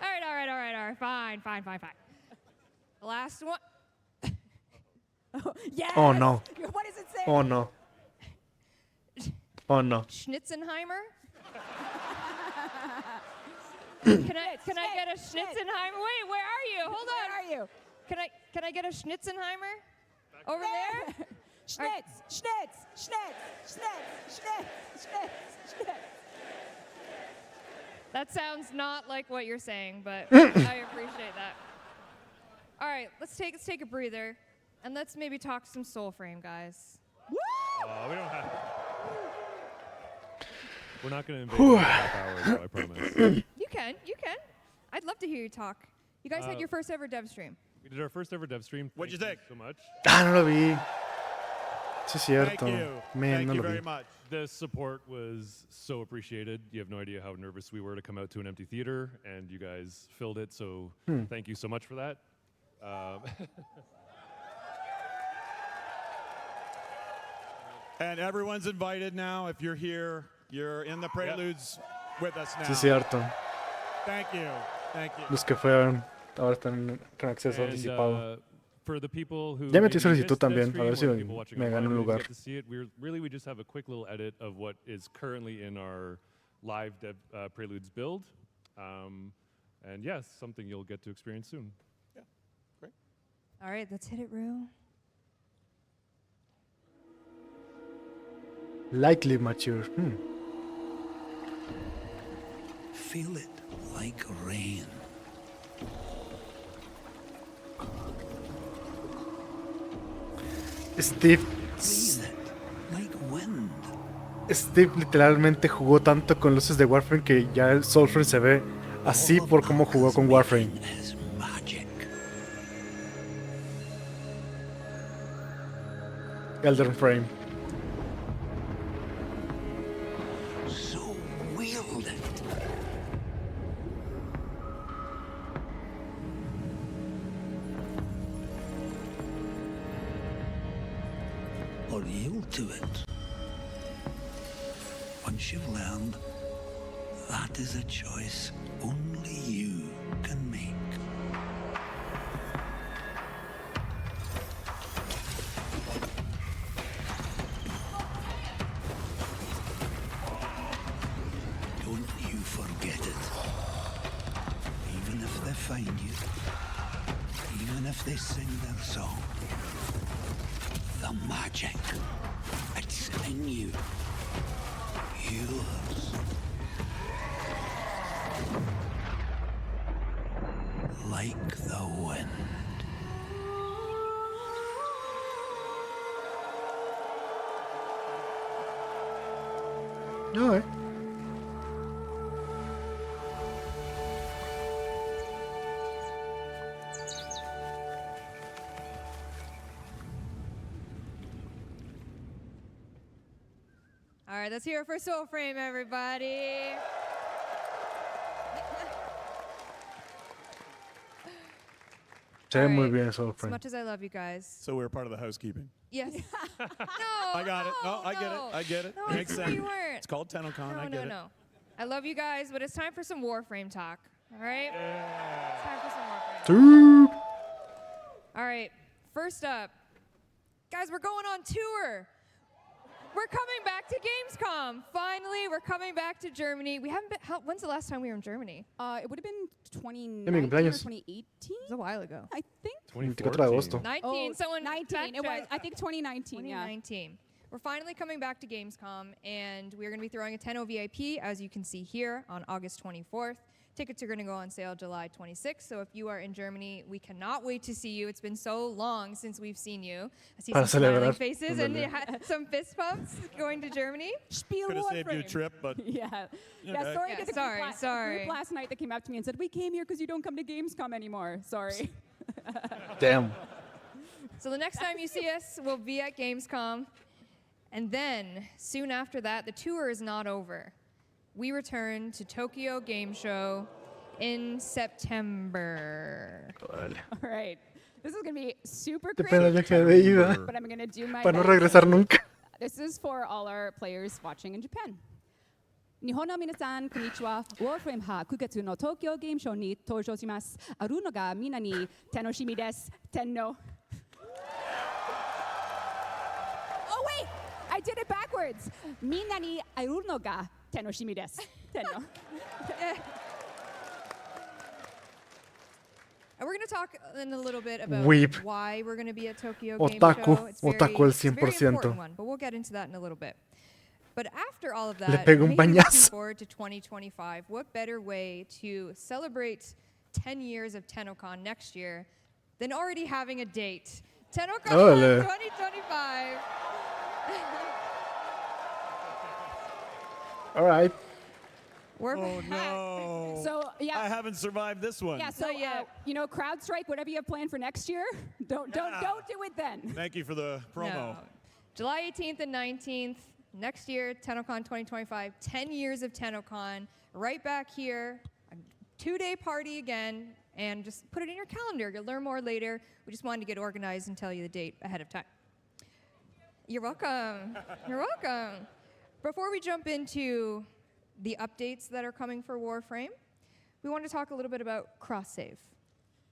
All right. Fine. Last one. Yes. Oh no. What does it say? Oh no. Oh no. Schnitzenheimer? Can I get a Schnitzenheimer? Wait, where are you? Hold on. Where are you? Can I get a Schnitzenheimer? Over there? Schnitz. That sounds not like what you're saying, but I appreciate that. All right, let's take a breather, and let's maybe talk some Soul Frame, guys. We don't have. We're not going to invade the half hour, though, I promise. You can. I'd love to hear you talk. You guys had your first ever dev stream. We did our first ever dev stream. What'd you think? So much. Ah, no lo vi. Sí, es cierto. Thank you. Man, Thank no you lo very vi. much. The support was so appreciated. You have no idea how nervous we were to come out to an empty theater, and you guys filled it. So thank you so much for that. And everyone's invited now. If you're here, you're in the Preludes with us now. Sí, es cierto. Thank you. Los que fueron ahora están con acceso anticipado. For the people who Ya metí maybe solicitud missed that también, a stream ver or si the people watching me online gano un who didn't lugar. get to see it, we just have a quick little edit of what is currently in our live dev, Preludes build. And yes, something you'll get to experience soon. All right, let's hit it, Rue. Likely mature. Feel it like rain. Steve. Breathe it like wind. Steve literalmente jugó tanto con luces de Warframe que ya el Soulframe se ve así por cómo jugó con Warframe. Is magic. Elden Frame. So wield it. Or yield to it. Once you've learned, that is a choice only you can make. Don't you forget it. Even if they find you, even if they sing their song, the magic, it's in you. Yours. Like the wind. No, All right, let's hear it for Soulframe, everybody. Se ve All muy right, bien As Soulframe. much as I love you guys. So we're part of the housekeeping. Yes. No. I got it. No, I get it. no. I get it. No, Makes sense. you weren't. It's called TennoCon. No, I get it. no. I love you guys, but it's time for some Warframe talk. All right? It's time for some Warframe. All right. First up, guys, we're going on tour. We're coming back to Gamescom. Finally, we're coming back to Germany. We haven't been. When's the last time we were in Germany? It would have been 2019 mi or cumpleaños. 2018. It was a while ago. I think. 24 de agosto. 19. Someone 19. It was. fact check. I think 2019. 2019. We're finally coming back to Gamescom, and we're going to be throwing a Tenno VIP, as you can see here, on August 24th. Tickets are going to go on sale July 26th, so if you are in Germany, we cannot wait to see you. It's been so long since we've seen you. I see Para some smiling celebrar. faces and some fist bumps going to Germany. Spiel Could have saved you a Warframe. trip, but Yeah. Yeah, Okay. sorry Yeah, to the sorry, group sorry. group last night that came up to me and said, we came here because you don't come to Gamescom anymore. Sorry. Damn. So the next time you see us, we'll be at Gamescom. And then, soon after that, the tour is not over. We return to Tokyo Game Show in September. All right. This is going to be super Depende del crazy. viaje de ida. But I'm going to do my Para no best. regresar nunca. This is for all our players watching in Japan. Nihon no minasan, konnichiwa. Warframe ha 9月の東京ゲームショウに登場します。あるのがみんなに楽しみです。Tenno. Oh wait, I did it backwards. みんなに会うのが楽しみです。Tenno. And we're going to talk in a little bit about Weep. why we're going to be at Tokyo Otaku. Game Show. It's Otaku el it's a very 100%. important one, but we'll get into that in a little bit. But after all of Le that, pego un maybe looking bañazo. forward to 2025. What better way to celebrate 10 years of TennoCon next year than already having a date? TennoCon Ole. 2025. All right. We're oh back. no. So, yeah. I haven't survived this one. Yeah, so you know, CrowdStrike, whatever you have planned for next year, don't do it then. Thank you for the promo. No. July 18th and 19th, next year, TennoCon 2025, 10 years of TennoCon, right back here, a 2-day party again, and just put it in your calendar. You'll learn more later. We just wanted to get organized and tell you the date ahead of time. You're welcome. You're welcome. Before we jump into the updates that are coming for Warframe, we want to talk a little bit about cross-save.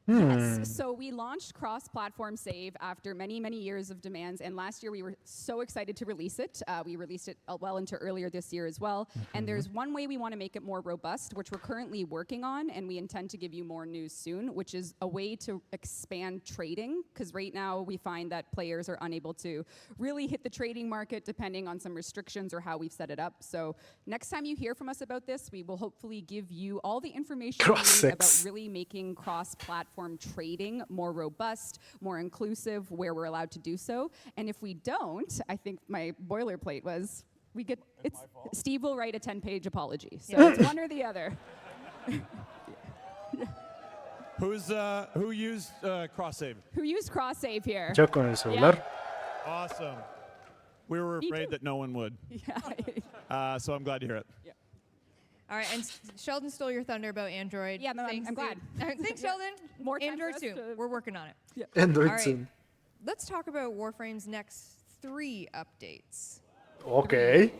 Yes, so we launched cross-platform save after many, many years of demands, and last year we were so excited to release it. We released it well into earlier this year as well, and there's one way we want to make it more robust, which we're currently working on, and we intend to give you more news soon, which is a way to expand trading, because right now we find that players are unable to really hit the trading market depending on some restrictions or how we've set it up. So next time you hear from us about this, we will hopefully give you all the information you need about really making cross-platform trading more robust, more inclusive, where we're allowed to do so. And if we don't, I think my boilerplate was, Steve will write a 10-page apology. So it's one or the other. Who used cross save? Who used cross save here? Yo con el celular. Awesome. We were afraid that no one would. Yeah. So I'm glad to hear it. Yeah. All right, and Sheldon stole your thunder about Android. Yeah, no, I'm glad. Thanks, Sheldon. More time Android for us soon. to- We're working on it. Yeah. Android All right, soon. let's talk about Warframe's next 3 updates. Okay.